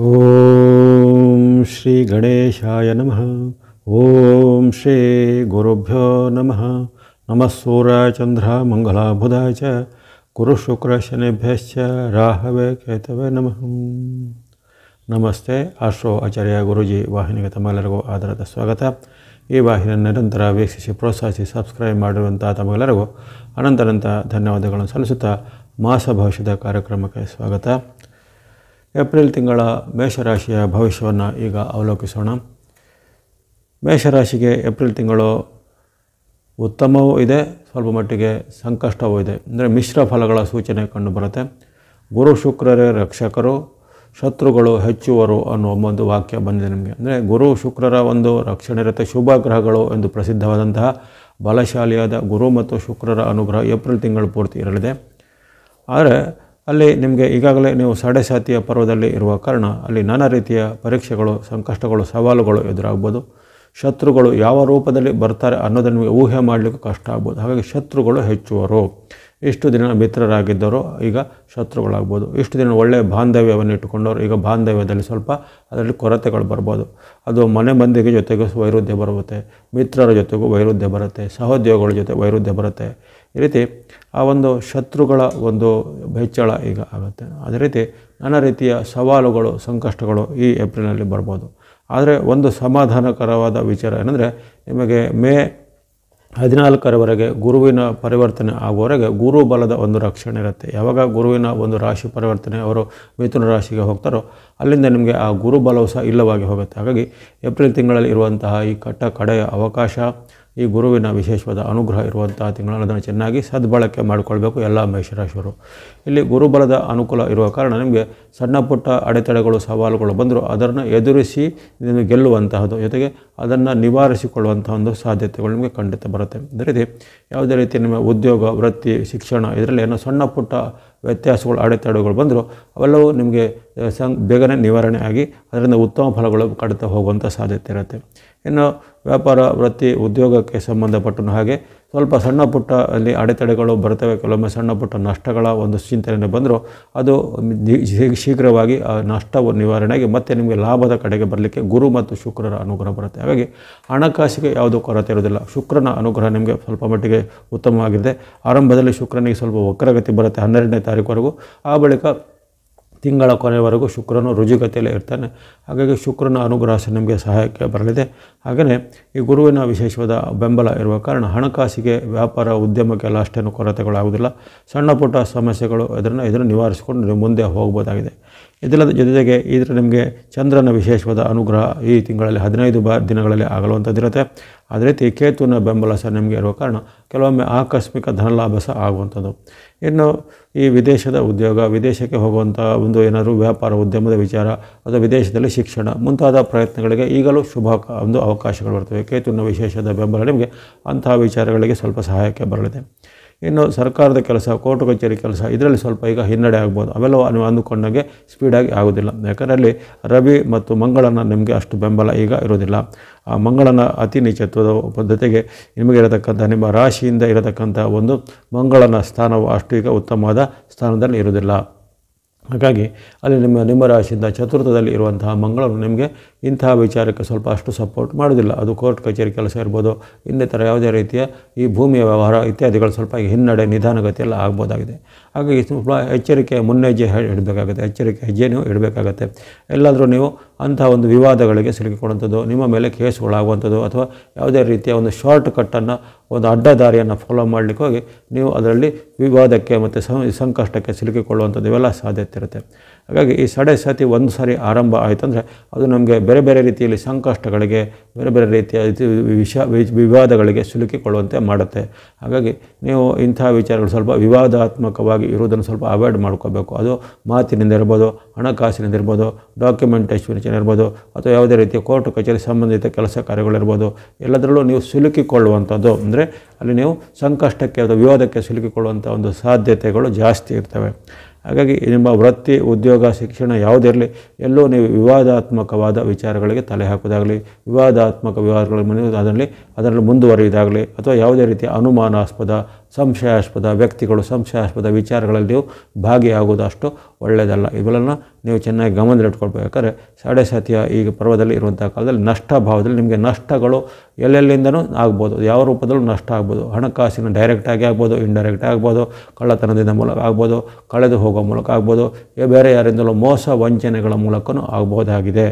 ಓಂ ಶ್ರೀ ಗಣೇಶಾಯ ನಮಃ. ಓಂ ಶ್ರೀ ಗುರುಭ್ಯೋ ನಮಃ. ನಮಃ ಸೂರ್ಯಾಯ ಚಂದ್ರ ಮಂಗಲಾಯ ಬುಧಾಯ ಚ ಗುರು ಶುಕ್ರ ಶನಿಭ್ಯಶ್ಚ ರಾಹವೇ ಕೇತವೇ ನಮಃ. ನಮಸ್ತೆ. ಆಸ್ಟ್ರೋ ಆಚಾರ್ಯ ಗುರೂಜಿ ವಾಹಿನಿಗೆ ತಮ್ಮೆಲ್ಲರಿಗೂ ಆದರದ ಸ್ವಾಗತ. ಈ ವಾಹಿನಿಯನ್ನು ನಿರಂತರ ವೀಕ್ಷಿಸಿ ಪ್ರೋತ್ಸಾಹಿಸಿ ಸಬ್ಸ್ಕ್ರೈಬ್ ಮಾಡಿರುವಂಥ ತಮ್ಮೆಲ್ಲರಿಗೂ ಅನಂತ ಧನ್ಯವಾದಗಳನ್ನು ಸಲ್ಲಿಸುತ್ತಾ ಮಾಸ ಭವಿಷ್ಯದ ಕಾರ್ಯಕ್ರಮಕ್ಕೆ ಸ್ವಾಗತ. ಏಪ್ರಿಲ್ ತಿಂಗಳ ಮೇಷರಾಶಿಯ ಭವಿಷ್ಯವನ್ನು ಈಗ ಅವಲೋಕಿಸೋಣ. ಮೇಷರಾಶಿಗೆ ಏಪ್ರಿಲ್ ತಿಂಗಳು ಉತ್ತಮವೂ ಇದೆ, ಸ್ವಲ್ಪ ಮಟ್ಟಿಗೆ ಸಂಕಷ್ಟವೂ ಇದೆ. ಅಂದರೆ ಮಿಶ್ರ ಫಲಗಳ ಸೂಚನೆ ಕಂಡುಬರುತ್ತೆ. ಗುರು ಶುಕ್ರರೇ ರಕ್ಷಕರು, ಶತ್ರುಗಳು ಹೆಚ್ಚುವರು ಅನ್ನೋ ಒಂದು ವಾಕ್ಯ ಬಂದಿದೆ ನಿಮಗೆ. ಅಂದರೆ ಗುರು ಶುಕ್ರರ ಒಂದು ರಕ್ಷಣೆ ಇರುತ್ತೆ. ಶುಭ ಗ್ರಹಗಳು ಎಂದು ಪ್ರಸಿದ್ಧವಾದಂತಹ ಬಲಶಾಲಿಯಾದ ಗುರು ಮತ್ತು ಶುಕ್ರರ ಅನುಗ್ರಹ ಏಪ್ರಿಲ್ ತಿಂಗಳು ಪೂರ್ತಿ ಇರಲಿದೆ. ಆದರೆ ಅಲ್ಲಿ ನಿಮಗೆ ಈಗಾಗಲೇ ನೀವು ಸಾಡೆಸಾತಿಯ ಪರ್ವದಲ್ಲಿ ಇರುವ ಕಾರಣ ಅಲ್ಲಿ ನಾನಾ ರೀತಿಯ ಪರೀಕ್ಷೆಗಳು, ಸಂಕಷ್ಟಗಳು, ಸವಾಲುಗಳು ಎದುರಾಗ್ಬೋದು. ಶತ್ರುಗಳು ಯಾವ ರೂಪದಲ್ಲಿ ಬರ್ತಾರೆ ಅನ್ನೋದನ್ನು ನಿಮಗೆ ಊಹೆ ಮಾಡಲಿಕ್ಕೆ ಕಷ್ಟ ಆಗ್ಬೋದು. ಹಾಗಾಗಿ ಶತ್ರುಗಳು ಹೆಚ್ಚುವರು. ಇಷ್ಟು ದಿನ ಮಿತ್ರರಾಗಿದ್ದವರು ಈಗ ಶತ್ರುಗಳಾಗ್ಬೋದು. ಇಷ್ಟು ದಿನ ಒಳ್ಳೆಯ ಬಾಂಧವ್ಯವನ್ನು ಇಟ್ಟುಕೊಂಡವರು ಈಗ ಬಾಂಧವ್ಯದಲ್ಲಿ ಸ್ವಲ್ಪ ಅದರಲ್ಲಿ ಕೊರತೆಗಳು ಬರ್ಬೋದು. ಅದು ಮನೆ ಮಂದಿಗೆ ಜೊತೆಗೂ ವೈರುಧ್ಯ ಬರುತ್ತೆ, ಮಿತ್ರರ ಜೊತೆಗೂ ವೈರುಧ್ಯ ಬರುತ್ತೆ, ಸಹೋದ್ಯೋಗಿಗಳ ಜೊತೆ ವೈರುಧ್ಯ ಬರುತ್ತೆ. ಈ ರೀತಿ ಆ ಒಂದು ಶತ್ರುಗಳ ಒಂದು ಹೆಚ್ಚಳ ಈಗ ಆಗುತ್ತೆ. ಅದೇ ರೀತಿ ನಾನಾ ರೀತಿಯ ಸವಾಲುಗಳು, ಸಂಕಷ್ಟಗಳು ಈ ಏಪ್ರಿಲ್ನಲ್ಲಿ ಬರ್ಬೋದು. ಆದರೆ ಒಂದು ಸಮಾಧಾನಕರವಾದ ವಿಚಾರ ಏನಂದರೆ, ನಿಮಗೆ ಮೇ 14ರವರೆಗೆ ಗುರುವಿನ ಪರಿವರ್ತನೆ ಆಗುವವರೆಗೆ ಗುರು ಬಲದ ಒಂದು ರಕ್ಷಣೆ ಇರುತ್ತೆ. ಯಾವಾಗ ಗುರುವಿನ ಒಂದು ರಾಶಿ ಪರಿವರ್ತನೆ ಅವರು ಮಿಥುನ ರಾಶಿಗೆ ಹೋಗ್ತಾರೋ ಅಲ್ಲಿಂದ ನಿಮಗೆ ಆ ಗುರು ಬಲವು ಸಹ ಇಲ್ಲವಾಗಿ ಹೋಗುತ್ತೆ. ಹಾಗಾಗಿ ಏಪ್ರಿಲ್ ತಿಂಗಳಲ್ಲಿ ಇರುವಂತಹ ಈ ಕಡೆಯ ಅವಕಾಶ, ಈ ಗುರುವಿನ ವಿಶೇಷವಾದ ಅನುಗ್ರಹ ಇರುವಂತಹ ತಿಂಗಳನ್ನು ಅದನ್ನು ಚೆನ್ನಾಗಿ ಸದ್ಬಳಕೆ ಮಾಡಿಕೊಳ್ಬೇಕು ಎಲ್ಲ ಮೇಷರಾಶಿಯವರು. ಇಲ್ಲಿ ಗುರುಬಲದ ಅನುಕೂಲ ಇರುವ ಕಾರಣ ನಿಮಗೆ ಸಣ್ಣ ಪುಟ್ಟ ಅಡೆತಡೆಗಳು, ಸವಾಲುಗಳು ಬಂದರೂ ಅದನ್ನು ಎದುರಿಸಿ ನಿಮಗೆ ಗೆಲ್ಲುವಂತಹದ್ದು, ಜೊತೆಗೆ ಅದನ್ನು ನಿವಾರಿಸಿಕೊಳ್ಳುವಂಥ ಒಂದು ಸಾಧ್ಯತೆಗಳು ನಿಮಗೆ ಖಂಡಿತ ಬರುತ್ತೆ. ಅದೇ ರೀತಿ ಯಾವುದೇ ರೀತಿ ನಿಮ್ಮ ಉದ್ಯೋಗ, ವೃತ್ತಿ, ಶಿಕ್ಷಣ ಇದರಲ್ಲಿ ಏನೋ ಸಣ್ಣ ಪುಟ್ಟ ವ್ಯತ್ಯಾಸಗಳು, ಅಡೆತಡೆಗಳು ಬಂದರೂ ಅವೆಲ್ಲವೂ ನಿಮಗೆ ಬೇಗನೆ ನಿವಾರಣೆ ಆಗಿ ಅದರಿಂದ ಉತ್ತಮ ಫಲಗಳು ಖಂಡಿತ ಹೋಗುವಂಥ ಸಾಧ್ಯತೆ ಇರುತ್ತೆ. ಇನ್ನು ವ್ಯಾಪಾರ, ವೃತ್ತಿ, ಉದ್ಯೋಗಕ್ಕೆ ಸಂಬಂಧಪಟ್ಟನು ಹಾಗೆ ಸ್ವಲ್ಪ ಸಣ್ಣ ಪುಟ್ಟ ಅಲ್ಲಿ ಅಡೆತಡೆಗಳು ಬರ್ತವೆ. ಕೆಲವೊಮ್ಮೆ ಸಣ್ಣ ಪುಟ್ಟ ನಷ್ಟಗಳ ಒಂದು ಚಿಂತನೆ ಬಂದರೂ ಅದು ಶೀಘ್ರವಾಗಿ ಆ ನಷ್ಟವು ನಿವಾರಣೆಯಾಗಿ ಮತ್ತೆ ನಿಮಗೆ ಲಾಭದ ಕಡೆಗೆ ಬರಲಿಕ್ಕೆ ಗುರು ಮತ್ತು ಶುಕ್ರರ ಅನುಗ್ರಹ ಬರುತ್ತೆ. ಹಾಗಾಗಿ ಹಣಕಾಸಿಗೆ ಯಾವುದೂ ಕೊರತೆ ಇರೋದಿಲ್ಲ. ಶುಕ್ರನ ಅನುಗ್ರಹ ನಿಮಗೆ ಸ್ವಲ್ಪ ಮಟ್ಟಿಗೆ ಉತ್ತಮವಾಗಿದೆ. ಆರಂಭದಲ್ಲಿ ಶುಕ್ರನಿಗೆ ಸ್ವಲ್ಪ ವಕ್ರಗತಿ ಬರುತ್ತೆ 12ನೇ ತಾರೀಕುವರೆಗೂ. ಆ ಬಳಿಕ ತಿಂಗಳ ಕೊನೆಯವರೆಗೂ ಶುಕ್ರನು ರುಜುಗತಿಯಲ್ಲೇ ಇರ್ತಾನೆ. ಹಾಗಾಗಿ ಶುಕ್ರನ ಅನುಗ್ರಹ ನಿಮಗೆ ಸಹಾಯಕ್ಕೆ ಬರಲಿದೆ. ಹಾಗೆಯೇ ಈ ಗುರುವಿನ ವಿಶೇಷವಾದ ಬೆಂಬಲ ಇರುವ ಕಾರಣ ಹಣಕಾಸಿಗೆ, ವ್ಯಾಪಾರ, ಉದ್ಯಮಕ್ಕೆಲ್ಲ ಅಷ್ಟೇನು ಕೊರತೆಗಳಾಗುವುದಿಲ್ಲ. ಸಣ್ಣ ಪುಟ್ಟ ಸಮಸ್ಯೆಗಳು ಇದನ್ನು ನಿವಾರಿಸಿಕೊಂಡು ನೀವು ಮುಂದೆ ಹೋಗ್ಬೋದಾಗಿದೆ. ಇದಲ್ಲದ ಜೊತೆಗೆ ಇದರ ನಿಮಗೆ ಚಂದ್ರನ ವಿಶೇಷವಾದ ಅನುಗ್ರಹ ಈ ತಿಂಗಳಲ್ಲಿ 15 ದಿನಗಳಲ್ಲಿ ಆಗಲುವಂಥದ್ದಿರುತ್ತೆ. ಅದೇ ರೀತಿ ಕೇತುವಿನ ಬೆಂಬಲ ಸಹ ನಿಮಗೆ ಇರುವ ಕಾರಣ ಕೆಲವೊಮ್ಮೆ ಆಕಸ್ಮಿಕ ಧನಲಾಭ ಸಹ ಆಗುವಂಥದ್ದು. ಇನ್ನು ಈ ವಿದೇಶದ ಉದ್ಯೋಗ, ವಿದೇಶಕ್ಕೆ ಹೋಗುವಂಥ ಒಂದು ಏನಾದರೂ ವ್ಯಾಪಾರ, ಉದ್ಯಮದ ವಿಚಾರ ಅಥವಾ ವಿದೇಶದಲ್ಲಿ ಶಿಕ್ಷಣ ಮುಂತಾದ ಪ್ರಯತ್ನಗಳಿಗೆ ಈಗಲೂ ಒಂದು ಅವಕಾಶಗಳು ಬರ್ತವೆ. ಕೇತುವಿನ ವಿಶೇಷದ ಬೆಂಬಲ ನಿಮಗೆ ಅಂತಹ ವಿಚಾರಗಳಿಗೆ ಸ್ವಲ್ಪ ಸಹಾಯಕ್ಕೆ ಬರಲಿದೆ. ಇನ್ನು ಸರ್ಕಾರದ ಕೆಲಸ, ಕೋರ್ಟ್ ಕಚೇರಿ ಕೆಲಸ ಇದರಲ್ಲಿ ಸ್ವಲ್ಪ ಈಗ ಹಿನ್ನಡೆ ಆಗ್ಬೋದು. ಅವೆಲ್ಲವೂ ನೀವು ಅಂದುಕೊಂಡಾಗೆ ಸ್ಪೀಡಾಗಿ ಆಗೋದಿಲ್ಲ. ಯಾಕಂದರೆ ಅಲ್ಲಿ ರವಿ ಮತ್ತು ಮಂಗಳನ ನಿಮಗೆ ಅಷ್ಟು ಬೆಂಬಲ ಈಗ ಇರೋದಿಲ್ಲ. ಆ ಮಂಗಳನ ಅತಿ ನೀಚತ್ವದ ಪದ್ಧತಿಗೆ ನಿಮಗೆ ಇರತಕ್ಕಂಥ ನಿಮ್ಮ ರಾಶಿಯಿಂದ ಇರತಕ್ಕಂಥ ಒಂದು ಮಂಗಳನ ಸ್ಥಾನವು ಅಷ್ಟು ಈಗ ಉತ್ತಮವಾದ ಸ್ಥಾನದಲ್ಲಿ ಇರೋದಿಲ್ಲ. ಹಾಗಾಗಿ ಅಲ್ಲಿ ನಿಮ್ಮ ರಾಶಿಯಿಂದ ಚತುರ್ಥದಲ್ಲಿ ಇರುವಂತಹ ಮಂಗಳನು ನಿಮಗೆ ಇಂತಹ ವಿಚಾರಕ್ಕೆ ಸ್ವಲ್ಪ ಅಷ್ಟು ಸಪೋರ್ಟ್ ಮಾಡೋದಿಲ್ಲ. ಅದು ಕೋರ್ಟ್ ಕಚೇರಿ ಕೆಲಸ ಇರ್ಬೋದು, ಇನ್ನಿತರ ಯಾವುದೇ ರೀತಿಯ ಈ ಭೂಮಿಯ ವ್ಯವಹಾರ ಇತ್ಯಾದಿಗಳು ಸ್ವಲ್ಪ ಹಿನ್ನಡೆ, ನಿಧಾನಗತಿಯೆಲ್ಲ ಆಗ್ಬೋದಾಗಿದೆ. ಹಾಗಾಗಿ ಸ್ವಲ್ಪ ಎಚ್ಚರಿಕೆ, ಮುನ್ನೆಜ್ಜೆ ಇಡಬೇಕಾಗುತ್ತೆ. ಎಚ್ಚರಿಕೆ ಹೆಜ್ಜೆ ನೀವು ಇಡಬೇಕಾಗತ್ತೆ. ಎಲ್ಲಾದರೂ ನೀವು ಅಂತಹ ಒಂದು ವಿವಾದಗಳಿಗೆ ಸಿಲುಕಿಕೊಳ್ಳುವಂಥದ್ದು, ನಿಮ್ಮ ಮೇಲೆ ಕೇಸುಗಳಾಗುವಂಥದ್ದು ಅಥವಾ ಯಾವುದೇ ರೀತಿಯ ಒಂದು ಶಾರ್ಟ್ ಕಟ್ಟನ್ನು, ಒಂದು ಅಡ್ಡದಾರಿಯನ್ನು ಫಾಲೋ ಮಾಡಲಿಕ್ಕೆ ಹೋಗಿ ನೀವು ಅದರಲ್ಲಿ ವಿವಾದಕ್ಕೆ ಮತ್ತು ಸಂಕಷ್ಟಕ್ಕೆ ಸಿಲುಕಿಕೊಳ್ಳುವಂಥದ್ದು ಇವೆಲ್ಲ ಸಾಧ್ಯತೆ ಇರುತ್ತೆ. ಹಾಗಾಗಿ ಈ ಸಾಡೆಸಾತಿ ಒಂದು ಸಾರಿ ಆರಂಭ ಆಯಿತಂದರೆ ಅದು ನಮಗೆ ಬೇರೆ ಬೇರೆ ರೀತಿಯಲ್ಲಿ ಸಂಕಷ್ಟಗಳಿಗೆ, ಬೇರೆ ಬೇರೆ ರೀತಿಯ ವಿವಾದಗಳಿಗೆ ಸಿಲುಕಿಕೊಳ್ಳುವಂತೆ ಮಾಡುತ್ತೆ. ಹಾಗಾಗಿ ನೀವು ಇಂತಹ ವಿಚಾರಗಳು ಸ್ವಲ್ಪ ವಿವಾದಾತ್ಮಕವಾಗಿ ಇರುವುದನ್ನು ಸ್ವಲ್ಪ ಅವಾಯ್ಡ್ ಮಾಡ್ಕೋಬೇಕು. ಅದು ಮಾತಿನಿಂದ ಇರ್ಬೋದು, ಹಣಕಾಸಿನಿಂದ ಇರ್ಬೋದು, ಡಾಕ್ಯುಮೆಂಟೇಷನ್ ಇರ್ಬೋದು, ಅಥವಾ ಯಾವುದೇ ರೀತಿಯ ಕೋರ್ಟ್ ಕಚೇರಿ ಸಂಬಂಧಿತ ಕೆಲಸ ಕಾರ್ಯಗಳಿರ್ಬೋದು, ಎಲ್ಲದರಲ್ಲೂ ನೀವು ಸಿಲುಕಿಕೊಳ್ಳುವಂಥದ್ದು ಅಂದರೆ ಅಲ್ಲಿ ನೀವು ಸಂಕಷ್ಟಕ್ಕೆ ಅಥವಾ ವಿವಾದಕ್ಕೆ ಸಿಲುಕಿಕೊಳ್ಳುವಂಥ ಒಂದು ಸಾಧ್ಯತೆಗಳು ಜಾಸ್ತಿ ಇರ್ತವೆ. ಹಾಗಾಗಿ ನಿಮ್ಮ ವೃತ್ತಿ, ಉದ್ಯೋಗ, ಶಿಕ್ಷಣ ಯಾವುದಿರಲಿ ಎಲ್ಲೂ ನೀವು ವಿವಾದಾತ್ಮಕವಾದ ವಿಚಾರಗಳಿಗೆ ತಲೆ ಹಾಕೋದಾಗಲಿ, ವಿವಾದಾತ್ಮಕ ವಿವಾದಗಳ ಅದರಲ್ಲಿ ಮುಂದುವರಿಯೋದಾಗಲಿ ಅಥವಾ ಯಾವುದೇ ರೀತಿಯ ಅನುಮಾನಾಸ್ಪದ ಸಂಶಯಾಸ್ಪದ ವ್ಯಕ್ತಿಗಳು, ಸಂಶಯಾಸ್ಪದ ವಿಚಾರಗಳಲ್ಲಿ ನೀವು ಭಾಗಿಯಾಗೋದು ಅಷ್ಟು ಒಳ್ಳೆಯದಲ್ಲ. ಇವೆಲ್ಲ ನೀವು ಚೆನ್ನಾಗಿ ಗಮನದಲ್ಲಿಟ್ಕೊಳ್ಬೇಕು. ಯಾಕಂದರೆ ಸಾಡೆಸಾತಿಯ ಈಗ ಪರ್ವದಲ್ಲಿ ಇರುವಂಥ ಕಾಲದಲ್ಲಿ ನಷ್ಟ ಭಾವದಲ್ಲಿ ನಿಮಗೆ ನಷ್ಟಗಳು ಎಲ್ಲೆಲ್ಲಿಂದನೂ ಆಗ್ಬೋದು, ಯಾವ ರೂಪದಲ್ಲೂ ನಷ್ಟ ಆಗ್ಬೋದು. ಹಣಕಾಸಿನ ಡೈರೆಕ್ಟಾಗಿ ಆಗ್ಬೋದು, ಇಂಡೈರೆಕ್ಟಾಗಿ ಆಗ್ಬೋದು, ಕಳ್ಳತನದಿಂದ ಮೂಲಕ ಆಗ್ಬೋದು, ಕಳೆದು ಹೋಗೋ ಮೂಲಕ ಆಗ್ಬೋದು, ಬೇರೆ ಯಾರಿಂದಲೂ ಮೋಸ ವಂಚನೆಗಳ ಮೂಲಕವೂ ಆಗ್ಬೋದಾಗಿದೆ.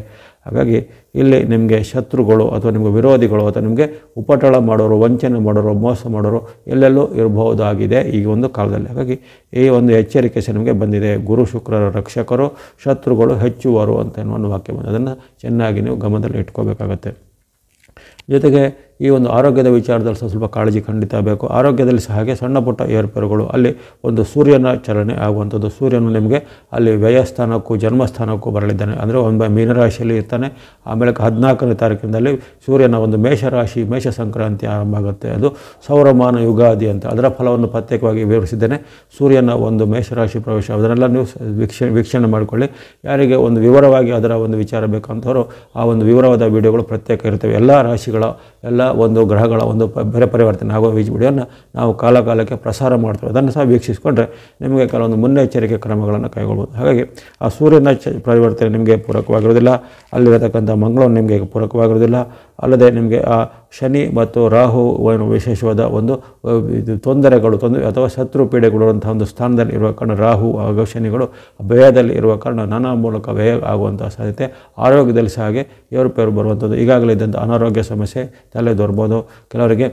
ಹಾಗಾಗಿ ಇಲ್ಲಿ ನಿಮಗೆ ಶತ್ರುಗಳು ಅಥವಾ ನಿಮಗೆ ವಿರೋಧಿಗಳು ಅಥವಾ ನಿಮಗೆ ಉಪಟಳ ಮಾಡೋರು, ವಂಚನೆ ಮಾಡೋರು, ಮೋಸ ಮಾಡೋರು ಎಲ್ಲೆಲ್ಲೂ ಇರಬಹುದಾಗಿದೆ ಈ ಒಂದು ಕಾಲದಲ್ಲಿ. ಹಾಗಾಗಿ ಈ ಒಂದು ಎಚ್ಚರಿಕೆ ಸಹ ನಿಮಗೆ ಬಂದಿದೆ. ಗುರು ಶುಕ್ರರ ರಕ್ಷಕರು, ಶತ್ರುಗಳು ಹೆಚ್ಚುವರು ಅಂತ ಒಂದು ವಾಕ್ಯ ಬಂದು ಅದನ್ನು ಚೆನ್ನಾಗಿ ನೀವು ಗಮನದಲ್ಲಿ ಇಟ್ಕೋಬೇಕಾಗತ್ತೆ. ಜೊತೆಗೆ ಈ ಒಂದು ಆರೋಗ್ಯದ ವಿಚಾರದಲ್ಲಿ ಸ್ವಲ್ಪ ಕಾಳಜಿ ಖಂಡಿತ ಬೇಕು. ಆರೋಗ್ಯದಲ್ಲಿ ಸಹ ಹಾಗೆ ಸಣ್ಣ ಪುಟ್ಟ ಏರ್ಪೇರುಗಳು, ಅಲ್ಲಿ ಒಂದು ಸೂರ್ಯನ ಚಲನೆ ಆಗುವಂಥದ್ದು. ಸೂರ್ಯನು ನಿಮಗೆ ಅಲ್ಲಿ ವ್ಯಯಸ್ಥಾನಕ್ಕೂ ಜನ್ಮಸ್ಥಾನಕ್ಕೂ ಬರಲಿದ್ದಾನೆ. ಅಂದರೆ ಒಂದು ಮೀನರಾಶಿಯಲ್ಲಿ ಇರ್ತಾನೆ. ಆಮೇಲೆ 14ನೇ ತಾರೀಕಿನಲ್ಲಿ ಸೂರ್ಯನ ಒಂದು ಮೇಷರಾಶಿ, ಮೇಷ ಸಂಕ್ರಾಂತಿ ಆರಂಭ ಆಗುತ್ತೆ. ಅದು ಸೌರಮಾನ ಯುಗಾದಿ ಅಂತ ಅದರ ಫಲವನ್ನು ಪ್ರತ್ಯೇಕವಾಗಿ ವಿವರಿಸಿದ್ದೇನೆ. ಸೂರ್ಯನ ಒಂದು ಮೇಷರಾಶಿ ಪ್ರವೇಶ ಅದನ್ನೆಲ್ಲ ನೀವು ವೀಕ್ಷಣೆ ಮಾಡಿಕೊಳ್ಳಿ. ಯಾರಿಗೆ ಒಂದು ವಿವರವಾಗಿ ಅದರ ಒಂದು ವಿಚಾರ ಬೇಕಂತವರು ಆ ಒಂದು ವಿವರವಾದ ವಿಡಿಯೋಗಳು ಪ್ರತ್ಯೇಕ ಇರ್ತವೆ. ಎಲ್ಲ ರಾಶಿಗಳ, ಎಲ್ಲ ಒಂದು ಗ್ರಹಗಳ ಒಂದು ಪರಿವರ್ತನೆ ಆಗುವ ವಿಡಿಯೋನ ನಾವು ಕಾಲಕಾಲಕ್ಕೆ ಪ್ರಸಾರ ಮಾಡ್ತೇವೆ. ಅದನ್ನು ಸಹ ವೀಕ್ಷಿಸಿಕೊಂಡ್ರೆ ನಿಮಗೆ ಕೆಲವೊಂದು ಮುನ್ನೆಚ್ಚರಿಕೆ ಕ್ರಮಗಳನ್ನು ಕೈಗೊಳ್ಬೋದು. ಹಾಗಾಗಿ ಆ ಸೂರ್ಯನ ಪರಿವರ್ತನೆ ನಿಮಗೆ ಪೂರಕವಾಗಿರೋದಿಲ್ಲ, ಅಲ್ಲಿರತಕ್ಕಂಥ ಮಂಗಳವನ್ನು ನಿಮಗೆ ಪೂರಕವಾಗಿರೋದಿಲ್ಲ. ಅಲ್ಲದೆ ನಿಮಗೆ ಆ ಶನಿ ಮತ್ತು ರಾಹು ವಿಶೇಷವಾದ ಒಂದು ತೊಂದರೆ ಅಥವಾ ಶತ್ರು ಪೀಡೆಗಳಿರುವಂಥ ಒಂದು ಸ್ಥಾನದಲ್ಲಿ ಇರುವ ಕಾರಣ ರಾಹು ಹಾಗೂ ಶನಿಗಳು ವ್ಯಯದಲ್ಲಿ ಇರುವ ಕಾರಣ ನಾನಾ ಮೂಲಕ ವ್ಯಯ ಆಗುವಂಥ ಸಾಧ್ಯತೆ. ಆರೋಗ್ಯದಲ್ಲಿ ಸಹ ಹಾಗೆ ಏರುಪೇರು ಬರುವಂಥದ್ದು. ಈಗಾಗಲೇ ಇದ್ದಂಥ ಅನಾರೋಗ್ಯ ಸಮಸ್ಯೆ ತಲೆದೋರ್ಬೋದು. ಕೆಲವರಿಗೆ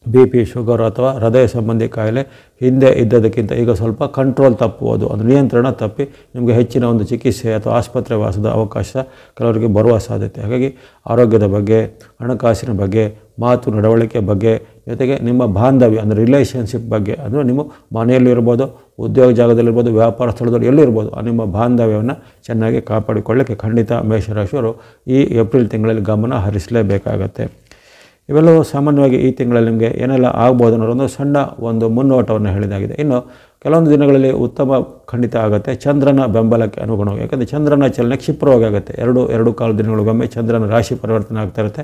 BP, ಶುಗರ್ ಅಥವಾ ಹೃದಯ ಸಂಬಂಧಿ ಕಾಯಿಲೆ ಹಿಂದೆ ಇದ್ದದಕ್ಕಿಂತ ಈಗ ಸ್ವಲ್ಪ ಕಂಟ್ರೋಲ್ ತಪ್ಪುವುದು, ಅದು ನಿಯಂತ್ರಣ ತಪ್ಪಿ ನಿಮಗೆ ಹೆಚ್ಚಿನ ಒಂದು ಚಿಕಿತ್ಸೆ ಅಥವಾ ಆಸ್ಪತ್ರೆ ವಾಸದ ಅವಕಾಶ ಕೆಲವರಿಗೆ ಬರುವ ಸಾಧ್ಯತೆ. ಹಾಗಾಗಿ ಆರೋಗ್ಯದ ಬಗ್ಗೆ, ಹಣಕಾಸಿನ ಬಗ್ಗೆ, ಮಾತು ನಡವಳಿಕೆ ಬಗ್ಗೆ, ಜೊತೆಗೆ ನಿಮ್ಮ ಬಾಂಧವ್ಯ ಅಂದರೆ ರಿಲೇಷನ್ಶಿಪ್ ಬಗ್ಗೆ, ಅಂದರೆ ನಿಮ್ಮ ಮನೆಯಲ್ಲಿರ್ಬೋದು, ಉದ್ಯೋಗ ಜಾಗದಲ್ಲಿರ್ಬೋದು, ವ್ಯಾಪಾರ ಸ್ಥಳದಲ್ಲಿ ಎಲ್ಲಿರ್ಬೋದು, ನಿಮ್ಮ ಬಾಂಧವ್ಯವನ್ನು ಚೆನ್ನಾಗಿ ಕಾಪಾಡಿಕೊಳ್ಳಲಿಕ್ಕೆ ಖಂಡಿತ ಮೇಷರಾಶಿಯವರು ಈ ಏಪ್ರಿಲ್ ತಿಂಗಳಲ್ಲಿ ಗಮನ ಹರಿಸಲೇಬೇಕಾಗತ್ತೆ. ಇವೆಲ್ಲವೂ ಸಾಮಾನ್ಯವಾಗಿ ಈ ತಿಂಗಳಲ್ಲಿ ನಿಮಗೆ ಏನೆಲ್ಲ ಆಗ್ಬೋದು ಅನ್ನೋದೊಂದು ಸಣ್ಣ ಒಂದು ಮುನ್ನೋಟವನ್ನು ಹೇಳಿದಾಗಿದೆ. ಇನ್ನು ಕೆಲವೊಂದು ದಿನಗಳಲ್ಲಿ ಉತ್ತಮ ಖಂಡಿತ ಆಗುತ್ತೆ ಚಂದ್ರನ ಬೆಂಬಲಕ್ಕೆ ಅನುಗುಣವಾಗಿ. ಯಾಕಂದರೆ ಚಂದ್ರನ ಚಲನೆ ಕ್ಷಿಪ್ರವಾಗಿ ಆಗುತ್ತೆ. ಎರಡು ಕಾಲು ದಿನಗಳಿಗೊಮ್ಮೆ ಚಂದ್ರನ ರಾಶಿ ಪರಿವರ್ತನೆ ಆಗ್ತಾ ಇರುತ್ತೆ.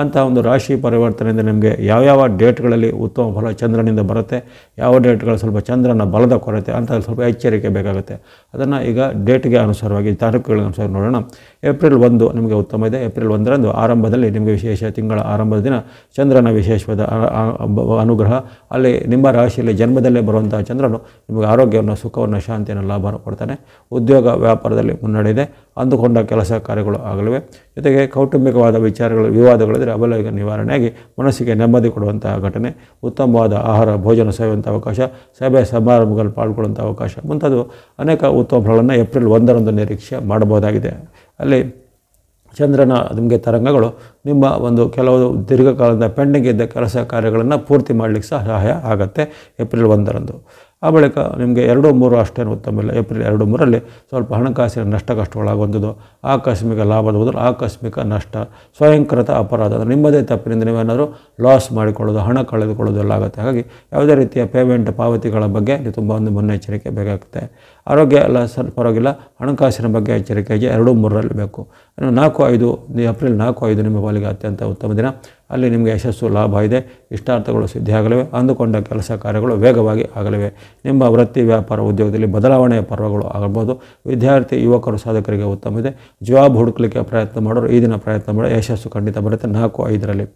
ಅಂಥ ಒಂದು ರಾಶಿ ಪರಿವರ್ತನೆಯಿಂದ ನಿಮಗೆ ಯಾವ್ಯಾವ ಡೇಟ್ಗಳಲ್ಲಿ ಉತ್ತಮ ಫಲ ಚಂದ್ರನಿಂದ ಬರುತ್ತೆ, ಯಾವ ಡೇಟ್ಗಳು ಸ್ವಲ್ಪ ಚಂದ್ರನ ಬಲದ ಕೊರತೆ ಅಂತ ಸ್ವಲ್ಪ ಎಚ್ಚರಿಕೆ ಬೇಕಾಗುತ್ತೆ. ಅದನ್ನು ಈಗ ಡೇಟ್ಗೆ ಅನುಸಾರವಾಗಿ ತಾರೀಕುಗಳಿಗೆ ಅನುಸಾರ ನೋಡೋಣ. ಏಪ್ರಿಲ್ 1 ನಿಮಗೆ ಉತ್ತಮ ಇದೆ. ಏಪ್ರಿಲ್ 1ರಂದು ಆರಂಭದಲ್ಲಿ ನಿಮಗೆ ವಿಶೇಷ ತಿಂಗಳ ಆರಂಭದ ದಿನ ಚಂದ್ರನ ವಿಶೇಷವಾದ ಅನುಗ್ರಹ. ಅಲ್ಲಿ ನಿಮ್ಮ ರಾಶಿಯಲ್ಲಿ ಜನ್ಮದಲ್ಲೇ ಬರುವಂಥ ಚಂದ್ರನು ನಿಮಗೆ ಆರೋಗ್ಯವನ್ನು, ಸುಖವನ್ನು, ಶಾಂತಿಯನ್ನು, ಲಾಭವನ್ನು ಕೊಡ್ತಾನೆ. ಉದ್ಯೋಗ ವ್ಯಾಪಾರದಲ್ಲಿ ಮುನ್ನಡೆಯಿದೆ. ಅಂದುಕೊಂಡ ಕೆಲಸ ಕಾರ್ಯಗಳು ಆಗಲಿವೆ. ಜೊತೆಗೆ ಕೌಟುಂಬಿಕವಾದ ವಿಚಾರಗಳು, ವಿವಾದಗಳಿದ್ದರೆ ಅವೆಲ್ಲ ಈಗ ನಿವಾರಣೆಯಾಗಿ ಮನಸ್ಸಿಗೆ ನೆಮ್ಮದಿ ಕೊಡುವಂತಹ ಘಟನೆ, ಉತ್ತಮವಾದ ಆಹಾರ ಭೋಜನ ಸೇವಿಸುವಂಥ ಅವಕಾಶ, ಸಭೆ ಸಮಾರಂಭಗಳಲ್ಲಿ ಪಾಲ್ಗೊಳ್ಳುವಂಥ ಅವಕಾಶ ಮುಂತಾದ ಅನೇಕ ಉತ್ತಮ ಫಲಗಳನ್ನು ಏಪ್ರಿಲ್ 1ರಂದು ನಿರೀಕ್ಷೆ ಮಾಡಬಹುದಾಗಿದೆ. ಅಲ್ಲಿ ಚಂದ್ರನ ನಿಮಗೆ ತರಂಗಗಳು ನಿಮ್ಮ ಒಂದು ಕೆಲವು ದೀರ್ಘಕಾಲದ ಪೆಂಡಿಂಗ್ ಇದ್ದ ಕೆಲಸ ಕಾರ್ಯಗಳನ್ನು ಪೂರ್ತಿ ಮಾಡಲಿಕ್ಕೆ ಸಹ ಸಹಾಯ ಆಗುತ್ತೆ ಏಪ್ರಿಲ್ 1ರಂದು. ಆ ಬಳಿಕ ನಿಮಗೆ 2-3 ಅಷ್ಟೇನು ಉತ್ತಮ ಇಲ್ಲ. ಏಪ್ರಿಲ್ 2-3ರಲ್ಲಿ ಸ್ವಲ್ಪ ಹಣಕಾಸಿನ ನಷ್ಟ ಕಷ್ಟಗಳಾಗುವಂಥದ್ದು, ಆಕಸ್ಮಿಕ ಲಾಭದ ಬದಲು ಆಕಸ್ಮಿಕ ನಷ್ಟ, ಸ್ವಯಂಕೃತ ಅಪರಾಧ ಅಂದರೆ ನಿಮ್ಮದೇ ತಪ್ಪಿನಿಂದ ನೀವೇನಾದರೂ ಲಾಸ್ ಮಾಡಿಕೊಳ್ಳೋದು, ಹಣ ಕಳೆದುಕೊಳ್ಳೋದು ಎಲ್ಲ ಆಗುತ್ತೆ. ಹಾಗಾಗಿ ಯಾವುದೇ ರೀತಿಯ ಪೇಮೆಂಟ್ ಪಾವತಿಗಳ ಬಗ್ಗೆ ನೀವು ತುಂಬ ಒಂದು ಮುನ್ನೆಚ್ಚರಿಕೆ ಬೇಕಾಗುತ್ತೆ. ಆರೋಗ್ಯ ಎಲ್ಲ ಪರವಾಗಿಲ್ಲ. ಹಣಕಾಸಿನ ಬಗ್ಗೆ ಎಚ್ಚರಿಕೆ 2-3ರಲ್ಲಿ ಬೇಕು. ಇನ್ನು 4-5 ಏಪ್ರಿಲ್ 4-5 ನಿಮ್ಮ ಪಾಲಿಗೆ ಅತ್ಯಂತ ಉತ್ತಮ ದಿನ. ಅಲ್ಲಿ ನಿಮಗೆ ಯಶಸ್ಸು, ಲಾಭ ಇದೆ. ಇಷ್ಟಾರ್ಥಗಳು ಸಿದ್ಧಿಯಾಗಲಿವೆ. ಅಂದುಕೊಂಡ ಕೆಲಸ ಕಾರ್ಯಗಳು ವೇಗವಾಗಿ ಆಗಲಿವೆ. ನಿಮ್ಮ ವೃತ್ತಿ, ವ್ಯಾಪಾರ, ಉದ್ಯೋಗದಲ್ಲಿ ಬದಲಾವಣೆಯ ಪರ್ವಗಳು ಆಗಬಹುದು. ವಿದ್ಯಾರ್ಥಿ, ಯುವಕರು, ಸಾಧಕರಿಗೆ ಉತ್ತಮ ಇದೆ. ಜಾಬ್ ಹುಡುಕಲಿಕ್ಕೆ ಪ್ರಯತ್ನ ಮಾಡೋರು ಈ ದಿನ ಪ್ರಯತ್ನ ಮಾಡಿ ಯಶಸ್ಸು ಖಂಡಿತ ಬರುತ್ತೆ 4-5ರಲ್ಲಿ.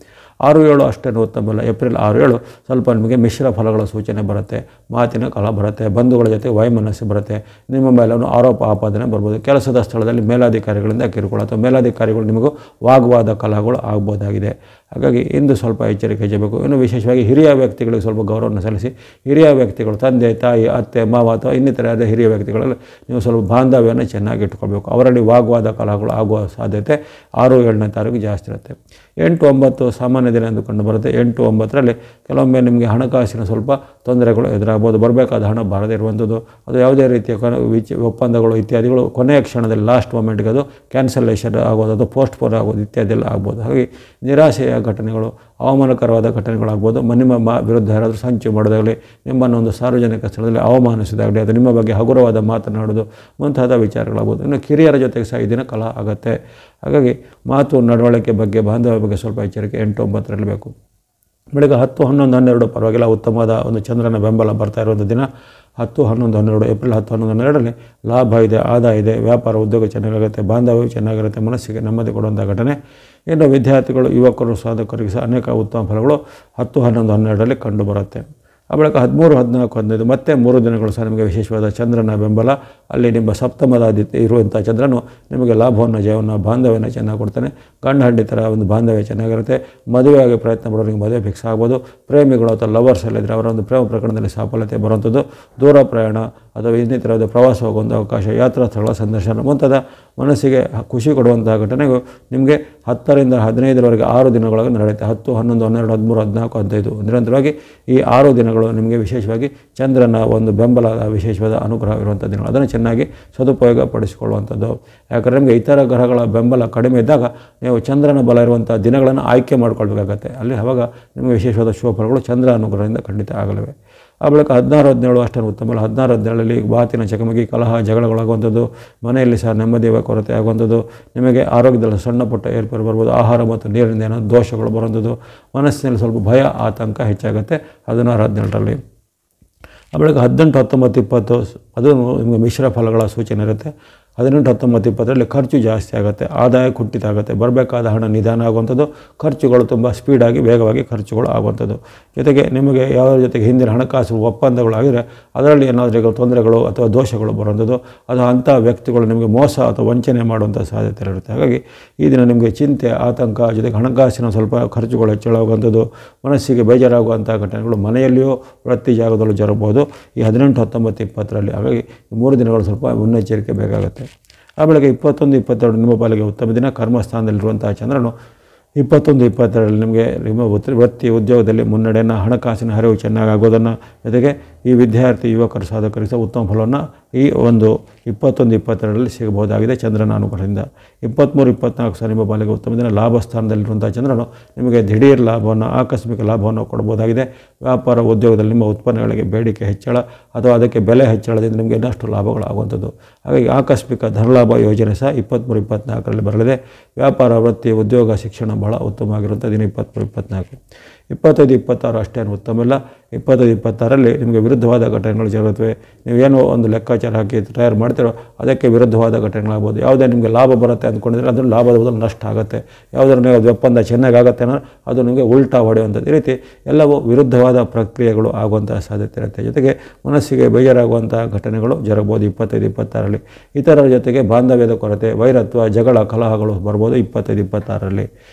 6-7 ಅಷ್ಟೇನು ಉತ್ತಮ ಇಲ್ಲ. ಏಪ್ರಿಲ್ 6-7 ಸ್ವಲ್ಪ ನಿಮಗೆ ಮಿಶ್ರ ಫಲಗಳ ಸೂಚನೆ ಬರುತ್ತೆ. ಮಾತಿನ ಕಲ ಬರುತ್ತೆ. ಬಂಧುಗಳ ಜೊತೆ ವೈಮನಸ್ಸು ಬರುತ್ತೆ. ನಿಮ್ಮ ಮೇಲೆ ಆರೋಪ ಆಪಾದನೆ ಬರ್ಬೋದು. ಕೆಲಸದ ಸ್ಥಳದಲ್ಲಿ ಮೇಲಾಧಿಕಾರಿಗಳಿಂದ ಕಿರುಕುಳ ಅಥವಾ ಮೇಲಾಧಿಕಾರಿಗಳು ನಿಮಗೂ ವಾಗ್ವಾದ ಕಲಹಗಳು ಆಗ್ಬೋದಾಗಿದೆ. ಹಾಗಾಗಿ ಇಂದು ಸ್ವಲ್ಪ ಎಚ್ಚರಿಕೆ ವಹಿಸಬೇಕು. ಇನ್ನು ವಿಶೇಷವಾಗಿ ಹಿರಿಯ ವ್ಯಕ್ತಿಗಳಿಗೆ ಸ್ವಲ್ಪ ಗೌರವವನ್ನು ಸಲ್ಲಿಸಿ. ಹಿರಿಯ ವ್ಯಕ್ತಿಗಳು ತಂದೆ, ತಾಯಿ, ಅತ್ತೆ, ಮಾವ ಅಥವಾ ಇನ್ನಿತರ ಹಿರಿಯ ವ್ಯಕ್ತಿಗಳಲ್ಲಿ ನೀವು ಸ್ವಲ್ಪ ಬಾಂಧವ್ಯವನ್ನು ಚೆನ್ನಾಗಿ ಇಟ್ಕೊಳ್ಬೇಕು. ಅವರಲ್ಲಿ ವಾಗ್ವಾದ ಕಲಹಗಳು ಆಗುವ ಸಾಧ್ಯತೆ 6-7ನೇ ತಾರೀಕು ಜಾಸ್ತಿ ಇರುತ್ತೆ. 8-9 ಸಾಮಾನ್ಯ ದಿನ ಎಂದು ಕಂಡು ಬರುತ್ತೆ. 8-9ರಲ್ಲಿ ಕೆಲವೊಮ್ಮೆ ನಿಮಗೆ ಹಣಕಾಸಿನ ಸ್ವಲ್ಪ ತೊಂದರೆಗಳು ಎದುರಾಗ್ಬೋದು. ಬರಬೇಕಾದ ಹಣ ಬಾರದೇ ಇರುವಂಥದ್ದು, ಅದು ಯಾವುದೇ ರೀತಿಯ ಒಪ್ಪಂದಗಳು ಇತ್ಯಾದಿಗಳು ಕೊನೆಯ ಕ್ಷಣದಲ್ಲಿ ಲಾಸ್ಟ್ ಮೊಮೆಂಟ್ಗೆ ಅದು ಕ್ಯಾನ್ಸಲೇಷನ್ ಆಗೋದು, ಅದು ಪೋಸ್ಟ್ಪೋನ್ ಆಗೋದು ಇತ್ಯಾದಿ ಎಲ್ಲ ಆಗ್ಬೋದು. ಹಾಗೆ ನಿರಾಶೆಯ ಘಟನೆಗಳು, ಅವಮಾನಕರವಾದ ಘಟನೆಗಳಾಗ್ಬೋದು. ನಿಮ್ಮ ವಿರುದ್ಧ ಯಾರಾದರೂ ಸಂಚು ಮಾಡೋದಾಗಲಿ, ನಿಮ್ಮನ್ನು ಒಂದು ಸಾರ್ವಜನಿಕ ಸ್ಥಳದಲ್ಲಿ ಅವಮಾನಿಸೋದಾಗಲಿ, ಅದು ನಿಮ್ಮ ಬಗ್ಗೆ ಹಗುರವಾದ ಮಾತನಾಡೋದು ಮುಂತಾದ ವಿಚಾರಗಳಾಗ್ಬೋದು. ಇನ್ನು ಕಿರಿಯರ ಜೊತೆಗೆ ಸಹ ಈ ದಿನ ಕಲಹ ಆಗುತ್ತೆ. ಹಾಗಾಗಿ ಮಾತು ನಡವಳಿಕೆ ಬಗ್ಗೆ, ಬಾಂಧವ್ಯ ಬಗ್ಗೆ ಸ್ವಲ್ಪ ಎಚ್ಚರಿಕೆ 8-9ರಲ್ಲಿ ಬೇಕು. ಬೆಳಗ್ಗೆ 10, 11, 12 ಪರವಾಗಿಲ್ಲ ಉತ್ತಮವಾದ ಒಂದು ಚಂದ್ರನ ಬೆಂಬಲ ಬರ್ತಾ ಇರುವಂಥ ದಿನ. 10, 11, 12 ಏಪ್ರಿಲ್ 10, 11, 12ರಲ್ಲಿ ಲಾಭ ಇದೆ, ಆದಾಯ ಇದೆ, ವ್ಯಾಪಾರ ಉದ್ಯೋಗ ಚೆನ್ನಾಗಿರುತ್ತೆ, ಬಾಂಧವ್ಯ ಚೆನ್ನಾಗಿರುತ್ತೆ, ಮನಸ್ಸಿಗೆ ನೆಮ್ಮದಿ ಕೊಡುವಂಥ ಘಟನೆ. ಇನ್ನು ವಿದ್ಯಾರ್ಥಿಗಳು, ಯುವಕರು, ಸಾಧಕರಿಗೆ ಸಹ ಅನೇಕ ಉತ್ತಮ ಫಲಗಳು 10, 11, 12ರಲ್ಲಿ ಕಂಡುಬರುತ್ತೆ. ಆ ಬಳಿಕ 13, 14, 15 ಮತ್ತೆ 3 ದಿನಗಳು ಸಹ ನಿಮಗೆ ವಿಶೇಷವಾದ ಚಂದ್ರನ ಬೆಂಬಲ. ಅಲ್ಲಿ ನಿಮ್ಮ ಸಪ್ತಮದಾದಿತ್ಯ ಇರುವಂಥ ಚಂದ್ರನು ನಿಮಗೆ ಲಾಭವನ್ನು, ಜಯವನ್ನು, ಬಾಂಧವ್ಯನ ಚೆನ್ನಾಗಿ ಕೊಡ್ತಾನೆ. ಗಂಡ ಹೆಂಡತಿರ ಒಂದು ಬಾಂಧವ್ಯ ಚೆನ್ನಾಗಿರುತ್ತೆ. ಮದುವೆಯಾಗಿ ಪ್ರಯತ್ನ ಪಡೋರಿಗೆ ಮದುವೆ ಫಿಕ್ಸ್ ಆಗ್ಬೋದು. ಪ್ರೇಮಿಗಳು ಅಥವಾ ಲವರ್ಸಲ್ಲಿದ್ದರೆ ಅವರ ಒಂದು ಪ್ರೇಮ ಪ್ರಕರಣದಲ್ಲಿ ಸಫಲತೆ ಬರುವಂಥದ್ದು. ದೂರ ಪ್ರಯಾಣ ಅಥವಾ ಇನ್ನಿತರದ ಪ್ರವಾಸ ಹೋಗುವಂಥ ಅವಕಾಶ, ಯಾತ್ರಾ ಸ್ಥಳ ಸಂದರ್ಶನ ಮುಂತಾದ ಮನಸ್ಸಿಗೆ ಖುಷಿ ಕೊಡುವಂಥ ಘಟನೆಗೂ ನಿಮಗೆ 10ರಿಂದ 15ರವರೆಗೆ 6 ದಿನಗಳೊಳಗೆ ನಡೆಯುತ್ತೆ. 10, 11, 12, 13, 14, 15 ನಿರಂತರವಾಗಿ ಈ 6 ದಿನಗಳು ನಿಮಗೆ ವಿಶೇಷವಾಗಿ ಚಂದ್ರನ ಒಂದು ಬೆಂಬಲದ ವಿಶೇಷವಾದ ಅನುಗ್ರಹ ಇರುವಂಥ ದಿನಗಳು. ಅದನ್ನು ಚೆನ್ನಾಗಿ ಸದುಪಯೋಗ ಪಡಿಸಿಕೊಳ್ಳುವಂಥದ್ದು. ಯಾಕಂದರೆ ನಿಮಗೆ ಇತರ ಗ್ರಹಗಳ ಬೆಂಬಲ ಕಡಿಮೆ ಇದ್ದಾಗ ನೀವು ಚಂದ್ರನ ಬಲ ಇರುವಂಥ ದಿನಗಳನ್ನು ಆಯ್ಕೆ ಮಾಡ್ಕೊಳ್ಬೇಕಾಗತ್ತೆ. ಅಲ್ಲಿ ಆವಾಗ ನಿಮಗೆ ವಿಶೇಷವಾದ ಶುಭಫಲಗಳು ಚಂದ್ರ ಅನುಗ್ರಹದಿಂದ ಖಂಡಿತ ಆಗಲಿವೆ. ಆ ಬಳಿಕ 16, 17 ಅಷ್ಟೇನು ಉತ್ತಮ ಅಲ್ಲ. 16, 17ರಲ್ಲಿ ಮಾತಿನ ಚಕಮಕಿ, ಕಲಹ, ಜಗಳಗಳಾಗುವಂಥದ್ದು, ಮನೆಯಲ್ಲಿ ಸಹ ನೆಮ್ಮದಿಯ ಕೊರತೆ ಆಗುವಂಥದ್ದು, ನಿಮಗೆ ಆರೋಗ್ಯದಲ್ಲಿ ಸಣ್ಣ ಪುಟ್ಟ ಏರ್ಪೇರು ಬರ್ಬೋದು. ಆಹಾರ ಮತ್ತು ನೀರಿನಿಂದ ಏನೋ ದೋಷಗಳು ಬರುವಂಥದ್ದು, ಮನಸ್ಸಿನಲ್ಲಿ ಸ್ವಲ್ಪ ಭಯ, ಆತಂಕ ಹೆಚ್ಚಾಗುತ್ತೆ 16, 17ರಲ್ಲಿ. ಆ ಬಳಿಕ 18, 19, 20 ಅದು ನಿಮಗೆ ಮಿಶ್ರ ಫಲಗಳ ಸೂಚನೆ ಇರುತ್ತೆ. 18, 19, 20ರಲ್ಲಿ ಖರ್ಚು ಜಾಸ್ತಿ ಆಗುತ್ತೆ, ಆದಾಯ ಕುಂಠಿತ ಆಗುತ್ತೆ, ಬರಬೇಕಾದ ಹಣ ನಿಧಾನ ಆಗುವಂಥದ್ದು, ಖರ್ಚುಗಳು ತುಂಬ ಸ್ಪೀಡಾಗಿ ವೇಗವಾಗಿ ಖರ್ಚುಗಳು ಆಗುವಂಥದ್ದು. ಜೊತೆಗೆ ನಿಮಗೆ ಯಾವುದ್ರ ಜೊತೆಗೆ ಹಿಂದಿನ ಹಣಕಾಸು ಒಪ್ಪಂದಗಳಾಗಿದ್ದರೆ ಅದರಲ್ಲಿ ಏನಾದರೂ ತೊಂದರೆಗಳು ಅಥವಾ ದೋಷಗಳು ಬರುವಂಥದ್ದು, ಅದು ಅಂಥ ವ್ಯಕ್ತಿಗಳು ನಿಮಗೆ ಮೋಸ ಅಥವಾ ವಂಚನೆ ಮಾಡುವಂಥ ಸಾಧ್ಯತೆ ಇರುತ್ತೆ. ಹಾಗಾಗಿ ಈ ದಿನ ನಿಮಗೆ ಚಿಂತೆ, ಆತಂಕ, ಜೊತೆಗೆ ಹಣಕಾಸಿನ ಸ್ವಲ್ಪ ಖರ್ಚುಗಳು ಹೆಚ್ಚಳವಾಗುವಂಥದ್ದು, ಮನಸ್ಸಿಗೆ ಬೇಜಾರಾಗುವಂಥ ಘಟನೆಗಳು ಮನೆಯಲ್ಲಿಯೂ ವೃತ್ತಿ ಜಾಗದಲ್ಲೂ ಜರಬಹುದು ಈ 18, 19, 20ರಲ್ಲಿ. ಹಾಗಾಗಿ ಈ 3 ದಿನಗಳು ಸ್ವಲ್ಪ ಮುನ್ನೆಚ್ಚರಿಕೆ ಬೇಕಾಗುತ್ತೆ. ಆ ಬಳಿಕ 21, 22 ನಿಮ್ಮ ಪಾಲಿಗೆ ಉತ್ತಮ ದಿನ. ಕರ್ಮಸ್ಥಾನದಲ್ಲಿರುವಂತಹ ಚಂದ್ರನು 21, 22ರಲ್ಲಿ ನಿಮಗೆ ನಿಮ್ಮ ವೃತ್ತಿ ಉದ್ಯೋಗದಲ್ಲಿ ಮುನ್ನಡೆಯನ್ನು, ಹಣಕಾಸಿನ ಹರಿವು ಚೆನ್ನಾಗಿ ಆಗೋದನ್ನು, ಜೊತೆಗೆ ಈ ವಿದ್ಯಾರ್ಥಿ, ಯುವಕರು, ಸಾಧಕರಿಗೆ ಸಹ ಉತ್ತಮ ಫಲವನ್ನು ಈ ಒಂದು 21, 22ರಲ್ಲಿ ಸಿಗಬಹುದಾಗಿದೆ ಚಂದ್ರನ ಅನುಗ್ರಹದಿಂದ. 23, 24 ಸಹ ನಿಮ್ಮ ಪಾಲಿಗೆ ಉತ್ತಮ ದಿನ. ಲಾಭ ಸ್ಥಾನದಲ್ಲಿರುವಂಥ ಚಂದ್ರನು ನಿಮಗೆ ದಿಢೀರ್ ಲಾಭವನ್ನು, ಆಕಸ್ಮಿಕ ಲಾಭವನ್ನು ಕೊಡಬಹುದಾಗಿದೆ. ವ್ಯಾಪಾರ ಉದ್ಯೋಗದಲ್ಲಿ ನಿಮ್ಮ ಉತ್ಪನ್ನಗಳಿಗೆ ಬೇಡಿಕೆ ಹೆಚ್ಚಳ ಅಥವಾ ಅದಕ್ಕೆ ಬೆಲೆ ಹೆಚ್ಚಳದಿಂದ ನಿಮಗೆ ಇನ್ನಷ್ಟು ಲಾಭಗಳಾಗುವಂಥದ್ದು. ಹಾಗಾಗಿ ಆಕಸ್ಮಿಕ ಧನಲಾಭ ಯೋಜನೆ ಸಹ 23, 24ರಲ್ಲಿ ಬರಲಿದೆ. ವ್ಯಾಪಾರ, ವೃತ್ತಿ, ಉದ್ಯೋಗ, ಶಿಕ್ಷಣ ಬಹಳ ಉತ್ತಮವಾಗಿರುವಂಥ ದಿನ 23, 24. 25, 26 ಅಷ್ಟೇನು ಉತ್ತಮ ಇಲ್ಲ. 25, 26ರಲ್ಲಿ ನಿಮಗೆ ವಿರುದ್ಧವಾದ ಘಟನೆಗಳು ಜರುಗುತ್ತವೆ. ನೀವೇನೋ ಒಂದು ಲೆಕ್ಕಾಚಾರ ಹಾಕಿ ತಯಾರು ಮಾಡ್ತೀರೋ ಅದಕ್ಕೆ ವಿರುದ್ಧವಾದ ಘಟನೆಗಳಾಗ್ಬೋದು. ಯಾವುದೇ ನಿಮಗೆ ಲಾಭ ಬರುತ್ತೆ ಅಂದ್ಕೊಂಡಿದ್ರೆ ಅದನ್ನು ಲಾಭದ ಬದಲು ನಷ್ಟ ಆಗುತ್ತೆ. ಯಾವುದಾದ್ರು ನೀವು ಅದು ಒಪ್ಪಂದ ಚೆನ್ನಾಗಿ ಆಗುತ್ತೆ ಅನ್ನೋ ಅದು ನಿಮಗೆ ಉಲ್ಟಾ ಹೊಡೆಯುವಂಥದ್ದು. ಈ ರೀತಿ ಎಲ್ಲವೂ ವಿರುದ್ಧವಾದ ಪ್ರಕ್ರಿಯೆಗಳು ಆಗುವಂಥ ಸಾಧ್ಯತೆ ಇರುತ್ತೆ. ಜೊತೆಗೆ ಮನಸ್ಸಿಗೆ ಬೇಜಾರಾಗುವಂಥ ಘಟನೆಗಳು ಜರಗಬಹುದು 25, 26ರಲ್ಲಿ. ಇತರರ ಜೊತೆಗೆ ಬಾಂಧವ್ಯದ ಕೊರತೆ, ವೈರತ್ವ, ಜಗಳ, ಕಲಹಗಳು ಬರ್ಬೋದು 25, 26ರಲ್ಲಿ.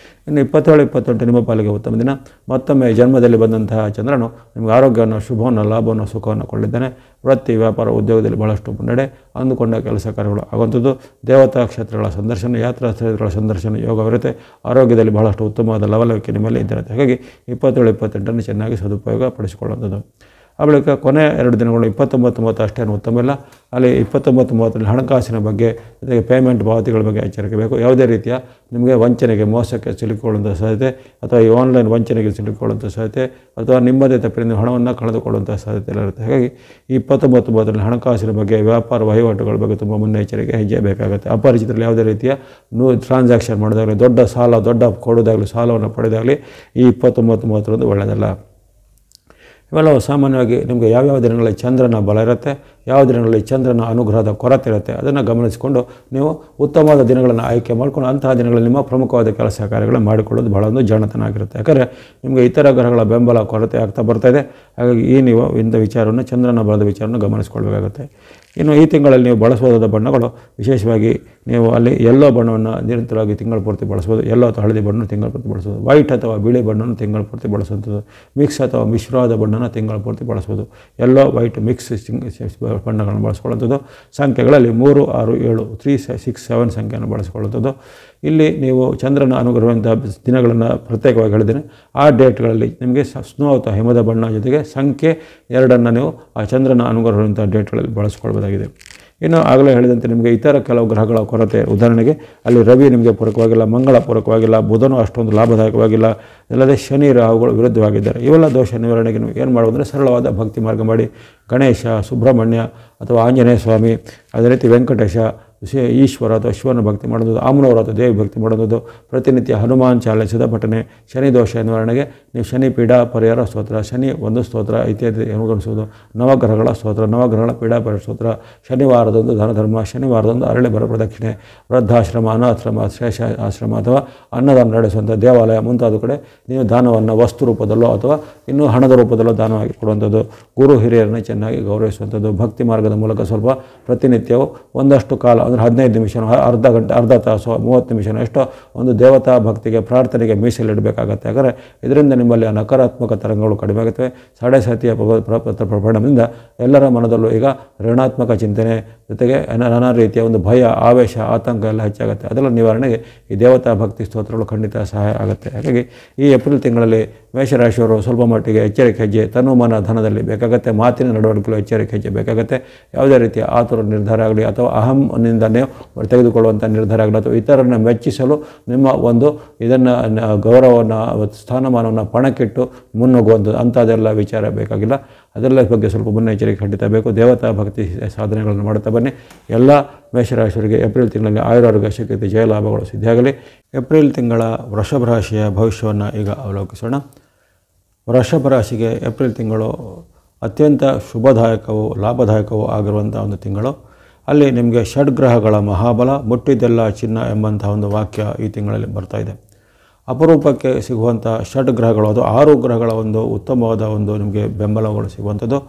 ಇನ್ನು 27, 28 ನಿಮ್ಮ ಪಾಲಿಗೆ ಉತ್ತಮ ದಿನ. ಮತ್ತೊಮ್ಮೆ ಜನ್ಮದಲ್ಲಿ ಬಂದಂತಹ ಚಂದ್ರನು ನಿಮಗೆ ಆರೋಗ್ಯವನ್ನು, ಶುಭವನ್ನು, ಲಾಭವನ್ನು, ಸುಖವನ್ನು ಕೊಳ್ಳಿದ್ದಾನೆ. ವೃತ್ತಿ, ವ್ಯಾಪಾರ, ಉದ್ಯೋಗದಲ್ಲಿ ಬಹಳಷ್ಟು ಮುನ್ನಡೆ, ಅಂದುಕೊಂಡ ಕೆಲಸ ಕಾರ್ಯಗಳು ಆಗುವಂಥದ್ದು. ದೇವತಾ ಕ್ಷೇತ್ರಗಳ ಸಂದರ್ಶನ, ಯಾತ್ರಾ ಸ್ಥಳಗಳ ಸಂದರ್ಶನ ಯೋಗವಿರುತ್ತೆ. ಆರೋಗ್ಯದಲ್ಲಿ ಬಹಳಷ್ಟು ಉತ್ತಮವಾದ ಲವಲವಿಕೆ ನಿಮ್ಮಲ್ಲಿ ಇದ್ದಿರುತ್ತೆ. ಹಾಗಾಗಿ 27, 28ನ್ನು ಚೆನ್ನಾಗಿ ಸದುಪಯೋಗ ಪಡಿಸಿಕೊಳ್ಳುವಂಥದ್ದು. ಆ ಬಳಿಕ ಕೊನೆ 2 ದಿನಗಳು 29, 30 ಅಷ್ಟೇನು ಉತ್ತಮ ಇಲ್ಲ. ಅಲ್ಲಿ 29, 30ರಲ್ಲಿ ಹಣಕಾಸಿನ ಬಗ್ಗೆ, ಜೊತೆಗೆ ಪೇಮೆಂಟ್ ಪಾವತಿಗಳ ಬಗ್ಗೆ ಎಚ್ಚರಿಕೆ ಬೇಕು. ಯಾವುದೇ ರೀತಿಯ ನಿಮಗೆ ವಂಚನೆಗೆ, ಮೋಸಕ್ಕೆ ಸಿಲುಕಿಕೊಳ್ಳುವಂಥ ಸಾಧ್ಯತೆ ಅಥವಾ ಈ ಆನ್ಲೈನ್ ವಂಚನೆಗೆ ಸಿಲುಕಿಕೊಳ್ಳುವಂಥ ಸಾಧ್ಯತೆ ಅಥವಾ ನಿಮ್ಮದೇ ತಪ್ಪಿನಿಂದ ಹಣವನ್ನು ಕಳೆದುಕೊಳ್ಳುವಂಥ ಸಾಧ್ಯತೆ ಎಲ್ಲ ಇರುತ್ತೆ. ಹಾಗಾಗಿ ಈ 29, 30ರಲ್ಲಿ ಹಣಕಾಸಿನ ಬಗ್ಗೆ, ವ್ಯಾಪಾರ ವಹಿವಾಟುಗಳ ಬಗ್ಗೆ ತುಂಬ ಮುನ್ನೆಚ್ಚರಿಕೆ ಹೆಜ್ಜೆ ಬೇಕಾಗುತ್ತೆ. ಅಪರಿಚಿತರಲ್ಲಿ ಯಾವುದೇ ರೀತಿಯ ಟ್ರಾನ್ಸಾಕ್ಷನ್ ಮಾಡೋದಾಗಲಿ, ದೊಡ್ಡ ಸಾಲ, ದೊಡ್ಡ ಕೊಡೋದಾಗಲಿ, ಸಾಲವನ್ನು ಪಡೆದಾಗಲಿ ಈ 29, 30ರಂದು ಒಳ್ಳೆಯದಲ್ಲ. ಇವೆಲ್ಲವೂ ಸಾಮಾನ್ಯವಾಗಿ ನಿಮಗೆ ಯಾವ್ಯಾವ ದಿನಗಳಲ್ಲಿ ಚಂದ್ರನ ಬಲ ಇರುತ್ತೆ, ಯಾವ ದಿನಗಳಲ್ಲಿ ಚಂದ್ರನ ಅನುಗ್ರಹದ ಕೊರತೆ ಇರುತ್ತೆ ಅದನ್ನು ಗಮನಿಸಿಕೊಂಡು ನೀವು ಉತ್ತಮವಾದ ದಿನಗಳನ್ನು ಆಯ್ಕೆ ಮಾಡಿಕೊಂಡು ಅಂತಹ ದಿನಗಳಲ್ಲಿ ನಿಮ್ಮ ಪ್ರಮುಖವಾದ ಕೆಲಸ ಕಾರ್ಯಗಳನ್ನು ಮಾಡಿಕೊಳ್ಳೋದು ಬಹಳ ಒಂದು ಜಾಣತನ ಆಗಿರುತ್ತೆ. ಯಾಕಂದರೆ ನಿಮಗೆ ಇತರ ಗ್ರಹಗಳ ಬೆಂಬಲ ಕೊರತೆ ಆಗ್ತಾ ಬರ್ತಾಯಿದೆ. ಹಾಗಾಗಿ ನೀವು ಇಂಥ ವಿಚಾರವನ್ನು, ಚಂದ್ರನ ಬಲದ ವಿಚಾರವನ್ನು ಗಮನಿಸಿಕೊಳ್ಬೇಕಾಗುತ್ತೆ. ಇನ್ನು ಈ ತಿಂಗಳಲ್ಲಿ ನೀವು ಬಳಸಬಹುದಾದ ಬಣ್ಣಗಳು ವಿಶೇಷವಾಗಿ ನೀವು ಅಲ್ಲಿ ಯೆಲ್ಲೋ ಬಣ್ಣವನ್ನು ನಿರಂತರವಾಗಿ ತಿಂಗಳ ಪೂರ್ತಿ ಬಳಸ್ಬೋದು. ಯೆಲ್ಲೋ ಅಥವಾ ಹಳದಿ ಬಣ್ಣವನ್ನು ತಿಂಗಳ ಪೂರ್ತಿ ಬಳಸ್ಬೋದು. ವೈಟ್ ಅಥವಾ ಬಿಳಿ ಬಣ್ಣವನ್ನು ತಿಂಗಳ ಪೂರ್ತಿ ಬಳಸುವಂಥದ್ದು. ಮಿಕ್ಸ್ ಅಥವಾ ಮಿಶ್ರವಾದ ಬಣ್ಣನ ತಿಂಗಳ ಪೂರ್ತಿ ಬಳಸ್ಬೋದು. ಯೆಲ್ಲೋ, ವೈಟ್ ಮಿಕ್ಸ್ ಬಣ್ಣಗಳನ್ನು ಬಳಸ್ಕೊಳ್ಳುವಂಥದ್ದು. ಸಂಖ್ಯೆಗಳಲ್ಲಿ 3, 6, 7, 3, 6, 7 ಸಂಖ್ಯೆಯನ್ನು ಬಳಸಿಕೊಳ್ಳುವಂಥದ್ದು. ಇಲ್ಲಿ ನೀವು ಚಂದ್ರನ ಅನುಗ್ರಹವಂಥ ದಿನಗಳನ್ನು ಪ್ರತ್ಯೇಕವಾಗಿ ಹೇಳಿದ್ದೇನೆ. ಆ ಡೇಟ್ಗಳಲ್ಲಿ ನಿಮಗೆ ಸ್ನೋ ಅಥವಾ ಹಿಮದ ಬಣ್ಣ ಜೊತೆಗೆ ಸಂಖ್ಯೆ 2ಅನ್ನು ನೀವು ಆ ಚಂದ್ರನ ಅನುಗ್ರಹವಂಥ ಡೇಟ್ಗಳಲ್ಲಿ ಬಳಸ್ಕೊಳ್ಬೋದಾಗಿದೆ. ಇನ್ನು ಆಗಲೇ ಹೇಳಿದಂತೆ ನಿಮಗೆ ಇತರ ಕೆಲವು ಗ್ರಹಗಳ ಕೊರತೆ, ಉದಾಹರಣೆಗೆ ಅಲ್ಲಿ ರವಿ ನಿಮಗೆ ಪೂರಕವಾಗಿಲ್ಲ, ಮಂಗಳ ಪೂರಕವಾಗಿಲ್ಲ, ಬುಧನೂ ಅಷ್ಟೊಂದು ಲಾಭದಾಯಕವಾಗಿಲ್ಲ, ಅಲ್ಲದೆ ಶನಿ, ರಾಹುಗಳು ವಿರುದ್ಧವಾಗಿದ್ದಾರೆ. ಇವೆಲ್ಲ ದೋಷ ನಿವಾರಣೆಗೆ ನೀವು ಏನು ಮಾಡೋದಂದರೆ ಸರಳವಾದ ಭಕ್ತಿ ಮಾರ್ಗ ಮಾಡಿ ಗಣೇಶ, ಸುಬ್ರಹ್ಮಣ್ಯ ಅಥವಾ ಆಂಜನೇಯ ಸ್ವಾಮಿ, ಅದೇ ರೀತಿ ವೆಂಕಟೇಶ, ಈಶ್ವರ ಅಥವಾ ಶಿವನ ಭಕ್ತಿ ಮಾಡೋದು, ಅಮ್ಮನವರು ಅಥವಾ ದೇವಿ ಭಕ್ತಿ ಮಾಡೋದು, ಪ್ರತಿನಿತ್ಯ ಹನುಮಾನ್ ಚಾಲಿಸದ ಪಠನೆ, ಶನಿ ದೋಷ ನಿವಾರಣೆಗೆ ನೀವು ಶನಿ ಪೀಡಾ ಪರಿಹಾರ ಸ್ತೋತ್ರ, ಶನಿ ಒಂದು ಸ್ತೋತ್ರ ಇತ್ಯಾದಿ ಅನುಗಣಿಸುವುದು, ನವಗ್ರಹಗಳ ಸ್ತೋತ್ರ, ನವಗ್ರಹಗಳ ಪೀಡಾ ಪರಿಹಾರ ಸ್ತೋತ್ರ, ಶನಿವಾರದೊಂದು ದಾನ ಧರ್ಮ, ಶನಿವಾರದೊಂದು ಅರಳೆ ಬರ ಪ್ರದಕ್ಷಿಣೆ, ವೃದ್ಧಾಶ್ರಮ, ಅನಾಥಾಶ್ರಮ, ಶ್ರೇಷ ಆಶ್ರಮ ಅಥವಾ ಅನ್ನದಾನ ನಡೆಸುವಂಥ ದೇವಾಲಯ ಮುಂತಾದ ಕಡೆ ನೀವು ದಾನವನ್ನು ವಸ್ತು ರೂಪದಲ್ಲೋ ಅಥವಾ ಇನ್ನೂ ಹಣದ ರೂಪದಲ್ಲೋ ದಾನವಾಗಿ ಕೊಡುವಂಥದ್ದು, ಗುರು ಹಿರಿಯರನ್ನು ಚೆನ್ನಾಗಿ ಗೌರವಿಸುವಂಥದ್ದು, ಭಕ್ತಿ ಮಾರ್ಗದ ಮೂಲಕ ಸ್ವಲ್ಪ ಪ್ರತಿನಿತ್ಯವೂ ಒಂದಷ್ಟು ಕಾಲ ಅಂದರೆ 15 ನಿಮಿಷ, ಅರ್ಧ ಗಂಟೆ, ಅರ್ಧ ತಾಸು, 30 ನಿಮಿಷ ಎಷ್ಟೋ ಒಂದು ದೇವತಾ ಭಕ್ತಿಗೆ ಪ್ರಾರ್ಥನೆಗೆ ಮೀಸಲಿಡಬೇಕಾಗತ್ತೆ. ಹಾಗಾದರೆ ಇದರಿಂದ ನಿಮ್ಮಲ್ಲಿ ಆ ನಕಾರಾತ್ಮಕ ತರಂಗಗಳು ಕಡಿಮೆ ಆಗುತ್ತವೆ. ಸಾಡೆ ಸಾತಿಯ ಪರಿಣಾಮದಿಂದ ಎಲ್ಲರ ಮನದಲ್ಲೂ ಈಗ ಋಣಾತ್ಮಕ ಚಿಂತನೆ ಜೊತೆಗೆ ನಾನಾ ರೀತಿಯ ಒಂದು ಭಯ, ಆವೇಶ, ಆತಂಕ ಎಲ್ಲ ಹೆಚ್ಚಾಗುತ್ತೆ. ಅದೆಲ್ಲ ನಿವಾರಣೆಗೆ ಈ ದೇವತಾ ಭಕ್ತಿ ಸ್ತೋತ್ರಗಳು ಖಂಡಿತ ಸಹಾಯ ಆಗುತ್ತೆ. ಹಾಗಾಗಿ ಈ ಏಪ್ರಿಲ್ ತಿಂಗಳಲ್ಲಿ ಮೇಷರಾಶಿಯವರು ಸ್ವಲ್ಪ ಮಟ್ಟಿಗೆ ಎಚ್ಚರಿಕೆ ಹೆಜ್ಜೆ ತನು ಮನ ಧನದಲ್ಲಿ ಬೇಕಾಗುತ್ತೆ, ಮಾತಿನ ನಡವಳಿಕೆಗಳು ಎಚ್ಚರಿಕೆ ಹೆಜ್ಜೆ ಬೇಕಾಗುತ್ತೆ. ಯಾವುದೇ ರೀತಿಯ ಆತುರ ನಿರ್ಧಾರ ಆಗಲಿ ಅಥವಾ ಅಹಂನಿಂದನೇ ತೆಗೆದುಕೊಳ್ಳುವಂಥ ನಿರ್ಧಾರ ಆಗಲಿ ಅಥವಾ ಇತರರನ್ನು ಮೆಚ್ಚಿಸಲು ನಿಮ್ಮ ಒಂದು ಇದನ್ನು ಗೌರವವನ್ನು ಸ್ಥಾನಮಾನವನ್ನು ಪಣಕ್ಕಿಟ್ಟು ಮುನ್ನುಗ್ಗುವಂಥದ್ದು ಅಂಥದ್ದೆಲ್ಲ ವಿಚಾರ ಬೇಕಾಗಿಲ್ಲ. ಅದೆಲ್ಲ ಬಗ್ಗೆ ಸ್ವಲ್ಪ ಮುನ್ನೆಚ್ಚರಿಕೆ ಖಂಡಿತ ಬೇಕು. ದೇವತಾ ಭಕ್ತಿ ಸಾಧನೆಗಳನ್ನು ಮಾಡುತ್ತಾ ಬನ್ನಿ. ಎಲ್ಲ ಮೇಷರಾಶಿಯವರಿಗೆ ಏಪ್ರಿಲ್ ತಿಂಗಳಲ್ಲಿ ಆಯುರಾರೋಗ್ಯ ಶಕ್ತಿ ಜಯಲಾಭಗಳು ಸಿದ್ಧಿಯಾಗಲಿ. ಏಪ್ರಿಲ್ ತಿಂಗಳ ವೃಷಭ ರಾಶಿಯ ಭವಿಷ್ಯವನ್ನು ಈಗ ಅವಲೋಕಿಸೋಣ. ವೃಷಭ ರಾಶಿಗೆ ಏಪ್ರಿಲ್ ತಿಂಗಳು ಅತ್ಯಂತ ಶುಭದಾಯಕವೂ ಲಾಭದಾಯಕವೂ ಆಗಿರುವಂಥ ಒಂದು ತಿಂಗಳು. ಅಲ್ಲಿ ನಿಮಗೆ ಷಡ್ಗ್ರಹಗಳ ಮಹಾಬಲ, ಮುಟ್ಟಿದ್ದೆಲ್ಲ ಚಿನ್ನ ಎಂಬಂಥ ಒಂದು ವಾಕ್ಯ ಈ ತಿಂಗಳಲ್ಲಿ ಬರ್ತಾಯಿದೆ. ಅಪರೂಪಕ್ಕೆ ಸಿಗುವಂಥ ಷಡ್ಗ್ರಹಗಳು, ಅದು 6 ಗ್ರಹಗಳ ಒಂದು ಉತ್ತಮವಾದ ಒಂದು ನಿಮಗೆ ಬೆಂಬಲಗಳು ಸಿಗುವಂಥದ್ದು.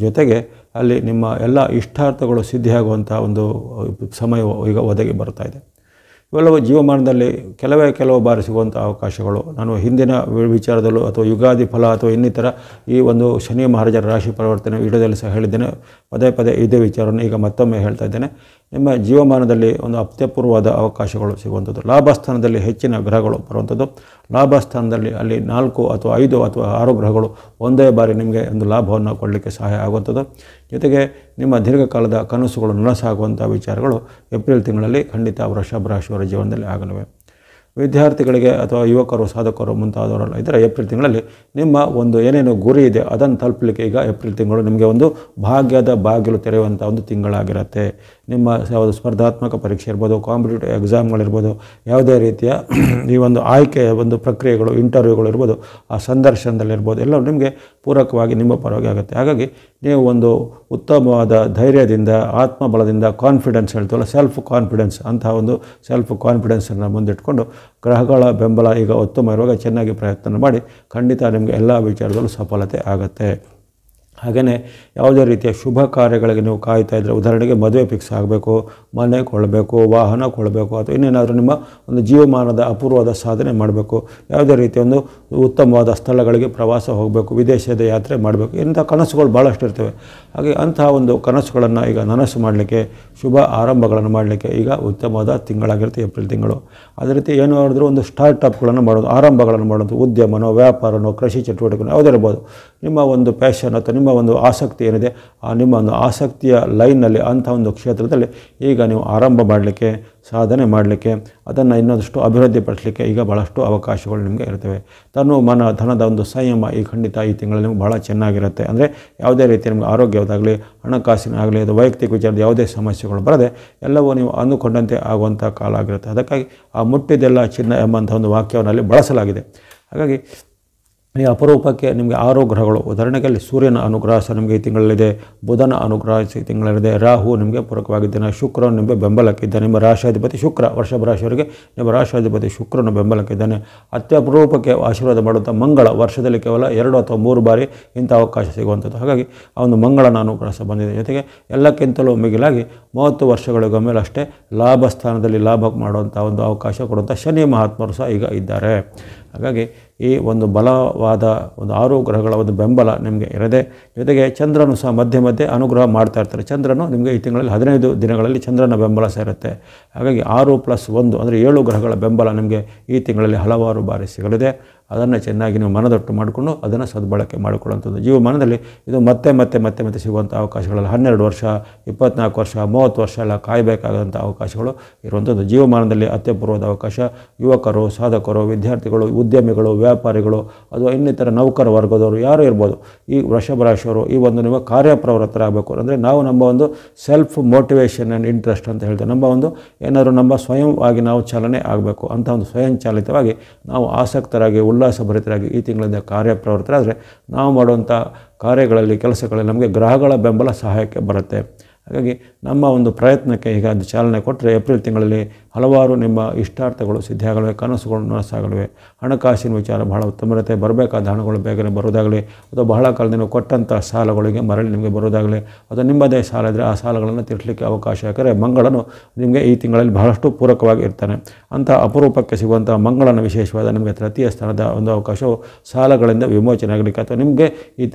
ಜೊತೆಗೆ ಅಲ್ಲಿ ನಿಮ್ಮ ಎಲ್ಲ ಇಷ್ಟಾರ್ಥಗಳು ಸಿದ್ಧಿಯಾಗುವಂಥ ಒಂದು ಸಮಯ ಈಗ ಒದಗಿ ಬರ್ತಾಯಿದೆ. ಇವೆಲ್ಲವೂ ಜೀವಮಾನದಲ್ಲಿ ಕೆಲವು ಬಾರಿ ಸಿಗುವಂಥ ಅವಕಾಶಗಳು. ನಾನು ಹಿಂದಿನ ವಿಚಾರದಲ್ಲೂ ಅಥವಾ ಯುಗಾದಿ ಫಲ ಅಥವಾ ಇನ್ನಿತರ ಈ ಒಂದು ಶನಿ ಮಹಾರಾಜರ ರಾಶಿ ಪರಿವರ್ತನೆ ವಿಡಿಯೋದಲ್ಲಿ ಸಹ ಹೇಳಿದ್ದೇನೆ. ಪದೇ ಇದೇ ವಿಚಾರವನ್ನು ಈಗ ಮತ್ತೊಮ್ಮೆ ಹೇಳ್ತಾ ಇದ್ದೇನೆ. ನಿಮ್ಮ ಜೀವಮಾನದಲ್ಲಿ ಒಂದು ಅತ್ಯಪೂರ್ವವಾದ ಅವಕಾಶಗಳು ಸಿಗುವಂಥದ್ದು. ಲಾಭಸ್ಥಾನದಲ್ಲಿ ಹೆಚ್ಚಿನ ಗ್ರಹಗಳು ಬರುವಂಥದ್ದು. ಲಾಭಸ್ಥಾನದಲ್ಲಿ ಅಲ್ಲಿ 4 ಅಥವಾ 5 ಅಥವಾ 6 ಗ್ರಹಗಳು ಒಂದೇ ಬಾರಿ ನಿಮಗೆ ಒಂದು ಲಾಭವನ್ನು ಕೊಡಲಿಕ್ಕೆ ಸಹಾಯ ಆಗುವಂಥದ್ದು. ಜೊತೆಗೆ ನಿಮ್ಮ ದೀರ್ಘಕಾಲದ ಕನಸುಗಳು ನನಸಾಗುವಂಥ ವಿಚಾರಗಳು ಏಪ್ರಿಲ್ ತಿಂಗಳಲ್ಲಿ ಖಂಡಿತ ವೃಷಭ ರಾಶಿಯವರ ಜೀವನದಲ್ಲಿ ಆಗಲಿವೆ. ವಿದ್ಯಾರ್ಥಿಗಳಿಗೆ ಅಥವಾ ಯುವಕರು, ಸಾಧಕರು ಮುಂತಾದವರೆಲ್ಲ ಇದ್ದರೆ ಏಪ್ರಿಲ್ ತಿಂಗಳಲ್ಲಿ ನಿಮ್ಮ ಒಂದು ಏನೇನು ಗುರಿ ಇದೆ ಅದನ್ನು ತಲುಪಲಿಕ್ಕೆ ಈಗ ಏಪ್ರಿಲ್ ತಿಂಗಳು ನಿಮಗೆ ಒಂದು ಭಾಗ್ಯದ ಬಾಗಿಲು ತೆರೆಯುವಂಥ ಒಂದು ತಿಂಗಳಾಗಿರುತ್ತೆ. ನಿಮ್ಮ ಯಾವುದು ಸ್ಪರ್ಧಾತ್ಮಕ ಪರೀಕ್ಷೆ ಇರ್ಬೋದು, ಕಾಂಪಿಟೇಟಿವ್ ಎಕ್ಸಾಮ್ಗಳಿರ್ಬೋದು, ಯಾವುದೇ ರೀತಿಯ ಈ ಒಂದು ಆಯ್ಕೆಯ ಒಂದು ಪ್ರಕ್ರಿಯೆಗಳು, ಇಂಟರ್ವ್ಯೂಗಳು ಇರ್ಬೋದು, ಆ ಸಂದರ್ಶನದಲ್ಲಿರ್ಬೋದು, ಎಲ್ಲ ನಿಮಗೆ ಪೂರಕವಾಗಿ ನಿಮ್ಮ ಪರವಾಗಿ ಆಗುತ್ತೆ. ಹಾಗಾಗಿ ನೀವು ಒಂದು ಉತ್ತಮವಾದ ಧೈರ್ಯದಿಂದ, ಆತ್ಮಬಲದಿಂದ, ಕಾನ್ಫಿಡೆನ್ಸ್ ಹೇಳ್ತೀವಲ್ಲ, ಸೆಲ್ಫ್ ಕಾನ್ಫಿಡೆನ್ಸ್, ಅಂತಹ ಒಂದು ಸೆಲ್ಫ್ ಕಾನ್ಫಿಡೆನ್ಸನ್ನು ಮುಂದಿಟ್ಕೊಂಡು ಗ್ರಹಗಳ ಬೆಂಬಲ ಈಗ ಉತ್ತಮ ಇರುವಾಗ ಚೆನ್ನಾಗಿ ಪ್ರಯತ್ನ ಮಾಡಿ ಖಂಡಿತ ನಿಮಗೆ ಎಲ್ಲ ವಿಚಾರದಲ್ಲೂ ಸಫಲತೆ ಆಗುತ್ತೆ. ಹಾಗೆಯೇ ಯಾವುದೇ ರೀತಿಯ ಶುಭ ಕಾರ್ಯಗಳಿಗೆ ನೀವು ಕಾಯ್ತಾ ಇದ್ದರೆ, ಉದಾಹರಣೆಗೆ ಮದುವೆ ಫಿಕ್ಸ್ ಆಗಬೇಕು, ಮನೆ ಕೊಳ್ಳಬೇಕು, ವಾಹನ ಕೊಳ್ಳಬೇಕು, ಅಥವಾ ಇನ್ನೇನಾದರೂ ನಿಮ್ಮ ಒಂದು ಜೀವಮಾನದ ಅಪೂರ್ವವಾದ ಸಾಧನೆ ಮಾಡಬೇಕು, ಯಾವುದೇ ರೀತಿಯ ಒಂದು ಉತ್ತಮವಾದ ಸ್ಥಳಗಳಿಗೆ ಪ್ರವಾಸ ಹೋಗಬೇಕು, ವಿದೇಶದ ಯಾತ್ರೆ ಮಾಡಬೇಕು, ಇಂಥ ಕನಸುಗಳು ಭಾಳಷ್ಟು ಇರ್ತವೆ. ಹಾಗೆ ಅಂತಹ ಒಂದು ಕನಸುಗಳನ್ನು ಈಗ ನನಸು ಮಾಡಲಿಕ್ಕೆ, ಶುಭ ಆರಂಭಗಳನ್ನು ಮಾಡಲಿಕ್ಕೆ ಈಗ ಉತ್ತಮವಾದ ತಿಂಗಳಾಗಿರುತ್ತೆ ಏಪ್ರಿಲ್ ತಿಂಗಳು. ಅದೇ ರೀತಿ ಏನು ಮಾಡಿದ್ರು ಒಂದು ಸ್ಟಾರ್ಟಪ್ಗಳನ್ನು ಮಾಡೋದು, ಆರಂಭಗಳನ್ನು ಮಾಡೋದು, ಉದ್ಯಮನೋ, ವ್ಯಾಪಾರನೋ, ಕೃಷಿ ಚಟುವಟಿಕೆನೋ ಯಾವುದೇ ಇರ್ಬೋದು. ನಿಮ್ಮ ಒಂದು ಪ್ಯಾಷನ್ ಅಥವಾ ನಿಮ್ಮ ಒಂದು ಆಸಕ್ತಿ ಏನಿದೆ, ಆ ನಿಮ್ಮ ಒಂದು ಆಸಕ್ತಿಯ ಲೈನ್ನಲ್ಲಿ ಅಂಥ ಒಂದು ಕ್ಷೇತ್ರದಲ್ಲಿ ಈಗ ನೀವು ಆರಂಭ ಮಾಡಲಿಕ್ಕೆ, ಸಾಧನೆ ಮಾಡಲಿಕ್ಕೆ, ಅದನ್ನು ಇನ್ನೊಂದಷ್ಟು ಅಭಿವೃದ್ಧಿಪಡಿಸಲಿಕ್ಕೆ ಈಗ ಭಾಳಷ್ಟು ಅವಕಾಶಗಳು ನಿಮಗೆ ಇರ್ತವೆ. ತನು ಮನ ಧನದ ಒಂದು ಸಂಯಮ ಈ ಖಂಡಿತ ಈ ತಿಂಗಳಲ್ಲಿ ನಿಮಗೆ ಭಾಳ ಚೆನ್ನಾಗಿರುತ್ತೆ. ಅಂದರೆ ಯಾವುದೇ ರೀತಿ ನಿಮಗೆ ಆರೋಗ್ಯದಾಗಲಿ, ಹಣಕಾಸಿನ ಆಗಲಿ, ಅದು ವೈಯಕ್ತಿಕ ವಿಚಾರದ ಯಾವುದೇ ಸಮಸ್ಯೆಗಳು ಬರದೆ ಎಲ್ಲವೂ ನೀವು ಅಂದುಕೊಂಡಂತೆ ಆಗುವಂಥ ಕಾಲ ಆಗಿರುತ್ತೆ. ಅದಕ್ಕಾಗಿ ಆ ಮುಟ್ಟಿದ್ದೆಲ್ಲ ಚಿನ್ನ ಎಂಬಂಥ ಒಂದು ವಾಕ್ಯವನ್ನು ಅಲ್ಲಿ ಬಳಸಲಾಗಿದೆ. ಹಾಗಾಗಿ ಈ ಅಪರೂಪಕ್ಕೆ ನಿಮಗೆ 6 ಗ್ರಹಗಳು, ಉದಾಹರಣೆಗೆ ಅಲ್ಲಿ ಸೂರ್ಯನ ಅನುಗ್ರಹ ಸಹ ನಿಮಗೆ ಈ ತಿಂಗಳಲ್ಲಿದೆ, ಬುಧನ ಅನುಗ್ರಹ ಈ ತಿಂಗಳಲ್ಲಿದೆ, ರಾಹು ನಿಮಗೆ ಪೂರಕವಾಗಿದ್ದಾನೆ, ಶುಕ್ರನು ನಿಮಗೆ ಬೆಂಬಲಕ್ಕಿದ್ದಾನೆ. ನಿಮ್ಮ ರಾಶಿಯಾಧಿಪತಿ ಶುಕ್ರ, ವೃಷಭ ರಾಶಿಯವರಿಗೆ ನಿಮ್ಮ ರಾಶಿಯಾಧಿಪತಿ ಶುಕ್ರನು ಬೆಂಬಲಕ್ಕಿದ್ದಾನೆ. ಅತ್ಯಪರೂಪಕ್ಕೆ ಆಶೀರ್ವಾದ ಮಾಡುವಂಥ ಮಂಗಳ, ವರ್ಷದಲ್ಲಿ ಕೇವಲ 2 ಅಥವಾ 3 ಬಾರಿ ಇಂಥ ಅವಕಾಶ ಸಿಗುವಂಥದ್ದು. ಹಾಗಾಗಿ ಆ ಒಂದು ಮಂಗಳನ ಅನುಗ್ರಹ ಸಹ ಬಂದಿದೆ. ಜೊತೆಗೆ ಎಲ್ಲಕ್ಕಿಂತಲೂ ಮಿಗಿಲಾಗಿ 30 ವರ್ಷಗಳಿಗೊಮ್ಮೆಲೆ ಅಷ್ಟೇ ಲಾಭ ಸ್ಥಾನದಲ್ಲಿ ಲಾಭ ಮಾಡುವಂಥ ಒಂದು ಅವಕಾಶ ಕೊಡುವಂಥ ಶನಿ ಮಹಾತ್ಮರು ಸಹ ಈಗ ಇದ್ದಾರೆ. ಹಾಗಾಗಿ ಈ ಒಂದು ಬಲವಾದ ಒಂದು 6 ಗ್ರಹಗಳ ಒಂದು ಬೆಂಬಲ ನಿಮಗೆ ಇರದೆ, ಜೊತೆಗೆ ಚಂದ್ರನು ಸಹ ಮಧ್ಯೆ ಅನುಗ್ರಹ ಮಾಡ್ತಾ ಇರ್ತಾರೆ. ಚಂದ್ರನು ನಿಮಗೆ ಈ ತಿಂಗಳಲ್ಲಿ 15 ದಿನಗಳಲ್ಲಿ ಚಂದ್ರನ ಬೆಂಬಲ ಸಹ ಇರುತ್ತೆ. ಹಾಗಾಗಿ 6+1 ಅಂದರೆ 7 ಗ್ರಹಗಳ ಬೆಂಬಲ ನಿಮಗೆ ಈ ತಿಂಗಳಲ್ಲಿ ಹಲವಾರು ಬಾರಿ ಸಿಗಲಿದೆ. ಅದನ್ನು ಚೆನ್ನಾಗಿ ನೀವು ಮನದಟ್ಟು ಮಾಡಿಕೊಂಡು ಅದನ್ನು ಸದ್ಬಳಕೆ ಮಾಡಿಕೊಳ್ಳುವಂಥದ್ದು. ಜೀವಮಾನದಲ್ಲಿ ಇದು ಮತ್ತೆ ಮತ್ತೆ ಮತ್ತೆ ಮತ್ತೆ ಸಿಗುವಂಥ ಅವಕಾಶಗಳಲ್ಲ. 12 ವರ್ಷ, 24 ವರ್ಷ, 30 ವರ್ಷ ಎಲ್ಲ ಕಾಯಬೇಕಾದಂಥ ಅವಕಾಶಗಳು ಇರುವಂಥದ್ದು. ಜೀವಮಾನದಲ್ಲಿ ಅತ್ಯಪೂರ್ವದ ಅವಕಾಶ. ಯುವಕರು, ಸಾಧಕರು, ವಿದ್ಯಾರ್ಥಿಗಳು, ಉದ್ಯಮಿಗಳು, ವ್ಯಾಪಾರಿಗಳು ಅಥವಾ ಇನ್ನಿತರ ನೌಕರ ವರ್ಗದವರು ಯಾರು ಇರ್ಬೋದು, ಈ ವೃಷಭ ರಾಶಿಯವರು ಈ ಒಂದು ನಿಮ್ಮ ಕಾರ್ಯಪ್ರವೃತ್ತರಾಗಬೇಕು. ಅಂದರೆ ನಾವು ನಮ್ಮ ಒಂದು ಸೆಲ್ಫ್ ಮೋಟಿವೇಶನ್ ಆ್ಯಂಡ್ ಇಂಟ್ರೆಸ್ಟ್ ಅಂತ ಹೇಳ್ತೇವೆ. ನಮ್ಮ ಒಂದು ಏನಾದರೂ ನಮ್ಮ ಸ್ವಯಂವಾಗಿ ನಾವು ಚಾಲನೆ ಆಗಬೇಕು ಅಂತ ಒಂದು ಸ್ವಯಂಚಾಲಿತವಾಗಿ ನಾವು ಆಸಕ್ತರಾಗಿ ಉಲ್ಲಾಸಭರಿತರಾಗಿ ಈ ತಿಂಗಳಿಂದ ಕಾರ್ಯಪ್ರವೃತ್ತರಾದರೆ ನಾವು ಮಾಡುವಂಥ ಕಾರ್ಯಗಳಲ್ಲಿ, ಕೆಲಸಗಳಲ್ಲಿ ನಮಗೆ ಗ್ರಹಗಳ ಬೆಂಬಲ ಸಹಾಯಕ್ಕೆ ಬರುತ್ತೆ. ಹಾಗಾಗಿ ನಮ್ಮ ಒಂದು ಪ್ರಯತ್ನಕ್ಕೆ ಈಗ ಅದು ಚಾಲನೆ ಕೊಟ್ಟರೆ ಏಪ್ರಿಲ್ ತಿಂಗಳಲ್ಲಿ ಹಲವಾರು ನಿಮ್ಮ ಇಷ್ಟಾರ್ಥಗಳು ಸಿದ್ಧಿಯಾಗಲಿವೆ, ಕನಸುಗಳು ನನಸಾಗಲಿವೆ. ಹಣಕಾಸಿನ ವಿಚಾರ ಬಹಳ ಉತ್ತಮತೆ. ಬರಬೇಕಾದ ಹಣಗಳು ಬೇಗನೆ ಬರೋದಾಗಲಿ, ಅಥವಾ ಬಹಳ ಕಾಲದಿಂದ ನೀವು ಕೊಟ್ಟಂಥ ಸಾಲಗಳಿಗೆ ಮರಳಿ ನಿಮಗೆ ಬರೋದಾಗಲಿ, ಅಥವಾ ನಿಮ್ಮದೇ ಸಾಲ ಇದ್ದರೆ ಆ ಸಾಲಗಳನ್ನು ತೀರಿಸಲಿಕ್ಕೆ ಅವಕಾಶ. ಯಾಕಂದರೆ ಮಂಗಳನು ನಿಮಗೆ ಈ ತಿಂಗಳಲ್ಲಿ ಬಹಳಷ್ಟು ಪೂರಕವಾಗಿ ಇರ್ತಾನೆ. ಅಂಥ ಅಪರೂಪಕ್ಕೆ ಸಿಗುವಂಥ ಮಂಗಳನ ವಿಶೇಷವಾದ ನಿಮಗೆ ತೃತೀಯ ಸ್ಥಾನದ ಒಂದು ಅವಕಾಶವು ಸಾಲಗಳಿಂದ ವಿಮೋಚನೆ ಆಗಲಿಕ್ಕೆ, ಅಥವಾ ನಿಮಗೆ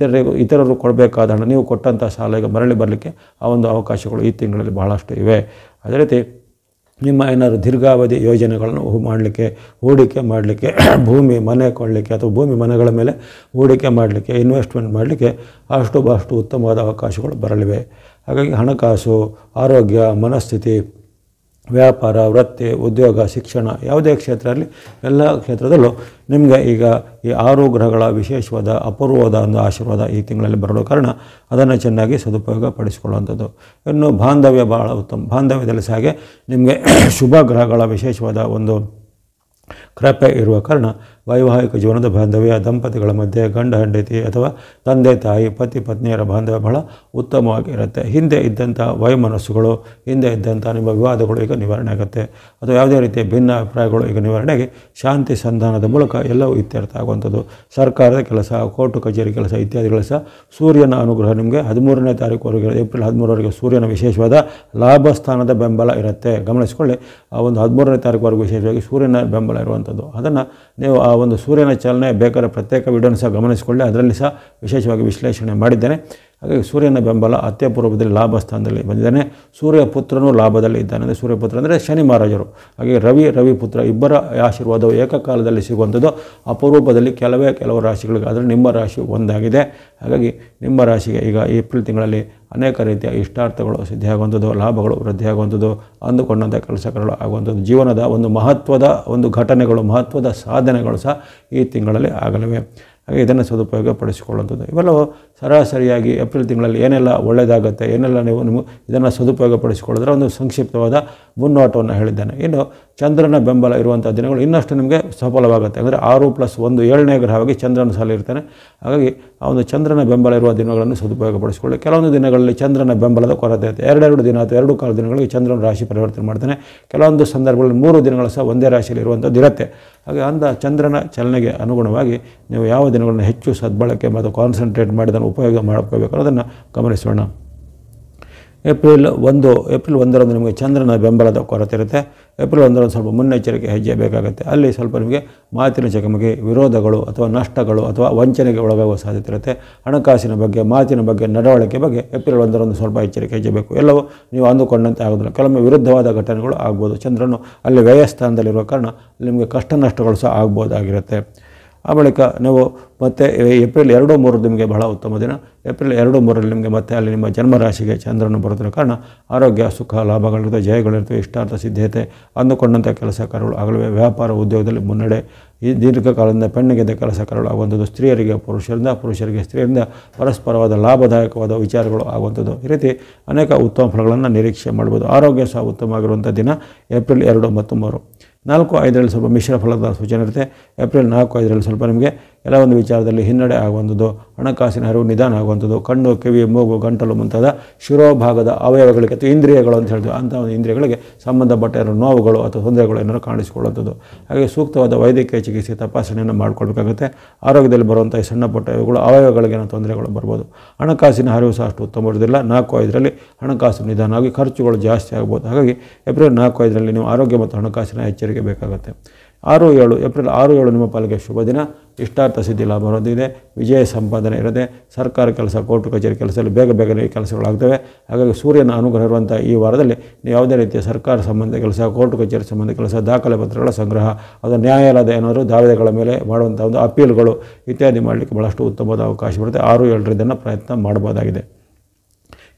ಇತರರು ಕೊಡಬೇಕಾದ ಹಣ ನೀವು ಕೊಟ್ಟಂಥ ಸಾಲ ಈಗ ಮರಳಿ ಬರಲಿಕ್ಕೆ ಆ ಒಂದು ಅವಕಾಶಗಳು ಈ ತಿಂಗಳಲ್ಲಿ ಬಹಳಷ್ಟು ಇವೆ. ಅದೇ ರೀತಿ ನಿಮ್ಮ ಏನಾದರೂ ದೀರ್ಘಾವಧಿ ಯೋಜನೆಗಳನ್ನು ಮಾಡಲಿಕ್ಕೆ, ಹೂಡಿಕೆ ಮಾಡಲಿಕ್ಕೆ, ಭೂಮಿ ಮನೆ ಕೊಳ್ಳಲಿಕ್ಕೆ ಅಥವಾ ಭೂಮಿ ಮನೆಗಳ ಮೇಲೆ ಹೂಡಿಕೆ ಮಾಡಲಿಕ್ಕೆ, ಇನ್ವೆಸ್ಟ್ಮೆಂಟ್ ಮಾಡಲಿಕ್ಕೆ ಬಹಳಷ್ಟು ಉತ್ತಮವಾದ ಅವಕಾಶಗಳು ಬರಲಿವೆ. ಹಾಗಾಗಿ ಹಣಕಾಸು, ಆರೋಗ್ಯ, ಮನಸ್ಥಿತಿ, ವ್ಯಾಪಾರ, ವೃತ್ತಿ, ಉದ್ಯೋಗ, ಶಿಕ್ಷಣ ಯಾವುದೇ ಕ್ಷೇತ್ರ ಇರಲಿ ಎಲ್ಲ ಕ್ಷೇತ್ರದಲ್ಲೂ ನಿಮಗೆ ಈಗ ಈ 6 ಗ್ರಹಗಳ ವಿಶೇಷವಾದ ಅಪೂರ್ವವಾದ ಒಂದು ಆಶೀರ್ವಾದ ಈ ತಿಂಗಳಲ್ಲಿ ಬರೋ ಕಾರಣ ಅದನ್ನು ಚೆನ್ನಾಗಿ ಸದುಪಯೋಗ ಪಡಿಸಿಕೊಳ್ಳುವಂಥದ್ದು. ಇನ್ನು ಬಾಂಧವ್ಯ ಬಹಳ ಉತ್ತಮ. ಬಾಂಧವ್ಯದಲ್ಲಿ ಸಹ ಹಾಗೆ ನಿಮಗೆ ಶುಭ ಗ್ರಹಗಳ ವಿಶೇಷವಾದ ಒಂದು ಕೃಪೆ ಇರುವ ಕಾರಣ ವೈವಾಹಿಕ ಜೀವನದ ಬಾಂಧವ್ಯ, ದಂಪತಿಗಳ ಮಧ್ಯೆ, ಗಂಡ ಹೆಂಡತಿ ಅಥವಾ ತಂದೆ ತಾಯಿ, ಪತಿ ಪತ್ನಿಯರ ಬಾಂಧವ್ಯ ಬಹಳ ಉತ್ತಮವಾಗಿರುತ್ತೆ. ಹಿಂದೆ ಇದ್ದಂಥ ವೈಮನಸ್ಸುಗಳು, ಹಿಂದೆ ಇದ್ದಂಥ ನಿಮ್ಮ ವಿವಾದಗಳು ಈಗ ನಿವಾರಣೆ ಆಗುತ್ತೆ. ಅಥವಾ ಯಾವುದೇ ರೀತಿಯ ಭಿನ್ನಾಭಿಪ್ರಾಯಗಳು ಈಗ ನಿವಾರಣೆಗೆ ಶಾಂತಿ ಸಂಧಾನದ ಮೂಲಕ ಎಲ್ಲವೂ ಇತ್ಯರ್ಥ ಆಗುವಂಥದ್ದು. ಸರ್ಕಾರದ ಕೆಲಸ, ಕೋರ್ಟು ಕಚೇರಿ ಕೆಲಸ ಇತ್ಯಾದಿಗಳ ಸಹ ಸೂರ್ಯನ ಅನುಗ್ರಹ ನಿಮಗೆ 13ನೇ ತಾರೀಕುವರೆಗೆ, ಏಪ್ರಿಲ್ 13ರವರೆಗೆ ಸೂರ್ಯನ ವಿಶೇಷವಾದ ಲಾಭ ಸ್ಥಾನದ ಬೆಂಬಲ ಇರುತ್ತೆ. ಗಮನಿಸಿಕೊಳ್ಳಿ, ಆ ಒಂದು 13ನೇ ತಾರೀಕುವರೆಗೂ ವಿಶೇಷವಾಗಿ ಸೂರ್ಯನ ಬೆಂಬಲ ಇರುವಂಥದ್ದು. ಅದನ್ನು ನೀವು ಆ ಒಂದು ಸೂರ್ಯನ ಚಾಲನೆ ಬೇಕಾದ್ರೆ ಪ್ರತ್ಯೇಕ ವಿಡಿಯೋನ ಸಹ ಗಮನಿಸಿಕೊಳ್ಳಿ, ಅದರಲ್ಲಿ ಸಹ ವಿಶೇಷವಾಗಿ ವಿಶ್ಲೇಷಣೆ ಮಾಡಿದ್ದೇನೆ. ಹಾಗಾಗಿ ಸೂರ್ಯನ ಬೆಂಬಲ ಅತ್ಯಪೂರ್ವದಲ್ಲಿ ಲಾಭ ಸ್ಥಾನದಲ್ಲಿ ಬಂದಿದ್ದಾನೆ. ಸೂರ್ಯ ಪುತ್ರನೂ ಲಾಭದಲ್ಲಿ ಇದ್ದಾನೆ. ಅಂದರೆ ಸೂರ್ಯಪುತ್ರ ಅಂದರೆ ಶನಿ ಮಹಾರಾಜರು. ಹಾಗೆ ರವಿ ಪುತ್ರ ಇಬ್ಬರ ಆಶೀರ್ವಾದವು ಏಕಕಾಲದಲ್ಲಿ ಸಿಗುವಂಥದ್ದು ಅಪರೂಪದಲ್ಲಿ ಕೆಲವು ರಾಶಿಗಳಿಗೆ. ಆದರೆ ನಿಮ್ಮ ರಾಶಿ ಒಂದಾಗಿದೆ. ಹಾಗಾಗಿ ನಿಮ್ಮ ರಾಶಿಗೆ ಈಗ ಏಪ್ರಿಲ್ ತಿಂಗಳಲ್ಲಿ ಅನೇಕ ರೀತಿಯ ಇಷ್ಟಾರ್ಥಗಳು ಸಿದ್ಧಿಯಾಗುವಂಥದ್ದು, ಲಾಭಗಳು ವೃದ್ಧಿಯಾಗುವಂಥದ್ದು, ಅಂದುಕೊಂಡಂಥ ಕೆಲಸಗಳು ಆಗುವಂಥದ್ದು, ಜೀವನದ ಒಂದು ಮಹತ್ವದ ಒಂದು ಘಟನೆಗಳು, ಮಹತ್ವದ ಸಾಧನೆಗಳು ಸಹ ಈ ತಿಂಗಳಲ್ಲಿ ಆಗಲಿವೆ. ಹಾಗೆ ಇದನ್ನು ಸದುಪಯೋಗ ಪಡಿಸಿಕೊಳ್ಳುವಂಥದ್ದು. ಇವೆಲ್ಲವೂ ಸರಾಸರಿಯಾಗಿ ಏಪ್ರಿಲ್ ತಿಂಗಳಲ್ಲಿ ಏನೆಲ್ಲ ಒಳ್ಳೆಯದಾಗುತ್ತೆ, ಏನೆಲ್ಲ ನೀವು ಇದನ್ನು ಸದುಪಯೋಗ ಪಡಿಸಿಕೊಳ್ಳೋದ್ರೆ ಒಂದು ಸಂಕ್ಷಿಪ್ತವಾದ ಮುನ್ನೋಟವನ್ನು ಹೇಳಿದ್ದೇನೆ. ಇನ್ನು ಚಂದ್ರನ ಬೆಂಬಲ ಇರುವಂಥ ದಿನಗಳು ಇನ್ನಷ್ಟು ನಿಮಗೆ ಸಫಲವಾಗುತ್ತೆ. ಅಂದರೆ 6+1 7ನೇ ಗ್ರಹವಾಗಿ ಚಂದ್ರನ ಸಾಲ ಇರ್ತಾನೆ. ಹಾಗಾಗಿ ಆ ಒಂದು ಚಂದ್ರನ ಬೆಂಬಲ ಇರುವ ದಿನಗಳನ್ನು ಸದುಪಯೋಗ ಪಡಿಸಿಕೊಳ್ಳಿ. ಕೆಲವೊಂದು ದಿನಗಳಲ್ಲಿ ಚಂದ್ರನ ಬೆಂಬಲದ ಕೊರತೆ ಇರುತ್ತೆ. 2 ದಿನ ಅಥವಾ 2 ಕಾಲ ದಿನಗಳಿಗೆ ಚಂದ್ರನ ರಾಶಿ ಪರಿವರ್ತನೆ ಮಾಡ್ತಾನೆ. ಕೆಲವೊಂದು ಸಂದರ್ಭಗಳಲ್ಲಿ 3 ದಿನಗಳು ಸಹ ಒಂದೇ ರಾಶಿಯಲ್ಲಿ ಇರುವಂಥದ್ದು ಇರುತ್ತೆ. ಹಾಗೆ ಅಂಥ ಚಂದ್ರನ ಚಲನೆಗೆ ಅನುಗುಣವಾಗಿ ನೀವು ಯಾವ ದಿನಗಳನ್ನು ಹೆಚ್ಚು ಸದ್ಬಳಕೆ ಮತ್ತು ಕಾನ್ಸಂಟ್ರೇಟ್ ಮಾಡಿ ಅದನ್ನು ಉಪಯೋಗ ಮಾಡ್ಕೋಬೇಕು ಅನ್ನೋದನ್ನು ಗಮನಿಸೋಣ. ಏಪ್ರಿಲ್ 1ರಂದು ನಿಮಗೆ ಚಂದ್ರನ ಬೆಂಬಲದ ಕೊರತೆ ಇರುತ್ತೆ. ಏಪ್ರಿಲ್ 1ರಂದು ಸ್ವಲ್ಪ ಮುನ್ನೆಚ್ಚರಿಕೆ ಹೆಜ್ಜೆ ಬೇಕಾಗುತ್ತೆ. ಅಲ್ಲಿ ಸ್ವಲ್ಪ ನಿಮಗೆ ಮಾತಿನ ಚಕಮಕಿ, ವಿರೋಧಗಳು ಅಥವಾ ನಷ್ಟಗಳು ಅಥವಾ ವಂಚನೆಗೆ ಒಳಗಾಗುವ ಸಾಧ್ಯತೆ ಇರುತ್ತೆ. ಹಣಕಾಸಿನ ಬಗ್ಗೆ, ಮಾತಿನ ಬಗ್ಗೆ, ನಡವಳಿಕೆ ಬಗ್ಗೆ ಏಪ್ರಿಲ್ 1ರಂದು ಸ್ವಲ್ಪ ಎಚ್ಚರಿಕೆ ಹೆಜ್ಜೆ ಬೇಕು. ಎಲ್ಲವೂ ನೀವು ಅಂದುಕೊಂಡಂತೆ ಆಗೋದಿಲ್ಲ. ಕೆಲವೊಮ್ಮೆ ವಿರುದ್ಧವಾದ ಘಟನೆಗಳು ಆಗ್ಬೋದು. ಚಂದ್ರನು ಅಲ್ಲಿ ವ್ಯಯಸ್ಥಾನದಲ್ಲಿರುವ ಕಾರಣ ನಿಮಗೆ ಕಷ್ಟ ನಷ್ಟಗಳು ಸಹ ಆಗ್ಬೋದಾಗಿರುತ್ತೆ. ಆ ಬಳಿಕ ನೀವು ಮತ್ತೆ ಏಪ್ರಿಲ್ 2, 3 ನಿಮಗೆ ಬಹಳ ಉತ್ತಮ ದಿನ. ಏಪ್ರಿಲ್ 2, 3ರಲ್ಲಿ ನಿಮಗೆ ಮತ್ತೆ ಅಲ್ಲಿ ನಿಮ್ಮ ಜನ್ಮರಾಶಿಗೆ ಚಂದ್ರನು ಬರುತ್ತಿರೋ ಕಾರಣ ಆರೋಗ್ಯ, ಸುಖ, ಲಾಭಗಳಿರ್ತವೆ, ಜಯಗಳಿರ್ತವೆ, ಇಷ್ಟಾರ್ಥ ಸಿದ್ಧತೆ, ಅಂದುಕೊಂಡಂಥ ಕೆಲಸ ಕಾರ್ಯಗಳು ಆಗಲಿವೆ. ವ್ಯಾಪಾರ ಉದ್ಯೋಗದಲ್ಲಿ ಮುನ್ನಡೆ. ಈ ದೀರ್ಘಕಾಲದಿಂದ ಪೆಣ್ಣಿಗೆದ್ದ ಕೆಲಸ ಕಾರ್ಯಗಳು ಆಗುವಂಥದ್ದು. ಸ್ತ್ರೀಯರಿಗೆ ಪುರುಷರಿಂದ, ಪುರುಷರಿಗೆ ಸ್ತ್ರೀಯರಿಂದ ಪರಸ್ಪರವಾದ ಲಾಭದಾಯಕವಾದ ವಿಚಾರಗಳು ಆಗುವಂಥದ್ದು. ಈ ರೀತಿ ಅನೇಕ ಉತ್ತಮ ಫಲಗಳನ್ನು ನಿರೀಕ್ಷೆ ಮಾಡ್ಬೋದು. ಆರೋಗ್ಯ ಸಹ ಉತ್ತಮವಾಗಿರುವಂಥ ದಿನ ಏಪ್ರಿಲ್ 2 ಮತ್ತು 3. 4, 5ರಲ್ಲಿ ಸ್ವಲ್ಪ ಮಿಶ್ರ ಫಲದ ಸೂಚನೆ ಇರುತ್ತೆ. ಏಪ್ರಿಲ್ 4, 5ರಲ್ಲಿ ಸ್ವಲ್ಪ ನಿಮಗೆ ಎಲ್ಲ ಒಂದು ವಿಚಾರದಲ್ಲಿ ಹಿನ್ನಡೆ ಆಗುವಂಥದ್ದು, ಹಣಕಾಸಿನ ಅರಿವು ನಿಧಾನ ಆಗುವಂಥದ್ದು, ಕಣ್ಣು, ಕಿವಿ, ಮೂಗು, ಗಂಟಲು ಮುಂತಾದ ಶಿರೋಭಾಗದ ಅವಯವಗಳಿಗೆ ಅಥವಾ ಇಂದ್ರಿಯಗಳು ಅಂತ ಹೇಳ್ತೀವಿ, ಅಂಥ ಒಂದು ಇಂದ್ರಿಯಗಳಿಗೆ ಸಂಬಂಧಪಟ್ಟ ನೋವುಗಳು ಅಥವಾ ತೊಂದರೆಗಳು ಏನಾದರೂ ಕಾಣಿಸಿಕೊಳ್ಳುವಂಥದ್ದು. ಹಾಗೆ ಸೂಕ್ತವಾದ ವೈದ್ಯಕೀಯ ಚಿಕಿತ್ಸೆ ತಪಾಸಣೆಯನ್ನು ಮಾಡಿಕೊಳ್ಬೇಕಾಗುತ್ತೆ. ಆರೋಗ್ಯದಲ್ಲಿ ಬರುವಂಥ ಈ ಸಣ್ಣ ಪುಟ್ಟ ಇವುಗಳು ಅವಯವಗಳಿಗೆ ತೊಂದರೆಗಳು ಬರ್ಬೋದು. ಹಣಕಾಸಿನ ಅರಿವು ಸಹ ಅಷ್ಟು ಉತ್ತಮವಿರೋದಿಲ್ಲ. 4, 5ರಲ್ಲಿ ಹಣಕಾಸು ನಿಧಾನ ಆಗಿ ಖರ್ಚುಗಳು ಜಾಸ್ತಿ ಆಗ್ಬೋದು. ಹಾಗಾಗಿ ಏಪ್ರಿಲ್ 4, 5ರಲ್ಲಿ ನೀವು ಆರೋಗ್ಯ ಮತ್ತು ಹಣಕಾಸಿನ ಎಚ್ಚರಿಕೆ ಬೇಕಾಗುತ್ತೆ. ಏಪ್ರಿಲ್ 6-7 ನಿಮ್ಮ ಪಾಲಿಗೆ ಶುಭ ದಿನ. ಇಷ್ಟಾರ್ಥ ಸಿದ್ಧಿ ಲಾಭ ಹೊಂದಿದೆ, ವಿಜಯ ಸಂಪಾದನೆ ಇರದೆ, ಸರ್ಕಾರ ಕೆಲಸ, ಕೋರ್ಟು ಕಚೇರಿ ಕೆಲಸದಲ್ಲಿ ಬೇಗನೆ ಕೆಲಸಗಳಾಗ್ತವೆ. ಹಾಗಾಗಿ ಸೂರ್ಯನ ಅನುಗ್ರಹ ಇರುವಂಥ ಈ ವಾರದಲ್ಲಿ ನೀವು ಯಾವುದೇ ರೀತಿಯ ಸರ್ಕಾರ ಸಂಬಂಧ ಕೆಲಸ, ಕೋರ್ಟು ಕಚೇರಿ ಸಂಬಂಧ ಕೆಲಸ, ದಾಖಲೆ ಪತ್ರಗಳ ಸಂಗ್ರಹ, ಅದು ನ್ಯಾಯಾಲಯದ ಏನಾದರೂ ದಾವೆಗಳ ಮೇಲೆ ಮಾಡುವಂಥ ಒಂದು ಅಪೀಲ್ಗಳು ಇತ್ಯಾದಿ ಮಾಡಲಿಕ್ಕೆ ಭಾಳಷ್ಟು ಉತ್ತಮವಾದ ಅವಕಾಶ ಬರುತ್ತೆ. 6-7 ಇದನ್ನು ಪ್ರಯತ್ನ ಮಾಡ್ಬೋದಾಗಿದೆ.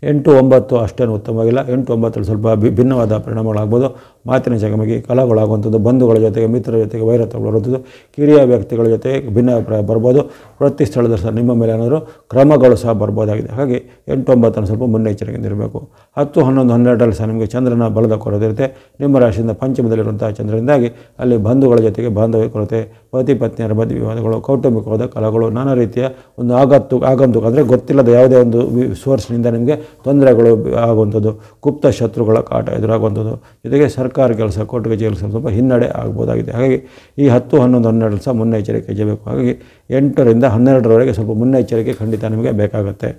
8-9 ಅಷ್ಟೇನು ಉತ್ತಮವಾಗಿಲ್ಲ. 8-9 ಸ್ವಲ್ಪ ಭಿನ್ನವಾದ ಪರಿಣಾಮಗಳಾಗ್ಬೋದು. ಮಾತಿನ ಚಕಮಕಿ, ಕಲಹಗಳಾಗುವಂಥದ್ದು, ಬಂಧುಗಳ ಜೊತೆಗೆ, ಮಿತ್ರರ ಜೊತೆಗೆ ವೈರತ್ವಗಳು, ಕಿರಿಯ ವ್ಯಕ್ತಿಗಳ ಜೊತೆಗೆ ಭಿನ್ನಾಭಿಪ್ರಾಯ ಬರ್ಬೋದು. ವೃತ್ತಿ ಸ್ಥಳದ ಸಹ ನಿಮ್ಮ ಮೇಲೆ ಏನಾದರೂ ಕ್ರಮಗಳು ಸಹ ಬರ್ಬೋದಾಗಿದೆ. ಹಾಗಾಗಿ 8-9 ಸ್ವಲ್ಪ ಮುನ್ನೆಚ್ಚರಿಕೆಯಿಂದ ಇರಬೇಕು. 10-11-12 ಸಹ ನಿಮಗೆ ಚಂದ್ರನ ಬಲದ ಕೊರತೆ ಇರುತ್ತೆ. ನಿಮ್ಮ ರಾಶಿಯಿಂದ ಪಂಚಮದಲ್ಲಿರುವಂಥ ಚಂದ್ರನಿಂದಾಗಿ ಅಲ್ಲಿ ಬಂಧುಗಳ ಜೊತೆಗೆ ಬಾಂಧವ್ಯ ಕೊರತೆ, ಪತಿ ಪತ್ನಿಯರ ಮಧ್ಯೆ ವಿವಾದಗಳು, ಕೌಟುಂಬಿಕವಾದ ಕಲಹಗಳು, ನಾನಾ ರೀತಿಯ ಒಂದು ಆಗಂತುಕ ಅಂದರೆ ಗೊತ್ತಿಲ್ಲದ ಯಾವುದೇ ಒಂದು ಸೋರ್ಸ್ನಿಂದ ನಿಮಗೆ ತೊಂದರೆಗಳು ಆಗುವಂಥದ್ದು, ಗುಪ್ತ ಶತ್ರುಗಳ ಕಾಟ ಎದುರಾಗುವಂಥದ್ದು, ಜೊತೆಗೆ ಸರ್ಕಾರ ಕೆಲಸ, ಕೋರ್ಟ್ ಕಚೇರಿ ಸ್ವಲ್ಪ ಹಿನ್ನಡೆ ಆಗ್ಬೋದಾಗಿದೆ. ಹಾಗಾಗಿ ಈ 10-11-12 ಸಹ ಮುನ್ನೆಚ್ಚರಿಕೆ ಹೆಚ್ಚಬೇಕು. ಹಾಗಾಗಿ 8-12 ಸ್ವಲ್ಪ ಮುನ್ನೆಚ್ಚರಿಕೆ ಖಂಡಿತ ನಿಮಗೆ ಬೇಕಾಗುತ್ತೆ.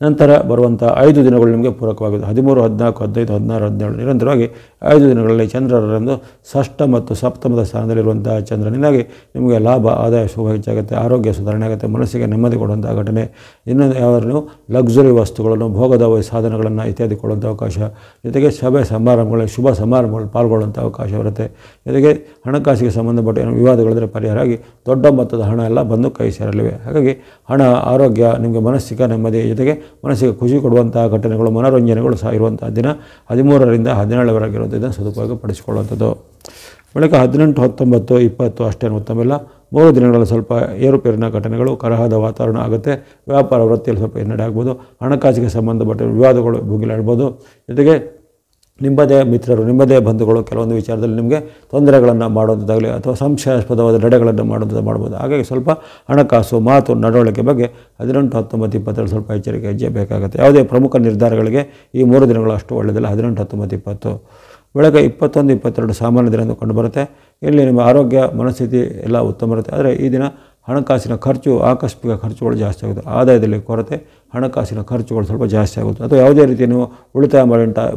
ನಂತರ ಬರುವಂಥ 5 ದಿನಗಳು ನಿಮಗೆ ಪೂರಕವಾಗಿದೆ. 13, 14, 15, 16, 17 ನಿರಂತರವಾಗಿ 5 ದಿನಗಳಲ್ಲಿ ಚಂದ್ರರಂದು ಷಷ್ಠ ಮತ್ತು ಸಪ್ತಮದ ಸ್ಥಾನದಲ್ಲಿರುವಂಥ ಚಂದ್ರನಿಂದಾಗಿ ನಿಮಗೆ ಲಾಭ, ಆದಾಯ ಶುಭ ಹೆಚ್ಚಾಗುತ್ತೆ, ಆರೋಗ್ಯ ಸುಧಾರಣೆ ಆಗುತ್ತೆ, ಮನಸ್ಸಿಗೆ ನೆಮ್ಮದಿ ಕೊಡುವಂಥ ಘಟನೆ. ಇನ್ನು ಯಾರು ಲಕ್ಸುರಿ ವಸ್ತುಗಳನ್ನು, ಭೋಗದ ಸಾಧನಗಳನ್ನು ಇತ್ಯಾದಿ ಕೊಡುವಂಥ ಅವಕಾಶ, ಜೊತೆಗೆ ಸಭೆ ಸಮಾರಂಭಗಳಲ್ಲಿ, ಶುಭ ಸಮಾರಂಭಗಳಲ್ಲಿ ಪಾಲ್ಗೊಳ್ಳುವಂಥ ಅವಕಾಶ ಬರುತ್ತೆ. ಜೊತೆಗೆ ಹಣಕಾಸಿಗೆ ಸಂಬಂಧಪಟ್ಟ ಏನೋ ವಿವಾದಗಳಿದ್ರೆ ಪರಿಹಾರ ಆಗಿ ದೊಡ್ಡ ಮೊತ್ತದ ಹಣ ಎಲ್ಲ ಬಂದು ಕೈ ಸೇರಲಿವೆ. ಹಾಗಾಗಿ ಹಣ, ಆರೋಗ್ಯ, ನಿಮಗೆ ಮನಸ್ಸಿಗೆ ನೆಮ್ಮದಿ, ಜೊತೆಗೆ ಮನಸ್ಸಿಗೆ ಖುಷಿ ಕೊಡುವಂಥ ಘಟನೆಗಳು, ಮನೋರಂಜನೆಗಳು ಸಹ ಇರುವಂಥ ದಿನ. 13ರಿಂದ 17ವರೆಗೆ ಇರೋದು ಇದನ್ನು ಸದುಪಯೋಗ ಪಡಿಸಿಕೊಳ್ಳುವಂಥದ್ದು. ಬಳಿಕ 18, 19, 20 ಅಷ್ಟೇನು ಉತ್ತಮವಿಲ್ಲ. 3 ದಿನಗಳಲ್ಲಿ ಸ್ವಲ್ಪ ಏರುಪೇರಿನ ಘಟನೆಗಳು, ಕಲಹದ ವಾತಾವರಣ ಆಗುತ್ತೆ. ವ್ಯಾಪಾರ ವೃತ್ತಿಯಲ್ಲಿ ಸ್ವಲ್ಪ ಹಿನ್ನಡೆ ಆಗ್ಬೋದು. ಹಣಕಾಸಿಗೆ ಸಂಬಂಧಪಟ್ಟ ವಿವಾದಗಳು ಭುಗಿಲಾಡ್ಬೋದು. ಜೊತೆಗೆ ನಿಮ್ಮದೇ ಮಿತ್ರರು, ನಿಮ್ಮದೇ ಬಂಧುಗಳು ಕೆಲವೊಂದು ವಿಚಾರದಲ್ಲಿ ನಿಮಗೆ ತೊಂದರೆಗಳನ್ನು ಮಾಡುವಂಥದ್ದಾಗಲಿ ಅಥವಾ ಸಂಶಯಾಸ್ಪದವಾದ ನಡೆಗಳನ್ನು ಮಾಡ್ಬೋದು. ಹಾಗಾಗಿ ಸ್ವಲ್ಪ ಹಣಕಾಸು, ಮಾತು, ನಡವಳಿಕೆ ಬಗ್ಗೆ 18, 19, 22 ಸ್ವಲ್ಪ ಎಚ್ಚರಿಕೆ ಹೆಜ್ಜೆ ಬೇಕಾಗುತ್ತೆ. ಯಾವುದೇ ಪ್ರಮುಖ ನಿರ್ಧಾರಗಳಿಗೆ ಈ 3 ದಿನಗಳು ಅಷ್ಟು ಒಳ್ಳೆಯದಿಲ್ಲ. 18, 19, 20. ಬೆಳಗ್ಗೆ 21, 22 ಸಾಮಾನ್ಯ ದಿನ ಕಂಡುಬರುತ್ತೆ. ಇಲ್ಲಿ ನಿಮ್ಮ ಆರೋಗ್ಯ, ಮನಸ್ಥಿತಿ ಎಲ್ಲ ಉತ್ತಮ ಇರುತ್ತೆ. ಆದರೆ ಈ ದಿನ ಹಣಕಾಸಿನ ಖರ್ಚು, ಆಕಸ್ಮಿಕ ಖರ್ಚುಗಳು ಜಾಸ್ತಿ ಆಗುತ್ತೆ. ಆದಾಯದಲ್ಲಿ ಕೊರತೆ, ಹಣಕಾಸಿನ ಖರ್ಚುಗಳು ಸ್ವಲ್ಪ ಜಾಸ್ತಿ ಆಗುತ್ತೆ. ಅಥವಾ ಯಾವುದೇ ರೀತಿ ನೀವು ಉಳಿತಾಯ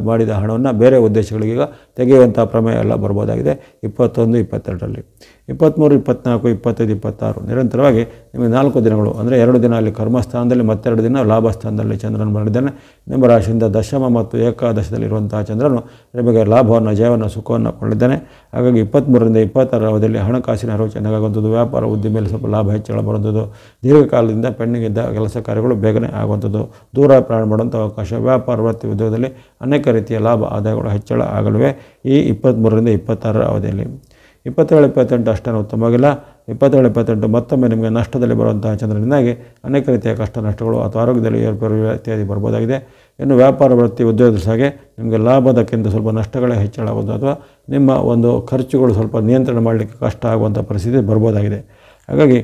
ಮಾಡಿದ ಹಣವನ್ನು ಬೇರೆ ಉದ್ದೇಶಗಳಿಗೀಗ ತೆಗೆಯುವಂಥ ಪ್ರಮೇಯ ಎಲ್ಲ ಬರ್ಬೋದಾಗಿದೆ 21, 22ರಲ್ಲಿ. 23, 24, 25, 26 ನಿರಂತರವಾಗಿ ನಿಮಗೆ 4 ದಿನಗಳು ಅಂದರೆ 2 ದಿನ ಅಲ್ಲಿ ಕರ್ಮಸ್ಥಾನದಲ್ಲಿ, ಮತ್ತೆರಡು ದಿನ ಲಾಭಸ್ಥಾನದಲ್ಲಿ ಚಂದ್ರನ ಮಾಡಿದ್ದಾನೆ. ನಿಮ್ಮ ರಾಶಿಯಿಂದ ದಶಮ ಮತ್ತು ಏಕಾದಶದಲ್ಲಿರುವಂತಹ ಚಂದ್ರನು ನಿಮಗೆ ಲಾಭವನ್ನು, ಜಯವನ್ನು, ಸುಖವನ್ನು ಕೊಂಡಿದ್ದಾನೆ. ಹಾಗಾಗಿ 23ರಿಂದ 26 ಅವಧಿಯಲ್ಲಿ ಹಣಕಾಸಿನ ಅರಿವು ಚೆನ್ನಾಗುವಂಥದ್ದು, ವ್ಯಾಪಾರ ಉದ್ದಿಮೆಯಲ್ಲಿ ಸ್ವಲ್ಪ ಲಾಭ ಹೆಚ್ಚಳ ಬರುವಂಥದ್ದು, ದೀರ್ಘಕಾಲದಿಂದ ಪೆಂಡಿಂಗ್ ಇದ್ದ ಕೆಲಸ ಕಾರ್ಯಗಳು ಬೇಗನೆ ಆಗುವಂಥದ್ದು, ದೂರ ಪ್ರಯಾಣ ಮಾಡುವಂಥ ಅವಕಾಶ, ವ್ಯಾಪಾರ ವೃತ್ತಿ ಉದ್ಯೋಗದಲ್ಲಿ ಅನೇಕ ರೀತಿಯ ಲಾಭ, ಆದಾಯಗಳು ಹೆಚ್ಚಳ ಆಗಲಿವೆ ಈ 23ರಿಂದ 26 ಅವಧಿಯಲ್ಲಿ. 27, 28 ಅಷ್ಟೇನು ಉತ್ತಮವಾಗಿಲ್ಲ. 27, 28 ಮತ್ತೊಮ್ಮೆ ನಿಮಗೆ ನಷ್ಟದಲ್ಲಿ ಬರುವಂತಹ ಚಂದ್ರನಿಂದಾಗಿ ಅನೇಕ ರೀತಿಯ ಕಷ್ಟ ನಷ್ಟಗಳು ಅಥವಾ ಆರೋಗ್ಯದಲ್ಲಿ ಏರ್ಪೇರು ಇತ್ಯಾದಿ ಬರ್ಬೋದಾಗಿದೆ. ಇನ್ನು ವ್ಯಾಪಾರ ವೃತ್ತಿ ಉದ್ಯೋಗದ ಹಾಗೆ ನಿಮಗೆ ಲಾಭದಕ್ಕಿಂತ ಸ್ವಲ್ಪ ನಷ್ಟಗಳೇ ಹೆಚ್ಚಳಾಗೋದು ಅಥವಾ ನಿಮ್ಮ ಒಂದು ಖರ್ಚುಗಳು ಸ್ವಲ್ಪ ನಿಯಂತ್ರಣ ಮಾಡಲಿಕ್ಕೆ ಕಷ್ಟ ಆಗುವಂಥ ಪರಿಸ್ಥಿತಿ ಬರ್ಬೋದಾಗಿದೆ. ಹಾಗಾಗಿ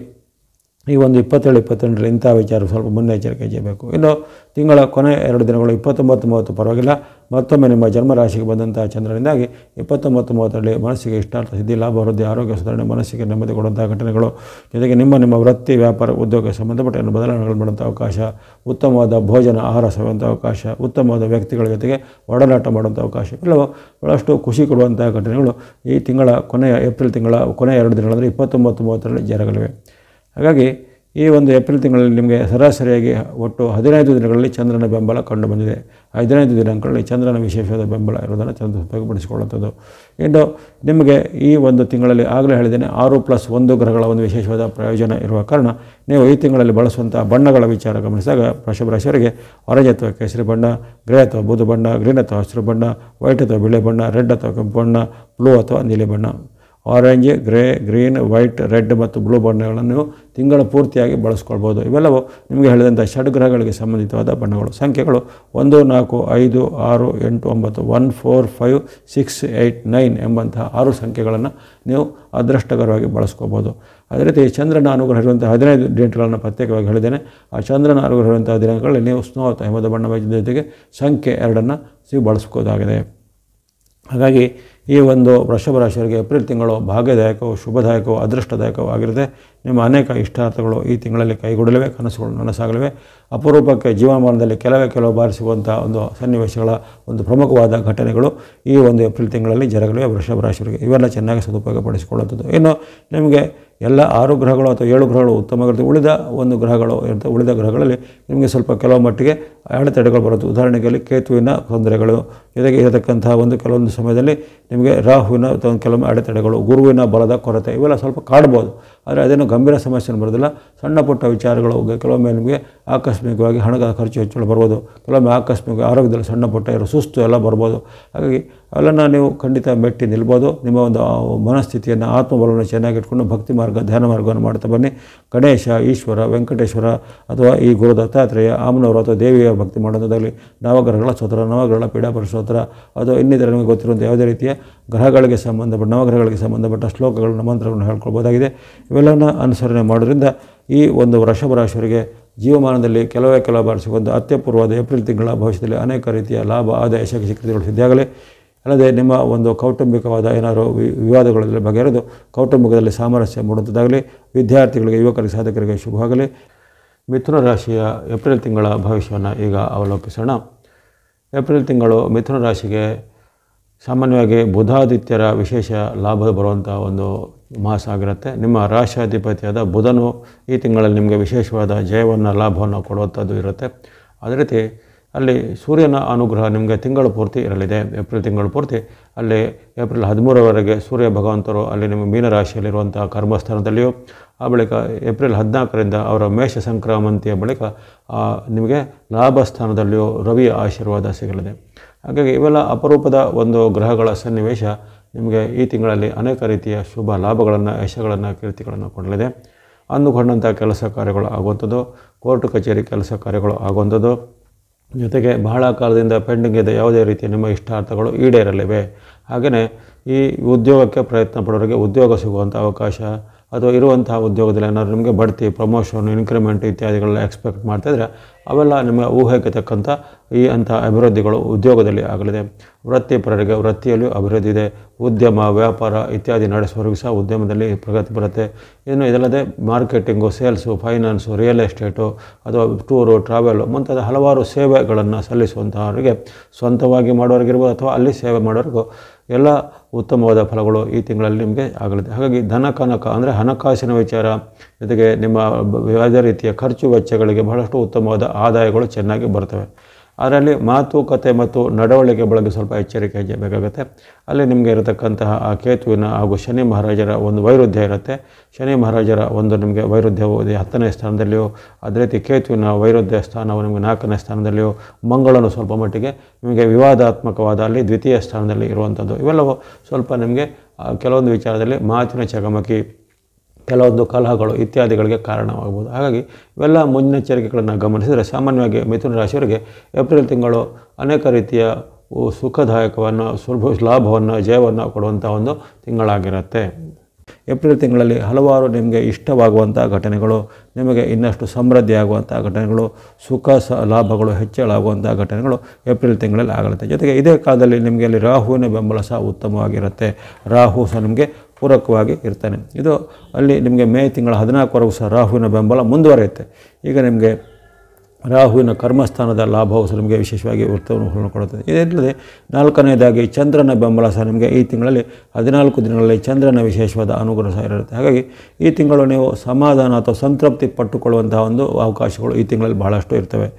ಈ ಒಂದು 27, 28ರಲ್ಲಿ ಇಂಥ ವಿಚಾರ ಸ್ವಲ್ಪ ಮುನ್ನೆಚ್ಚರಿಕೆ ಹೆಚ್ಚಬೇಕು. ಇನ್ನು ತಿಂಗಳ ಕೊನೆ 2 ದಿನಗಳು 29, 30 ಪರವಾಗಿಲ್ಲ. ಮತ್ತೊಮ್ಮೆ ನಿಮ್ಮ ಜನ್ಮರಾಶಿಗೆ ಬಂದಂಥ ಚಂದ್ರನಿಂದಾಗಿ 29, 30ರಲ್ಲಿ ಮನಸ್ಸಿಗೆ ಇಷ್ಟಾರ್ಥ ಸಿದ್ಧಿ, ಲಾಭ ವೃದ್ಧಿ, ಆರೋಗ್ಯ ಸುಧಾರಣೆ, ಮನಸ್ಸಿಗೆ ನೆಮ್ಮದಿ ಕೊಡುವಂಥ ಘಟನೆಗಳು, ಜೊತೆಗೆ ನಿಮ್ಮ ವೃತ್ತಿ, ವ್ಯಾಪಾರ, ಉದ್ಯೋಗಕ್ಕೆ ಸಂಬಂಧಪಟ್ಟ ಬದಲಾವಣೆಗಳು ಮಾಡುವಂಥ ಅವಕಾಶ, ಉತ್ತಮವಾದ ಭೋಜನ, ಆಹಾರ ಸೇವಿಸುವಂಥ ಅವಕಾಶ, ಉತ್ತಮವಾದ ವ್ಯಕ್ತಿಗಳ ಜೊತೆಗೆ ಒಡನಾಟ ಮಾಡುವಂಥ ಅವಕಾಶ, ಎಲ್ಲವೂ ಭಾಳಷ್ಟು ಖುಷಿ ಕೊಡುವಂಥ ಘಟನೆಗಳು ಈ ತಿಂಗಳ ಕೊನೆಯ ಏಪ್ರಿಲ್ ತಿಂಗಳ ಕೊನೆಯ 2 ದಿನಗಳಂದರೆ 29, 30ರಲ್ಲಿ ಜರಗಲಿವೆ. ಹಾಗಾಗಿ ಈ ಒಂದು ಏಪ್ರಿಲ್ ತಿಂಗಳಲ್ಲಿ ನಿಮಗೆ ಸರಾಸರಿಯಾಗಿ ಒಟ್ಟು 15 ದಿನಗಳಲ್ಲಿ ಚಂದ್ರನ ಬೆಂಬಲ ಕಂಡು ಬಂದಿದೆ. 15 ದಿನಾಂಕಗಳಲ್ಲಿ ಚಂದ್ರನ ವಿಶೇಷವಾದ ಬೆಂಬಲ ಇರೋದನ್ನು ಚಂದ್ರ ಉಪಯೋಗಪಡಿಸಿಕೊಳ್ಳುವಂಥದ್ದು. ಇನ್ನು ನಿಮಗೆ ಈ ಒಂದು ತಿಂಗಳಲ್ಲಿ ಆಗಲೇ ಹೇಳಿದ್ದೇನೆ 6+1 ಗ್ರಹಗಳ ಒಂದು ವಿಶೇಷವಾದ ಪ್ರಯೋಜನ ಇರುವ ಕಾರಣ ನೀವು ಈ ತಿಂಗಳಲ್ಲಿ ಬಳಸುವಂಥ ಬಣ್ಣಗಳ ವಿಚಾರ ಗಮನಿಸಿದಾಗ ವೃಷಭ ರಾಶಿಯವರಿಗೆ ಆರೆಂಜ್ ಅಥವಾ ಕೇಸರಿ ಬಣ್ಣ, ಗ್ರೇ ಅಥವಾ ಬೂದು ಬಣ್ಣ, ಗ್ರೀನ್ ಅಥವಾ ಹಸಿರು ಬಣ್ಣ, ವೈಟ್ ಅಥವಾ ಬಿಳಿ ಬಣ್ಣ, ರೆಡ್ ಅಥವಾ ಕೆಂಪು ಬಣ್ಣ, ಬ್ಲೂ ಅಥವಾ ನೀಲಿ ಬಣ್ಣ, orange, grey, green, white, red ಮತ್ತು ಬ್ಲೂ ಬಣ್ಣಗಳನ್ನು ನೀವು ತಿಂಗಳ ಪೂರ್ತಿಯಾಗಿ ಬಳಸ್ಕೊಳ್ಬೋದು. ಇವೆಲ್ಲವೂ ನಿಮಗೆ ಹೇಳಿದಂಥ ಷಡ್ಗ್ರಹಗಳಿಗೆ ಸಂಬಂಧಿತವಾದ ಬಣ್ಣಗಳು. ಸಂಖ್ಯೆಗಳು 1, 4, 5, 6, 8, 9, 1, 4, 5, 6, 8, 9 ಎಂಬಂತಹ 6 ಸಂಖ್ಯೆಗಳನ್ನು ನೀವು ಅದೃಷ್ಟಕರವಾಗಿ ಬಳಸ್ಕೋಬೋದು. ಅದೇ ರೀತಿ ಚಂದ್ರನ ಅನುಗ್ರಹ ಇರುವಂಥ 15 ಡೇಟ್ಗಳನ್ನು ಪ್ರತ್ಯೇಕವಾಗಿ ಹೇಳಿದ್ದೇನೆ. ಆ ಚಂದ್ರನ ಅನುಗ್ರಹ ಇರುವಂಥ ದಿನಗಳಲ್ಲಿ ನೀವು ಸ್ನೋ ಅಥವಾ ಹಿಮದ ಬಣ್ಣ ಜೊತೆಗೆ ಸಂಖ್ಯೆ 2 ನೀವು ಬಳಸ್ಕೋದಾಗಿದೆ. ಹಾಗಾಗಿ ಈ ಒಂದು ವೃಷಭ ರಾಶಿಯವರಿಗೆ ಏಪ್ರಿಲ್ ತಿಂಗಳು ಭಾಗ್ಯದಾಯಕವೂ, ಶುಭದಾಯಕವೂ, ಅದೃಷ್ಟದಾಯಕವೂ ಆಗಿರುತ್ತೆ. ನಿಮ್ಮ ಅನೇಕ ಇಷ್ಟಾರ್ಥಗಳು ಈ ತಿಂಗಳಲ್ಲಿ ಕೈಗೂಡಲಿವೆ, ಕನಸುಗಳು ನನಸಾಗಲಿವೆ. ಅಪರೂಪಕ್ಕೆ ಜೀವಮಾನದಲ್ಲಿ ಕೆಲವು ಬಾರಿ ಸಿಗುವಂಥ ಒಂದು ಸನ್ನಿವೇಶಗಳ ಒಂದು ಪ್ರಮುಖವಾದ ಘಟನೆಗಳು ಈ ಒಂದು ಏಪ್ರಿಲ್ ತಿಂಗಳಲ್ಲಿ ಜರಗಲಿವೆ ವೃಷಭ ರಾಶಿಯವರಿಗೆ. ಇವೆಲ್ಲ ಚೆನ್ನಾಗಿ ಸದುಪಯೋಗಪಡಿಸಿಕೊಳ್ಳುವಂಥದ್ದು. ಇನ್ನು ನಿಮಗೆ ಎಲ್ಲ 6 ಗ್ರಹಗಳು ಅಥವಾ 7 ಗ್ರಹಗಳು ಉತ್ತಮವಾಗಿರುತ್ತೆ. ಉಳಿದ ಗ್ರಹಗಳಲ್ಲಿ ನಿಮಗೆ ಸ್ವಲ್ಪ ಕೆಲವು ಮಟ್ಟಿಗೆ ಅಡೆತಡೆಗಳು ಬರುತ್ತೆ. ಉದಾಹರಣೆಗೆ ಅಲ್ಲಿ ಕೇತುವಿನ ತೊಂದರೆಗಳು, ಜೊತೆಗೆ ಇರತಕ್ಕಂತಹ ಕೆಲವೊಂದು ಸಮಯದಲ್ಲಿ ನಿಮಗೆ ರಾಹುವಿನ ಕೆಲವೊಮ್ಮೆ ಅಡೆತಡೆಗಳು, ಗುರುವಿನ ಬಲದ ಕೊರತೆ ಇವೆಲ್ಲ ಸ್ವಲ್ಪ ಕಾಡ್ಬೋದು. ಆದರೆ ಅದೇನು ಗಂಭೀರ ಸಮಸ್ಯೆ ಬರೋದಿಲ್ಲ. ಸಣ್ಣ ಪುಟ್ಟ ವಿಚಾರಗಳು ಕೆಲವೊಮ್ಮೆ ನಿಮಗೆ ಆಕಸ್ಮಿಕವಾಗಿ ಹಣದ ಖರ್ಚು ಹೆಚ್ಚಳ ಬರ್ಬೋದು, ಕೆಲವೊಮ್ಮೆ ಆಕಸ್ಮಿಕ ಆರೋಗ್ಯದಲ್ಲಿ ಸಣ್ಣ ಪುಟ್ಟ ಸುಸ್ತು ಎಲ್ಲ ಬರ್ಬೋದು. ಹಾಗಾಗಿ ಅವೆಲ್ಲನ ನೀವು ಖಂಡಿತ ಮೆಟ್ಟಿ ನಿಲ್ಬೋದು. ನಿಮ್ಮ ಒಂದು ಮನಸ್ಥಿತಿಯನ್ನು, ಆತ್ಮಬಲವನ್ನು ಚೆನ್ನಾಗಿಟ್ಕೊಂಡು ಭಕ್ತಿ ಮಾರ್ಗ, ಧ್ಯಾನ ಮಾರ್ಗವನ್ನು ಮಾಡ್ತಾ ಬನ್ನಿ. ಗಣೇಶ, ಈಶ್ವರ, ವೆಂಕಟೇಶ್ವರ ಅಥವಾ ಈ ಗುರು ದತ್ತಾತ್ರೇಯ, ಆಮನವರು ಅಥವಾ ದೇವಿಯ ಭಕ್ತಿ ಮಾಡೋದಾಗಲಿ, ನವಗ್ರಹಗಳ ಸ್ತೋತ್ರ, ನವಗ್ರಹಗಳ ಪೀಡಾಪರ ಸ್ತೋತ್ರ ಅಥವಾ ಇನ್ನಿತರ ನಿಮಗೆ ಗೊತ್ತಿರುವಂಥ ಯಾವುದೇ ರೀತಿಯ ನವಗ್ರಹಗಳಿಗೆ ಸಂಬಂಧಪಟ್ಟ ಶ್ಲೋಕಗಳನ್ನು, ಮಂತ್ರಗಳನ್ನು ಹೇಳ್ಕೊಳ್ಬೋದಾಗಿದೆ. ಇವೆಲ್ಲನ ಅನುಸರಣೆ ಮಾಡೋದ್ರಿಂದ ಈ ಒಂದು ವೃಷಭ ರಾಶಿಯವರಿಗೆ ಜೀವಮಾನದಲ್ಲಿ ಕೆಲವು ಬಾರಿ ಸಿಗುವಂಥ ಅತ್ಯಪೂರ್ವವಾದ ಏಪ್ರಿಲ್ ತಿಂಗಳ ಭವಿಷ್ಯದಲ್ಲಿ ಅನೇಕ ರೀತಿಯ ಲಾಭ, ಆದಾಯ, ಶಕ್ತಿಗಳು ಸಿದ್ಧಾಗಲಿ. ಅಲ್ಲದೆ ನಿಮ್ಮ ಒಂದು ಕೌಟುಂಬಿಕವಾದ ಏನಾದರೂ ವಿವಾದಗಳಲ್ಲಿ ಬಗೆಹರಿದು ಕೌಟುಂಬಿಕದಲ್ಲಿ ಸಾಮರಸ್ಯ ಮೂಡುವಂಥದ್ದಾಗಲಿ. ವಿದ್ಯಾರ್ಥಿಗಳಿಗೆ, ಯುವಕರಿಗೆ, ಸಾಧಕರಿಗೆ ಶುಭವಾಗಲಿ. ಮಿಥುನ ರಾಶಿಯ ಏಪ್ರಿಲ್ ತಿಂಗಳ ಭವಿಷ್ಯವನ್ನು ಈಗ ಅವಲೋಕಿಸೋಣ. ಏಪ್ರಿಲ್ ತಿಂಗಳು ಮಿಥುನ ರಾಶಿಗೆ ಸಾಮಾನ್ಯವಾಗಿ ಬುಧಾದಿತ್ಯರ ವಿಶೇಷ ಲಾಭ ಬರುವಂಥ ಒಂದು ಮಾಸ ಆಗಿರುತ್ತೆ. ನಿಮ್ಮ ರಾಶಿಯಾಧಿಪತಿಯಾದ ಬುಧನು ಈ ತಿಂಗಳಲ್ಲಿ ನಿಮಗೆ ವಿಶೇಷವಾದ ಜಯವನ್ನು, ಲಾಭವನ್ನು ಕೊಡುವಂಥದ್ದು ಇರುತ್ತೆ. ಅದೇ ರೀತಿ ಅಲ್ಲಿ ಸೂರ್ಯನ ಅನುಗ್ರಹ ನಿಮಗೆ ತಿಂಗಳು ಪೂರ್ತಿ ಇರಲಿದೆ. ಏಪ್ರಿಲ್ ತಿಂಗಳು ಪೂರ್ತಿ ಅಲ್ಲಿ ಏಪ್ರಿಲ್ 13ರವರೆಗೆ ಸೂರ್ಯ ಭಗವಂತರು ಅಲ್ಲಿ ನಿಮ್ಮ ಮೀನರಾಶಿಯಲ್ಲಿರುವಂಥ ಕರ್ಮಸ್ಥಾನದಲ್ಲಿಯೂ, ಆ ಬಳಿಕ ಏಪ್ರಿಲ್ 14ರಿಂದ ಅವರ ಮೇಷ ಸಂಕ್ರಾಂತಿಯ ಬಳಿಕ ನಿಮಗೆ ಲಾಭ ಸ್ಥಾನದಲ್ಲಿಯೂ ರವಿಯ ಆಶೀರ್ವಾದ ಸಿಗಲಿದೆ. ಹಾಗಾಗಿ ಇವೆಲ್ಲ ಅಪರೂಪದ ಒಂದು ಗ್ರಹಗಳ ಸನ್ನಿವೇಶ ನಿಮಗೆ ಈ ತಿಂಗಳಲ್ಲಿ ಅನೇಕ ರೀತಿಯ ಶುಭ ಲಾಭಗಳನ್ನು, ಯಶಗಳನ್ನು, ಕೀರ್ತಿಗಳನ್ನು ಕೊಡಲಿದೆ. ಅಂದುಕೊಂಡಂಥ ಕೆಲಸ ಕಾರ್ಯಗಳು ಆಗುವಂಥದ್ದು, ಕೋರ್ಟ್ ಕಚೇರಿ ಕೆಲಸ ಕಾರ್ಯಗಳು ಆಗುವಂಥದ್ದು, ಜೊತೆಗೆ ಬಹಳ ಕಾಲದಿಂದ ಪೆಂಡಿಂಗ್ ಇದ್ದ ಯಾವುದೇ ರೀತಿಯ ನಿಮ್ಮ ಇಷ್ಟಾರ್ಥಗಳು ಈಡೇರಲಿವೆ. ಹಾಗೆಯೇ ಈ ಉದ್ಯೋಗಕ್ಕೆ ಪ್ರಯತ್ನ ಪಡೋರಿಗೆ ಉದ್ಯೋಗ ಸಿಗುವಂಥ ಅವಕಾಶ, ಅಥವಾ ಇರುವಂತಹ ಉದ್ಯೋಗದಲ್ಲಿ ಏನಾದರೂ ನಿಮಗೆ ಬಡ್ತಿ, ಪ್ರಮೋಷನ್, ಇನ್ಕ್ರಿಮೆಂಟ್ ಇತ್ಯಾದಿಗಳನ್ನ ಎಕ್ಸ್ಪೆಕ್ಟ್ ಮಾಡ್ತಾಯಿದ್ರೆ ಅವೆಲ್ಲ ನಿಮ್ಮ ಊಹೆಗೆ ತಕ್ಕಂಥ ಅಂಥ ಅಭಿವೃದ್ಧಿಗಳು ಉದ್ಯೋಗದಲ್ಲಿ ಆಗಲಿದೆ. ವೃತ್ತಿಪರರಿಗೆ ವೃತ್ತಿಯಲ್ಲಿಯೂ ಅಭಿವೃದ್ಧಿ ಇದೆ. ಉದ್ಯಮ, ವ್ಯಾಪಾರ ಇತ್ಯಾದಿ ನಡೆಸುವವರಿಗೂ ಸಹ ಉದ್ಯಮದಲ್ಲಿ ಪ್ರಗತಿ ಬರುತ್ತೆ. ಇನ್ನು ಇದಲ್ಲದೆ marketing, sales, finance, real estate ಅಥವಾ ಟೂರು, ಟ್ರಾವೆಲು ಮುಂತಾದ ಹಲವಾರು ಸೇವೆಗಳನ್ನು ಸಲ್ಲಿಸುವಂತಹವರಿಗೆ, ಸ್ವಂತವಾಗಿ ಮಾಡೋರಿಗಿರ್ಬೋದು ಅಥವಾ ಅಲ್ಲಿ ಸೇವೆ ಮಾಡೋರಿಗೂ ಎಲ್ಲ ಉತ್ತಮವಾದ ಫಲಗಳು ಈ ತಿಂಗಳಲ್ಲಿ ನಿಮಗೆ ಆಗಲಿದೆ. ಹಾಗಾಗಿ ಧನಕನಕ ಅಂದರೆ ಹಣಕಾಸಿನ ವಿಚಾರ, ಜೊತೆಗೆ ನಿಮ್ಮ ಯಾವುದೇ ರೀತಿಯ ಖರ್ಚು ವೆಚ್ಚಗಳಿಗೆ ಬಹಳಷ್ಟು ಉತ್ತಮವಾದ ಆದಾಯಗಳು ಚೆನ್ನಾಗಿ ಬರ್ತವೆ. ಅದರಲ್ಲಿ ಮಾತುಕತೆ ಮತ್ತು ನಡವಳಿಕೆ ಬಳಗೆ ಸ್ವಲ್ಪ ಎಚ್ಚರಿಕೆ ಬೇಕಾಗುತ್ತೆ. ಅಲ್ಲಿ ನಿಮಗೆ ಇರತಕ್ಕಂತಹ ಆ ಕೇತುವಿನ ಹಾಗೂ ಶನಿ ಮಹಾರಾಜರ ಒಂದು ವೈರುಧ್ಯ ಇರುತ್ತೆ. ಶನಿ ಮಹಾರಾಜರ ಒಂದು ನಿಮಗೆ ವೈರುಧ್ಯವು 10ನೇ ಸ್ಥಾನದಲ್ಲಿಯೂ, ಅದೇ ರೀತಿ ಕೇತುವಿನ ವೈರುಧ್ಯ ಸ್ಥಾನವು ನಿಮಗೆ 4ನೇ ಸ್ಥಾನದಲ್ಲಿಯೂ, ಮಂಗಳನು ಸ್ವಲ್ಪ ಮಟ್ಟಿಗೆ ನಿಮಗೆ ವಿವಾದಾತ್ಮಕವಾದ ಅಲ್ಲಿ 2ನೇ ಸ್ಥಾನದಲ್ಲಿ ಇರುವಂಥದ್ದು. ಇವೆಲ್ಲವೂ ಸ್ವಲ್ಪ ನಿಮಗೆ ಕೆಲವೊಂದು ವಿಚಾರದಲ್ಲಿ ಮಾತಿನ ಚಕಮಕಿ, ಕೆಲವೊಂದು ಕಲಹಗಳು ಇತ್ಯಾದಿಗಳಿಗೆ ಕಾರಣವಾಗಬಹುದು. ಹಾಗಾಗಿ ಇವೆಲ್ಲ ಮುನ್ನೆಚ್ಚರಿಕೆಗಳನ್ನು ಗಮನಿಸಿದರೆ ಸಾಮಾನ್ಯವಾಗಿ ಮಿಥುನ ರಾಶಿಯವರಿಗೆ ಏಪ್ರಿಲ್ ತಿಂಗಳು ಅನೇಕ ರೀತಿಯ ಸುಖದಾಯಕವನ್ನು, ಲಾಭವನ್ನು, ಜಯವನ್ನು ಕೊಡುವಂಥ ಒಂದು ತಿಂಗಳಾಗಿರುತ್ತೆ. ಏಪ್ರಿಲ್ ತಿಂಗಳಲ್ಲಿ ಹಲವಾರು ನಿಮಗೆ ಇಷ್ಟವಾಗುವಂಥ ಘಟನೆಗಳು, ನಿಮಗೆ ಇನ್ನಷ್ಟು ಸಮೃದ್ಧಿ ಆಗುವಂಥ ಘಟನೆಗಳು, ಲಾಭಗಳು ಹೆಚ್ಚಳಾಗುವಂಥ ಘಟನೆಗಳು ಏಪ್ರಿಲ್ ತಿಂಗಳಲ್ಲಿ ಆಗಲಿದೆ. ಜೊತೆಗೆ ಇದೇ ಕಾಲದಲ್ಲಿ ನಿಮಗೆ ಅಲ್ಲಿ ರಾಹುವಿನ ಬೆಂಬಲ ಸಹ ಉತ್ತಮವಾಗಿರುತ್ತೆ. ರಾಹು ಸಹ ನಿಮಗೆ ಪೂರಕವಾಗಿ ಇರ್ತಾನೆ. ಇದು ಅಲ್ಲಿ ನಿಮಗೆ ಮೇ ತಿಂಗಳ 14ವರೆಗೂ ಸಹ ರಾಹುವಿನ ಬೆಂಬಲ ಮುಂದುವರಿಯುತ್ತೆ. ಈಗ ನಿಮಗೆ ರಾಹುವಿನ ಕರ್ಮಸ್ಥಾನದ ಲಾಭವು ಸಹ ನಿಮಗೆ ವಿಶೇಷವಾಗಿ ಉತ್ತಮವನ್ನು ಕೊಡುತ್ತದೆ. ಇದಲ್ಲದೆ 4ನೇದಾಗಿ ಚಂದ್ರನ ಬೆಂಬಲ ಸಹ ನಿಮಗೆ ಈ ತಿಂಗಳಲ್ಲಿ 14 ದಿನಗಳಲ್ಲಿ ಚಂದ್ರನ ವಿಶೇಷವಾದ ಅನುಗ್ರಹ ಸಹ ಇರುತ್ತೆ. ಹಾಗಾಗಿ ಈ ತಿಂಗಳು ನೀವು ಸಮಾಧಾನ ಅಥವಾ ಸಂತೃಪ್ತಿ ಪಟ್ಟುಕೊಳ್ಳುವಂತಹ ಒಂದು ಅವಕಾಶಗಳು ಈ ತಿಂಗಳಲ್ಲಿ ಬಹಳಷ್ಟು ಇರ್ತವೆ.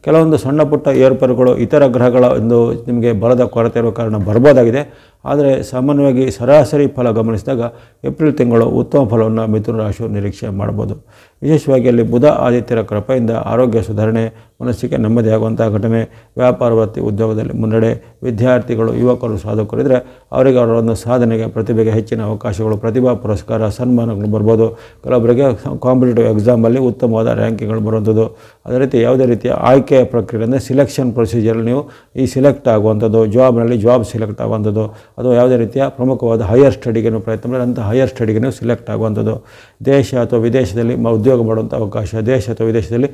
ಕೆಲವೊಂದು ಸಣ್ಣ ಪುಟ್ಟ ಏರ್ಪೇರುಗಳು ಇತರ ಗ್ರಹಗಳ ಒಂದು ನಿಮಗೆ ಬಲದ ಕೊರತೆ ಇರುವ ಕಾರಣ ಬರ್ಬೋದಾಗಿದೆ. ಆದರೆ ಸಾಮಾನ್ಯವಾಗಿ ಸರಾಸರಿ ಫಲ ಗಮನಿಸಿದಾಗ ಏಪ್ರಿಲ್ ತಿಂಗಳು ಉತ್ತಮ ಫಲವನ್ನು ಮಿಥುನ ರಾಶಿಯು ನಿರೀಕ್ಷೆ ಮಾಡ್ಬೋದು. ವಿಶೇಷವಾಗಿ ಅಲ್ಲಿ ಬುಧ ಆದಿತ್ಯರ ಕೃಪೆಯಿಂದ ಆರೋಗ್ಯ ಸುಧಾರಣೆ, ಮನಸ್ಸಿಗೆ ನೆಮ್ಮದಿಯಾಗುವಂಥ ಘಟನೆ, ವ್ಯಾಪಾರ ವೃತ್ತಿ ಉದ್ಯೋಗದಲ್ಲಿ ಮುನ್ನಡೆ, ವಿದ್ಯಾರ್ಥಿಗಳು, ಯುವಕರು, ಸಾಧಕರು ಇದ್ದರೆ ಅವರಿಗೆ ಅವರ ಒಂದು ಸಾಧನೆಗೆ, ಪ್ರತಿಭೆಗೆ ಹೆಚ್ಚಿನ ಅವಕಾಶಗಳು, ಪ್ರತಿಭಾ ಪುರಸ್ಕಾರ, ಸನ್ಮಾನಗಳು ಬರ್ಬೋದು. ಕೆಲವೊಬ್ಬರಿಗೆ ಕಾಂಪಿಟೇಟಿವ್ ಎಕ್ಸಾಮಲ್ಲಿ ಉತ್ತಮವಾದ ರ್ಯಾಂಕಿಂಗ್ಗಳು ಬರುವಂಥದ್ದು. ಅದೇ ರೀತಿ ಯಾವುದೇ ರೀತಿಯ ಆಯ್ಕೆಯ ಪ್ರಕ್ರಿಯೆ ಅಂದರೆ ಸಿಲೆಕ್ಷನ್ ಪ್ರೊಸೀಜರಲ್ಲಿ ನೀವು ಸಿಲೆಕ್ಟ್ ಆಗುವಂಥದ್ದು, ಜಾಬ್ನಲ್ಲಿ ಜಾಬ್ ಸಿಲೆಕ್ಟ್ ಆಗುವಂಥದ್ದು, ಅಥವಾ ಯಾವುದೇ ರೀತಿಯ ಪ್ರಮುಖವಾದ ಹೈಯರ್ ಸ್ಟಡಿಗೆ ಪ್ರಯತ್ನ ಮಾಡಿದ್ರೆ ಅಂಥ ಹೈಯರ್ ಸ್ಟಡಿಗೆ ನೀವು ಸಿಲೆಕ್ಟ್ ಆಗುವಂಥದ್ದು, ದೇಶ ಅಥವಾ ವಿದೇಶದಲ್ಲಿ ಉದ್ಯೋಗ ಮಾಡುವಂಥ ಅವಕಾಶ, ದೇಶ ಅಥವಾ ವಿದೇಶದಲ್ಲಿ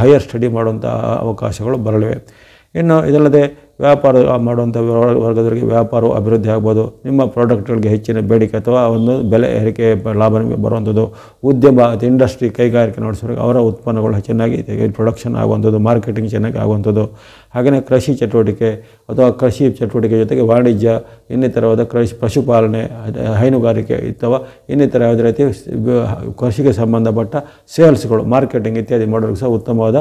ಹೈಯರ್ ಸ್ಟಡಿ ಮಾಡುವಂಥ ಅವಕಾಶಗಳು ಬರಲಿವೆ. ಇನ್ನು ಇದಲ್ಲದೆ ವ್ಯಾಪಾರ ಮಾಡುವಂಥ ವರ್ಗದವರಿಗೆ ವ್ಯಾಪಾರವು ಅಭಿವೃದ್ಧಿ ಆಗ್ಬೋದು. ನಿಮ್ಮ ಪ್ರಾಡಕ್ಟ್ಗಳಿಗೆ ಹೆಚ್ಚಿನ ಬೇಡಿಕೆ ಅಥವಾ ಒಂದು ಬೆಲೆ ಏರಿಕೆ ಲಾಭ ನಿಮಗೆ ಬರುವಂಥದ್ದು. ಉದ್ಯಮ ಅಥವಾ ಇಂಡಸ್ಟ್ರಿ ಕೈಗಾರಿಕೆ ನಡೆಸೋರಿಗೆ ಅವರ ಉತ್ಪನ್ನಗಳು ಚೆನ್ನಾಗಿ ಪ್ರೊಡಕ್ಷನ್ ಆಗುವಂಥದ್ದು, ಮಾರ್ಕೆಟಿಂಗ್ ಚೆನ್ನಾಗಿ ಆಗುವಂಥದ್ದು. ಹಾಗೆಯೇ ಕೃಷಿ ಚಟುವಟಿಕೆ ಅಥವಾ ಕೃಷಿ ಚಟುವಟಿಕೆ ಜೊತೆಗೆ ವಾಣಿಜ್ಯ, ಇನ್ನಿತರವಾದ ಪಶುಪಾಲನೆ, ಹೈನುಗಾರಿಕೆ ಅಥವಾ ಇನ್ನಿತರ ಯಾವುದೇ ರೀತಿ ಕೃಷಿಗೆ ಸಂಬಂಧಪಟ್ಟ ಸೇಲ್ಸ್ಗಳು, ಮಾರ್ಕೆಟಿಂಗ್ ಇತ್ಯಾದಿ ಮಾಡೋರಿಗೆ ಸಹ ಉತ್ತಮವಾದ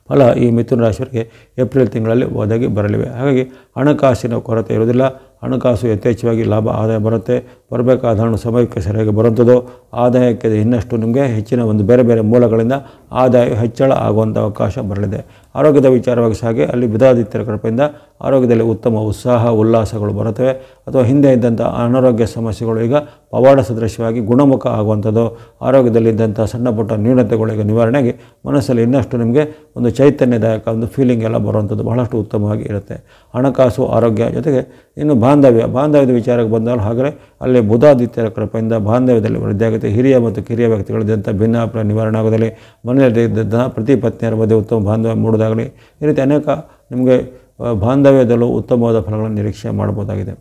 ಫಲ ಈ ಮಿಥುನ ರಾಶಿಯವರಿಗೆ ಏಪ್ರಿಲ್ ತಿಂಗಳಲ್ಲಿ ಒದಗಿ ಬರಲಿವೆ. ಹಾಗಾಗಿ ಹಣಕಾಸಿನ ಕೊರತೆ ಇರುವುದಿಲ್ಲ. ಹಣಕಾಸು ಯಥೇಚ್ಛವಾಗಿ ಲಾಭ ಆದಾಯ ಬರುತ್ತೆ. ಬರಬೇಕಾದ ಹಣ ಸಮಯಕ್ಕೆ ಸರಿಯಾಗಿ ಬರುವಂಥದ್ದು. ಆದಾಯಕ್ಕೆ ಇನ್ನಷ್ಟು ನಿಮಗೆ ಹೆಚ್ಚಿನ ಒಂದು ಬೇರೆ ಬೇರೆ ಮೂಲಗಳಿಂದ ಆದಾಯ ಹೆಚ್ಚಳ ಆಗುವಂಥ ಅವಕಾಶ ಬರಲಿದೆ. ಆರೋಗ್ಯದ ವಿಚಾರವಾಗಿ ಸಹ ಹಾಗೆ ಅಲ್ಲಿ ಬುಧಾದಿತ್ಯರ ಕೃಪೆಯಿಂದ ಆರೋಗ್ಯದಲ್ಲಿ ಉತ್ತಮ ಉತ್ಸಾಹ ಉಲ್ಲಾಸಗಳು ಬರುತ್ತವೆ. ಅಥವಾ ಹಿಂದೆ ಇದ್ದಂಥ ಅನಾರೋಗ್ಯ ಸಮಸ್ಯೆಗಳು ಈಗ ಪವಾಡ ಸದೃಶ್ಯವಾಗಿ ಗುಣಮುಖ ಆಗುವಂಥದ್ದು. ಆರೋಗ್ಯದಲ್ಲಿದ್ದಂಥ ಸಣ್ಣ ಪುಟ್ಟ ನ್ಯೂನತೆಗಳು ಈಗ ನಿವಾರಣೆಯಾಗಿ ಮನಸ್ಸಲ್ಲಿ ಇನ್ನಷ್ಟು ನಿಮಗೆ ಒಂದು ಚೈತನ್ಯದಾಯಕ ಒಂದು ಫೀಲಿಂಗ್ ಎಲ್ಲ ಬರುವಂಥದ್ದು ಬಹಳಷ್ಟು ಉತ್ತಮವಾಗಿ ಇರುತ್ತೆ. ಹಣಕಾಸು, ಆರೋಗ್ಯ ಜೊತೆಗೆ ಇನ್ನು ಬಾಂಧವ್ಯದ ವಿಚಾರಕ್ಕೆ ಬಂದಾಗ ಹಾಗೆ ಅಲ್ಲಿ ಬುಧಾದಿತ್ಯರ ಕೃಪೆಯಿಂದ ಬಾಂಧವ್ಯದಲ್ಲಿ ವೃದ್ಧಿ ಆಗುತ್ತೆ. ಹಿರಿಯ ಮತ್ತು ಕಿರಿಯ ವ್ಯಕ್ತಿಗಳಿದ್ದಂಥ ಭಿನ್ನಾಭಿಪ್ರಾಯ ನಿವಾರಣೆ ಆಗೋದಲ್ಲಿ, ಮನೆಯಲ್ಲಿದ್ದಂಥ ಪ್ರತಿ ಪತ್ನಿಯರ ಮಧ್ಯೆ ಉತ್ತಮ ಬಾಂಧವ್ಯ ಮೂಡುವುದಾಗಲಿ, ಈ ರೀತಿ ಅನೇಕ ನಿಮಗೆ ಬಾಂಧವ್ಯದಲ್ಲೂ ಉತ್ತಮವಾದ ಫಲಗಳನ್ನು ನಿರೀಕ್ಷೆ ಮಾಡ್ಬೋದಾಗಿದೆ.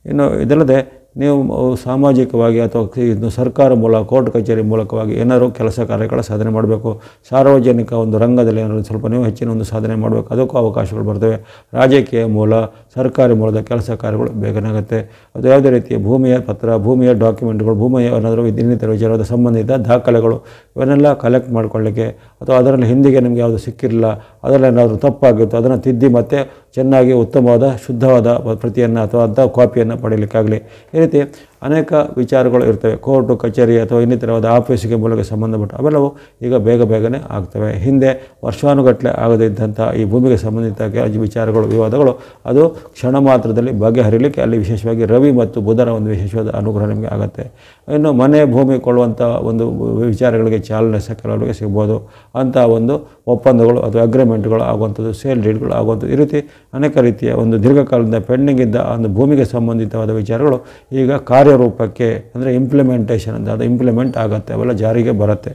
ಇನ್ನು ಇದಲ್ಲದೆ ನೀವು ಸಾಮಾಜಿಕವಾಗಿ ಅಥವಾ ಇದು ಸರ್ಕಾರ ಮೂಲಕ, ಕೋರ್ಟ್ ಕಚೇರಿ ಮೂಲಕವಾಗಿ ಏನಾದರೂ ಕೆಲಸ ಕಾರ್ಯಗಳ ಸಾಧನೆ ಮಾಡಬೇಕು. ಸಾರ್ವಜನಿಕ ಒಂದು ರಂಗದಲ್ಲಿ ಏನಾದರೂ ಸ್ವಲ್ಪ ನೀವು ಹೆಚ್ಚಿನ ಒಂದು ಸಾಧನೆ ಮಾಡಬೇಕು, ಅದಕ್ಕೂ ಅವಕಾಶಗಳು ಬರ್ತವೆ. ರಾಜಕೀಯ ಮೂಲ, ಸರ್ಕಾರಿ ಮೂಲದ ಕೆಲಸ ಕಾರ್ಯಗಳು ಬೇಗನೆ ಆಗುತ್ತೆ. ಅದು ಯಾವುದೇ ರೀತಿಯ ಭೂಮಿಯ ಪತ್ರ, ಭೂಮಿಯ ಡಾಕ್ಯುಮೆಂಟ್ಗಳು, ಭೂಮಿಯ ಏನಾದರೂ ಇನ್ನಿತರ ವಿಚಾರದ ಸಂಬಂಧಿತ ದಾಖಲೆಗಳು ಇವನ್ನೆಲ್ಲ ಕಲೆಕ್ಟ್ ಮಾಡ್ಕೊಳ್ಳಿಕ್ಕೆ, ಅಥವಾ ಅದರಲ್ಲಿ ಹಿಂದಿಗೆ ನಿಮಗೆ ಯಾವುದು ಸಿಕ್ಕಿರಲಿಲ್ಲ, ಅದರಲ್ಲಿ ಏನಾದರೂ ತಪ್ಪಾಗಿತ್ತು ಅದನ್ನು ತಿದ್ದಿ ಮತ್ತೆ ಚೆನ್ನಾಗಿ ಉತ್ತಮವಾದ ಶುದ್ಧವಾದ ಪ್ರತಿಯನ್ನು ಅಥವಾ ಅಂಥ ಕಾಪಿಯನ್ನು ಪಡೀಲಿಕ್ಕಾಗಲಿ, ಈ ರೀತಿ ಅನೇಕ ವಿಚಾರಗಳು ಇರ್ತವೆ. ಕೋರ್ಟು ಕಚೇರಿ ಅಥವಾ ಇನ್ನಿತರವಾದ ಆಫೀಸಿಗೆ ಮೂಲಕ ಸಂಬಂಧಪಟ್ಟ ಅವೆಲ್ಲವೂ ಈಗ ಬೇಗನೆ ಆಗ್ತವೆ. ಹಿಂದೆ ವರ್ಷಾನುಗಟ್ಟಲೆ ಆಗದೇ ಇದ್ದಂಥ ಈ ಭೂಮಿಗೆ ಸಂಬಂಧಿತ ವಿಚಾರಗಳು, ವಿವಾದಗಳು ಅದು ಕ್ಷಣ ಮಾತ್ರದಲ್ಲಿ ಬಗೆಹರಿಲಿಕ್ಕೆ ಅಲ್ಲಿ ವಿಶೇಷವಾಗಿ ರವಿ ಮತ್ತು ಬುಧನ ಒಂದು ವಿಶೇಷವಾದ ಅನುಗ್ರಹ ನಿಮಗೆ ಆಗುತ್ತೆ. ಇನ್ನು ಮನೆ ಭೂಮಿ ಕೊಳ್ಳುವಂಥ ಒಂದು ವಿಚಾರಗಳಿಗೆ ಚಾಲನೆ ಕೆಲವರಿಗೆ ಸಿಗ್ಬೋದು. ಅಂಥ ಒಂದು ಒಪ್ಪಂದಗಳು ಅಥವಾ ಅಗ್ರಿಮೆಂಟ್ಗಳು ಆಗುವಂಥದ್ದು, ಸೇಲ್ ಡೀಡ್ಗಳು ಆಗುವಂಥದ್ದು, ಈ ರೀತಿ ಅನೇಕ ರೀತಿಯ ಒಂದು ದೀರ್ಘಕಾಲದಿಂದ ಪೆಂಡಿಂಗ್ ಇದ್ದ ಒಂದು ಭೂಮಿಗೆ ಸಂಬಂಧಿತವಾದ ವಿಚಾರಗಳು ಈಗ ಕಾರ್ಯರೂಪಕ್ಕೆ ಅಂದರೆ ಇಂಪ್ಲಿಮೆಂಟೇಷನ್ ಅಂತ ಅದು ಇಂಪ್ಲಿಮೆಂಟ್ ಆಗುತ್ತೆ, ಅವೆಲ್ಲ ಜಾರಿಗೆ ಬರುತ್ತೆ.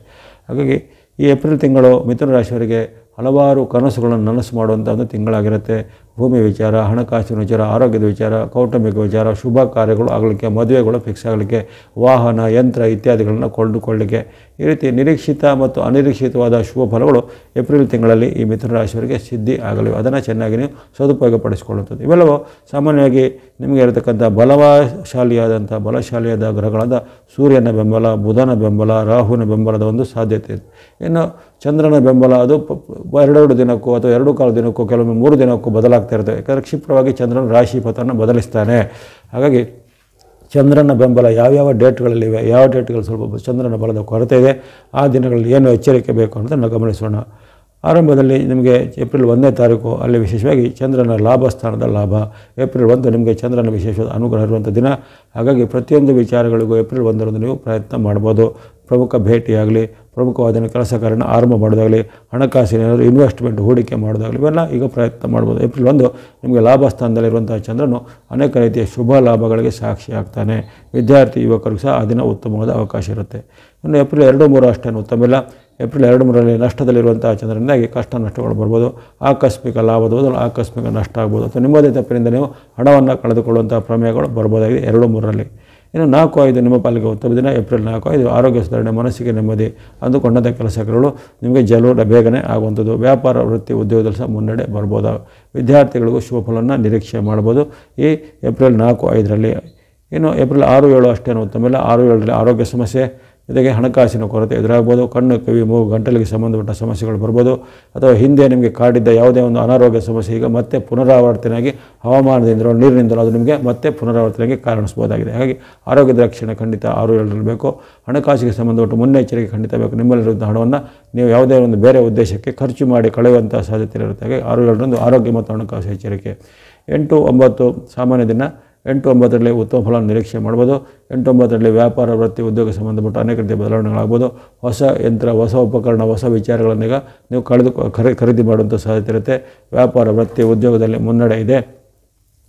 ಹಾಗಾಗಿ ಈ ಏಪ್ರಿಲ್ ತಿಂಗಳು ಮಿಥುನ ರಾಶಿಯವರಿಗೆ ಹಲವಾರು ಕನಸುಗಳನ್ನು ನನಸು ಮಾಡುವಂಥ ಒಂದು ತಿಂಗಳಾಗಿರುತ್ತೆ. ಭೂಮಿ ವಿಚಾರ, ಹಣಕಾಸಿನ ವಿಚಾರ, ಆರೋಗ್ಯದ ವಿಚಾರ, ಕೌಟುಂಬಿಕ ವಿಚಾರ, ಶುಭ ಕಾರ್ಯಗಳು ಆಗಲಿಕ್ಕೆ, ಮದುವೆಗಳು ಫಿಕ್ಸ್ ಆಗಲಿಕ್ಕೆ, ವಾಹನ, ಯಂತ್ರ ಇತ್ಯಾದಿಗಳನ್ನು ಕೊಂಡುಕೊಳ್ಳಲಿಕ್ಕೆ, ಈ ರೀತಿ ನಿರೀಕ್ಷಿತ ಮತ್ತು ಅನಿರೀಕ್ಷಿತವಾದ ಶುಭ ಫಲಗಳು ಏಪ್ರಿಲ್ ತಿಂಗಳಲ್ಲಿ ಈ ಮಿಥುನ ರಾಶಿಯವರಿಗೆ ಸಿದ್ಧಿ ಆಗಲಿವೆ. ಅದನ್ನು ಚೆನ್ನಾಗಿ ನೀವು ಸದುಪಯೋಗಪಡಿಸಿಕೊಳ್ಳುತ್ತದೆ. ಇವೆಲ್ಲವೂ ಸಾಮಾನ್ಯವಾಗಿ ನಿಮಗೆ ಇರತಕ್ಕಂಥ ಬಲಶಾಲಿಯಾದ ಗ್ರಹಗಳಾದ ಸೂರ್ಯನ ಬೆಂಬಲ, ಬುಧನ ಬೆಂಬಲ, ರಾಹುವಿನ ಬೆಂಬಲದ ಒಂದು ಸಾಧ್ಯತೆ ಇದೆ. ಇನ್ನು ಚಂದ್ರನ ಬೆಂಬಲ ಅದು 2 ದಿನಕ್ಕೂ ಅಥವಾ 2 ದಿನಕ್ಕೂ ಕೆಲವೊಮ್ಮೆ 3 ದಿನಕ್ಕೂ ಬದಲಾಗ್ತಾ ಇರ್ತವೆ. ಯಾಕಂದರೆ ಕ್ಷಿಪ್ರವಾಗಿ ಚಂದ್ರನ ರಾಶಿ ಪಥವನ್ನು ಬದಲಿಸ್ತಾನೆ. ಹಾಗಾಗಿ ಚಂದ್ರನ ಬೆಂಬಲ ಯಾವ್ಯಾವ ಡೇಟ್ಗಳಲ್ಲಿವೆ, ಯಾವ ಡೇಟ್ಗಳು ಸ್ವಲ್ಪ ಚಂದ್ರನ ಬಲದ ಕೊರತೆ ಇದೆ, ಆ ದಿನಗಳಲ್ಲಿ ಏನು ಎಚ್ಚರಿಕೆ ಬೇಕು ಅನ್ನೋದನ್ನು ಗಮನಿಸೋಣ. ಆರಂಭದಲ್ಲಿ ನಿಮಗೆ ಏಪ್ರಿಲ್ 1ನೇ ತಾರೀಕು ಅಲ್ಲಿ ವಿಶೇಷವಾಗಿ ಚಂದ್ರನ ಲಾಭ ಸ್ಥಾನದ ಲಾಭ. ಏಪ್ರಿಲ್ 1 ನಿಮಗೆ ಚಂದ್ರನ ವಿಶೇಷವಾದ ಅನುಗ್ರಹ ಇರುವಂಥ ದಿನ. ಹಾಗಾಗಿ ಪ್ರತಿಯೊಂದು ವಿಚಾರಗಳಿಗೂ ಏಪ್ರಿಲ್ 1ರಂದು ನೀವು ಪ್ರಯತ್ನ ಮಾಡ್ಬೋದು. ಪ್ರಮುಖ ಭೇಟಿಯಾಗಲಿ, ಪ್ರಮುಖವಾದ ಕೆಲಸ ಕಾರ್ಯನ ಆರಂಭ ಮಾಡೋದಾಗಲಿ, ಹಣಕಾಸಿನ ಏನಾದರೂ ಇನ್ವೆಸ್ಟ್ಮೆಂಟ್ ಹೂಡಿಕೆ ಮಾಡೋದಾಗಲಿ, ಇವೆಲ್ಲ ಈಗ ಪ್ರಯತ್ನ ಮಾಡ್ಬೋದು. ಏಪ್ರಿಲ್ 1 ನಿಮಗೆ ಲಾಭ ಸ್ಥಾನದಲ್ಲಿರುವಂಥ ಚಂದ್ರನು ಅನೇಕ ರೀತಿಯ ಶುಭ ಲಾಭಗಳಿಗೆ ಸಾಕ್ಷಿ ಆಗ್ತಾನೆ. ವಿದ್ಯಾರ್ಥಿ ಯುವಕರಿಗೂ ಸಹ ಆ ದಿನ ಉತ್ತಮವಾದ ಅವಕಾಶ ಇರುತ್ತೆ. ಇನ್ನು ಏಪ್ರಿಲ್ 2-3 ಅಷ್ಟೇನು ಉತ್ತಮಿಲ್ಲ. ಏಪ್ರಿಲ್ 2-3ರಲ್ಲಿ ನಷ್ಟದಲ್ಲಿರುವಂಥ ಚಂದ್ರನಿಂದಾಗಿ ಕಷ್ಟ ನಷ್ಟಗಳು ಬರ್ಬೋದು. ಆಕಸ್ಮಿಕ ಲಾಭದ ಬದಲು ಆಕಸ್ಮಿಕ ನಷ್ಟ ಆಗ್ಬೋದು, ಅಥವಾ ನಿಮ್ಮದೇ ತಪ್ಪಿನಿಂದ ನೀವು ಹಣವನ್ನು ಕಳೆದುಕೊಳ್ಳುವಂಥ ಪ್ರಮೇಯಗಳು ಬರ್ಬೋದಾಗಿದೆ 2-3ರಲ್ಲಿ. ಇನ್ನು 4-5 ನಿಮ್ಮ ಪಾಲಿಗೆ ಉತ್ತಮ ದಿನ. ಏಪ್ರಿಲ್ 4-5 ಆರೋಗ್ಯ ಸುಧಾರಣೆ, ಮನಸ್ಸಿಗೆ ನೆಮ್ಮದಿ, ಅಂದುಕೊಂಡಂಥ ಕೆಲಸಗಳು ನಿಮಗೆ ಬೇಗನೆ ಆಗುವಂಥದ್ದು. ವ್ಯಾಪಾರ, ವೃತ್ತಿ, ಉದ್ಯೋಗದಲ್ಲಿ ಸಹ ಮುನ್ನಡೆ ಬರ್ಬೋದು. ವಿದ್ಯಾರ್ಥಿಗಳಿಗೂ ಶುಭ ಫಲವನ್ನು ನಿರೀಕ್ಷೆ ಮಾಡ್ಬೋದು ಈ ಏಪ್ರಿಲ್ 4-5ರಲ್ಲಿ. ಇನ್ನು ಏಪ್ರಿಲ್ 6-7 ಅಷ್ಟೇನು ಉತ್ತಮಿಲ್ಲ. 6-7ರಲ್ಲಿ ಆರೋಗ್ಯ ಸಮಸ್ಯೆ ಜೊತೆಗೆ ಹಣಕಾಸಿನ ಕೊರತೆ ಎದುರಾಗ್ಬೋದು. ಕಣ್ಣು, ಕಿವಿ, ಮೂಗು, ಗಂಟಲಿಗೆ ಸಂಬಂಧಪಟ್ಟ ಸಮಸ್ಯೆಗಳು ಬರ್ಬೋದು. ಅಥವಾ ಹಿಂದೆ ನಿಮಗೆ ಕಾಡಿದ್ದ ಯಾವುದೇ ಒಂದು ಅನಾರೋಗ್ಯ ಸಮಸ್ಯೆ ಈಗ ಮತ್ತೆ ಪುನರಾವರ್ತನೆಯಾಗಿ ಹವಾಮಾನದಿಂದಲೋ ನೀರಿನಿಂದಲೋ ಅದು ನಿಮಗೆ ಮತ್ತೆ ಪುನರಾವರ್ತನೆಗೆ ಕಾಣಿಸ್ಬೋದಾಗಿದೆ. ಹಾಗಾಗಿ ಆರೋಗ್ಯದ ರಕ್ಷಣೆ ಖಂಡಿತ 6-7ರಲ್ಲಿ ಬೇಕು. ಹಣಕಾಸಿಗೆ ಸಂಬಂಧಪಟ್ಟ ಮುನ್ನೆಚ್ಚರಿಕೆ ಖಂಡಿತ ಬೇಕು. ನಿಮ್ಮಲ್ಲಿರುವಂಥ ಹಣವನ್ನು ನೀವು ಯಾವುದೇ ಒಂದು ಬೇರೆ ಉದ್ದೇಶಕ್ಕೆ ಖರ್ಚು ಮಾಡಿ ಕಳೆಯುವಂಥ ಸಾಧ್ಯತೆ ಇರುತ್ತೆ. ಹಾಗೆ 6-7ರಂದು ಆರೋಗ್ಯ ಮತ್ತು ಹಣಕಾಸು ಎಚ್ಚರಿಕೆ. 8-9 ಸಾಮಾನ್ಯ ದಿನ. 8-9ರಲ್ಲಿ ಉತ್ತಮ ಫಲ ನಿರೀಕ್ಷೆ ಮಾಡ್ಬೋದು. 8-9ರಲ್ಲಿ ವ್ಯಾಪಾರ, ವೃತ್ತಿ, ಉದ್ಯೋಗ ಸಂಬಂಧಪಟ್ಟ ಅನೇಕ ರೀತಿಯ ಬದಲಾವಣೆಗಳಾಗ್ಬೋದು. ಹೊಸ ಯಂತ್ರ, ಹೊಸ ಉಪಕರಣ, ಹೊಸ ವಿಚಾರಗಳನ್ನೀಗ ನೀವು ಖರೀದಿ ಮಾಡುವಂಥ ಸಾಧ್ಯತೆ ಇರುತ್ತೆ. ವ್ಯಾಪಾರ, ವೃತ್ತಿ, ಉದ್ಯೋಗದಲ್ಲಿ ಮುನ್ನಡೆ ಇದೆ.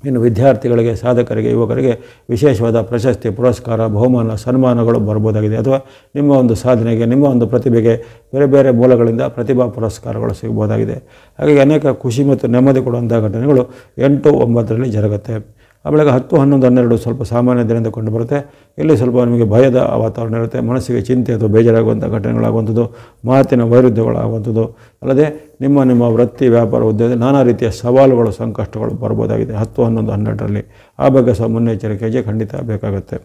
ಇನ್ನು ವಿದ್ಯಾರ್ಥಿಗಳಿಗೆ, ಸಾಧಕರಿಗೆ, ಯುವಕರಿಗೆ ವಿಶೇಷವಾದ ಪ್ರಶಸ್ತಿ, ಪುರಸ್ಕಾರ, ಬಹುಮಾನ, ಸನ್ಮಾನಗಳು ಬರ್ಬೋದಾಗಿದೆ. ಅಥವಾ ನಿಮ್ಮ ಒಂದು ಸಾಧನೆಗೆ, ನಿಮ್ಮ ಒಂದು ಪ್ರತಿಭೆಗೆ ಬೇರೆ ಬೇರೆ ಮೂಲಗಳಿಂದ ಪ್ರತಿಭಾ ಪುರಸ್ಕಾರಗಳು ಸಿಗ್ಬೋದಾಗಿದೆ. ಹಾಗಾಗಿ ಅನೇಕ ಖುಷಿ ಮತ್ತು ನೆಮ್ಮದಿ ಕೊಡುವಂಥ ಘಟನೆಗಳು 8, 9ರಲ್ಲಿ ಜರುಗುತ್ತೆ. ಆಮೇಲೆ 10, 11, 12 ಸ್ವಲ್ಪ ಸಾಮಾನ್ಯ ದಿನದಿಂದ ಕಂಡು ಬರುತ್ತೆ. ಇಲ್ಲಿ ಸ್ವಲ್ಪ ನಿಮಗೆ ಭಯದ ವಾತಾವರಣ ಇರುತ್ತೆ. ಮನಸ್ಸಿಗೆ ಚಿಂತೆ ಅಥವಾ ಬೇಜಾರಾಗುವಂಥ ಘಟನೆಗಳಾಗುವಂಥದ್ದು, ಮಾತಿನ ವೈರುಧ್ಯಗಳಾಗುವಂಥದ್ದು, ಅಲ್ಲದೆ ನಿಮ್ಮ ವೃತ್ತಿ, ವ್ಯಾಪಾರ, ಉದ್ಯೋಗ ನಾನಾ ರೀತಿಯ ಸವಾಲುಗಳು, ಸಂಕಷ್ಟಗಳು ಬರ್ಬೋದಾಗಿದೆ 10, 11, 12ರಲ್ಲಿ. ಆ ಬಗ್ಗೆ ಸಹ ಮುನ್ನೆಚ್ಚರಿಕೆಗೆ ಖಂಡಿತ ಬೇಕಾಗುತ್ತೆ.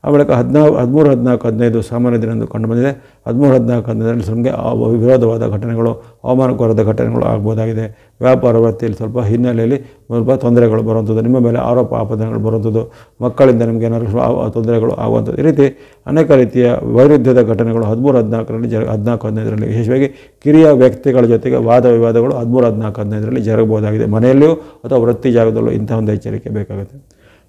ಆ ಬಳಿಕ 13, 14, 15 ಸಾಮಾನ್ಯ ದಿನದಂದು ಕಂಡು ಬಂದಿದೆ. 13, 14, 15ರಲ್ಲಿ ನಮಗೆ ವಿರೋಧವಾದ ಘಟನೆಗಳು, ಅವಮಾನಕರದ ಘಟನೆಗಳು ಆಗ್ಬೋದಾಗಿದೆ. ವ್ಯಾಪಾರ ವೃತ್ತಿಯಲ್ಲಿ ಸ್ವಲ್ಪ ಹಿನ್ನೆಲೆಯಲ್ಲಿ ಸ್ವಲ್ಪ ತೊಂದರೆಗಳು ಬರುವಂಥದ್ದು, ನಿಮ್ಮ ಮೇಲೆ ಆರೋಪ ಆಪಾದನೆಗಳು ಬರುವಂಥದ್ದು, ಮಕ್ಕಳಿಂದ ನಿಮಗೆ ಏನಾದರೂ ತೊಂದರೆಗಳು ಆಗುವಂಥದ್ದು, ಈ ರೀತಿ ಅನೇಕ ರೀತಿಯ ವೈರುಧ್ಯದ ಘಟನೆಗಳು 13, 14ರಲ್ಲಿ 14, 15ರಲ್ಲಿ ವಿಶೇಷವಾಗಿ ಕಿರಿಯ ವ್ಯಕ್ತಿಗಳ ಜೊತೆಗೆ ವಾದ ವಿವಾದಗಳು 13, 14, 15ರಲ್ಲಿ ಜರಗಬಹುದಾಗಿದೆ. ಮನೆಯಲ್ಲಿಯೂ ಅಥವಾ ವೃತ್ತಿ ಜಾಗದಲ್ಲೂ ಇಂಥ ಒಂದು ಎಚ್ಚರಿಕೆ ಬೇಕಾಗುತ್ತೆ.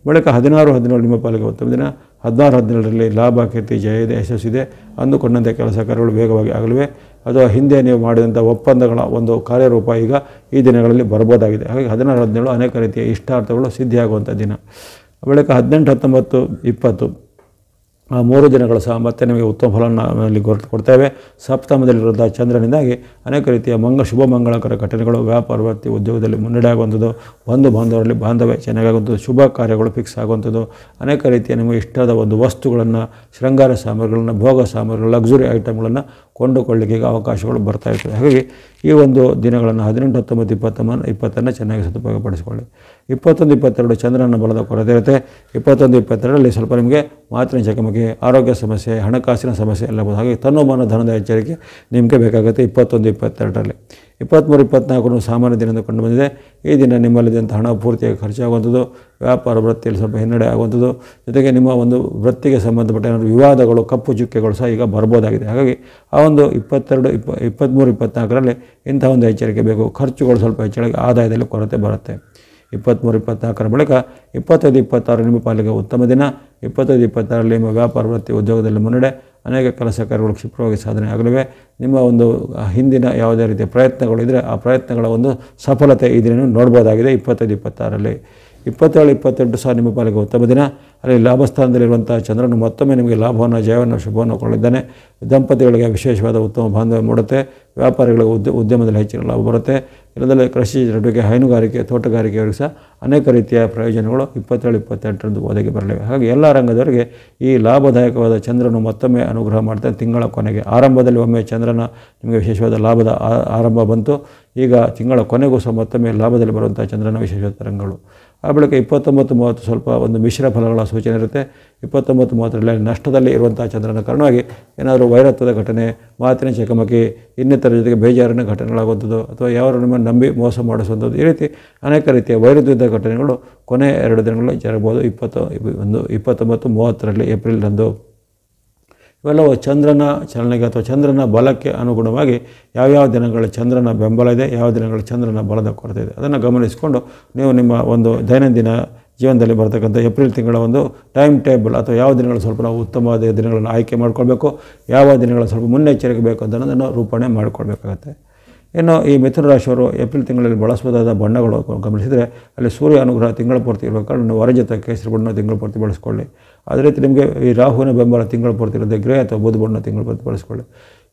ಬಳಿಕ 16, 17 ನಿಮ್ಮ ಪಾಲಿಗೆ ಉತ್ತಮ ದಿನ. 16, 17ರಲ್ಲಿ ಲಾಭ, ಕೀರ್ತಿ, ಜಯ ಇದೆ, ಯಶಸ್ಸಿದೆ. ಅಂದುಕೊಂಡಂತೆ ಕೆಲಸ ಕಾರ್ಯಗಳು ವೇಗವಾಗಿ ಆಗಲಿವೆ. ಅಥವಾ ಹಿಂದೆ ನೀವು ಮಾಡಿದಂಥ ಒಪ್ಪಂದಗಳ ಒಂದು ಕಾರ್ಯರೂಪ ಈಗ ಈ ದಿನಗಳಲ್ಲಿ ಬರ್ಬೋದಾಗಿದೆ. ಹಾಗಾಗಿ 16, 17 ಅನೇಕ ರೀತಿಯ ಇಷ್ಟಾರ್ಥಗಳು ಸಿದ್ಧಿಯಾಗುವಂಥ ದಿನ. ಬಳಿಕ 18, 19, 20 ಆ 3 ದಿನಗಳು ಸಹ ಮತ್ತೆ ನಿಮಗೆ ಉತ್ತಮ ಫಲವನ್ನು ಕೊಡ್ತೇವೆ. ಸಪ್ತಮದಲ್ಲಿರುವಂಥ ಚಂದ್ರನಿಂದಾಗಿ ಅನೇಕ ರೀತಿಯ ಶುಭ ಮಂಗಳಕರ ಘಟನೆಗಳು, ವ್ಯಾಪಾರ ವೃತ್ತಿ ಉದ್ಯೋಗದಲ್ಲಿ ಮುನ್ನಡೆ ಆಗುವಂಥದ್ದು, ಬಂಧು ಬಾಂಧವರಲ್ಲಿ ಬಾಂಧವ್ಯ ಚೆನ್ನಾಗುವಂಥದ್ದು, ಶುಭ ಕಾರ್ಯಗಳು ಫಿಕ್ಸ್ ಆಗುವಂಥದ್ದು, ಅನೇಕ ರೀತಿಯ ನಿಮಗೆ ಇಷ್ಟದ ಒಂದು ವಸ್ತುಗಳನ್ನು, ಶೃಂಗಾರ ಸಾಮಗ್ರಿಗಳನ್ನು, ಭೋಗ ಸಾಮಗ್ರಿಗಳು, ಲಕ್ಸುರಿ ಐಟಮ್ಗಳನ್ನು ಕೊಂಡುಕೊಳ್ಳಿಕ್ಕೆ ಈಗ ಅವಕಾಶಗಳು ಬರ್ತಾ ಇರ್ತದೆ. ಹಾಗಾಗಿ ಈ ಒಂದು ದಿನಗಳನ್ನು 18, 19, 20 ಚೆನ್ನಾಗಿ ಸದುಪಯೋಗಪಡಿಸಿಕೊಳ್ಳಿ. 21, 22 ಚಂದ್ರನ ಬಲದ ಕೊರತೆ ಇರುತ್ತೆ. 21, 22ರಲ್ಲಿ ಸ್ವಲ್ಪ ನಿಮಗೆ ಮಾತಿನ ಚಕಮಕಿ, ಆರೋಗ್ಯ ಸಮಸ್ಯೆ, ಹಣಕಾಸಿನ ಸಮಸ್ಯೆ ಎಲ್ಲ ಬೋದು. ಹಾಗೆ ತನ್ನೋಮಾನ ಧನದ ಎಚ್ಚರಿಕೆ ನಿಮಗೆ ಬೇಕಾಗುತ್ತೆ 21, 22ರಲ್ಲಿ. 23, 24 ಸಾಮಾನ್ಯ ದಿನದಿಂದ ಕಂಡು ಬಂದಿದೆ. ಈ ದಿನ ನಿಮ್ಮಲ್ಲಿದ್ದಂಥ ಹಣ ಪೂರ್ತಿಯಾಗಿ ಖರ್ಚಾಗುವಂಥದ್ದು, ವ್ಯಾಪಾರ ವೃತ್ತಿಯಲ್ಲಿ ಸ್ವಲ್ಪ ಹಿನ್ನಡೆ ಆಗುವಂಥದ್ದು, ಜೊತೆಗೆ ನಿಮ್ಮ ಒಂದು ವೃತ್ತಿಗೆ ಸಂಬಂಧಪಟ್ಟ ಏನಾದರೂ ವಿವಾದಗಳು, ಕಪ್ಪು ಚುಕ್ಕೆಗಳು ಸಹ ಈಗ ಬರ್ಬೋದಾಗಿದೆ. ಹಾಗಾಗಿ ಆ ಒಂದು 22, 23, 24ರಲ್ಲಿ ಇಂಥ ಒಂದು ಎಚ್ಚರಿಕೆ ಬೇಕು. ಖರ್ಚುಗಳು ಸ್ವಲ್ಪ ಹೆಚ್ಚಳಾಗಿ ಆದಾಯದಲ್ಲಿ ಕೊರತೆ ಬರುತ್ತೆ. 23, 24ರ ಬಳಿಕ 25, 26 ನಿಮ್ಮ ಪಾಲಿಗೆ ಉತ್ತಮ ದಿನ. 25, 26ರಲ್ಲಿ ನಿಮ್ಮ ವ್ಯಾಪಾರ ವೃತ್ತಿ ಉದ್ಯೋಗದಲ್ಲಿ ಮುನ್ನಡೆ, ಅನೇಕ ಕೆಲಸ ಕಾರ್ಯಗಳು ಕ್ಷಿಪ್ರವಾಗಿ ಸಾಧನೆ ಆಗಲಿವೆ. ನಿಮ್ಮ ಒಂದು ಹಿಂದಿನ ಯಾವುದೇ ರೀತಿಯ ಪ್ರಯತ್ನಗಳಿದ್ದರೆ ಆ ಪ್ರಯತ್ನಗಳ ಒಂದು ಸಫಲತೆ ಈ ದಿನ ನೋಡ್ಬೋದಾಗಿದೆ 25, 26ರಲ್ಲಿ. 27, 28 ಸಹ ನಿಮ್ಮ ಪಾಲಿಗೆ ಉತ್ತಮ ದಿನ. ಅಲ್ಲಿ ಲಾಭಸ್ಥಾನದಲ್ಲಿರುವಂಥ ಚಂದ್ರನು ಮತ್ತೊಮ್ಮೆ ನಿಮಗೆ ಲಾಭವನ್ನು, ಜಯವನ್ನು, ಶುಭವನ್ನು ಕೊಳ್ಳಿದ್ದಾನೆ. ದಂಪತಿಗಳಿಗೆ ವಿಶೇಷವಾದ ಉತ್ತಮ ಬಾಂಧವ್ಯ ಮೂಡುತ್ತೆ. ವ್ಯಾಪಾರಿಗಳಿಗೆ ಉದ್ಯಮದಲ್ಲಿ ಹೆಚ್ಚಿನ ಲಾಭ ಬರುತ್ತೆ. ಇಲ್ಲದಲ್ಲೇ ಕೃಷಿ ಚಟುವಟಿಕೆ, ಹೈನುಗಾರಿಕೆ, ತೋಟಗಾರಿಕೆಯವರಿಗೆ ಸಹ ಅನೇಕ ರೀತಿಯ ಪ್ರಯೋಜನಗಳು 27, 28ರಂದು ಒದಗಿ ಬರಲಿವೆ. ಹಾಗೆ ಎಲ್ಲ ರಂಗದವರಿಗೆ ಈ ಲಾಭದಾಯಕವಾದ ಚಂದ್ರನು ಮತ್ತೊಮ್ಮೆ ಅನುಗ್ರಹ ಮಾಡ್ತಾನೆ. ತಿಂಗಳ ಕೊನೆಗೆ ಆರಂಭದಲ್ಲಿ ಒಮ್ಮೆ ಚಂದ್ರನ ನಿಮಗೆ ವಿಶೇಷವಾದ ಲಾಭದ ಆರಂಭ ಬಂತು. ಈಗ ತಿಂಗಳ ಕೊನೆಗೂ ಸಹ ಮತ್ತೊಮ್ಮೆ ಲಾಭದಲ್ಲಿ ಬರುವಂಥ ಚಂದ್ರನ ವಿಶೇಷವಾದ ತರಂಗಗಳು. ಆ ಬಳಿಕ 29, 30 ಸ್ವಲ್ಪ ಒಂದು ಮಿಶ್ರ ಫಲಗಳ ಸೂಚನೆ ಇರುತ್ತೆ. 29, 30ರಲ್ಲಿ ನಷ್ಟದಲ್ಲಿ ಇರುವಂಥ ಚಂದ್ರನ ಕಾರಣವಾಗಿ ಏನಾದರೂ ವೈರತ್ವದ ಘಟನೆ, ಮಾತಿನ ಚಕಮಕಿ, ಇನ್ನಿತರ ಜೊತೆಗೆ ಬೇಜಾರಿನ ಘಟನೆಗಳಾಗುವಂಥದ್ದು, ಅಥವಾ ಯಾರು ನಿಮ್ಮನ್ನು ನಂಬಿ ಮೋಸ ಮಾಡಿಸುವಂಥದ್ದು, ಈ ರೀತಿ ಅನೇಕ ರೀತಿಯ ವೈರುಧ್ಯದ ಘಟನೆಗಳು ಕೊನೆ 2 ದಿನಗಳಲ್ಲಿ ಜರಗಬಹುದು. 29, 30ರಲ್ಲಿ ಏಪ್ರಿಲ್ರಂದು. ಇವೆಲ್ಲವೂ ಚಂದ್ರನ ಚಲನೆಗೆ ಅಥವಾ ಚಂದ್ರನ ಬಲಕ್ಕೆ ಅನುಗುಣವಾಗಿ ಯಾವ್ಯಾವ ದಿನಗಳಲ್ಲಿ ಚಂದ್ರನ ಬೆಂಬಲ ಇದೆ, ಯಾವ ದಿನಗಳಲ್ಲಿ ಚಂದ್ರನ ಬಲದ ಕೊರತೆ ಇದೆ, ಅದನ್ನು ಗಮನಿಸಿಕೊಂಡು ನೀವು ನಿಮ್ಮ ಒಂದು ದೈನಂದಿನ ಜೀವನದಲ್ಲಿ ಬರ್ತಕ್ಕಂಥ ಏಪ್ರಿಲ್ ತಿಂಗಳ ಒಂದು ಟೈಮ್ ಟೇಬಲ್ ಅಥವಾ ಯಾವ ದಿನಗಳು ಸ್ವಲ್ಪ ನಾವು ಉತ್ತಮವಾದ ದಿನಗಳನ್ನು ಆಯ್ಕೆ ಮಾಡ್ಕೊಳ್ಬೇಕು, ಯಾವ ದಿನಗಳು ಸ್ವಲ್ಪ ಮುನ್ನೆಚ್ಚರಿಕೆ ಬೇಕು ಅಂತ ಅನ್ನೋದನ್ನು ರೂಪಣೆ ಮಾಡಿಕೊಳ್ಬೇಕಾಗತ್ತೆ. ಇನ್ನು ಈ ಮಿಥುನ ರಾಶಿಯವರು ಏಪ್ರಿಲ್ ತಿಂಗಳಲ್ಲಿ ಬಳಸಬಹುದಾದ ಬಣ್ಣಗಳು ಗಮನಿಸಿದರೆ ಅಲ್ಲಿ ಸೂರ್ಯ ಅನುಗ್ರಹ ತಿಂಗಳ ಪೂರ್ತಿ ಇರುವ ಕಾರಣ ನೀವು ವರಜತ ಕೇಸರಿ ಬಣ್ಣ ತಿಂಗಳ ಪೂರ್ತಿ ಬಳಸ್ಕೊಳ್ಳಿ. ಅದೇ ರೀತಿ ನಿಮಗೆ ಈ ರಾಹುವಿನ ಬೆಂಬಲ ತಿಂಗಳ ಪೂರ್ತಿ ಇರುತ್ತೆ, ಗ್ರೇ ಅಥವಾ ಬುಧ ಬಣ್ಣ ತಿಂಗಳ ಪೂರ್ತಿ ಬಳಸ್ಕೊಳ್ಳಿ.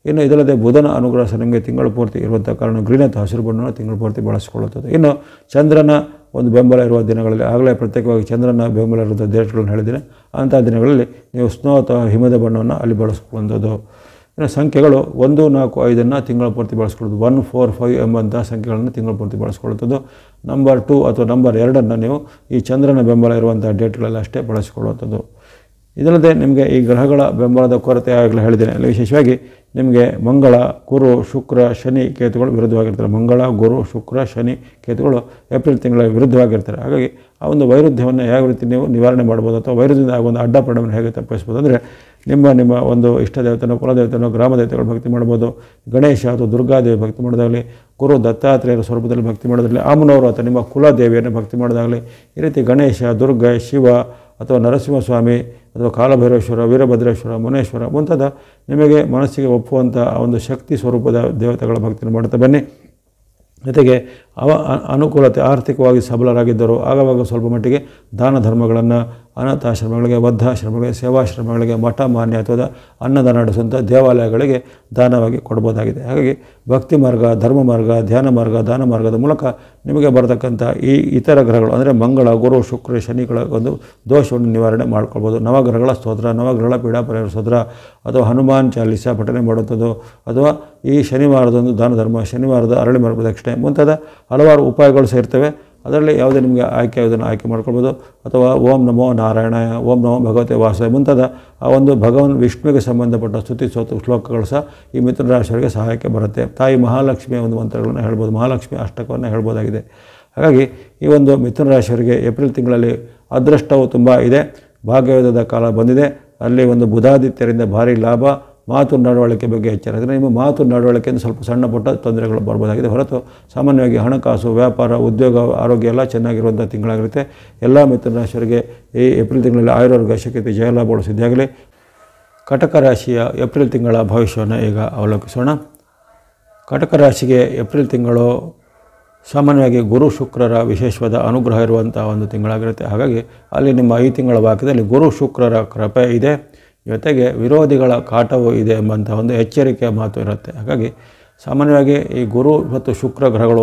ಇನ್ನು ಇದಲ್ಲದೆ ಬುಧನ ಅನುಗ್ರಹ ಸಹ ನಿಮಗೆ ತಿಂಗಳ ಪೂರ್ತಿ ಇರುವಂಥ ಕಾರಣ ಗ್ರೀನ್ ಅಥವಾ ಹಸಿರು ಬಣ್ಣವನ್ನು ತಿಂಗಳ ಪೂರ್ತಿ ಬಳಸಿಕೊಳ್ಳುತ್ತದೆ. ಇನ್ನು ಚಂದ್ರನ ಒಂದು ಬೆಂಬಲ ಇರುವ ದಿನಗಳಲ್ಲಿ ಆಗಲೇ ಪ್ರತ್ಯೇಕವಾಗಿ ಚಂದ್ರನ ಬೆಂಬಲ ಇರುವಂಥ ಡೇಟ್ಗಳನ್ನು ಹೇಳಿದ್ದೀನಿ. ಅಂಥ ದಿನಗಳಲ್ಲಿ ನೀವು ಸ್ನೋ ಅಥವಾ ಹಿಮದ ಬಣ್ಣವನ್ನು ಅಲ್ಲಿ ಬಳಸ್ಕೊಳ್ಳುವಂಥದ್ದು. ಇನ್ನು ಸಂಖ್ಯೆಗಳು 1, 4, 5 ತಿಂಗಳ ಪೂರ್ತಿ ಬಳಸ್ಕೊಳ್ಳೋದು. 1, 4, 5 ಎಂಬಂಥ ಸಂಖ್ಯೆಗಳನ್ನು ತಿಂಗಳ ಪೂರ್ತಿ ಬಳಸ್ಕೊಳ್ಳುತ್ತದೆ. ನಂಬರ್ 2 ಅಥವಾ ನಂಬರ್ 2 ನೀವು ಈ ಚಂದ್ರನ ಬೆಂಬಲ ಇರುವಂಥ ಡೇಟ್ಗಳಲ್ಲಿ ಅಷ್ಟೇ ಬಳಸಿಕೊಳ್ಳುವಂಥದ್ದು. ಇದಲ್ಲದೆ ನಿಮಗೆ ಈ ಗ್ರಹಗಳ ಬೆಂಬಲದ ಕೊರತೆ ಆಗಲೇ ಹೇಳಿದ್ದೇನೆ. ಅಲ್ಲಿ ವಿಶೇಷವಾಗಿ ನಿಮಗೆ ಮಂಗಳ, ಗುರು, ಶುಕ್ರ, ಶನಿ, ಕೇತುಗಳು ವಿರುದ್ಧವಾಗಿರ್ತಾರೆ. ಮಂಗಳ, ಗುರು, ಶುಕ್ರ, ಶನಿ, ಕೇತುಗಳು ಏಪ್ರಿಲ್ ತಿಂಗಳ ವಿರುದ್ಧವಾಗಿರ್ತಾರೆ. ಹಾಗಾಗಿ ಆ ಒಂದು ವೈರುಧ್ಯವನ್ನು ಯಾವ ರೀತಿ ನೀವು ನಿವಾರಣೆ ಮಾಡ್ಬೋದು ಅಥವಾ ವೈರುಧ್ಯದಿಂದ ಆಗುವಂಥ ಅಡ್ಡ ಪರಿಣಾಮವನ್ನು ಹೇಗೆ ತಪ್ಪಿಸ್ಬೋದು ಅಂದರೆ ನಿಮ್ಮ ಒಂದು ಇಷ್ಟ ದೇವತೆನೋ, ಕುಲದೇವತೆನೋ, ಗ್ರಾಮ ದೇವತೆಗಳು ಭಕ್ತಿ ಮಾಡ್ಬೋದು. ಗಣೇಶ ಅಥವಾ ದುರ್ಗಾದೇವಿ ಭಕ್ತಿ ಮಾಡೋದಾಗಲಿ, ಗುರು ದತ್ತಾತ್ರೇಯರ ಸ್ವರೂಪದಲ್ಲಿ ಭಕ್ತಿ ಮಾಡೋದಾಗಲಿ, ಅಮ್ಮನವರು ಅಥವಾ ನಿಮ್ಮ ಕುಲದೇವಿಯನ್ನು ಭಕ್ತಿ ಮಾಡೋದಾಗಲಿ, ಈ ರೀತಿ ಗಣೇಶ, ದುರ್ಗ, ಶಿವ ಅಥವಾ ನರಸಿಂಹಸ್ವಾಮಿ ಅಥವಾ ಕಾಲಭೈರೇಶ್ವರ, ವೀರಭದ್ರೇಶ್ವರ, ಮುನೇಶ್ವರ ಮುಂತಾದ ನಿಮಗೆ ಮನಸ್ಸಿಗೆ ಒಪ್ಪುವಂಥ ಒಂದು ಶಕ್ತಿ ಸ್ವರೂಪದ ದೇವತೆಗಳ ಭಕ್ತಿಯನ್ನು ಮಾಡ್ತಾ ಬನ್ನಿ. ಜೊತೆಗೆ ಅನುಕೂಲತೆ, ಆರ್ಥಿಕವಾಗಿ ಸಬಲರಾಗಿದ್ದರು ಆಗಾಗ ಸ್ವಲ್ಪ ಮಟ್ಟಿಗೆ ದಾನ ಧರ್ಮಗಳನ್ನು ಅನಾಥಾಶ್ರಮಗಳಿಗೆ, ವೃದ್ಧಾಶ್ರಮಗಳಿಗೆ, ಸೇವಾಶ್ರಮಗಳಿಗೆ, ಮಠ ಮಾನ್ಯ ಅಥವಾ ಅನ್ನದಾನ ನಡೆಸುವಂಥ ದೇವಾಲಯಗಳಿಗೆ ದಾನವಾಗಿ ಕೊಡ್ಬೋದಾಗಿದೆ. ಹಾಗಾಗಿ ಭಕ್ತಿ ಮಾರ್ಗ, ಧರ್ಮ ಮಾರ್ಗ, ಧ್ಯಾನ ಮಾರ್ಗ, ದಾನ ಮಾರ್ಗದ ಮೂಲಕ ನಿಮಗೆ ಬರತಕ್ಕಂಥ ಈ ಇತರ ಗ್ರಹಗಳು ಅಂದರೆ ಮಂಗಳ, ಗುರು, ಶುಕ್ರ, ಶನಿಗಳ ಒಂದು ದೋಷವನ್ನು ನಿವಾರಣೆ ಮಾಡ್ಕೊಳ್ಬೋದು. ನವಗ್ರಹಗಳ ಸ್ತೋತ್ರ, ನವಗ್ರಹಗಳ ಪೀಡಾ ಪರಿಹಾರ ಸ್ತೋತ್ರ ಅಥವಾ ಹನುಮಾನ್ ಚಾಲೀಸ ಪಠನೆ ಮಾಡುವಂಥದ್ದು ಅಥವಾ ಈ ಶನಿವಾರದೊಂದು ದಾನ ಧರ್ಮ, ಶನಿವಾರದ ಅರಳಿ ಮರ ಪ್ರದಕ್ಷಿಣೆ ಮುಂತಾದ ಹಲವಾರು ಉಪಾಯಗಳು ಸೇರ್ತವೆ. ಅದರಲ್ಲಿ ಯಾವುದೇ ನಿಮಗೆ ಯಾವುದನ್ನು ಆಯ್ಕೆ ಮಾಡ್ಕೊಳ್ಬೋದು. ಅಥವಾ ಓಂ ನಮೋ ನಾರಾಯಣಾಯ, ಓಂ ನಮೋ ಭಗವತೆ ವಾಸುದೇವ ಮುಂತಾದ ಆ ಒಂದು ಭಗವಾನ್ ವಿಷ್ಣುವಿಗೆ ಸಂಬಂಧಪಟ್ಟ ಸ್ತುತಿ ಶ್ಲೋಕಗಳು ಸಹ ಈ ಮಿಥುನ ರಾಶಿಯವರಿಗೆ ಸಹಾಯಕ್ಕೆ ಬರುತ್ತೆ. ತಾಯಿ ಮಹಾಲಕ್ಷ್ಮಿಯ ಒಂದು ಮಂತ್ರಗಳನ್ನು ಹೇಳ್ಬೋದು, ಮಹಾಲಕ್ಷ್ಮಿ ಅಷ್ಟಕವನ್ನು ಹೇಳ್ಬೋದಾಗಿದೆ. ಹಾಗಾಗಿ ಈ ಒಂದು ಮಿಥುನ ರಾಶಿಯವರಿಗೆ ಏಪ್ರಿಲ್ ತಿಂಗಳಲ್ಲಿ ಅದೃಷ್ಟವು ತುಂಬ ಇದೆ. ಭಾಗ್ಯವೇದದ ಕಾಲ ಬಂದಿದೆ. ಅಲ್ಲಿ ಒಂದು ಬುಧಾದಿತ್ಯರಿಂದ ಭಾರಿ ಲಾಭ. ಮಾತು ನಡವಳಿಕೆ ಬಗ್ಗೆ ಎಚ್ಚರ. ಅಂದರೆ ನಿಮ್ಮ ಮಾತು ನಡವಳಿಕೆಯಿಂದ ಸ್ವಲ್ಪ ಸಣ್ಣ ಪುಟ್ಟ ತೊಂದರೆಗಳು ಬರ್ಬೋದಾಗಿದೆ. ಹೊರತು ಸಾಮಾನ್ಯವಾಗಿ ಹಣಕಾಸು, ವ್ಯಾಪಾರ, ಉದ್ಯೋಗ, ಆರೋಗ್ಯ ಎಲ್ಲ ಚೆನ್ನಾಗಿರುವಂಥ ತಿಂಗಳಾಗಿರುತ್ತೆ. ಎಲ್ಲ ಮಿಥುನ ರಾಶಿಯವರಿಗೆ ಈ ಏಪ್ರಿಲ್ ತಿಂಗಳಲ್ಲಿ ಆಯುರ್ವರ್ಗ ಶಕ್ತಿ ಜಯಲಾಭಗಳು ಸಿದ್ಧಿಯಾಗಲಿ. ಕಟಕ ರಾಶಿಯ ಏಪ್ರಿಲ್ ತಿಂಗಳ ಭವಿಷ್ಯವನ್ನು ಈಗ ಅವಲೋಕಿಸೋಣ. ಕಟಕ ರಾಶಿಗೆ ಏಪ್ರಿಲ್ ತಿಂಗಳು ಸಾಮಾನ್ಯವಾಗಿ ಗುರು ಶುಕ್ರರ ವಿಶೇಷವಾದ ಅನುಗ್ರಹ ಇರುವಂಥ ಒಂದು ತಿಂಗಳಾಗಿರುತ್ತೆ. ಹಾಗಾಗಿ ಅಲ್ಲಿ ನಿಮ್ಮ ಈ ತಿಂಗಳ ವಾಕ್ಯದಲ್ಲಿ ಗುರು ಶುಕ್ರರ ಕೃಪೆ ಇದೆ, ಜೊತೆಗೆ ವಿರೋಧಿಗಳ ಕಾಟವೂ ಇದೆ ಎಂಬಂಥ ಒಂದು ಎಚ್ಚರಿಕೆಯ ಮಾತು ಇರುತ್ತೆ. ಹಾಗಾಗಿ ಸಾಮಾನ್ಯವಾಗಿ ಈ ಗುರು ಮತ್ತು ಶುಕ್ರ ಗ್ರಹಗಳು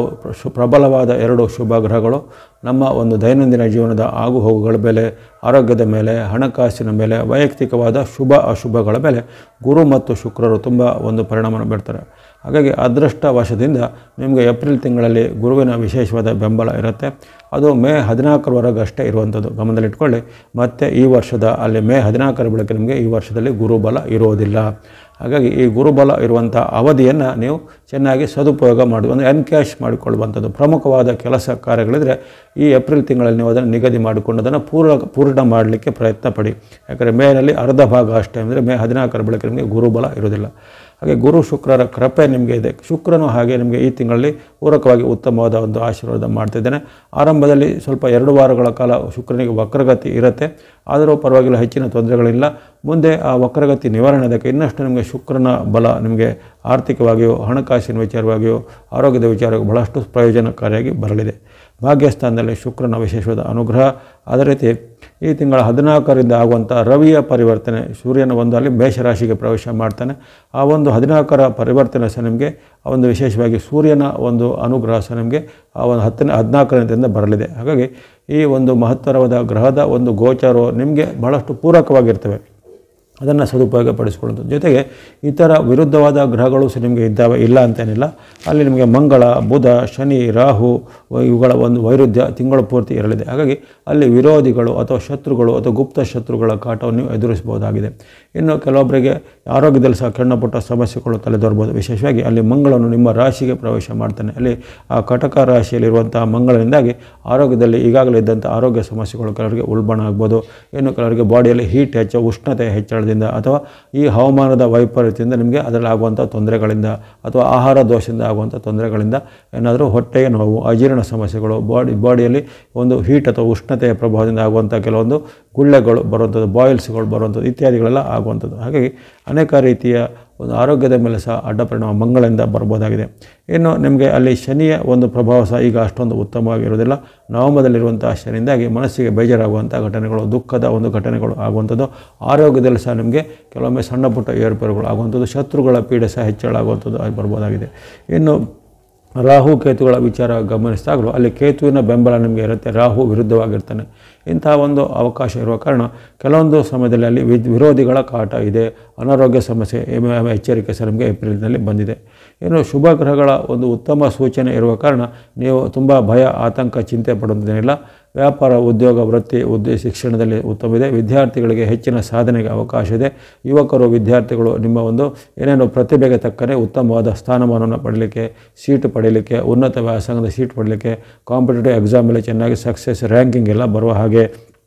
ಪ್ರಬಲವಾದ ಎರಡು ಶುಭ ಗ್ರಹಗಳು. ನಮ್ಮ ಒಂದು ದೈನಂದಿನ ಜೀವನದ ಆಗುಹೋಗುಗಳ ಮೇಲೆ, ಆರೋಗ್ಯದ ಮೇಲೆ, ಹಣಕಾಸಿನ ಮೇಲೆ, ವೈಯಕ್ತಿಕವಾದ ಶುಭ ಅಶುಭಗಳ ಮೇಲೆ ಗುರು ಮತ್ತು ಶುಕ್ರರು ತುಂಬ ಒಂದು ಪರಿಣಾಮವನ್ನು ಬೀರ್ತಾರೆ. ಹಾಗಾಗಿ ಅದೃಷ್ಟವಶದಿಂದ ನಿಮಗೆ ಏಪ್ರಿಲ್ ತಿಂಗಳಲ್ಲಿ ಗುರುವಿನ ವಿಶೇಷವಾದ ಬೆಂಬಲ ಇರುತ್ತೆ. ಅದು ಮೇ 14ರವರೆಗೆ ಅಷ್ಟೇ ಇರುವಂಥದ್ದು, ಗಮನದಲ್ಲಿಟ್ಕೊಳ್ಳಿ. ಮತ್ತು ಈ ವರ್ಷದ ಅಲ್ಲಿ ಮೇ 14ರ ಬಳಿಕ ನಿಮಗೆ ಈ ವರ್ಷದಲ್ಲಿ ಗುರುಬಲ ಇರೋದಿಲ್ಲ. ಹಾಗಾಗಿ ಈ ಗುರುಬಲ ಇರುವಂಥ ಅವಧಿಯನ್ನು ನೀವು ಚೆನ್ನಾಗಿ ಸದುಪಯೋಗ ಮಾಡಿ ಒಂದು ಎನ್ಕ್ಯಾಶ್ ಮಾಡಿಕೊಳ್ಳುವಂಥದ್ದು. ಪ್ರಮುಖವಾದ ಕೆಲಸ ಕಾರ್ಯಗಳಿದ್ರೆ ಈ ಏಪ್ರಿಲ್ ತಿಂಗಳಲ್ಲಿ ನೀವು ಅದನ್ನು ನಿಗದಿ ಮಾಡಿಕೊಂಡು ಅದನ್ನು ಪೂರ್ಣ ಮಾಡಲಿಕ್ಕೆ ಪ್ರಯತ್ನ ಪಡಿ. ಯಾಕಂದರೆ ಮೇನಲ್ಲಿ ಅರ್ಧ ಭಾಗ ಅಷ್ಟೇ, ಅಂದರೆ ಮೇ 14ರ ಬಳಿಕ ನಿಮಗೆ ಗುರುಬಲ ಇರೋದಿಲ್ಲ. ಹಾಗೆ ಗುರು ಶುಕ್ರರ ಕೃಪೆ ನಿಮಗೆ ಇದೆ. ಶುಕ್ರನು ಹಾಗೆ ನಿಮಗೆ ಈ ತಿಂಗಳಲ್ಲಿ ಪೂರಕವಾಗಿ ಉತ್ತಮವಾದ ಒಂದು ಆಶೀರ್ವಾದ ಮಾಡ್ತಿದ್ದೇನೆ. ಆರಂಭದಲ್ಲಿ ಸ್ವಲ್ಪ 2 ವಾರಗಳ ಕಾಲ ಶುಕ್ರನಿಗೆ ವಕ್ರಗತಿ ಇರುತ್ತೆ, ಆದರೂ ಪರವಾಗಿಲ್ಲ, ಹೆಚ್ಚಿನ ತೊಂದರೆಗಳಿಲ್ಲ. ಮುಂದೆ ಆ ವಕ್ರಗತಿ ನಿವಾರಣೆ ಅದಕ್ಕೆ ಇನ್ನಷ್ಟು ನಿಮಗೆ ಶುಕ್ರನ ಬಲ ನಿಮಗೆ ಆರ್ಥಿಕವಾಗಿಯೋ, ಹಣಕಾಸಿನ ವಿಚಾರವಾಗಿಯೋ, ಆರೋಗ್ಯದ ವಿಚಾರವಾಗಿಯೋ ಬಹಳಷ್ಟು ಪ್ರಯೋಜನಕಾರಿಯಾಗಿ ಬರಲಿದೆ. ಭಾಗ್ಯಸ್ಥಾನದಲ್ಲಿ ಶುಕ್ರನ ವಿಶೇಷವಾದ ಅನುಗ್ರಹ. ಅದೇ ರೀತಿ ಈ ತಿಂಗಳ 14ರಿಂದ ಆಗುವಂಥ ರವಿಯ ಪರಿವರ್ತನೆ, ಸೂರ್ಯನ ಒಂದು ಅಲ್ಲಿ ಮೇಷರಾಶಿಗೆ ಪ್ರವೇಶ ಮಾಡ್ತಾನೆ. ಆ ಒಂದು 14ರ ಪರಿವರ್ತನೆ ಸಹ ನಿಮಗೆ ಆ ಒಂದು ವಿಶೇಷವಾಗಿ ಸೂರ್ಯನ ಒಂದು ಅನುಗ್ರಹ ಸಹ ನಿಮಗೆ ಆ ಒಂದು 14ರಿಂದ ಬರಲಿದೆ. ಹಾಗಾಗಿ ಈ ಒಂದು ಮಹತ್ತರವಾದ ಗ್ರಹದ ಒಂದು ಗೋಚಾರವು ನಿಮಗೆ ಬಹಳಷ್ಟು ಪೂರಕವಾಗಿರ್ತವೆ. ಅದನ್ನು ಸದುಪಯೋಗ ಪಡಿಸ್ಕೊಳ್ಳೋದು. ಜೊತೆಗೆ ಇತರ ವಿರುದ್ಧವಾದ ಗ್ರಹಗಳು ಸಹ ನಿಮಗೆ ಇದ್ದಾವೆ, ಇಲ್ಲ ಅಂತೇನಿಲ್ಲ. ಅಲ್ಲಿ ನಿಮಗೆ ಮಂಗಳ, ಬುಧ, ಶನಿ, ರಾಹು ಇವುಗಳ ಒಂದು ವೈರುಧ್ಯ ತಿಂಗಳು ಪೂರ್ತಿ ಇರಲಿದೆ. ಹಾಗಾಗಿ ಅಲ್ಲಿ ವಿರೋಧಿಗಳು ಅಥವಾ ಶತ್ರುಗಳು ಅಥವಾ ಗುಪ್ತ ಶತ್ರುಗಳ ಕಾಟವನ್ನು ನೀವು ಎದುರಿಸಬಹುದಾಗಿದೆ. ಇನ್ನು ಕೆಲವೊಬ್ಬರಿಗೆ ಆರೋಗ್ಯದಲ್ಲಿ ಸಹ ಸಣ್ಣಪುಟ್ಟ ಸಮಸ್ಯೆಗಳು ತಲೆದೋರ್ಬೋದು. ವಿಶೇಷವಾಗಿ ಅಲ್ಲಿ ಮಂಗಳನು ನಿಮ್ಮ ರಾಶಿಗೆ ಪ್ರವೇಶ ಮಾಡ್ತಾನೆ. ಅಲ್ಲಿ ಆ ಕಟಕ ರಾಶಿಯಲ್ಲಿರುವಂಥ ಮಂಗಳನಿಂದಾಗಿ ಆರೋಗ್ಯದಲ್ಲಿ ಈಗಾಗಲೇ ಇದ್ದಂಥ ಆರೋಗ್ಯ ಸಮಸ್ಯೆಗಳು ಕೆಲವರಿಗೆ ಉಲ್ಬಣ ಆಗ್ಬೋದು. ಇನ್ನು ಕೆಲವರಿಗೆ ಬಾಡಿಯಲ್ಲಿ ಹೀಟ್ ಉಷ್ಣತೆ ಹೆಚ್ಚಳದಿಂದ ಅಥವಾ ಈ ಹವಾಮಾನದ ವೈಪರೀತ್ಯದಿಂದ ನಿಮಗೆ ಅದರಲ್ಲಿ ಆಗುವಂಥ ತೊಂದರೆಗಳಿಂದ ಅಥವಾ ಆಹಾರ ದೋಷದಿಂದ ಆಗುವಂಥ ತೊಂದರೆಗಳಿಂದ ಏನಾದರೂ ಹೊಟ್ಟೆಯ ನೋವು, ಅಜೀರ್ಣ ಸಮಸ್ಯೆಗಳು, ಬಾಡಿಯಲ್ಲಿ ಒಂದು ಹೀಟ್ ಅಥವಾ ಉಷ್ಣತೆಯ ಪ್ರಭಾವದಿಂದ ಆಗುವಂಥ ಕೆಲವೊಂದು ಗುಳ್ಳೆಗಳು ಬರುವಂಥದ್ದು, ಬಾಯಿಲ್ಸ್ಗಳು ಬರುವಂಥದ್ದು ಇತ್ಯಾದಿಗಳೆಲ್ಲ ಆಗುವಂಥದ್ದು. ಹಾಗಾಗಿ ಅನೇಕ ರೀತಿಯ ಒಂದು ಆರೋಗ್ಯದ ಮೇಲೆ ಸಹ ಅಡ್ಡ ಪರಿಣಾಮ ಮಂಗಳಿಂದ ಬರ್ಬೋದಾಗಿದೆ. ಇನ್ನು ನಿಮಗೆ ಅಲ್ಲಿ ಶನಿಯ ಒಂದು ಪ್ರಭಾವ ಸಹ ಈಗ ಅಷ್ಟೊಂದು ಉತ್ತಮವಾಗಿರುವುದಿಲ್ಲ. ನವಮದಲ್ಲಿರುವಂಥ ಶನಿಯಿಂದಾಗಿ ಮನಸ್ಸಿಗೆ ಬೇಜಾರಾಗುವಂಥ ಘಟನೆಗಳು, ದುಃಖದ ಒಂದು ಘಟನೆಗಳು ಆಗುವಂಥದ್ದು. ಆರೋಗ್ಯದಲ್ಲಿ ಸಹ ನಿಮಗೆ ಕೆಲವೊಮ್ಮೆ ಸಣ್ಣ ಪುಟ್ಟ ಏರುಪೇರುಗಳು ಆಗುವಂಥದ್ದು, ಶತ್ರುಗಳ ಪೀಡೆ ಸಹ ಹೆಚ್ಚಳ ಆಗುವಂಥದ್ದು ಆಗಿ ಬರ್ಬೋದಾಗಿದೆ. ಇನ್ನು ರಾಹು ಕೇತುಗಳ ವಿಚಾರ ಗಮನಿಸಿದಾಗಲೂ ಅಲ್ಲಿ ಕೇತುವಿನ ಬೆಂಬಲ ನಿಮಗೆ ಇರುತ್ತೆ, ರಾಹು ವಿರುದ್ಧವಾಗಿರ್ತಾನೆ. ಇಂತಹ ಒಂದು ಅವಕಾಶ ಇರುವ ಕಾರಣ ಕೆಲವೊಂದು ಸಮಯದಲ್ಲಿ ಅಲ್ಲಿ ವಿರೋಧಿಗಳ ಕಾಟ ಇದೆ, ಅನಾರೋಗ್ಯ ಸಮಸ್ಯೆ ಎಚ್ಚರಿಕೆ ಸಹ ನಿಮಗೆ ಏಪ್ರಿಲ್ನಲ್ಲಿ ಬಂದಿದೆ. ಇನ್ನು ಶುಭ ಗ್ರಹಗಳ ಒಂದು ಉತ್ತಮ ಸೂಚನೆ ಇರುವ ಕಾರಣ ನೀವು ತುಂಬ ಭಯ, ಆತಂಕ, ಚಿಂತೆ ಪಡುವುದೇನಿಲ್ಲ. ವ್ಯಾಪಾರ, ಉದ್ಯೋಗ, ವೃತ್ತಿ, ಶಿಕ್ಷಣದಲ್ಲಿ ಉತ್ತಮವಿದೆ. ವಿದ್ಯಾರ್ಥಿಗಳಿಗೆ ಹೆಚ್ಚಿನ ಸಾಧನೆಗೆ ಅವಕಾಶ ಇದೆ. ಯುವಕರು, ವಿದ್ಯಾರ್ಥಿಗಳು ನಿಮ್ಮ ಒಂದು ಏನೇನು ಪ್ರತಿಭೆಗೆ ತಕ್ಕನೆ ಉತ್ತಮವಾದ ಸ್ಥಾನಮಾನವನ್ನು ಪಡೀಲಿಕ್ಕೆ, ಸೀಟು ಪಡೀಲಿಕ್ಕೆ, ಉನ್ನತ ವ್ಯಾಸಂಗದ ಸೀಟ್ ಪಡೀಲಿಕ್ಕೆ, ಕಾಂಪಿಟೇಟಿವ್ ಎಕ್ಸಾಮಲ್ಲಿ ಚೆನ್ನಾಗಿ ಸಕ್ಸಸ್ ರ್ಯಾಂಕಿಂಗ್ ಎಲ್ಲ ಬರುವ ಹಾಗೆ,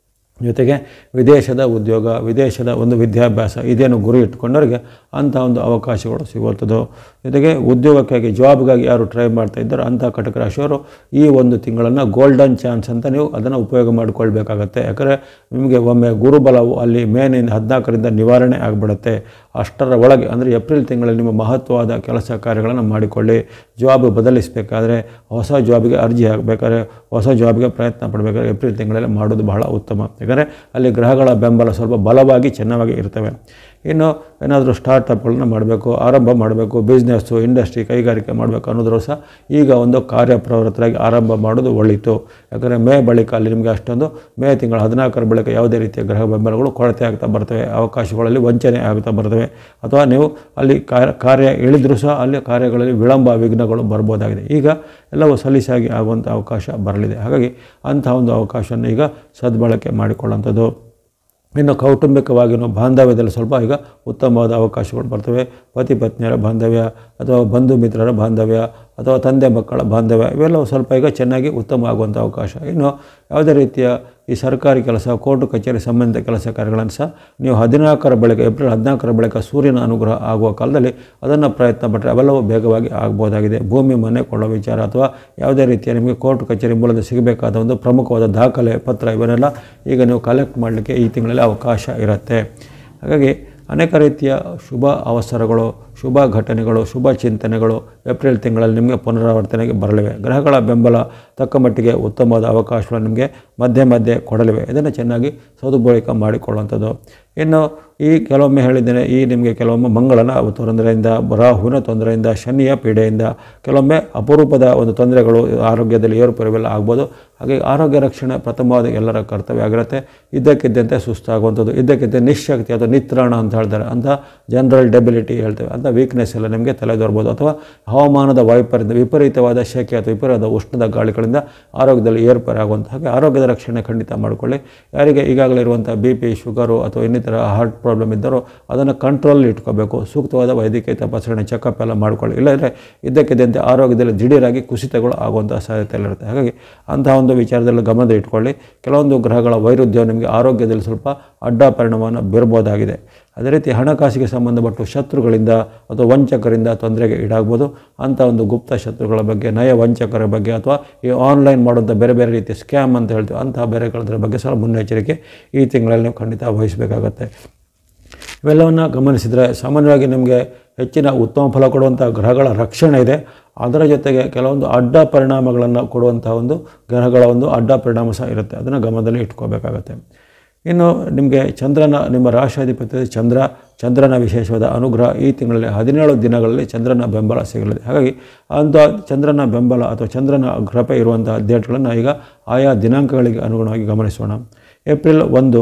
ಜೊತೆಗೆ ವಿದೇಶದ ಉದ್ಯೋಗ, ವಿದೇಶದ ಒಂದು ವಿದ್ಯಾಭ್ಯಾಸ ಇದೇನು ಗುರಿ ಇಟ್ಕೊಂಡವರಿಗೆ ಅಂಥ ಒಂದು ಅವಕಾಶಗಳು ಸಿಗುವಂಥದ್ದು. ಜೊತೆಗೆ ಉದ್ಯೋಗಕ್ಕಾಗಿ ಜಾಬ್ಗಾಗಿ ಯಾರು ಟ್ರೈ ಮಾಡ್ತಾ ಇದ್ದಾರೋ ಅಂಥ ಕಟಕ ರಾಶಿಯವರು ಈ ಒಂದು ತಿಂಗಳನ್ನು ಗೋಲ್ಡನ್ ಚಾನ್ಸ್ ಅಂತ ನೀವು ಅದನ್ನು ಉಪಯೋಗ ಮಾಡಿಕೊಳ್ಬೇಕಾಗತ್ತೆ. ಯಾಕಂದರೆ ನಿಮಗೆ ಒಮ್ಮೆ ಗುರುಬಲವು ಅಲ್ಲಿ ಮೇನಿಂದ 14ರಿಂದ ನಿವಾರಣೆ ಆಗಿಬಿಡುತ್ತೆ. ಅಷ್ಟರ ಒಳಗೆ ಅಂದರೆ ಏಪ್ರಿಲ್ ತಿಂಗಳಲ್ಲಿ ನಿಮ್ಮ ಮಹತ್ವವಾದ ಕೆಲಸ ಕಾರ್ಯಗಳನ್ನು ಮಾಡಿಕೊಳ್ಳಿ. ಜಾಬ್ ಬದಲಿಸಬೇಕಾದ್ರೆ, ಹೊಸ ಜಾಬಿಗೆ ಅರ್ಜಿ ಹಾಕಬೇಕಾದ್ರೆ, ಹೊಸ ಜಾಬ್ಗೆ ಪ್ರಯತ್ನ ಪಡಬೇಕಾದ್ರೆ ಏಪ್ರಿಲ್ ತಿಂಗಳಲ್ಲಿ ಮಾಡೋದು ಬಹಳ ಉತ್ತಮ. ಯಾಕಂದರೆ ಅಲ್ಲಿ ಗ್ರಹಗಳ ಬೆಂಬಲ ಸ್ವಲ್ಪ ಬಲವಾಗಿ ಚೆನ್ನಾಗಿ ಇರ್ತವೆ. ಇನ್ನು ಏನಾದರೂ ಸ್ಟಾರ್ಟಪ್ಗಳನ್ನ ಮಾಡಬೇಕು, ಆರಂಭ ಮಾಡಬೇಕು, ಬಿಸ್ನೆಸ್ಸು, ಇಂಡಸ್ಟ್ರಿ, ಕೈಗಾರಿಕೆ ಮಾಡಬೇಕು ಅನ್ನೋದ್ರೂ ಸಹ ಈಗ ಒಂದು ಕಾರ್ಯಪ್ರವೃತ್ತರಾಗಿ ಆರಂಭ ಮಾಡೋದು ಒಳಿತು. ಯಾಕಂದರೆ ಮೇ ಬಳಿಕ ಅಲ್ಲಿ ನಿಮಗೆ ಅಷ್ಟೊಂದು ಮೇ ತಿಂಗಳ 14ರ ಬಳಿಕ ಯಾವುದೇ ರೀತಿಯ ಗ್ರಹ ಬೆಂಬಲಗಳು ಕೊರತೆ ಆಗ್ತಾ ಬರ್ತವೆ, ಅವಕಾಶಗಳಲ್ಲಿ ವಂಚನೆ ಆಗ್ತಾ ಬರ್ತವೆ. ಅಥವಾ ನೀವು ಅಲ್ಲಿ ಕಾರ್ಯ ಇಳಿದ್ರೂ ಸಹ ಅಲ್ಲಿ ಕಾರ್ಯಗಳಲ್ಲಿ ವಿಳಂಬ, ವಿಘ್ನಗಳು ಬರ್ಬೋದಾಗಿದೆ. ಈಗ ಎಲ್ಲವೂ ಸಲೀಸಾಗಿ ಆಗುವಂಥ ಅವಕಾಶ ಬರಲಿದೆ. ಹಾಗಾಗಿ ಅಂಥ ಒಂದು ಅವಕಾಶವನ್ನು ಈಗ ಸದ್ಬಳಕೆ ಮಾಡಿಕೊಳ್ಳುವಂಥದ್ದು. ಇನ್ನು ಕೌಟುಂಬಿಕವಾಗಿಯೂ ಬಾಂಧವ್ಯದಲ್ಲಿ ಸ್ವಲ್ಪ ಈಗ ಉತ್ತಮವಾದ ಅವಕಾಶಗಳು ಬರ್ತವೆ. ಪತಿ ಪತ್ನಿಯರ ಬಾಂಧವ್ಯ ಅಥವಾ ಬಂಧು ಮಿತ್ರರ ಬಾಂಧವ್ಯ ಅಥವಾ ತಂದೆ ಮಕ್ಕಳ ಬಾಂಧವ್ಯ ಇವೆಲ್ಲವೂ ಸ್ವಲ್ಪ ಈಗ ಚೆನ್ನಾಗಿ ಉತ್ತಮ ಆಗುವಂಥ ಅವಕಾಶ. ಇನ್ನು ಯಾವುದೇ ರೀತಿಯ ಈ ಸರ್ಕಾರಿ ಕೆಲಸ, ಕೋರ್ಟು ಕಚೇರಿ ಸಂಬಂಧಿತ ಕೆಲಸ ಕಾರ್ಯಗಳನ್ನು ಸಹ ನೀವು 14ರ ಬಳಿಕ, ಏಪ್ರಿಲ್ 14ರ ಬಳಿಕ ಸೂರ್ಯನ ಅನುಗ್ರಹ ಆಗುವ ಕಾಲದಲ್ಲಿ ಅದನ್ನು ಪ್ರಯತ್ನ ಪಟ್ಟರೆ ಅವೆಲ್ಲವೂ ಬೇಗವಾಗಿ ಆಗ್ಬೋದಾಗಿದೆ. ಭೂಮಿ ಮನೆ ಕೊಳ್ಳೋ ವಿಚಾರ ಅಥವಾ ಯಾವುದೇ ರೀತಿಯ ನಿಮಗೆ ಕೋರ್ಟು ಕಚೇರಿ ಮೂಲದ ಸಿಗಬೇಕಾದ ಒಂದು ಪ್ರಮುಖವಾದ ದಾಖಲೆ ಪತ್ರ ಇವನ್ನೆಲ್ಲ ಈಗ ನೀವು ಕಲೆಕ್ಟ್ ಮಾಡಲಿಕ್ಕೆ ಈ ತಿಂಗಳಲ್ಲಿ ಅವಕಾಶ ಇರುತ್ತೆ. ಹಾಗಾಗಿ ಅನೇಕ ರೀತಿಯ ಶುಭ ಅವಸರಗಳು, ಶುಭ ಘಟನೆಗಳು, ಶುಭ ಚಿಂತನೆಗಳು ಏಪ್ರಿಲ್ ತಿಂಗಳಲ್ಲಿ ನಿಮಗೆ ಪುನರಾವರ್ತನೆಗೆ ಬರಲಿವೆ. ಗ್ರಹಗಳ ಬೆಂಬಲ ತಕ್ಕ ಮಟ್ಟಿಗೆ ಉತ್ತಮವಾದ ಅವಕಾಶಗಳು ನಿಮಗೆ ಮಧ್ಯೆ ಮಧ್ಯೆ ಕೊಡಲಿವೆ. ಇದನ್ನು ಚೆನ್ನಾಗಿ ಸದುಪಯೋಗ ಮಾಡಿಕೊಳ್ಳುವಂಥದ್ದು. ಇನ್ನು ಈ ಕೆಲವೊಮ್ಮೆ ಹೇಳಿದ್ದೇನೆ, ಈ ನಿಮಗೆ ಕೆಲವೊಮ್ಮೆ ಮಂಗಳನ ತೊಂದರೆಯಿಂದ, ರಾಹುವಿನ ತೊಂದರೆಯಿಂದ, ಶನಿಯ ಪೀಡೆಯಿಂದ ಕೆಲವೊಮ್ಮೆ ಅಪರೂಪದ ಒಂದು ತೊಂದರೆಗಳು ಆರೋಗ್ಯದಲ್ಲಿ ಏರುಪೇರುವೆಲ್ಲ ಆಗ್ಬೋದು. ಹಾಗೆ ಆರೋಗ್ಯ ರಕ್ಷಣೆ ಪ್ರಥಮವಾದ ಎಲ್ಲರ ಕರ್ತವ್ಯ ಆಗಿರುತ್ತೆ. ಇದ್ದಕ್ಕಿದ್ದಂತೆ ಸುಸ್ತಾಗುವಂಥದ್ದು, ಇದ್ದಕ್ಕಿದ್ದಂತೆ ನಿಶಕ್ತಿ ಅಥವಾ ನಿತ್ರಾಣ ಅಂತ ಹೇಳ್ತಾರೆ, ಅಂಥ ಜನರಲ್ ಡೆಬಿಲಿಟಿ ಹೇಳ್ತೇವೆ, ಅಂಥ ವೀಕ್ನೆಸ್ ಎಲ್ಲ ನಿಮಗೆ ತಲೆದೋರ್ಬೋದು. ಅಥವಾ ಹವಾಮಾನದ ವೈಪರೀತ್ಯ, ವಿಪರೀತವಾದ ಶೆಕೆ ಅಥವಾ ವಿಪರೀತವಾದ ಉಷ್ಣದ ಗಾಳಿಗಳಿಂದ ಆರೋಗ್ಯದಲ್ಲಿ ಏರ್ಪೇರು ಆಗುವಂಥ, ಹಾಗೆ ಆರೋಗ್ಯದ ರಕ್ಷಣೆ ಖಂಡಿತ ಮಾಡಿಕೊಳ್ಳಿ. ಯಾರಿಗೆ ಈಗಾಗಲೇ ಇರುವಂಥ BP, ಶುಗರು ಅಥವಾ ಇನ್ನಿತರ ಹಾರ್ಟ್ ಪ್ರಾಬ್ಲಮ್ ಇದ್ದರೂ ಅದನ್ನು ಕಂಟ್ರೋಲ್ ಇಟ್ಕೋಬೇಕು. ಸೂಕ್ತವಾದ ವೈದ್ಯಕೀಯ ತಪಾಸಣೆ, ಚೆಕಪ್ ಎಲ್ಲ ಮಾಡಿಕೊಳ್ಳಿ. ಇಲ್ಲಂದರೆ ಇದ್ದಕ್ಕಿದ್ದಂತೆ ಆರೋಗ್ಯದಲ್ಲಿ ದಿಢೀರಾಗಿ ಕುಸಿತಗಳು ಆಗುವಂಥ ಸಾಧ್ಯತೆಯಲ್ಲಿರುತ್ತೆ. ಹಾಗಾಗಿ ಅಂತಹ ಒಂದು ವಿಚಾರದಲ್ಲಿ ಗಮನದಲ್ಲಿ ಇಟ್ಕೊಳ್ಳಿ. ಕೆಲವೊಂದು ಗ್ರಹಗಳ ವೈರುಧ್ಯ ನಿಮಗೆ ಆರೋಗ್ಯದಲ್ಲಿ ಸ್ವಲ್ಪ ಅಡ್ಡ ಪರಿಣಾಮವನ್ನು ಬೀರಬಹುದಾಗಿದೆ. ಅದೇ ರೀತಿ ಹಣಕಾಸಿಗೆ ಸಂಬಂಧಪಟ್ಟು ಶತ್ರುಗಳಿಂದ ಅಥವಾ ವಂಚಕರಿಂದ ತೊಂದರೆಗೆ ಈಡಾಗ್ಬೋದು. ಅಂಥ ಒಂದು ಗುಪ್ತ ಶತ್ರುಗಳ ಬಗ್ಗೆ, ನಯ ವಂಚಕರ ಬಗ್ಗೆ ಅಥವಾ ಈ ಆನ್ಲೈನ್ ಮಾಡುವಂಥ ಬೇರೆ ಬೇರೆ ರೀತಿಯ ಸ್ಕ್ಯಾಮ್ ಅಂತ ಹೇಳ್ತೀವಿ, ಅಂತಹ ಬೇರೆಗಳ ಬಗ್ಗೆ ಸ್ವಲ್ಪ ಮುನ್ನೆಚ್ಚರಿಕೆ ಈ ತಿಂಗಳಲ್ಲಿ ನೀವು ಖಂಡಿತ ವಹಿಸಬೇಕಾಗತ್ತೆ. ಇವೆಲ್ಲವನ್ನು ಗಮನಿಸಿದರೆ ಸಾಮಾನ್ಯವಾಗಿ ನಿಮಗೆ ಹೆಚ್ಚಿನ ಉತ್ತಮ ಫಲ ಕೊಡುವಂಥ ಗ್ರಹಗಳ ರಕ್ಷಣೆ ಇದೆ. ಅದರ ಜೊತೆಗೆ ಕೆಲವೊಂದು ಅಡ್ಡ ಪರಿಣಾಮಗಳನ್ನು ಕೊಡುವಂಥ ಒಂದು ಗ್ರಹಗಳ ಒಂದು ಅಡ್ಡ ಪರಿಣಾಮ ಸಹ ಇರುತ್ತೆ. ಅದನ್ನು ಗಮನದಲ್ಲಿ ಇಟ್ಕೋಬೇಕಾಗತ್ತೆ. ಇನ್ನು ನಿಮಗೆ ಚಂದ್ರನ, ನಿಮ್ಮ ರಾಶಿಯಾಧಿಪತಿ ಚಂದ್ರನ ವಿಶೇಷವಾದ ಅನುಗ್ರಹ ಈ ತಿಂಗಳಲ್ಲಿ 17 ದಿನಗಳಲ್ಲಿ ಚಂದ್ರನ ಬೆಂಬಲ ಸಿಗಲಿದೆ. ಹಾಗಾಗಿ ಅಂಥ ಚಂದ್ರನ ಬೆಂಬಲ ಅಥವಾ ಚಂದ್ರನ ಕೃಪೆ ಇರುವಂಥ ಡೇಟ್ಗಳನ್ನು ಈಗ ಆಯಾ ದಿನಾಂಕಗಳಿಗೆ ಅನುಗುಣವಾಗಿ ಗಮನಿಸೋಣ. ಏಪ್ರಿಲ್ 1ರಂದು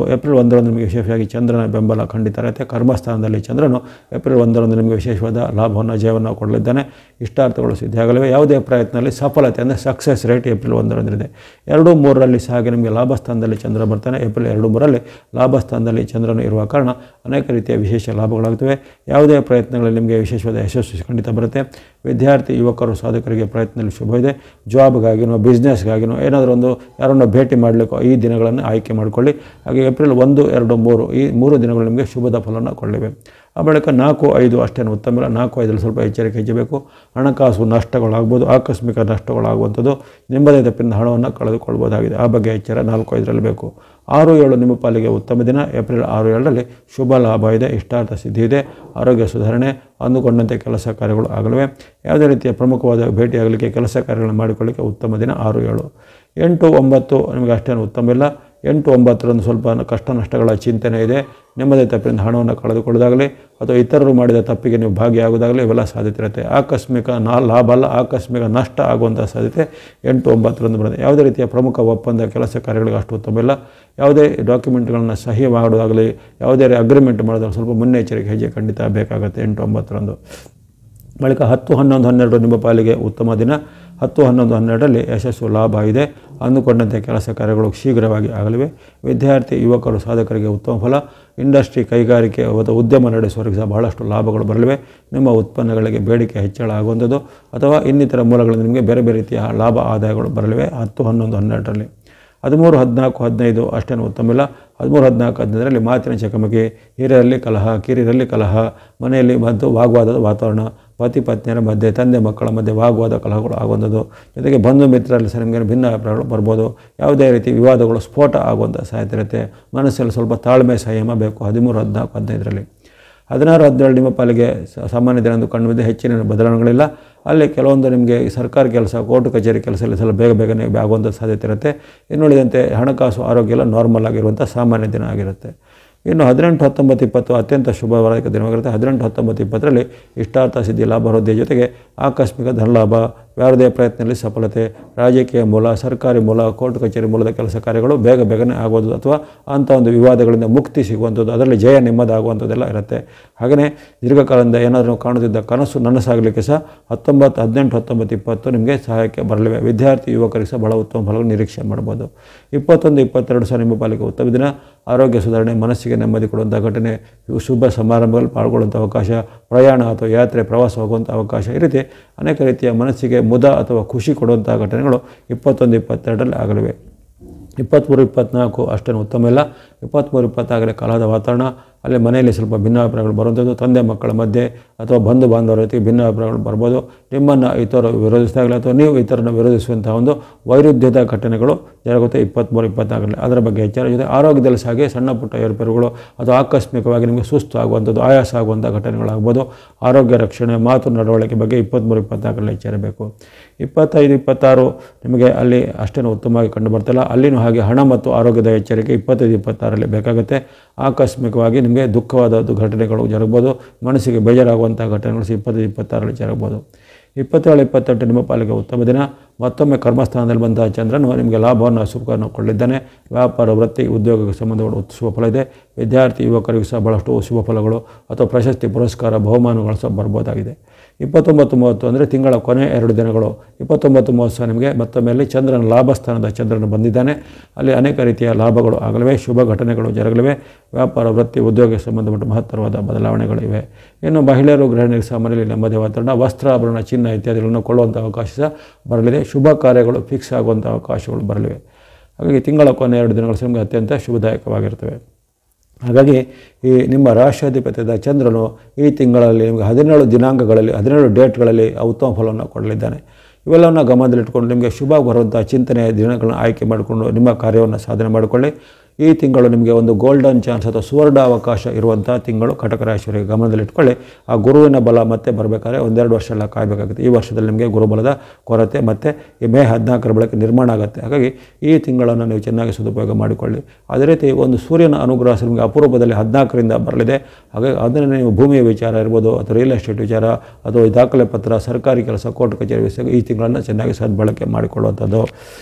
ನಿಮಗೆ ವಿಶೇಷವಾಗಿ ಚಂದ್ರನ ಬೆಂಬಲ ಖಂಡಿತ ಇರುತ್ತೆ. ಕರ್ಮಸ್ಥಾನದಲ್ಲಿ ಚಂದ್ರನು ಏಪ್ರಿಲ್ 1ರಂದು ನಿಮಗೆ ವಿಶೇಷವಾದ ಲಾಭವನ್ನು, ಜಯವನ್ನು ಕೊಡಲಿದ್ದಾನೆ. ಇಷ್ಟಾರ್ಥಗಳು ಸಿದ್ಧಿಯಾಗಲಿವೆ. ಯಾವುದೇ ಪ್ರಯತ್ನದಲ್ಲಿ ಸಫಲತೆ ಅಂದರೆ ಸಕ್ಸಸ್ ರೇಟ್ ಏಪ್ರಿಲ್ 1ರಂದಿದೆ. 2, 3ರಲ್ಲಿ ಸಹ ಹಾಗೆ ನಿಮಗೆ ಲಾಭಸ್ಥಾನದಲ್ಲಿ ಚಂದ್ರ ಬರ್ತಾನೆ. ಏಪ್ರಿಲ್ 2, 3ರಲ್ಲಿ ಲಾಭಸ್ಥಾನದಲ್ಲಿ ಚಂದ್ರನು ಇರುವ ಕಾರಣ ಅನೇಕ ರೀತಿಯ ವಿಶೇಷ ಲಾಭಗಳಾಗ್ತವೆ. ಯಾವುದೇ ಪ್ರಯತ್ನಗಳಲ್ಲಿ ನಿಮಗೆ ವಿಶೇಷವಾದ ಯಶಸ್ಸು ಖಂಡಿತ ಬರುತ್ತೆ. ವಿದ್ಯಾರ್ಥಿ, ಯುವಕರು, ಸಾಧಕರಿಗೆ ಪ್ರಯತ್ನದಲ್ಲಿ ಶುಭ ಇದೆ. ಜಾಬ್ಗಾಗಿನೋ, ಬಿಸ್ನೆಸ್ಗಾಗಿನೋ ಏನಾದರೂ ಒಂದು ಯಾರನ್ನು ಭೇಟಿ ಮಾಡಲಿಕ್ಕೋ ಈ ದಿನಗಳನ್ನು ಆಯ್ಕೆ ಮಾಡಿಕೊಳ್ಳಿ. ಹಾಗೆ ಏಪ್ರಿಲ್ 1, 2, 3 ಈ 3 ದಿನಗಳು ನಿಮಗೆ ಶುಭದ ಫಲವನ್ನು ಕೊಡಲಿವೆ. ಆ ಬಳಿಕ 4, 5 ಅಷ್ಟೇನು ಉತ್ತಮ ಇಲ್ಲ. 4, 5ರಲ್ಲಿ ಸ್ವಲ್ಪ ಎಚ್ಚರಿಕೆ ಹೆಚ್ಚಬೇಕು. ಹಣಕಾಸು ನಷ್ಟಗಳಾಗ್ಬೋದು, ಆಕಸ್ಮಿಕ ನಷ್ಟಗಳಾಗುವಂಥದ್ದು, ನಿಮ್ಮದೇ ತಪ್ಪಿನ ಹಣವನ್ನು ಕಳೆದುಕೊಳ್ಬೋದಾಗಿದೆ. ಆ ಬಗ್ಗೆ ಎಚ್ಚರ 4, 5ರಲ್ಲಿ ಬೇಕು. 6, 7 ನಿಮ್ಮ ಪಾಲಿಗೆ ಉತ್ತಮ ದಿನ. ಏಪ್ರಿಲ್ 6, 7ರಲ್ಲಿ ಶುಭ ಲಾಭ ಇದೆ, ಇಷ್ಟಾರ್ಥ ಸಿದ್ಧಿ ಇದೆ, ಆರೋಗ್ಯ ಸುಧಾರಣೆ, ಅಂದುಕೊಂಡಂತೆ ಕೆಲಸ ಕಾರ್ಯಗಳು ಆಗಲಿವೆ. ಯಾವುದೇ ರೀತಿಯ ಪ್ರಮುಖವಾದ ಭೇಟಿಯಾಗಲಿಕ್ಕೆ, ಕೆಲಸ ಕಾರ್ಯಗಳನ್ನು ಮಾಡಿಕೊಳ್ಳಿಕ್ಕೆ ಉತ್ತಮ ದಿನ 6, 7. 8, 9 ನಿಮಗೆ ಅಷ್ಟೇನು ಉತ್ತಮ ಇಲ್ಲ. 8, 9ರಂದು ಸ್ವಲ್ಪ ಕಷ್ಟ ನಷ್ಟಗಳ ಚಿಂತನೆ ಇದೆ. ನಿಮ್ಮದೇ ತಪ್ಪಿನಿಂದ ಹಣವನ್ನು ಕಳೆದುಕೊಳ್ಳೋದಾಗಲಿ ಅಥವಾ ಇತರರು ಮಾಡಿದ ತಪ್ಪಿಗೆ ನೀವು ಭಾಗಿಯಾಗೋದಾಗಲಿ ಇವೆಲ್ಲ ಸಾಧ್ಯತೆ ಇರುತ್ತೆ. ಆಕಸ್ಮಿಕ ಲಾಭ ಅಲ್ಲ, ಆಕಸ್ಮಿಕ ನಷ್ಟ ಆಗುವಂಥ ಸಾಧ್ಯತೆ 8, 9ರಂದು ಬರುತ್ತೆ. ಯಾವುದೇ ರೀತಿಯ ಪ್ರಮುಖ ಒಪ್ಪಂದ, ಕೆಲಸ ಕಾರ್ಯಗಳಿಗೆ ಅಷ್ಟು ಉತ್ತಮ ಇಲ್ಲ. ಯಾವುದೇ ಡಾಕ್ಯುಮೆಂಟ್ಗಳನ್ನು ಸಹಿ ಮಾಡೋದಾಗಲಿ, ಯಾವುದೇ ಅಗ್ರಿಮೆಂಟ್ ಮಾಡೋದಾಗಲಿ ಸ್ವಲ್ಪ ಮುನ್ನೆಚ್ಚರಿಕೆ ಹೆಜ್ಜೆ ಖಂಡಿತ ಬೇಕಾಗುತ್ತೆ 8, 9ರಂದು. ಬಳಿಕ 10, 11, 12 ನಿಮ್ಮ ಪಾಲಿಗೆ ಉತ್ತಮ ದಿನ. 10, 11, 12ರಲ್ಲಿ ಯಶಸ್ಸು, ಲಾಭ ಇದೆ. ಅಂದುಕೊಂಡಂತೆ ಕೆಲಸ ಕಾರ್ಯಗಳು ಶೀಘ್ರವಾಗಿ ಆಗಲಿವೆ. ವಿದ್ಯಾರ್ಥಿ, ಯುವಕರು, ಸಾಧಕರಿಗೆ ಉತ್ತಮ ಫಲ. ಇಂಡಸ್ಟ್ರಿ, ಕೈಗಾರಿಕೆ ಅಥವಾ ಉದ್ಯಮ ನಡೆಸುವವರಿಗೆ ಸಹ ಬಹಳಷ್ಟು ಲಾಭಗಳು ಬರಲಿವೆ. ನಿಮ್ಮ ಉತ್ಪನ್ನಗಳಿಗೆ ಬೇಡಿಕೆ ಹೆಚ್ಚಳ ಆಗುವಂಥದ್ದು ಅಥವಾ ಇನ್ನಿತರ ಮೂಲಗಳಿಂದ ನಿಮಗೆ ಬೇರೆ ಬೇರೆ ರೀತಿಯ ಲಾಭ, ಆದಾಯಗಳು ಬರಲಿವೆ 10, 11, 12ರಲ್ಲಿ. 13, 14, 15 ಅಷ್ಟೇನು ಉತ್ತಮ ಇಲ್ಲ. 13, 14, 15ರಲ್ಲಿ ಮಾತಿನ ಚಕಮಕಿ, ಹಿರಿಯರಲ್ಲಿ ಕಲಹ, ಕಿರಿಯರಲ್ಲಿ ಕಲಹ, ಮನೆಯಲ್ಲಿ ಮತ್ತು ವಾಗ್ವಾದದ ವಾತಾವರಣ, ಪತಿ ಪತ್ನಿಯರ ಮಧ್ಯೆ, ತಂದೆ ಮಕ್ಕಳ ಮಧ್ಯೆ ವಾಗ್ವಾದ ಕಲಹಗಳು ಆಗುವಂಥದ್ದು, ಜೊತೆಗೆ ಬಂಧು ಮಿತ್ರರಲ್ಲಿ ಸಹ ನಿಮಗೆ ಭಿನ್ನ ಅಭಿಪ್ರಾಯಗಳು ಬರ್ಬೋದು. ಯಾವುದೇ ರೀತಿ ವಿವಾದಗಳು ಸ್ಫೋಟ ಆಗುವಂಥ ಸಾಧ್ಯತೆ ಇರುತ್ತೆ. ಮನಸ್ಸಲ್ಲಿ ಸ್ವಲ್ಪ ತಾಳ್ಮೆ ಸಂಯಮ ಬೇಕು 13, 14, 15ರಲ್ಲಿ. 16, 17 ನಿಮ್ಮ ಪಾಲಿಗೆ ಸಾಮಾನ್ಯ ದಿನ ಎಂದು ಕಂಡುಬಂದಿದೆ. ಹೆಚ್ಚಿನ ಬದಲಾವಣೆಗಳಿಲ್ಲ. ಅಲ್ಲಿ ಕೆಲವೊಂದು ನಿಮಗೆ ಸರ್ಕಾರಿ ಕೆಲಸ, ಕೋರ್ಟ್ ಕಚೇರಿ ಕೆಲಸದಲ್ಲಿ ಸ್ವಲ್ಪ ಬೇಗನೆ ಆಗುವಂಥ ಸಾಧ್ಯತೆ ಇರುತ್ತೆ. ಇನ್ನುಳಿದಂತೆ ಹಣಕಾಸು ಆರೋಗ್ಯ ಎಲ್ಲ ನಾರ್ಮಲ್ ಆಗಿರುವಂಥ ಸಾಮಾನ್ಯ ದಿನ ಆಗಿರುತ್ತೆ. ಇನ್ನು 18, 19, 20 ಅತ್ಯಂತ ಶುಭವಾದ ದಿನವಾಗಿರುತ್ತೆ. 18, 19, 20ರಲ್ಲಿ ಇಷ್ಟಾರ್ಥ ಸಿದ್ಧಿ, ಲಾಭ ವೃದ್ಧಿಯ ಜೊತೆಗೆ ಆಕಸ್ಮಿಕ ಧನಲಾಭ, ಯಾವುದೇ ಪ್ರಯತ್ನದಲ್ಲಿ ಸಫಲತೆ, ರಾಜಕೀಯ ಮೂಲ, ಸರ್ಕಾರಿ ಮೂಲ, ಕೋರ್ಟ್ ಕಚೇರಿ ಮೂಲದ ಕೆಲಸ ಕಾರ್ಯಗಳು ಬೇಗನೆ ಆಗೋದು ಅಥವಾ ಅಂಥ ಒಂದು ವಿವಾದಗಳಿಂದ ಮುಕ್ತಿ ಸಿಗುವಂಥದ್ದು, ಅದರಲ್ಲಿ ಜಯ ನೆಮ್ಮದಾಗುವಂಥದ್ದೆಲ್ಲ ಇರುತ್ತೆ. ಹಾಗೆಯೇ ದೀರ್ಘಕಾಲದಿಂದ ಏನಾದರೂ ಕಾಣುತ್ತಿದ್ದ ಕನಸು ನನಸಾಗಲಿಕ್ಕೆ ಸಹ 19, 18, 19, 20 ನಿಮಗೆ ಸಹಾಯಕ್ಕೆ ಬರಲಿವೆ. ವಿದ್ಯಾರ್ಥಿ ಯುವಕರಿಗೆ ಸಹ ಬಹಳ ಉತ್ತಮ ಫಲಗಳು ನಿರೀಕ್ಷೆ ಮಾಡ್ಬೋದು. 21, 22 ಸಹ ನಿಮ್ಮ ಪಾಲಿಗೆ ಉತ್ತಮ ದಿನ. ಆರೋಗ್ಯ ಸುಧಾರಣೆ, ಮನಸ್ಸಿಗೆ ನೆಮ್ಮದಿ ಕೊಡುವಂಥ ಘಟನೆ, ಶುಭ ಸಮಾರಂಭಗಳಲ್ಲಿ ಪಾಲ್ಗೊಳ್ಳುವಂಥ ಅವಕಾಶ, ಪ್ರಯಾಣ ಅಥವಾ ಯಾತ್ರೆ ಪ್ರವಾಸ ಹೋಗುವಂಥ ಅವಕಾಶ, ಈ ರೀತಿ ಅನೇಕ ರೀತಿಯ ಮನಸ್ಸಿಗೆ ಮುದ ಅಥವಾ ಖುಷಿ ಕೊಡುವಂಥ ಘಟನೆಗಳು 21, 22ರಲ್ಲಿ ಆಗಲಿವೆ. 23, 24 ಅಷ್ಟೇನು ಉತ್ತಮ ಇಲ್ಲ. 23, 24ರಲ್ಲಿ ಕಲಹದ ವಾತಾವರಣ, ಅಲ್ಲಿ ಮನೆಯಲ್ಲಿ ಸ್ವಲ್ಪ ಭಿನ್ನಾಭಿಪ್ರಾಯಗಳು ಬರುವಂಥದ್ದು, ತಂದೆ ಮಕ್ಕಳ ಮಧ್ಯೆ ಅಥವಾ ಬಂಧು ಬಾಂಧವರ ಜೊತೆಗೆ ಭಿನ್ನಾಭಿಪ್ರಾಯಗಳು ಬರ್ಬೋದು. ನಿಮ್ಮನ್ನು ಇತರರು ವಿರೋಧಿಸಿದಾಗಲೇ ಅಥವಾ ನೀವು ಇತರನ್ನು ವಿರೋಧಿಸುವಂಥ ಒಂದು ವೈರುಧ್ಯದ ಘಟನೆಗಳು ಜರುಗುತ್ತೆ 23, 24ರಲ್ಲಿ. ಅದರ ಬಗ್ಗೆ ಎಚ್ಚರ. ಜೊತೆ ಆರೋಗ್ಯದಲ್ಲಿ ಸಾಗಿ ಸಣ್ಣ ಪುಟ್ಟ ಏರುಪೇರುಗಳು ಅಥವಾ ಆಕಸ್ಮಿಕವಾಗಿ ನಿಮಗೆ ಸುಸ್ತು ಆಗುವಂಥದ್ದು, ಆಯಾಸ ಆಗುವಂಥ ಘಟನೆಗಳಾಗ್ಬೋದು. ಆರೋಗ್ಯ ರಕ್ಷಣೆ, ಮಾತು ನಡವಳಿಕೆ ಬಗ್ಗೆ 23, 24ರಲ್ಲಿ ಎಚ್ಚರಬೇಕು. 25, 26 ನಿಮಗೆ ಅಲ್ಲಿ ಅಷ್ಟೇನು ಉತ್ತಮವಾಗಿ ಕಂಡು ಬರ್ತಿಲ್ಲ. ಅಲ್ಲಿನೂ ಹಾಗೆ ಹಣ ಮತ್ತು ಆರೋಗ್ಯದ ಎಚ್ಚರಿಕೆ 25, 26ರಲ್ಲಿ ಬೇಕಾಗುತ್ತೆ. ಆಕಸ್ಮಿಕವಾಗಿ ನಿಮಗೆ ದುಃಖವಾದ ಘಟನೆಗಳು ಜರುಗ್ಬೋದು. ಮನಸ್ಸಿಗೆ ಬೇಜಾರಾಗುವಂಥ ಘಟನೆಗಳು 25, 26ರಲ್ಲಿ ಜರುಗ್ಬೋದು. 27, 28 ನಿಮ್ಮ ಪಾಲಿಗೆ ಉತ್ತಮ ದಿನ. ಮತ್ತೊಮ್ಮೆ ಕರ್ಮಸ್ಥಾನದಲ್ಲಿ ಬಂದ ಚಂದ್ರನು ನಿಮಗೆ ಲಾಭವನ್ನು ಸುಖವನ್ನು ಕೊಡಲಿದ್ದಾನೆ. ವ್ಯಾಪಾರ, ವೃತ್ತಿ, ಉದ್ಯೋಗಕ್ಕೆ ಸಂಬಂಧಗಳು ಶುಭ ಫಲ ಇದೆ. ವಿದ್ಯಾರ್ಥಿ ಯುವಕರಿಗೂ ಸಹ ಬಹಳಷ್ಟು ಶುಭ ಫಲಗಳು ಅಥವಾ ಪ್ರಶಸ್ತಿ, ಪುರಸ್ಕಾರ, ಬಹುಮಾನಗಳು ಸಹ ಬರ್ಬೋದಾಗಿದೆ. 29, 30 ಅಂದರೆ ತಿಂಗಳ ಕೊನೆ 2 ದಿನಗಳು. 29, 30 ಸಹ ನಿಮಗೆ ಮತ್ತೊಮ್ಮೆ ಅಲ್ಲಿ ಚಂದ್ರನ ಲಾಭಸ್ಥಾನದ ಚಂದ್ರನು ಬಂದಿದ್ದಾನೆ. ಅಲ್ಲಿ ಅನೇಕ ರೀತಿಯ ಲಾಭಗಳು ಆಗಲಿವೆ, ಶುಭ ಘಟನೆಗಳು ಜರುಗಲಿವೆ. ವ್ಯಾಪಾರ, ವೃತ್ತಿ, ಉದ್ಯೋಗಕ್ಕೆ ಸಂಬಂಧಪಟ್ಟ ಮಹತ್ತರವಾದ ಬದಲಾವಣೆಗಳಿವೆ. ಇನ್ನು ಮಹಿಳೆಯರು, ಗೃಹಿಣಿಯರಿಗೆ ಸಹ ಮನೆಯಲ್ಲಿ ನೆಮ್ಮದಿ ವಾತಾವರಣ, ವಸ್ತ್ರಾಭರಣ, ಚಿನ್ನ ಇತ್ಯಾದಿಗಳನ್ನು ಕೊಳ್ಳುವಂಥ ಅವಕಾಶ ಸಹ ಬರಲಿದೆ. ಶುಭ ಕಾರ್ಯಗಳು ಫಿಕ್ಸ್ ಆಗುವಂಥ ಅವಕಾಶಗಳು ಬರಲಿವೆ. ಹಾಗಾಗಿ ತಿಂಗಳ ಕೊನೆ 2 ದಿನಗಳು ಸಹ ನಿಮಗೆ ಅತ್ಯಂತ ಶುಭದಾಯಕವಾಗಿರ್ತವೆ. ಹಾಗಾಗಿ ಈ ನಿಮ್ಮ ರಾಷ್ಟ್ರಾಧಿಪತ್ಯದ ಚಂದ್ರನು ಈ ತಿಂಗಳಲ್ಲಿ ನಿಮಗೆ 17 ದಿನಾಂಕಗಳಲ್ಲಿ 17 ಡೇಟ್ಗಳಲ್ಲಿ ಉತ್ತಮ ಫಲವನ್ನು ಕೊಡಲಿದ್ದಾನೆ. ಇವೆಲ್ಲವನ್ನು ಗಮನದಲ್ಲಿಟ್ಕೊಂಡು ನಿಮಗೆ ಶುಭ ಬರುವಂಥ ಚಿಂತನೆಯ ದಿನಗಳನ್ನು ಆಯ್ಕೆ ಮಾಡಿಕೊಂಡು ನಿಮ್ಮ ಕಾರ್ಯವನ್ನು ಸಾಧನೆ ಮಾಡಿಕೊಳ್ಳಿ. ಈ ತಿಂಗಳು ನಿಮಗೆ ಒಂದು ಗೋಲ್ಡನ್ ಚಾನ್ಸ್ ಅಥವಾ ಸುವರ್ಣ ಅವಕಾಶ ಇರುವಂಥ ತಿಂಗಳು ಕಟಕ ರಾಶಿಯವರಿಗೆ ಗಮನದಲ್ಲಿಟ್ಕೊಳ್ಳಿ. ಆ ಗುರುವಿನ ಬಲ ಮತ್ತೆ ಬರಬೇಕಾದ್ರೆ 1-2 ವರ್ಷ ಎಲ್ಲ ಕಾಯಬೇಕಾಗುತ್ತೆ. ಈ ವರ್ಷದಲ್ಲಿ ನಿಮಗೆ ಗುರುಬಲದ ಕೊರತೆ ಮತ್ತು ಈ ಮೇ 14ರ ಬಳಿಕ ನಿರ್ಮಾಣ ಆಗುತ್ತೆ. ಹಾಗಾಗಿ ಈ ತಿಂಗಳನ್ನು ನೀವು ಚೆನ್ನಾಗಿ ಸದುಪಯೋಗ ಮಾಡಿಕೊಳ್ಳಿ. ಅದೇ ರೀತಿ ಒಂದು ಸೂರ್ಯನ ಅನುಗ್ರಹ ನಿಮಗೆ ಅಪೂರ್ವದಲ್ಲಿ 14ರಿಂದ ಬರಲಿದೆ. ಹಾಗಾಗಿ ಅದನ್ನು ನೀವು ಭೂಮಿಯ ವಿಚಾರ ಇರ್ಬೋದು ಅಥವಾ ರಿಯಲ್ ಎಸ್ಟೇಟ್ ವಿಚಾರ ಅಥವಾ ದಾಖಲೆ ಪತ್ರ, ಸರ್ಕಾರಿ ಕೆಲಸ, ಕೋರ್ಟ್ ಕಚೇರಿ ವಿಷಯ ಈ ತಿಂಗಳನ್ನು ಚೆನ್ನಾಗಿ ಸದ್ಬಳಕೆ ಮಾಡಿಕೊಳ್ಳುವಂಥದ್ದು.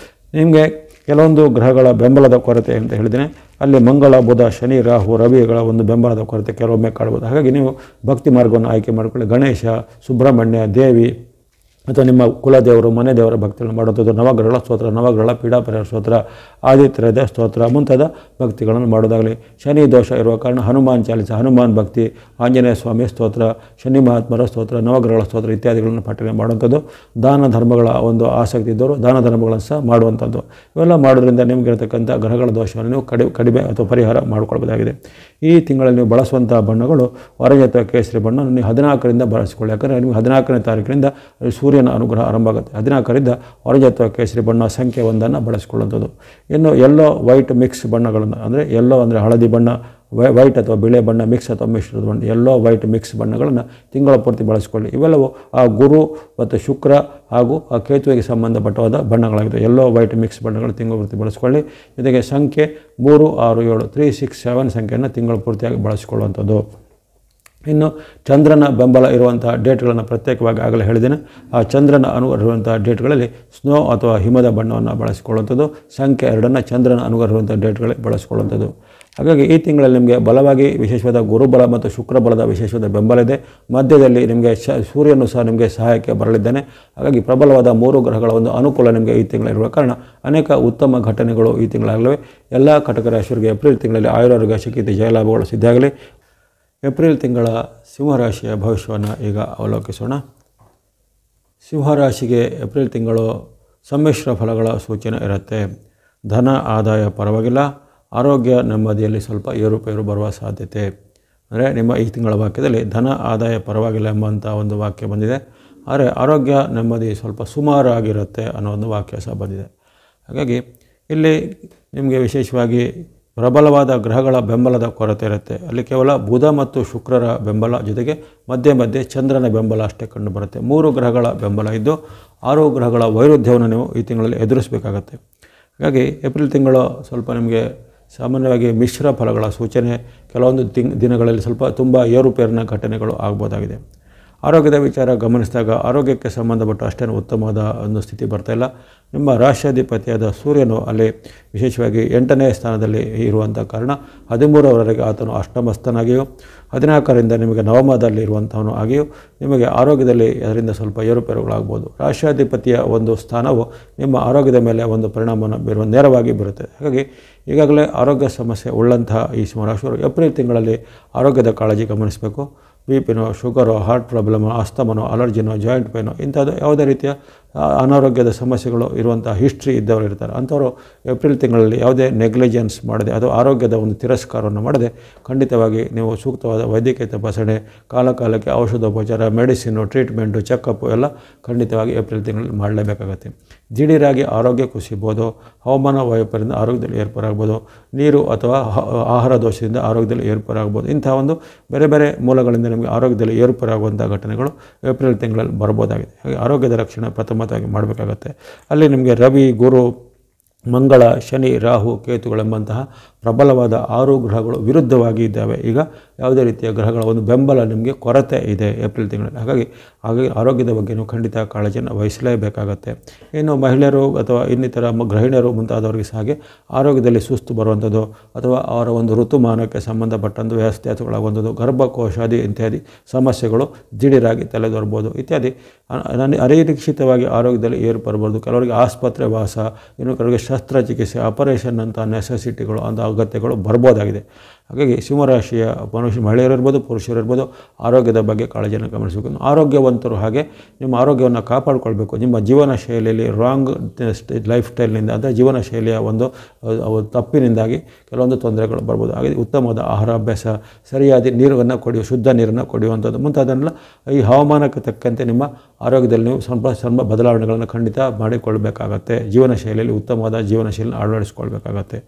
ನಿಮಗೆ ಕೆಲವೊಂದು ಗ್ರಹಗಳ ಬೆಂಬಲದ ಕೊರತೆ ಅಂತ ಹೇಳಿದ್ದೇನೆ. ಅಲ್ಲಿ ಮಂಗಳ, ಬುಧ, ಶನಿ, ರಾಹು, ರವಿಗಳ ಒಂದು ಬೆಂಬಲದ ಕೊರತೆ ಕೆಲವೊಮ್ಮೆ ಕಾಣಬಹುದು. ಹಾಗಾಗಿ ನೀವು ಭಕ್ತಿ ಮಾರ್ಗವನ್ನು ಆಯ್ಕೆ ಮಾಡಿಕೊಳ್ಳಿ. ಗಣೇಶ, ಸುಬ್ರಹ್ಮಣ್ಯ, ದೇವಿ ಅಥವಾ ನಿಮ್ಮ ಕುಲದೇವರು, ಮನೆ ದೇವರ ಭಕ್ತಿಗಳನ್ನು ಮಾಡುವಂಥದ್ದು, ನವಗ್ರಹಗಳ ಸ್ತೋತ್ರ, ನವಗ್ರಹಗಳ ಪೀಡಾಪರಿಹಾರ ಸ್ತೋತ್ರ, ಆದಿತ್ಯದ ಸ್ತೋತ್ರ ಮುಂತಾದ ಭಕ್ತಿಗಳನ್ನು ಮಾಡೋದಾಗಲಿ. ಶನಿ ದೋಷ ಇರುವ ಕಾರಣ ಹನುಮಾನ್ ಚಾಲಿಸ, ಹನುಮಾನ್ ಭಕ್ತಿ, ಆಂಜನೇಯ ಸ್ವಾಮಿ ಸ್ತೋತ್ರ, ಶನಿ ಮಹಾತ್ಮರ ಸ್ತೋತ್ರ, ನವಗ್ರಹಗಳ ಸ್ತೋತ್ರ ಇತ್ಯಾದಿಗಳನ್ನು ಪಠನೆ ಮಾಡುವಂಥದ್ದು. ದಾನ ಧರ್ಮಗಳ ಒಂದು ಆಸಕ್ತಿ ಇದ್ದವರು ದಾನ ಧರ್ಮಗಳನ್ನು ಸಹ ಮಾಡುವಂಥದ್ದು. ಇವೆಲ್ಲ ಮಾಡೋದ್ರಿಂದ ನಿಮಗಿರತಕ್ಕಂಥ ಗ್ರಹಗಳ ದೋಷವನ್ನು ನೀವು ಕಡಿಮೆ ಅಥವಾ ಪರಿಹಾರ ಮಾಡಿಕೊಳ್ಬೋದಾಗಿದೆ. ಈ ತಿಂಗಳಲ್ಲಿ ನೀವು ಬಳಸುವಂಥ ಬಣ್ಣಗಳು ಆರೆಂಜ್ ಅಥವಾ ಕೇಸರಿ ಬಣ್ಣ ನೀವು 14ರಿಂದ ಬಳಸಿಕೊಳ್ಳಿ. ಯಾಕಂದರೆ ನಿಮಗೆ 14ನೇ ತಾರೀಕಿನಿಂದ ಸೂರ್ಯನ ಅನುಗ್ರಹ ಆರಂಭ ಆಗುತ್ತೆ. 14ರಿಂದ ಆರೆಂಜ್ ಅಥವಾ ಕೇಸರಿ ಬಣ್ಣ ಸಂಖ್ಯೆ 1 ಬಳಸಿಕೊಳ್ಳುವಂಥದ್ದು. ಇನ್ನು ಎಲ್ಲೋ ವೈಟ್ ಮಿಕ್ಸ್ ಬಣ್ಣಗಳನ್ನು ಅಂದರೆ ಎಲ್ಲೋ ಅಂದರೆ ಹಳದಿ ಬಣ್ಣ, ವೈಟ್ ಅಥವಾ ಬಿಳೆ ಬಣ್ಣ ಮಿಕ್ಸ್ ಅಥವಾ ಮಿಶ್ರದ ಬಣ್ಣ, ಎಲ್ಲೋ ವೈಟ್ ಮಿಕ್ಸ್ ಬಣ್ಣಗಳನ್ನು ತಿಂಗಳ ಪೂರ್ತಿ ಬಳಸಿಕೊಳ್ಳಿ. ಇವೆಲ್ಲವೂ ಆ ಗುರು ಮತ್ತು ಶುಕ್ರ ಹಾಗೂ ಆ ಕೇತುವಿಗೆ ಸಂಬಂಧಪಟ್ಟವಾದ ಬಣ್ಣಗಳಾಗಿದೆ. ಎಲ್ಲೋ ವೈಟ್ ಮಿಕ್ಸ್ ಬಣ್ಣಗಳು ತಿಂಗಳ ಪೂರ್ತಿ ಬಳಸಿಕೊಳ್ಳಿ. ಜೊತೆಗೆ ಸಂಖ್ಯೆ 3, 6, 7 3, 6, 7 ಸಂಖ್ಯೆಯನ್ನು ತಿಂಗಳ ಪೂರ್ತಿಯಾಗಿ ಬಳಸಿಕೊಳ್ಳುವಂಥದ್ದು. ಇನ್ನು ಚಂದ್ರನ ಬೆಂಬಲ ಇರುವಂಥ ಡೇಟ್ಗಳನ್ನು ಪ್ರತ್ಯೇಕವಾಗಿ ಆಗಲೇ ಹೇಳಿದ್ದೇನೆ. ಆ ಚಂದ್ರನ ಅನುಗ್ರಹ ಇರುವಂಥ ಡೇಟ್ಗಳಲ್ಲಿ ಸ್ನೋ ಅಥವಾ ಹಿಮದ ಬಣ್ಣವನ್ನು ಬಳಸಿಕೊಳ್ಳುವಂಥದ್ದು. ಸಂಖ್ಯೆ 2 ಚಂದ್ರನ ಅನುಗ್ರಹ ಇರುವಂಥ ಡೇಟ್ಗಳಲ್ಲಿ ಬಳಸಿಕೊಳ್ಳುವಂಥದ್ದು. ಹಾಗಾಗಿ ಈ ತಿಂಗಳಲ್ಲಿ ನಿಮಗೆ ಬಲವಾಗಿ ವಿಶೇಷವಾದ ಗುರುಬಲ ಮತ್ತು ಶುಕ್ರಬಲದ ವಿಶೇಷವಾದ ಬೆಂಬಲ ಇದೆ. ಮಧ್ಯದಲ್ಲಿ ನಿಮಗೆ ಸೂರ್ಯನು ಸಹ ನಿಮಗೆ ಸಹಾಯಕ್ಕೆ ಬರಲಿದ್ದಾನೆ. ಹಾಗಾಗಿ ಪ್ರಬಲವಾದ 3 ಗ್ರಹಗಳ ಒಂದು ಅನುಕೂಲ ನಿಮಗೆ ಈ ತಿಂಗಳಿರುವ ಕಾರಣ ಅನೇಕ ಉತ್ತಮ ಘಟನೆಗಳು ಈ ತಿಂಗಳಾಗಲಿವೆ. ಎಲ್ಲ ಕಟಕ ರಾಶಿಯವರಿಗೆ ಏಪ್ರಿಲ್ ತಿಂಗಳಲ್ಲಿ ಆಯುರಾರೋಗ್ಯ, ಶಿಕ್ಷಿತ, ಜಯಲಾಭಗಳು ಸಿದ್ಧಾಗಲಿ. ಏಪ್ರಿಲ್ ತಿಂಗಳ ಸಿಂಹರಾಶಿಯ ಭವಿಷ್ಯವನ್ನು ಈಗ ಅವಲೋಕಿಸೋಣ. ಸಿಂಹರಾಶಿಗೆ ಏಪ್ರಿಲ್ ತಿಂಗಳು ಸಮ್ಮಿಶ್ರ ಫಲಗಳ ಸೂಚನೆ ಇರುತ್ತೆ. ಧನ ಆದಾಯ ಪರವಾಗಿಲ್ಲ, ಆರೋಗ್ಯ ನೆಮ್ಮದಿಯಲ್ಲಿ ಸ್ವಲ್ಪ ಏರುಪೇರು ಬರುವ ಸಾಧ್ಯತೆ. ಅಂದರೆ ನಿಮ್ಮ ಈ ತಿಂಗಳ ವಾಕ್ಯದಲ್ಲಿ ಧನ ಆದಾಯ ಪರವಾಗಿಲ್ಲ ಎಂಬಂಥ ಒಂದು ವಾಕ್ಯ ಬಂದಿದೆ. ಆದರೆ ಆರೋಗ್ಯ ನೆಮ್ಮದಿ ಸ್ವಲ್ಪ ಸುಮಾರಾಗಿರುತ್ತೆ ಅನ್ನೋ ಒಂದು ವಾಕ್ಯ ಸಹ ಬಂದಿದೆ. ಹಾಗಾಗಿ ಇಲ್ಲಿ ನಿಮಗೆ ವಿಶೇಷವಾಗಿ ಪ್ರಬಲವಾದ ಗ್ರಹಗಳ ಬೆಂಬಲದ ಕೊರತೆ ಇರುತ್ತೆ. ಅಲ್ಲಿ ಕೇವಲ ಬುಧ ಮತ್ತು ಶುಕ್ರರ ಬೆಂಬಲ ಜೊತೆಗೆ ಮಧ್ಯೆ ಮಧ್ಯೆ ಚಂದ್ರನ ಬೆಂಬಲ ಅಷ್ಟೇ ಕಂಡುಬರುತ್ತೆ. 3 ಗ್ರಹಗಳ ಬೆಂಬಲ ಇದ್ದು 6 ಗ್ರಹಗಳ ವೈರುಧ್ಯವನ್ನು ನೀವು ಈ ತಿಂಗಳಲ್ಲಿ ಎದುರಿಸಬೇಕಾಗತ್ತೆ. ಹಾಗಾಗಿ ಏಪ್ರಿಲ್ ತಿಂಗಳು ಸ್ವಲ್ಪ ನಿಮಗೆ ಸಾಮಾನ್ಯವಾಗಿ ಮಿಶ್ರ ಫಲಗಳ ಸೂಚನೆ, ಕೆಲವೊಂದು ದಿನಗಳಲ್ಲಿ ಸ್ವಲ್ಪ ತುಂಬ ಏರುಪೇರಿನ ಘಟನೆಗಳು ಆಗ್ಬೋದಾಗಿದೆ. ಆರೋಗ್ಯದ ವಿಚಾರ ಗಮನಿಸಿದಾಗ ಆರೋಗ್ಯಕ್ಕೆ ಸಂಬಂಧಪಟ್ಟ ಅಷ್ಟೇನು ಉತ್ತಮವಾದ ಒಂದು ಸ್ಥಿತಿ ಬರ್ತಾಯಿಲ್ಲ. ನಿಮ್ಮ ರಾಶ್ಯಾಧಿಪತಿಯಾದ ಸೂರ್ಯನು ಅಲ್ಲಿ ವಿಶೇಷವಾಗಿ 8ನೇ ಸ್ಥಾನದಲ್ಲಿ ಇರುವಂಥ ಕಾರಣ 13ರವರೆಗೆ ಆತನು ಅಷ್ಟಮಸ್ಥನಾಗಿಯೂ 14ರಿಂದ ನಿಮಗೆ ನವಮದಲ್ಲಿ ಇರುವಂಥವನು ಆಗಿಯೂ ನಿಮಗೆ ಆರೋಗ್ಯದಲ್ಲಿ ಅದರಿಂದ ಸ್ವಲ್ಪ ಏರುಪೇರುಗಳಾಗ್ಬೋದು. ರಾಶ್ಯಾಧಿಪತಿಯ ಒಂದು ಸ್ಥಾನವು ನಿಮ್ಮ ಆರೋಗ್ಯದ ಮೇಲೆ ಒಂದು ಪರಿಣಾಮವನ್ನು ನೇರವಾಗಿ ಬೀರುತ್ತೆ. ಹಾಗಾಗಿ ಈಗಾಗಲೇ ಆರೋಗ್ಯ ಸಮಸ್ಯೆ ಉಳ್ಳಂತಹ ಈ ಸಿಂಹರಾಶಿಯವರು ಏಪ್ರಿಲ್ ತಿಂಗಳಲ್ಲಿ ಆರೋಗ್ಯದ ಕಾಳಜಿ ಗಮನಿಸಬೇಕು. ಬಿಪಿನೋ, ಶುಗರೋ, ಹಾರ್ಟ್ ಪ್ರಾಬ್ಲಮೋ, ಅಸ್ತಮನೋ, ಅಲರ್ಜಿನೋ, ಜಾಯಿಂಟ್ ಪೇನೋ ಇಂಥದ್ದು ಯಾವುದೇ ರೀತಿಯ ಅನಾರೋಗ್ಯದ ಸಮಸ್ಯೆಗಳು ಇರುವಂಥ ಹಿಸ್ಟ್ರಿ ಇದ್ದವರು ಇರ್ತಾರೆ. ಅಂಥವರು ಏಪ್ರಿಲ್ ತಿಂಗಳಲ್ಲಿ ಯಾವುದೇ ನೆಗ್ಲಿಜೆನ್ಸ್ ಮಾಡದೆ ಅಥವಾ ಆರೋಗ್ಯದ ಒಂದು ತಿರಸ್ಕಾರವನ್ನು ಮಾಡದೆ ಖಂಡಿತವಾಗಿ ನೀವು ಸೂಕ್ತವಾದ ವೈದ್ಯಕೀಯ ತಪಾಸಣೆ, ಕಾಲಕಾಲಕ್ಕೆ ಔಷಧೋಪಚಾರ, ಮೆಡಿಸಿನು, ಟ್ರೀಟ್ಮೆಂಟು, ಚೆಕಪ್ಪು ಎಲ್ಲ ಖಂಡಿತವಾಗಿ ಏಪ್ರಿಲ್ ತಿಂಗಳಲ್ಲಿ ಮಾಡಲೇಬೇಕಾಗತ್ತೆ. ದಿಢೀರಾಗಿ ಆರೋಗ್ಯ ಕುಸಿಬೋದು, ಹವಾಮಾನ ವೈಪರೀತ್ಯದಿಂದ ಆರೋಗ್ಯದಲ್ಲಿ ಏರ್ಪಾರಾಗ್ಬೋದು, ನೀರು ಅಥವಾ ಆಹಾರ ದೋಷದಿಂದ ಆರೋಗ್ಯದಲ್ಲಿ ಏರ್ಪಾರಾಗ್ಬೋದು. ಇಂಥ ಒಂದು ಬೇರೆ ಬೇರೆ ಮೂಲಗಳಿಂದ ನಿಮಗೆ ಆರೋಗ್ಯದಲ್ಲಿ ಏರ್ಪಾರಾಗುವಂಥ ಘಟನೆಗಳು ಏಪ್ರಿಲ್ ತಿಂಗಳಲ್ಲಿ ಬರ್ಬೋದಾಗಿದೆ. ಹಾಗೆ ಆರೋಗ್ಯದ ರಕ್ಷಣೆ ಪ್ರಥಮವಾಗಿ ಮಾಡಬೇಕಾಗತ್ತೆ. ಅಲ್ಲಿ ನಿಮಗೆ ರವಿ, ಗುರು, ಮಂಗಳ, ಶನಿ, ರಾಹು, ಕೇತುಗಳೆಂಬಂತಹ ಪ್ರಬಲವಾದ 6 ಗ್ರಹಗಳು ವಿರುದ್ಧವಾಗಿ ಇದ್ದಾವೆ. ಈಗ ಯಾವುದೇ ರೀತಿಯ ಗ್ರಹಗಳ ಒಂದು ಬೆಂಬಲ ನಿಮಗೆ ಕೊರತೆ ಇದೆ ಏಪ್ರಿಲ್ ತಿಂಗಳಲ್ಲಿ. ಹಾಗಾಗಿ ಆರೋಗ್ಯದ ಬಗ್ಗೆ ನೀವು ಖಂಡಿತ ಕಾಳಜಿಯನ್ನು ವಹಿಸಲೇಬೇಕಾಗತ್ತೆ. ಇನ್ನು ಮಹಿಳೆಯರು ಅಥವಾ ಇನ್ನಿತರ ಗೃಹಿಣಿಯರು ಮುಂತಾದವರಿಗೆ ಸಹ ಹಾಗೆ ಆರೋಗ್ಯದಲ್ಲಿ ಸುಸ್ತು ಬರುವಂಥದ್ದು ಅಥವಾ ಅವರ ಒಂದು ಋತುಮಾನಕ್ಕೆ ಸಂಬಂಧಪಟ್ಟಂಥ ವ್ಯತ್ಯಾಸಗಳಾಗುವಂಥದ್ದು, ಗರ್ಭಕೋಶಾದಿ ಇತ್ಯಾದಿ ಸಮಸ್ಯೆಗಳು ದಿಢೀರಾಗಿ ತಲೆದೋರ್ಬೋದು ಇತ್ಯಾದಿ ಅನಿರೀಕ್ಷಿತವಾಗಿ ಆರೋಗ್ಯದಲ್ಲಿ ಏರ್ಪಡಬಹುದು. ಕೆಲವರಿಗೆ ಆಸ್ಪತ್ರೆ ವಾಸ, ಇನ್ನು ಕೆಲವರಿಗೆ ಶಸ್ತ್ರಚಿಕಿತ್ಸೆ, ಆಪರೇಷನ್ ಅಂತ ನೆಸೆಸಿಟಿಗಳು ಅಂತ ಅಗತ್ಯಗಳು ಬರ್ಬೋದಾಗಿದೆ. ಹಾಗಾಗಿ ಸಿಂಹರಾಶಿಯ ಮಹಿಳೆಯರಿರ್ಬೋದು, ಪುರುಷರಿರ್ಬೋದು ಆರೋಗ್ಯದ ಬಗ್ಗೆ ಕಾಳಜಿಯನ್ನು ಗಮನಿಸಬೇಕು. ಆರೋಗ್ಯವಂತರು ಹಾಗೆ ನಿಮ್ಮ ಆರೋಗ್ಯವನ್ನು ಕಾಪಾಡಿಕೊಳ್ಬೇಕು. ನಿಮ್ಮ ಜೀವನ ಶೈಲಿಯಲ್ಲಿ ರಾಂಗ್ ಲೈಫ್ ಸ್ಟೈಲ್ನಿಂದ ಅಂದರೆ ಜೀವನ ಶೈಲಿಯ ಒಂದು ತಪ್ಪಿನಿಂದಾಗಿ ಕೆಲವೊಂದು ತೊಂದರೆಗಳು ಬರ್ಬೋದು. ಹಾಗೆ ಉತ್ತಮವಾದ ಆಹಾರ ಅಭ್ಯಾಸ, ಸರಿಯಾದ ನೀರನ್ನು ಶುದ್ಧ ನೀರನ್ನು ಕುಡಿಯುವಂಥದ್ದು ಮುಂತಾದನ್ನೆಲ್ಲ ಈ ಹವಾಮಾನಕ್ಕೆ ತಕ್ಕಂತೆ ನಿಮ್ಮ ಆರೋಗ್ಯದಲ್ಲಿ ನೀವು ಸ್ವಲ್ಪ ಬದಲಾವಣೆಗಳನ್ನು ಖಂಡಿತ ಮಾಡಿಕೊಳ್ಬೇಕಾಗತ್ತೆ. ಜೀವನ ಶೈಲಿಯಲ್ಲಿ ಉತ್ತಮವಾದ ಜೀವನ ಶೈಲಿಯನ್ನು ಅಳವಡಿಸ್ಕೊಳ್ಬೇಕಾಗತ್ತೆ.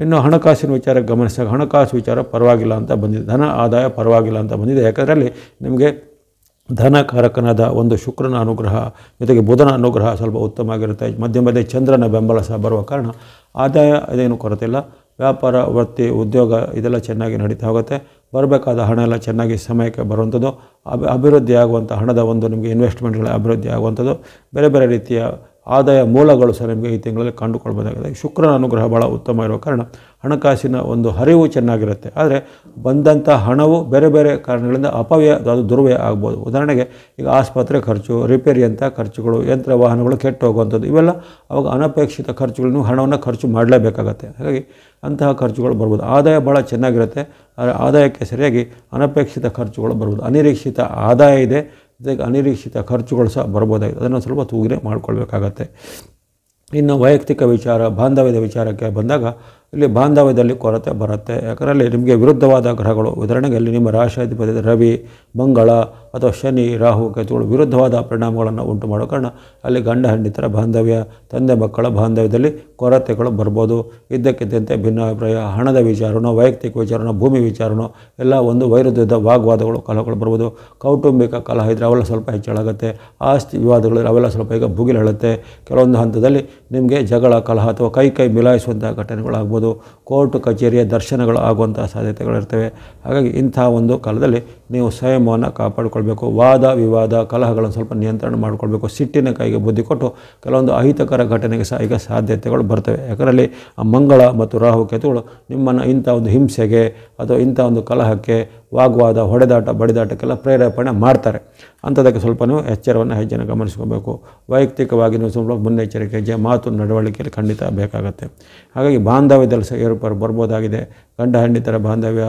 ಇನ್ನು ಹಣಕಾಸಿನ ವಿಚಾರ ಗಮನಿಸಿದಾಗ ಹಣಕಾಸು ವಿಚಾರ ಪರವಾಗಿಲ್ಲ ಅಂತ ಬಂದಿದೆ, ಧನ ಆದಾಯ ಪರವಾಗಿಲ್ಲ ಅಂತ ಬಂದಿದೆ. ಯಾಕಂದರೆ ನಿಮಗೆ ಧನಕಾರಕನಾದ ಒಂದು ಶುಕ್ರನ ಅನುಗ್ರಹ ಜೊತೆಗೆ ಬುಧನ ಅನುಗ್ರಹ ಸ್ವಲ್ಪ ಉತ್ತಮವಾಗಿರುತ್ತೆ. ಮಧ್ಯೆ ಮಧ್ಯೆ ಚಂದ್ರನ ಬೆಂಬಲ ಸಹ ಬರುವ ಕಾರಣ ಆದಾಯ ಅದೇನು ಕೊರತೆ ಇಲ್ಲ. ವ್ಯಾಪಾರ, ವೃತ್ತಿ, ಉದ್ಯೋಗ ಇದೆಲ್ಲ ಚೆನ್ನಾಗಿ ನಡೀತಾ ಹೋಗುತ್ತೆ. ಬರಬೇಕಾದ ಹಣ ಎಲ್ಲ ಚೆನ್ನಾಗಿ ಸಮಯಕ್ಕೆ ಬರುವಂಥದ್ದು, ಅಭಿವೃದ್ಧಿ ಆಗುವಂಥ ಹಣದ ಒಂದು ನಿಮಗೆ ಇನ್ವೆಸ್ಟ್ಮೆಂಟ್ಗಳ ಅಭಿವೃದ್ಧಿ ಆಗುವಂಥದ್ದು, ಬೇರೆ ಬೇರೆ ರೀತಿಯ ಆದಾಯ ಮೂಲಗಳು ಸಹ ನಿಮಗೆ ಈ ತಿಂಗಳಲ್ಲಿ ಕಂಡುಕೊಳ್ಬೋದಾಗಿದೆ. ಶುಕ್ರನ ಅನುಗ್ರಹ ಭಾಳ ಉತ್ತಮ ಇರುವ ಕಾರಣ ಹಣಕಾಸಿನ ಒಂದು ಹರಿವು ಚೆನ್ನಾಗಿರುತ್ತೆ. ಆದರೆ ಬಂದಂಥ ಹಣವು ಬೇರೆ ಬೇರೆ ಕಾರಣಗಳಿಂದ ಅಪವ್ಯಯ ಅದು ದುರ್ವ್ಯಯ ಆಗ್ಬೋದು. ಉದಾಹರಣೆಗೆ ಈಗ ಆಸ್ಪತ್ರೆ ಖರ್ಚು, ರಿಪೇರಿ ಅಂತ ಖರ್ಚುಗಳು, ಯಂತ್ರ ವಾಹನಗಳು ಕೆಟ್ಟು ಹೋಗುವಂಥದ್ದು, ಇವೆಲ್ಲ ಅವಾಗ ಅನಪೇಕ್ಷಿತ ಖರ್ಚುಗಳನ್ನು ಹಣವನ್ನು ಖರ್ಚು ಮಾಡಲೇಬೇಕಾಗತ್ತೆ. ಹಾಗಾಗಿ ಅಂತಹ ಖರ್ಚುಗಳು ಬರ್ಬೋದು. ಆದಾಯ ಭಾಳ ಚೆನ್ನಾಗಿರುತ್ತೆ, ಆದರೆ ಆದಾಯಕ್ಕೆ ಸರಿಯಾಗಿ ಅನಪೇಕ್ಷಿತ ಖರ್ಚುಗಳು ಬರ್ಬೋದು. ಅನಿರೀಕ್ಷಿತ ಆದಾಯ ಇದೆ, ಜೊತೆಗೆ ಅನಿರೀಕ್ಷಿತ ಖರ್ಚುಗಳು ಸಹ ಬರ್ಬೋದಾಗಿದೆ. ಅದನ್ನು ಸ್ವಲ್ಪ ತೂಗಿರೆ ಮಾಡಿಕೊಳ್ಬೇಕಾಗತ್ತೆ. ಇನ್ನು ವೈಯಕ್ತಿಕ ವಿಚಾರ, ಬಾಂಧವ್ಯದ ವಿಚಾರಕ್ಕೆ ಬಂದಾಗ ಇಲ್ಲಿ ಬಾಂಧವ್ಯದಲ್ಲಿ ಕೊರತೆ ಬರುತ್ತೆ. ಯಾಕಂದರೆ ನಿಮಗೆ ವಿರುದ್ಧವಾದ ಗ್ರಹಗಳು, ಉದಾಹರಣೆಗೆ ಅಲ್ಲಿ ನಿಮ್ಮ ರಾಶಾಧಿಪತಿ ರವಿ, ಮಂಗಳ ಅಥವಾ ಶನಿ, ರಾಹು, ಕೇತುಗಳು ವಿರುದ್ಧವಾದ ಪರಿಣಾಮಗಳನ್ನು ಉಂಟು ಮಾಡೋ ಕಾರಣ ಅಲ್ಲಿ ಗಂಡ ಹೆಂಡತಿಯರ ಬಾಂಧವ್ಯ, ತಂದೆ ಮಕ್ಕಳ ಬಾಂಧವ್ಯದಲ್ಲಿ ಕೊರತೆಗಳು ಬರ್ಬೋದು. ಇದ್ದಕ್ಕಿದ್ದಂತೆ ಭಿನ್ನಾಭಿಪ್ರಾಯ, ಹಣದ ವಿಚಾರನೋ, ವೈಯಕ್ತಿಕ ವಿಚಾರನೋ, ಭೂಮಿ ವಿಚಾರನೋ ಎಲ್ಲ ಒಂದು ವೈರುಧ್ಯದ ವಾಗ್ವಾದಗಳು, ಕಲಹಗಳು ಬರ್ಬೋದು. ಕೌಟುಂಬಿಕ ಕಲಹ ಇದ್ದರೆ ಅವೆಲ್ಲ ಸ್ವಲ್ಪ ಹೆಚ್ಚಳಾಗುತ್ತೆ. ಆಸ್ತಿ ವಿವಾದಗಳು ಅವೆಲ್ಲ ಸ್ವಲ್ಪ ಈಗ ಭುಗಿಲೇಳುತ್ತೆ. ಕೆಲವೊಂದು ಹಂತದಲ್ಲಿ ನಿಮಗೆ ಜಗಳ, ಕಲಹ ಅಥವಾ ಕೈ ಮಿಲಾಯಿಸುವಂಥ ಘಟನೆಗಳಾಗ್ಬೋದು. ಕೋರ್ಟ್ ಕಚೇರಿಯ ದರ್ಶನಗಳು ಆಗುವಂಥ ಸಾಧ್ಯತೆಗಳಿರ್ತವೆ. ಹಾಗಾಗಿ ಇಂಥ ಒಂದು ಕಾಲದಲ್ಲಿ ನೀವು ಸಂಯಮವನ್ನು ಕಾಪಾಡಿಕೊಳ್ಬೇಕು. ವಾದ ವಿವಾದ ಕಲಹಗಳನ್ನು ಸ್ವಲ್ಪ ನಿಯಂತ್ರಣ ಮಾಡಿಕೊಳ್ಬೇಕು. ಸಿಟ್ಟಿನ ಕೈಗೆ ಬುದ್ಧಿ ಕೊಟ್ಟು ಕೆಲವೊಂದು ಅಹಿತಕರ ಘಟನೆಗೆ ಸಹ ಈಗ ಸಾಧ್ಯತೆಗಳು ಬರ್ತವೆ. ಯಾಕಂದರೆ ಆ ಮಂಗಳ ಮತ್ತು ರಾಹು ಕೇತುಗಳು ನಿಮ್ಮನ್ನು ಇಂಥ ಒಂದು ಹಿಂಸೆಗೆ ಅಥವಾ ಇಂಥ ಒಂದು ಕಲಹಕ್ಕೆ, ವಾಗ್ವಾದ, ಹೊಡೆದಾಟ, ಬಡಿದಾಟಕ್ಕೆಲ್ಲ ಪ್ರೇರೇಪಣೆ ಮಾಡ್ತಾರೆ. ಅಂಥದಕ್ಕೆ ಸ್ವಲ್ಪ ನೀವು ಎಚ್ಚರವನ್ನು ಹೆಚ್ಚಿನ ಗಮನಿಸ್ಕೋಬೇಕು. ವೈಯಕ್ತಿಕವಾಗಿ ನೀವು ಸ್ವಲ್ಪ ಮುನ್ನೆಚ್ಚರಿಕೆ ಹೆಜ್ಜೆ, ಮಾತು, ನಡವಳಿಕೆಯಲ್ಲಿ ಖಂಡಿತ ಬೇಕಾಗುತ್ತೆ. ಹಾಗಾಗಿ ಬಾಂಧವ್ಯದಲ್ಲಿ ಸಹ ಏರ್ಪಾಡು ಬರ್ಬೋದಾಗಿದೆ. ಗಂಡ ಹೆಂಡತಿಯರ ಬಾಂಧವ್ಯ,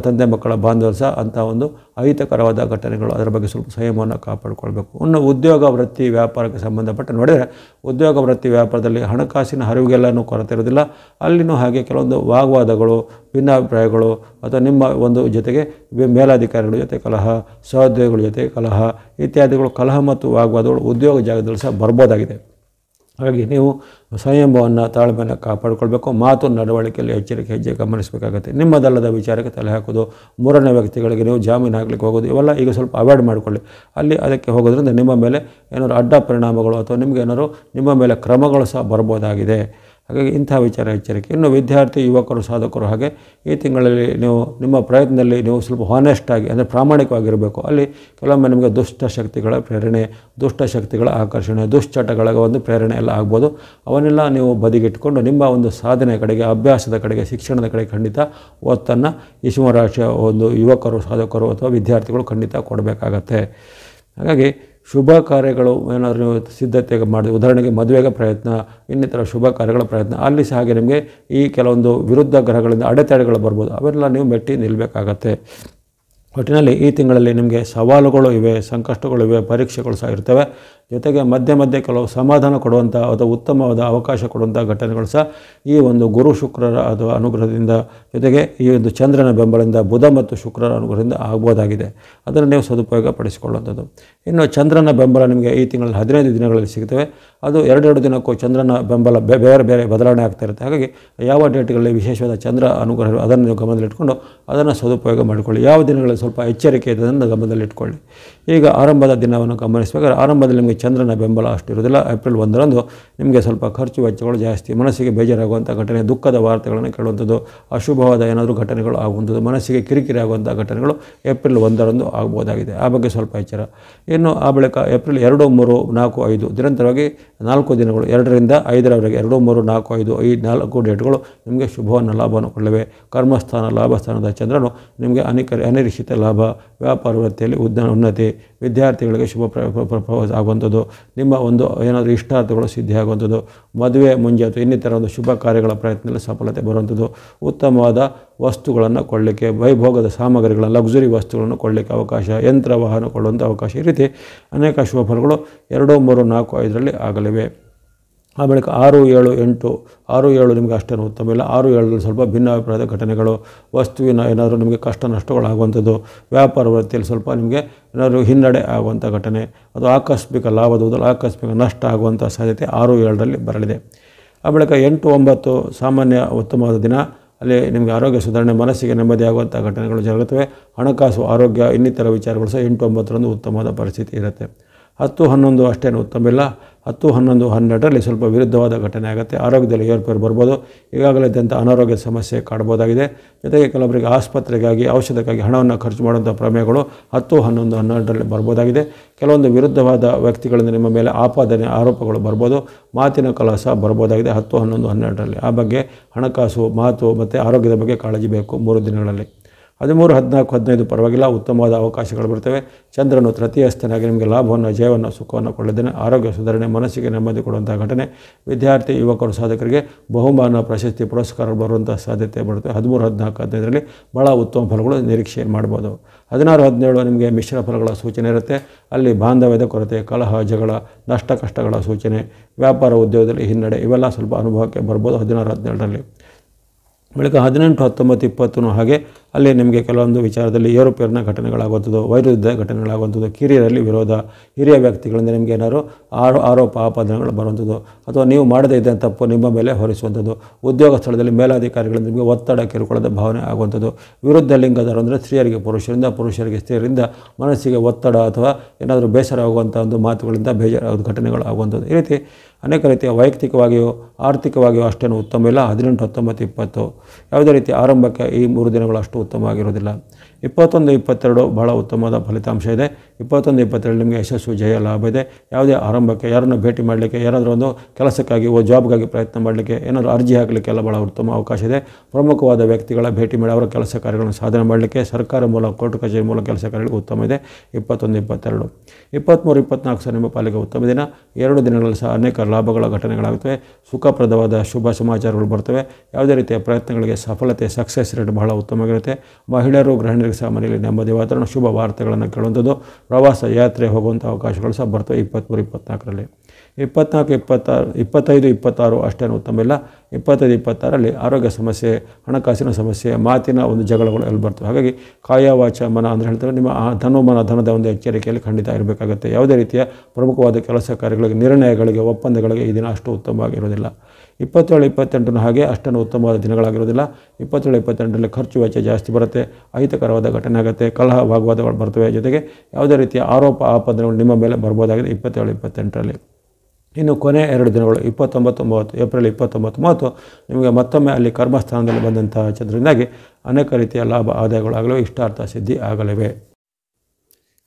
ತಂದೆ ಮಕ್ಕಳ ಬಾಂಧವ್ಯ ಸಹ ಅಂಥ ಒಂದು ಅಹಿತಕರವಾದ ಘಟನೆಗಳು, ಅದರ ಬಗ್ಗೆ ಸ್ವಲ್ಪ ಸಂಯಮವನ್ನು ಕಾಪಾಡಿಕೊಳ್ಬೇಕು. ಇನ್ನು ಉದ್ಯೋಗ ವೃತ್ತಿ ವ್ಯಾಪಾರಕ್ಕೆ ಸಂಬಂಧಪಟ್ಟ ನೋಡಿದರೆ ಉದ್ಯೋಗ ವೃತ್ತಿ ವ್ಯಾಪಾರದಲ್ಲಿ ಹಣಕಾಸಿನ ಹರಿವಿಗೆಲ್ಲನೂ ಕೊರತೆ ಇರೋದಿಲ್ಲ. ಅಲ್ಲಿನೂ ಹಾಗೆ ಕೆಲವೊಂದು ವಾಗ್ವಾದಗಳು, ಭಿನ್ನಾಭಿಪ್ರಾಯಗಳು ಅಥವಾ ನಿಮ್ಮ ಒಂದು ಜೊತೆಗೆ ಮೇಲಾಧಿಕಾರಿಗಳ ಜೊತೆ ಕಲಹ, ಸಹೋದ್ಯೋಗಿಗಳ ಜೊತೆ ಕಲಹ ಇತ್ಯಾದಿಗಳು, ಕಲಹ ಮತ್ತು ವಾಗ್ವಾದಗಳು ಉದ್ಯೋಗ ಜಾಗದಲ್ಲಿ ಸಹ ಬರ್ಬೋದಾಗಿದೆ. ಹಾಗಾಗಿ ನೀವು ಸಂಯಮವನ್ನು, ತಾಳ್ಮೆಯನ್ನು ಕಾಪಾಡಿಕೊಳ್ಬೇಕು. ಮಾತು ನಡವಳಿಕೆಯಲ್ಲಿ ಎಚ್ಚರಿಕೆ ಹೆಜ್ಜೆ ಗಮನಿಸಬೇಕಾಗುತ್ತೆ. ನಿಮ್ಮದಲ್ಲದ ವಿಚಾರಕ್ಕೆ ತಲೆ ಹಾಕೋದು, ಮೂರನೇ ವ್ಯಕ್ತಿಗಳಿಗೆ ನೀವು ಜಾಮೀನು ಹಾಕಲಿಕ್ಕೆ ಹೋಗೋದು, ಇವೆಲ್ಲ ಈಗ ಸ್ವಲ್ಪ ಅವಾಯ್ಡ್ ಮಾಡಿಕೊಳ್ಳಿ. ಅಲ್ಲಿ ಅದಕ್ಕೆ ಹೋಗೋದ್ರಿಂದ ನಿಮ್ಮ ಮೇಲೆ ಏನಾದರೂ ಅಡ್ಡ ಪರಿಣಾಮಗಳು ಅಥವಾ ನಿಮಗೆ ಏನಾದರೂ ನಿಮ್ಮ ಮೇಲೆ ಕ್ರಮಗಳು ಸಹ ಬರ್ಬೋದಾಗಿದೆ. ಹಾಗಾಗಿ ಇಂಥ ವಿಚಾರ ಎಚ್ಚರಿಕೆ. ಇನ್ನು ವಿದ್ಯಾರ್ಥಿ, ಯುವಕರು, ಸಾಧಕರು ಹಾಗೆ ಈ ತಿಂಗಳಲ್ಲಿ ನೀವು ನಿಮ್ಮ ಪ್ರಯತ್ನದಲ್ಲಿ ನೀವು ಸ್ವಲ್ಪ ಹಾನೆಸ್ಟಾಗಿ ಅಂದರೆ ಪ್ರಾಮಾಣಿಕವಾಗಿರಬೇಕು. ಅಲ್ಲಿ ಕೆಲವೊಮ್ಮೆ ನಿಮಗೆ ದುಷ್ಟಶಕ್ತಿಗಳ ಪ್ರೇರಣೆ, ದುಷ್ಟಶಕ್ತಿಗಳ ಆಕರ್ಷಣೆ, ದುಶ್ಚಟಗಳ ಒಂದು ಪ್ರೇರಣೆ ಎಲ್ಲ ಆಗ್ಬೋದು. ಅವನ್ನೆಲ್ಲ ನೀವು ಬದಿಗಿಟ್ಕೊಂಡು ನಿಮ್ಮ ಒಂದು ಸಾಧನೆ ಕಡೆಗೆ, ಅಭ್ಯಾಸದ ಕಡೆಗೆ, ಶಿಕ್ಷಣದ ಕಡೆಗೆ ಖಂಡಿತ ಒತ್ತನ್ನು ಈ ಸಿಂಹರಾಶಿಯ ಒಂದು ಯುವಕರು, ಸಾಧಕರು ಅಥವಾ ವಿದ್ಯಾರ್ಥಿಗಳು ಖಂಡಿತ ಕೊಡಬೇಕಾಗತ್ತೆ. ಹಾಗಾಗಿ ಶುಭ ಕಾರ್ಯಗಳು ಏನಾದರೂ ಸಿದ್ಧತೆ ಮಾಡಿ, ಉದಾಹರಣೆಗೆ ಮದುವೆಗೆ ಪ್ರಯತ್ನ, ಇನ್ನಿತರ ಶುಭ ಕಾರ್ಯಗಳ ಪ್ರಯತ್ನ, ಅಲ್ಲಿ ಸಹ ಹಾಗೆ ನಿಮಗೆ ಈ ಕೆಲವೊಂದು ವಿರುದ್ಧ ಗ್ರಹಗಳಿಂದ ಅಡೆತಡೆಗಳು ಬರ್ಬೋದು. ಅವೆಲ್ಲ ನೀವು ಮೆಟ್ಟಿ ನಿಲ್ಲಬೇಕಾಗತ್ತೆ. ಒಟ್ಟಿನಲ್ಲಿ ಈ ತಿಂಗಳಲ್ಲಿ ನಿಮಗೆ ಸವಾಲುಗಳು ಇವೆ, ಸಂಕಷ್ಟಗಳು ಇವೆ, ಪರೀಕ್ಷೆಗಳು ಸಹ ಇರ್ತವೆ. ಜೊತೆಗೆ ಮಧ್ಯೆ ಮಧ್ಯೆ ಕೆಲವು ಸಮಾಧಾನ ಕೊಡುವಂಥ ಅಥವಾ ಉತ್ತಮವಾದ ಅವಕಾಶ ಕೊಡುವಂಥ ಘಟನೆಗಳು ಸಹ ಈ ಒಂದು ಗುರು ಶುಕ್ರರ ಅಥವಾ ಅನುಗ್ರಹದಿಂದ, ಜೊತೆಗೆ ಈ ಒಂದು ಚಂದ್ರನ ಬೆಂಬಲದಿಂದ, ಬುಧ ಮತ್ತು ಶುಕ್ರರ ಅನುಗ್ರಹದಿಂದ ಆಗ್ಬೋದಾಗಿದೆ. ಅದನ್ನು ನೀವು ಸದುಪಯೋಗ ಪಡಿಸಿಕೊಳ್ಳುವಂಥದ್ದು. ಇನ್ನು ಚಂದ್ರನ ಬೆಂಬಲ ನಿಮಗೆ ಈ ತಿಂಗಳಲ್ಲಿ 15 ದಿನಗಳಲ್ಲಿ ಸಿಗ್ತವೆ. ಅದು 2 ದಿನಕ್ಕೂ ಚಂದ್ರನ ಬೆಂಬಲ ಬೇರೆ ಬೇರೆ ಬದಲಾವಣೆ ಆಗ್ತಾ ಇರುತ್ತೆ. ಹಾಗಾಗಿ ಯಾವ ಡೇಟ್ಗಳಲ್ಲಿ ವಿಶೇಷವಾದ ಚಂದ್ರ ಅನುಗ್ರಹ ಅದನ್ನು ನೀವು ಗಮನದಲ್ಲಿಟ್ಕೊಂಡು ಅದನ್ನು ಸದುಪಯೋಗ ಮಾಡಿಕೊಳ್ಳಿ. ಯಾವ ದಿನಗಳಲ್ಲಿ ಸ್ವಲ್ಪ ಎಚ್ಚರಿಕೆ ಇದೆ ಅದನ್ನು ಗಮನದಲ್ಲಿಟ್ಕೊಳ್ಳಿ. ಈಗ ಆರಂಭದ ದಿನವನ್ನು ಗಮನಿಸಬೇಕಾದ್ರೆ ಆರಂಭದಲ್ಲಿ ನಿಮಗೆ ಚಂದ್ರನ ಬೆಂಬಲ ಅಷ್ಟು ಇರೋದಿಲ್ಲ. ಏಪ್ರಿಲ್ 1ರಂದು ನಿಮಗೆ ಸ್ವಲ್ಪ ಖರ್ಚು ವೆಚ್ಚಗಳು ಜಾಸ್ತಿ, ಮನಸ್ಸಿಗೆ ಬೇಜಾರಾಗುವಂಥ ಘಟನೆ, ದುಃಖದ ವಾರ್ತೆಗಳನ್ನು ಕೇಳುವಂಥದ್ದು, ಅಶುಭವಾದ ಏನಾದರೂ ಘಟನೆಗಳು ಆಗುವಂಥದ್ದು, ಮನಸ್ಸಿಗೆ ಕಿರಿಕಿರಿ ಆಗುವಂಥ ಘಟನೆಗಳು ಏಪ್ರಿಲ್ 1ರಂದು ಆಗ್ಬೋದಾಗಿದೆ. ಆ ಬಗ್ಗೆ ಸ್ವಲ್ಪ ಎಚ್ಚರ. ಇನ್ನು ಆ ಬಳಿಕ ಏಪ್ರಿಲ್ 2, 3, 4, 5 ನಿರಂತರವಾಗಿ 4 ದಿನಗಳು 2ರಿಂದ 5ರವರೆಗೆ 2, 3, 4, 5 ಈ 4 ಡೇಟ್ಗಳು ನಿಮಗೆ ಶುಭವನ್ನು, ಲಾಭವನ್ನು ಕೊಡಲಿವೆ. ಕರ್ಮಸ್ಥಾನ, ಲಾಭಸ್ಥಾನದ ಚಂದ್ರನು ನಿಮಗೆ ಅನಿರೀಕ್ಷಿತ ಲಾಭ, ವ್ಯಾಪಾರ ವೃತ್ತಿಯಲ್ಲಿ ಉನ್ನತಿ, ವಿದ್ಯಾರ್ಥಿಗಳಿಗೆ ಶುಭ ಆಗುವಂಥದ್ದು, ನಿಮ್ಮ ಒಂದು ಏನಾದರೂ ಇಷ್ಟಾರ್ಥಗಳು ಸಿದ್ಧಿ ಆಗುವಂಥದ್ದು, ಮದುವೆ ಮುಂಜಾತು ಇನ್ನಿತರ ಒಂದು ಶುಭ ಕಾರ್ಯಗಳ ಪ್ರಯತ್ನದಲ್ಲಿ ಸಫಲತೆ ಬರುವಂಥದ್ದು, ಉತ್ತಮವಾದ ವಸ್ತುಗಳನ್ನು ಕೊಳ್ಳಲಿಕ್ಕೆ, ವೈಭೋಗದ ಸಾಮಗ್ರಿಗಳ ಲಕ್ಸುರಿ ವಸ್ತುಗಳನ್ನು ಕೊಳ್ಳಲಿಕ್ಕೆ ಅವಕಾಶ, ಯಂತ್ರ ವಾಹನ ಕೊಳ್ಳುವಂಥ ಅವಕಾಶ, ಈ ರೀತಿ ಅನೇಕ ಶುಭ ಫಲಗಳು 2, 3, 4, 5ರಲ್ಲಿ ಆಗಲಿವೆ. ಆ ಬಳಿಕ 6, 7, 8, 6, 7 ನಿಮಗೆ ಅಷ್ಟೇನು ಉತ್ತಮ ಇಲ್ಲ. 6, 7ರಲ್ಲಿ ಸ್ವಲ್ಪ ಭಿನ್ನಾಭಿಪ್ರಾಯದ ಘಟನೆಗಳು, ವಸ್ತುವಿನ ಏನಾದರೂ ನಿಮಗೆ ಕಷ್ಟ ನಷ್ಟಗಳಾಗುವಂಥದ್ದು, ವ್ಯಾಪಾರ ವೃತ್ತಿಯಲ್ಲಿ ಸ್ವಲ್ಪ ನಿಮಗೆ ಏನಾದರೂ ಹಿನ್ನಡೆ ಆಗುವಂಥ ಘಟನೆ, ಅದು ಆಕಸ್ಮಿಕ ಲಾಭದ ಬದಲು ಆಕಸ್ಮಿಕ ನಷ್ಟ ಆಗುವಂಥ ಸಾಧ್ಯತೆ 6, 7ರಲ್ಲಿ ಬರಲಿದೆ. ಆ ಬಳಿಕ 8, 9 ಸಾಮಾನ್ಯ ಉತ್ತಮವಾದ ದಿನ. ಅಲ್ಲಿ ನಿಮಗೆ ಆರೋಗ್ಯ ಸುಧಾರಣೆ, ಮನಸ್ಸಿಗೆ ನೆಮ್ಮದಿ ಆಗುವಂಥ ಘಟನೆಗಳು ಜರುಗುತ್ತವೆ. ಹಣಕಾಸು, ಆರೋಗ್ಯ ಇನ್ನಿತರ ವಿಚಾರಗಳು ಸಹ 8, 9ರಂದು ಉತ್ತಮವಾದ ಪರಿಸ್ಥಿತಿ ಇರುತ್ತೆ. 10, 11 ಅಷ್ಟೇನು ಉತ್ತಮ ಇಲ್ಲ. 10, 11, 12ರಲ್ಲಿ ಸ್ವಲ್ಪ ವಿರುದ್ಧವಾದ ಘಟನೆ ಆಗುತ್ತೆ. ಆರೋಗ್ಯದಲ್ಲಿ ಏರ್ಪೇರು ಬರ್ಬೋದು. ಈಗಾಗಲೇ ಇದ್ದಂಥ ಅನಾರೋಗ್ಯದ ಸಮಸ್ಯೆ ಕಾಡ್ಬೋದಾಗಿದೆ. ಜೊತೆಗೆ ಕೆಲವರಿಗೆ ಆಸ್ಪತ್ರೆಗಾಗಿ, ಔಷಧಕ್ಕಾಗಿ ಹಣವನ್ನು ಖರ್ಚು ಮಾಡುವಂಥ ಪ್ರಮೇಯಗಳು 10, 11, 12ರಲ್ಲಿ ಬರ್ಬೋದಾಗಿದೆ. ಕೆಲವೊಂದು ವಿರುದ್ಧವಾದ ವ್ಯಕ್ತಿಗಳಿಂದ ನಿಮ್ಮ ಮೇಲೆ ಆಪಾದನೆ, ಆರೋಪಗಳು ಬರ್ಬೋದು. ಮಾತಿನ ಕಲಹ ಸಹ ಬರ್ಬೋದಾಗಿದೆ 10, 11, 12ರಲ್ಲಿ. ಆ ಬಗ್ಗೆ ಹಣಕಾಸು, ಮಾತು ಮತ್ತು ಆರೋಗ್ಯದ ಬಗ್ಗೆ ಕಾಳಜಿ ಬೇಕು 3 ದಿನಗಳಲ್ಲಿ. 13, 14, 15 ಪರವಾಗಿಲ್ಲ, ಉತ್ತಮವಾದ ಅವಕಾಶಗಳು ಬರ್ತವೆ. ಚಂದ್ರನು ತೃತೀಯಸ್ಥನಾಗಿ ನಿಮಗೆ ಲಾಭವನ್ನು, ಜಯವನ್ನು, ಸುಖವನ್ನು ಕೊಳ್ಳಿದ್ದಾನೆ. ಆರೋಗ್ಯ ಸುಧಾರಣೆ, ಮನಸ್ಸಿಗೆ ನೆಮ್ಮದಿ ಕೊಡುವಂಥ ಘಟನೆ, ವಿದ್ಯಾರ್ಥಿ, ಯುವಕರು, ಸಾಧಕರಿಗೆ ಬಹುಮಾನ, ಪ್ರಶಸ್ತಿ, ಪುರಸ್ಕಾರ ಬರುವಂಥ ಸಾಧ್ಯತೆ ಬರುತ್ತೆ. 13, 14, 15ರಲ್ಲಿ ಭಾಳ ಉತ್ತಮ ಫಲಗಳು ನಿರೀಕ್ಷೆ ಮಾಡ್ಬೋದು. 16, 17 ನಿಮಗೆ ಮಿಶ್ರ ಫಲಗಳ ಸೂಚನೆ ಇರುತ್ತೆ. ಅಲ್ಲಿ ಬಾಂಧವ್ಯದ ಕೊರತೆ, ಕಲಹ, ಜಗಳ, ನಷ್ಟ ಕಷ್ಟಗಳ ಸೂಚನೆ, ವ್ಯಾಪಾರ ಉದ್ಯೋಗದಲ್ಲಿ ಹಿನ್ನಡೆ, ಇವೆಲ್ಲ ಸ್ವಲ್ಪ ಅನುಭವಕ್ಕೆ ಬರ್ಬೋದು 16, 17ರಲ್ಲಿ. ಬಳಿಕ 18, 19, 20 ಹಾಗೆ ಅಲ್ಲಿ ನಿಮಗೆ ಕೆಲವೊಂದು ವಿಚಾರದಲ್ಲಿ ಏರುಪೇರಿನ ಘಟನೆಗಳಾಗುವಂಥದ್ದು, ವೈರುಧ್ಯ ಘಟನೆಗಳಾಗುವಂಥದ್ದು, ಕಿರಿಯರಲ್ಲಿ ವಿರೋಧ, ಹಿರಿಯ ವ್ಯಕ್ತಿಗಳಿಂದ ನಿಮಗೆ ಏನಾದ್ರು ಆರೋಪ ಆಪಾದನೆಗಳು ಬರುವಂಥದ್ದು, ಅಥವಾ ನೀವು ಮಾಡದೇ ಇದ್ದ ತಪ್ಪು ನಿಮ್ಮ ಮೇಲೆ ಹೊರಿಸುವಂಥದ್ದು, ಉದ್ಯೋಗ ಸ್ಥಳದಲ್ಲಿ ಮೇಲಾಧಿಕಾರಿಗಳಿಂದ ನಿಮಗೆ ಒತ್ತಡ, ಕಿರುಕುಳದ ಭಾವನೆ ಆಗುವಂಥದ್ದು, ವಿರುದ್ಧ ಲಿಂಗದವರು ಅಂದರೆ ಸ್ತ್ರೀಯರಿಗೆ ಪುರುಷರಿಂದ, ಪುರುಷರಿಗೆ ಸ್ತ್ರೀಯರಿಂದ ಮನಸ್ಸಿಗೆ ಒತ್ತಡ ಅಥವಾ ಏನಾದರೂ ಬೇಸರ ಆಗುವಂಥ ಒಂದು ಮಾತುಗಳಿಂದ ಬೇಜಾರು ಘಟನೆಗಳು ಆಗುವಂಥದ್ದು, ಈ ರೀತಿ ಅನೇಕ ರೀತಿಯ ವೈಯಕ್ತಿಕವಾಗಿಯೂ ಆರ್ಥಿಕವಾಗಿಯೂ ಅಷ್ಟೇನು ಉತ್ತಮ ಇಲ್ಲ. 18, 19, 20 ಯಾವುದೇ ರೀತಿ ಆರಂಭಕ್ಕೆ ಈ 3 ದಿನಗಳು ಅಷ್ಟು ಉತ್ತಮವಾಗಿರೋದಿಲ್ಲ. 21, 22 ಭಾಳ ಉತ್ತಮವಾದ ಫಲಿತಾಂಶ ಇದೆ. 21, 22 ನಿಮಗೆ ಯಶಸ್ಸು, ಜಯ, ಲಾಭ ಇದೆ. ಯಾವುದೇ ಆರಂಭಕ್ಕೆ, ಯಾರನ್ನು ಭೇಟಿ ಮಾಡಲಿಕ್ಕೆ, ಯಾರಾದರೂ ಒಂದು ಕೆಲಸಕ್ಕಾಗಿ, ಜಾಬ್ಗಾಗಿ ಪ್ರಯತ್ನ ಮಾಡಲಿಕ್ಕೆ, ಏನಾದರೂ ಅರ್ಜಿ ಹಾಕಲಿಕ್ಕೆಲ್ಲ ಭಾಳ ಉತ್ತಮ ಅವಕಾಶ ಇದೆ. ಪ್ರಮುಖವಾದ ವ್ಯಕ್ತಿಗಳ ಭೇಟಿ ಮಾಡಿ ಅವರ ಕೆಲಸ ಕಾರ್ಯಗಳನ್ನು ಸಾಧನೆ ಮಾಡಲಿಕ್ಕೆ, ಸರ್ಕಾರ ಮೂಲಕ, ಕೋರ್ಟ್ ಕಚೇರಿ ಮೂಲಕ ಕೆಲಸ ಕಾರ್ಯಗಳಿಗೆ ಉತ್ತಮ ಇದೆ. 21, 22 23, 24 ಸಹ ನಿಮ್ಮ ಪಾಲಿಗೆ ಉತ್ತಮ ದಿನ. 2 ದಿನಗಳಲ್ಲಿ ಸಹ ಅನೇಕ ಲಾಭಗಳ ಘಟನೆಗಳಾಗುತ್ತವೆ. ಸುಖಪ್ರದವಾದ ಶುಭ ಸಮಾಚಾರಗಳು ಬರ್ತವೆ. ಯಾವುದೇ ರೀತಿಯ ಪ್ರಯತ್ನಗಳಿಗೆ ಸಫಲತೆ ಸಕ್ಸಸ್ ರೇಟ್ ಬಹಳ ಉತ್ತಮವಾಗಿರುತ್ತೆ. ಮಹಿಳೆಯರು ಗೃಹಿಣಿಯರಿಗೆ ಸಹ ಮನೆಯಲ್ಲಿ ನೆಮ್ಮದಿ ವಾತಾವರಣ, ಶುಭ ವಾರ್ತೆಗಳನ್ನು ಕೇಳುವಂಥದ್ದು, ಪ್ರವಾಸ ಯಾತ್ರೆ ಹೋಗುವಂಥ ಅವಕಾಶಗಳು ಸಹ ಬರ್ತವೆ 23-24ರಲ್ಲಿ. 25-26 ಅಷ್ಟೇನು ಉತ್ತಮ ಇಲ್ಲ. 25-26ರಲ್ಲಿ ಆರೋಗ್ಯ ಸಮಸ್ಯೆ, ಹಣಕಾಸಿನ ಸಮಸ್ಯೆ, ಮಾತಿನ ಒಂದು ಜಗಳಗಳು ಎಲ್ಲಿ ಬರ್ತವೆ. ಹಾಗಾಗಿ ಕಾಯ ವಾಚ ಮನ ಅಂದರೆ ಹೇಳ್ತಾರೆ, ನಿಮ್ಮ ಧನದ ಒಂದು ಎಚ್ಚರಿಕೆಯಲ್ಲಿ ಖಂಡಿತ ಇರಬೇಕಾಗುತ್ತೆ. ಯಾವುದೇ ರೀತಿಯ ಪ್ರಮುಖವಾದ ಕೆಲಸ ಕಾರ್ಯಗಳಿಗೆ, ನಿರ್ಣಯಗಳಿಗೆ, ಒಪ್ಪಂದಗಳಿಗೆ ಈ ದಿನ ಅಷ್ಟು ಉತ್ತಮವಾಗಿರೋದಿಲ್ಲ. 27-28 ಹಾಗೆ ಅಷ್ಟನ್ನು ಉತ್ತಮವಾದ ದಿನಗಳಾಗಿರೋದಿಲ್ಲ. 27-28ರಲ್ಲಿ ಖರ್ಚು ವೆಚ್ಚ ಜಾಸ್ತಿ ಬರುತ್ತೆ, ಅಹಿತಕರವಾದ ಘಟನೆ ಆಗುತ್ತೆ, ಕಲಹ ವಾಗ್ವಾದಗಳು ಬರ್ತವೆ. ಜೊತೆಗೆ ಯಾವುದೇ ರೀತಿಯ ಆರೋಪ ಆಪಾದನೆಗಳು ನಿಮ್ಮ ಮೇಲೆ ಬರ್ಬೋದಾಗಿದೆ 27-28ರಲ್ಲಿ. ಇನ್ನು ಕೊನೆ 2 ದಿನಗಳು 29-30, ಏಪ್ರಿಲ್ 29-30 ನಿಮಗೆ ಮತ್ತೊಮ್ಮೆ ಅಲ್ಲಿ ಕರ್ಮಸ್ಥಾನದಲ್ಲಿ ಬಂದಂಥ ಚಂದ್ರನಿಂದಾಗಿ ಅನೇಕ ರೀತಿಯ ಲಾಭ ಆದಾಯಗಳಾಗಲಿವೆ, ಇಷ್ಟಾರ್ಥ ಸಿದ್ಧಿ ಆಗಲಿವೆ.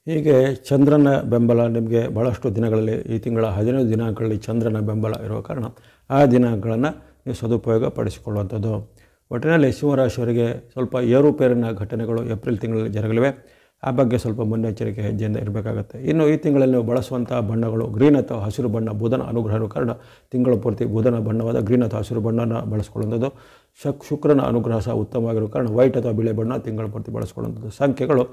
ಹೀಗೆ ಚಂದ್ರನ ಬೆಂಬಲ ನಿಮಗೆ ಭಾಳಷ್ಟು ದಿನಗಳಲ್ಲಿ ಈ ತಿಂಗಳ 15 ದಿನಾಂಕಗಳಲ್ಲಿ ಚಂದ್ರನ ಬೆಂಬಲ ಇರುವ ಕಾರಣ ಆ ದಿನಾಂಕಗಳನ್ನು ನೀವು ಸದುಪಯೋಗ ಪಡಿಸಿಕೊಳ್ಳುವಂಥದ್ದು. ಒಟ್ಟಿನಲ್ಲಿ ಸಿಂಹರಾಶಿಯವರಿಗೆ ಸ್ವಲ್ಪ ಏರುಪೇರಿನ ಘಟನೆಗಳು ಏಪ್ರಿಲ್ ತಿಂಗಳಲ್ಲಿ ಜರಗಲಿವೆ. ಆ ಬಗ್ಗೆ ಸ್ವಲ್ಪ ಮುನ್ನೆಚ್ಚರಿಕೆ ಹೆಜ್ಜೆಯಿಂದ ಇರಬೇಕಾಗುತ್ತೆ. ಇನ್ನು ಈ ತಿಂಗಳಲ್ಲಿ ನೀವು ಬಳಸುವಂಥ ಬಣ್ಣಗಳು ಗ್ರೀನ್ ಅಥವಾ ಹಸಿರು ಬಣ್ಣ. ಬುಧನ ಅನುಗ್ರಹ ಇರುವ ಕಾರಣ ತಿಂಗಳ ಪೂರ್ತಿ ಬುಧನ ಬಣ್ಣವಾದ ಗ್ರೀನ್ ಅಥವಾ ಹಸಿರು ಬಣ್ಣನ ಬಳಸ್ಕೊಳ್ಳುವಂಥದ್ದು. ಶುಕ್ರನ ಅನುಗ್ರಹ ಸಹ ಉತ್ತಮವಾಗಿರೋ ಕಾರಣ ವೈಟ್ ಅಥವಾ ಬಿಳಿ ಬಣ್ಣ ತಿಂಗಳ ಪೂರ್ತಿ ಬಳಸ್ಕೊಳ್ಳುವಂಥದ್ದು. ಸಂಖ್ಯೆಗಳು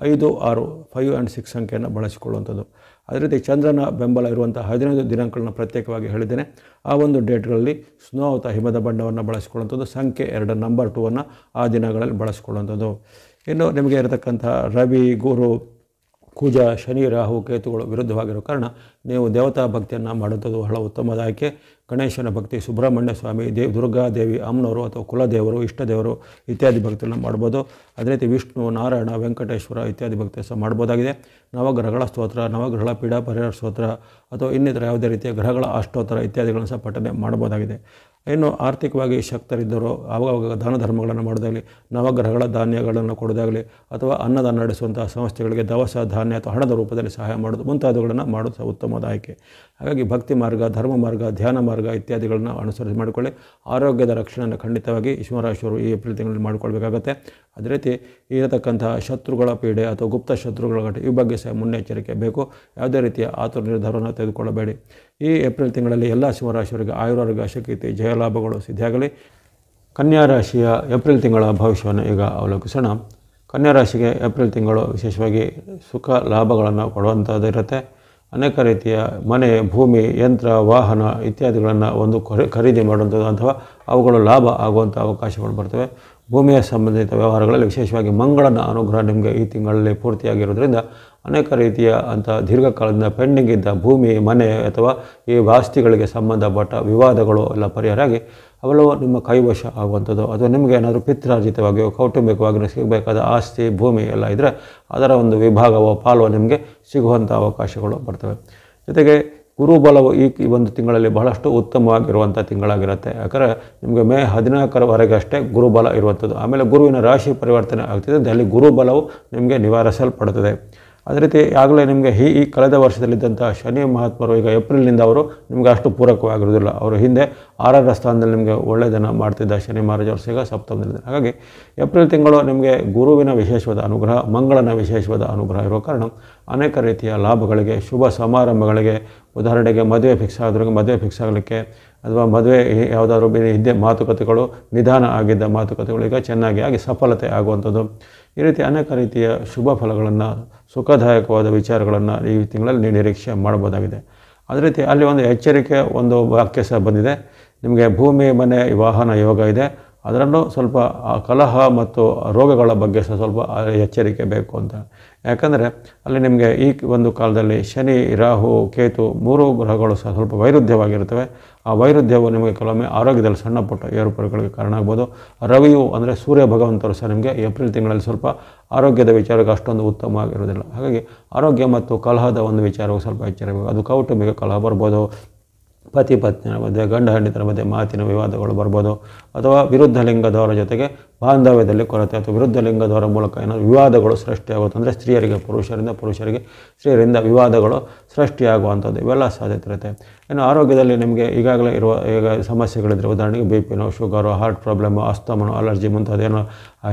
5, 6, 5 and 6 ಸಂಖ್ಯೆಯನ್ನು ಬಳಸಿಕೊಳ್ಳುವಂಥದ್ದು. ಅದೇ ರೀತಿ ಚಂದ್ರನ ಬೆಂಬಲ ಇರುವಂಥ 15 ದಿನಾಂಕಗಳನ್ನ ಪ್ರತ್ಯೇಕವಾಗಿ ಹೇಳಿದ್ದೇನೆ. ಆ ಒಂದು ಡೇಟ್ಗಳಲ್ಲಿ ಸ್ನೋ ಅಥವಾ ಹಿಮದ ಬಣ್ಣವನ್ನು ಬಳಸಿಕೊಳ್ಳುವಂಥದ್ದು. ಸಂಖ್ಯೆ 2 ನಂಬರ್ 2 ಆ ದಿನಗಳಲ್ಲಿ ಬಳಸಿಕೊಳ್ಳುವಂಥದ್ದು. ಇನ್ನು ನಿಮಗೆ ಇರತಕ್ಕಂಥ ರವಿ, ಗುರು, ಕುಜ, ಶನಿ, ರಾಹು, ಕೇತುಗಳು ವಿರುದ್ಧವಾಗಿರೋ ಕಾರಣ ನೀವು ದೇವತಾ ಭಕ್ತಿಯನ್ನು ಮಾಡುವಂಥದ್ದು ಬಹಳ ಉತ್ತಮವಾದ ಆಯ್ಕೆ. ಗಣೇಶನ ಭಕ್ತಿ, ಸುಬ್ರಹ್ಮಣ್ಯ ಸ್ವಾಮಿ, ದುರ್ಗಾದೇವಿ, ಅಮ್ಮನವರು ಅಥವಾ ಕುಲದೇವರು, ಇಷ್ಟದೇವರು ಇತ್ಯಾದಿ ಭಕ್ತಿಯನ್ನು ಮಾಡ್ಬೋದು. ಅದೇ ರೀತಿ ವಿಷ್ಣು, ನಾರಾಯಣ, ವೆಂಕಟೇಶ್ವರ ಇತ್ಯಾದಿ ಭಕ್ತಿ ಸಹ ಮಾಡ್ಬೋದಾಗಿದೆ. ನವಗ್ರಹಗಳ ಸ್ತೋತ್ರ, ನವಗ್ರಹಗಳ ಪೀಡಾ ಪರಿಹಾರ ಸ್ತೋತ್ರ ಅಥವಾ ಇನ್ನಿತರ ಯಾವುದೇ ರೀತಿಯ ಗ್ರಹಗಳ ಅಷ್ಟೋತ್ತರ ಇತ್ಯಾದಿಗಳನ್ನು ಸಹ ಪಠನೆ ಮಾಡ್ಬೋದಾಗಿದೆ. ಇನ್ನು ಆರ್ಥಿಕವಾಗಿ ಶಕ್ತರಿದ್ದರು ಆವಾಗ ದಾನ ಧರ್ಮಗಳನ್ನು ಮಾಡೋದಾಗಲಿ, ನವಗ್ರಹಗಳ ಧಾನ್ಯಗಳನ್ನು ಕೊಡೋದಾಗಲಿ ಅಥವಾ ಅನ್ನದಾನ ನಡೆಸುವಂಥ ಸಂಸ್ಥೆಗಳಿಗೆ ದವಸ ಧಾನ್ಯ ಅಥವಾ ಹಣದ ರೂಪದಲ್ಲಿ ಸಹಾಯ ಮಾಡೋದು ಮುಂತಾದವುಗಳನ್ನು ಮಾಡೋದು ಸಹ ಉತ್ತಮವಾದ ಆಯ್ಕೆ. ಹಾಗಾಗಿ ಭಕ್ತಿ ಮಾರ್ಗ, ಧರ್ಮ ಮಾರ್ಗ, ಧ್ಯಾನ ಮಾರ್ಗ ಇತ್ಯಾದಿಗಳನ್ನು ಅನುಸರಿಸಿ ಮಾಡಿಕೊಳ್ಳಿ. ಆರೋಗ್ಯದ ರಕ್ಷಣೆಯನ್ನು ಖಂಡಿತವಾಗಿ ಸಿಂಹರಾಶಿಯವರು ಈ ಏಪ್ರಿಲ್ ತಿಂಗಳಲ್ಲಿ ಮಾಡಿಕೊಳ್ಬೇಕಾಗತ್ತೆ. ಅದೇ ರೀತಿ ಇರತಕ್ಕಂತಹ ಶತ್ರುಗಳ ಪೀಡೆ ಅಥವಾ ಗುಪ್ತ ಶತ್ರುಗಳ ಘಟನೆ ಈ ಬಗ್ಗೆ ಸಹ ಮುನ್ನೆಚ್ಚರಿಕೆ ಬೇಕು. ಯಾವುದೇ ರೀತಿಯ ಆತುರ ನಿರ್ಧಾರವನ್ನು ತೆಗೆದುಕೊಳ್ಳಬೇಡಿ. ಈ ಏಪ್ರಿಲ್ ತಿಂಗಳಲ್ಲಿ ಎಲ್ಲ ಸಿಂಹರಾಶಿಯವರಿಗೆ ಆಯುರಾರೋಗ್ಯ, ಶಕ್ತಿ, ಜಯಲಾಭಗಳು ಸಿದ್ಧಿಯಾಗಲಿ. ಕನ್ಯಾ ರಾಶಿಯ ಏಪ್ರಿಲ್ ತಿಂಗಳ ಭವಿಷ್ಯವನ್ನು ಈಗ ಅವಲೋಕಿಸೋಣ. ಕನ್ಯಾ ರಾಶಿಗೆ ಏಪ್ರಿಲ್ ತಿಂಗಳು ವಿಶೇಷವಾಗಿ ಸುಖ ಲಾಭಗಳನ್ನು ಕೊಡುವಂಥದ್ದು ಇರುತ್ತೆ. ಅನೇಕ ರೀತಿಯ ಮನೆ, ಭೂಮಿ, ಯಂತ್ರ, ವಾಹನ ಇತ್ಯಾದಿಗಳನ್ನು ಒಂದು ಖರೀದಿ ಮಾಡುವಂಥದ್ದು ಅಥವಾ ಅವುಗಳು ಲಾಭ ಆಗುವಂಥ ಅವಕಾಶಗಳು ಬರ್ತವೆ. ಭೂಮಿಯ ಸಂಬಂಧಿತ ವ್ಯವಹಾರಗಳಲ್ಲಿ ವಿಶೇಷವಾಗಿ ಮಂಗಳನ ಅನುಗ್ರಹ ನಿಮಗೆ ಈ ತಿಂಗಳಲ್ಲಿ ಪೂರ್ತಿಯಾಗಿರೋದ್ರಿಂದ ಅನೇಕ ರೀತಿಯ ದೀರ್ಘಕಾಲದಿಂದ ಪೆಂಡಿಂಗ್ ಇದ್ದ ಭೂಮಿ, ಮನೆ ಅಥವಾ ಈ ಆಸ್ತಿಗಳಿಗೆ ಸಂಬಂಧಪಟ್ಟ ವಿವಾದಗಳು ಎಲ್ಲ ಪರಿಹಾರ ಆಗಿ ಅವೆಲ್ಲವೂ ನಿಮ್ಮ ಕೈವಶ ಆಗುವಂಥದ್ದು. ಅದು ನಿಮಗೆ ಏನಾದರೂ ಪಿತ್ರಾರ್ಜಿತವಾಗಿಯೋ ಕೌಟುಂಬಿಕವಾಗಿಯೋ ಸಿಗಬೇಕಾದ ಆಸ್ತಿ, ಭೂಮಿ ಎಲ್ಲ ಇದ್ದರೆ ಅದರ ಒಂದು ವಿಭಾಗವೋ ಪಾಲೋ ನಿಮಗೆ ಸಿಗುವಂಥ ಅವಕಾಶಗಳು ಬರ್ತವೆ. ಜೊತೆಗೆ ಗುರುಬಲವು ಈ ಒಂದು ತಿಂಗಳಲ್ಲಿ ಬಹಳಷ್ಟು ಉತ್ತಮವಾಗಿರುವಂಥ ತಿಂಗಳಾಗಿರುತ್ತೆ. ಯಾಕಂದರೆ ನಿಮಗೆ ಮೇ 14ರವರೆಗೆ ಅಷ್ಟೇ ಗುರುಬಲ ಇರುವಂಥದ್ದು. ಆಮೇಲೆ ಗುರುವಿನ ರಾಶಿ ಪರಿವರ್ತನೆ ಆಗ್ತಿದೆ, ಅಲ್ಲಿ ಗುರುಬಲವು ನಿಮಗೆ ನಿವಾರಿಸಲ್ಪಡುತ್ತದೆ. ಅದೇ ರೀತಿ ಆಗಲೇ ನಿಮಗೆ ಈ ಕಳೆದ ವರ್ಷದಲ್ಲಿದ್ದಂಥ ಶನಿ ಮಹಾತ್ಮರು ಈಗ ಏಪ್ರಿಲ್ನಿಂದ ಅವರು ನಿಮಗೆ ಅಷ್ಟು ಪೂರಕವಾಗಿರೋದಿಲ್ಲ. ಅವರು ಹಿಂದೆ 6ರ ಸ್ಥಾನದಲ್ಲಿ ನಿಮಗೆ ಒಳ್ಳೆಯದನ್ನು ಮಾಡ್ತಿದ್ದ ಶನಿ ಮಹಾರಾಜರು ಈಗ ಸಪ್ತಮದಲ್ಲಿದ್ದಾರೆ. ಹಾಗಾಗಿ ಏಪ್ರಿಲ್ ತಿಂಗಳು ನಿಮಗೆ ಗುರುವಿನ ವಿಶೇಷವಾದ ಅನುಗ್ರಹ, ಮಂಗಳನ ವಿಶೇಷವಾದ ಅನುಗ್ರಹ ಇರೋ ಕಾರಣ ಅನೇಕ ರೀತಿಯ ಲಾಭಗಳಿಗೆ, ಶುಭ ಸಮಾರಂಭಗಳಿಗೆ, ಉದಾಹರಣೆಗೆ ಮದುವೆ ಫಿಕ್ಸ್ ಆದ್ರಿಗೆ ಮದುವೆ ಫಿಕ್ಸ್ ಆಗಲಿಕ್ಕೆ ಅಥವಾ ಮದುವೆ ಯಾವುದಾದ್ರೂ ಹಿಂದೆ ಮಾತುಕತೆಗಳು ನಿಧಾನ ಆಗಿದ್ದ ಮಾತುಕತೆಗಳು ಈಗ ಚೆನ್ನಾಗಿ ಆಗಿ ಸಫಲತೆ ಆಗುವಂಥದ್ದು. ಈ ರೀತಿ ಅನೇಕ ರೀತಿಯ ಶುಭ ಫಲಗಳನ್ನು, ಸುಖದಾಯಕವಾದ ವಿಚಾರಗಳನ್ನು ಈ ತಿಂಗಳಲ್ಲಿ ನೀವು ನಿರೀಕ್ಷೆ ಮಾಡ್ಬೋದಾಗಿದೆ. ಅದೇ ರೀತಿ ಅಲ್ಲಿ ಒಂದು ಎಚ್ಚರಿಕೆ ಒಂದು ವಾಕ್ಯ ಸಹ ಬಂದಿದೆ. ನಿಮಗೆ ಭೂಮಿ, ಮನೆ, ವಾಹನ ಯೋಗ ಇದೆ. ಅದರಲ್ಲೂ ಸ್ವಲ್ಪ ಕಲಹ ಮತ್ತು ರೋಗಗಳ ಬಗ್ಗೆ ಸಹ ಸ್ವಲ್ಪ ಎಚ್ಚರಿಕೆ ಬೇಕು ಅಂತ. ಯಾಕಂದರೆ ಅಲ್ಲಿ ನಿಮಗೆ ಈ ಒಂದು ಕಾಲದಲ್ಲಿ ಶನಿ, ರಾಹು, ಕೇತು 3 ಗ್ರಹಗಳು ಸಹ ಸ್ವಲ್ಪ ವೈರುಧ್ಯವಾಗಿರ್ತವೆ. ಆ ವೈರುಧ್ಯವು ನಿಮಗೆ ಕೆಲವೊಮ್ಮೆ ಆರೋಗ್ಯದಲ್ಲಿ ಸಣ್ಣ ಪುಟ್ಟ ಏರುಪೇರುಗಳಿಗೆ ಕಾರಣ ಆಗ್ಬೋದು. ರವಿಯು ಅಂದರೆ ಸೂರ್ಯ ಭಗವಂತರು ಸಹ ನಿಮಗೆ ಏಪ್ರಿಲ್ ತಿಂಗಳಲ್ಲಿ ಸ್ವಲ್ಪ ಆರೋಗ್ಯದ ವಿಚಾರಕ್ಕೆ ಅಷ್ಟೊಂದು ಉತ್ತಮವಾಗಿರೋದಿಲ್ಲ. ಹಾಗಾಗಿ ಆರೋಗ್ಯ ಮತ್ತು ಕಲಹದ ಒಂದು ವಿಚಾರವು ಸ್ವಲ್ಪ ಎಚ್ಚರಬೇಕು. ಅದು ಕೌಟುಂಬಿಕ ಕಲಹ ಬರ್ಬೋದು, ಪತಿ ಪತ್ನಿಯ ಮಧ್ಯೆ, ಗಂಡ ಹೆಂಡತಿಯರ ಮಧ್ಯೆ ಮಾತಿನ ವಿವಾದಗಳು ಬರ್ಬೋದು, ಅಥವಾ ವಿರುದ್ಧ ಲಿಂಗದವರ ಜೊತೆಗೆ ಬಾಂಧವ್ಯದಲ್ಲಿ ಕೊರತೆ ಅಥವಾ ವಿರುದ್ಧ ಲಿಂಗದವರ ಮೂಲಕ ಏನಾದರೂ ವಿವಾದಗಳು ಸೃಷ್ಟಿಯಾಗುತ್ತೆ. ಅಂದರೆ ಸ್ತ್ರೀಯರಿಗೆ ಪುರುಷರಿಂದ, ಪುರುಷರಿಗೆ ಸ್ತ್ರೀಯರಿಂದ ವಿವಾದಗಳು ಸೃಷ್ಟಿಯಾಗುವಂಥದ್ದು ಇವೆಲ್ಲ ಸಾಧ್ಯತೆ ಇರುತ್ತೆ. ಇನ್ನು ಆರೋಗ್ಯದಲ್ಲಿ ನಿಮಗೆ ಈಗಾಗಲೇ ಇರುವ ಸಮಸ್ಯೆಗಳಿದ್ದರೆ, ಉದಾಹರಣೆಗೆ ಬಿ ಪಿನೋ, ಶುಗರು, ಹಾರ್ಟ್ ಪ್ರಾಬ್ಲಮ್ಮು, ಅಸ್ತಮನೋ, ಅಲರ್ಜಿ ಮುಂತಾದೇನೋ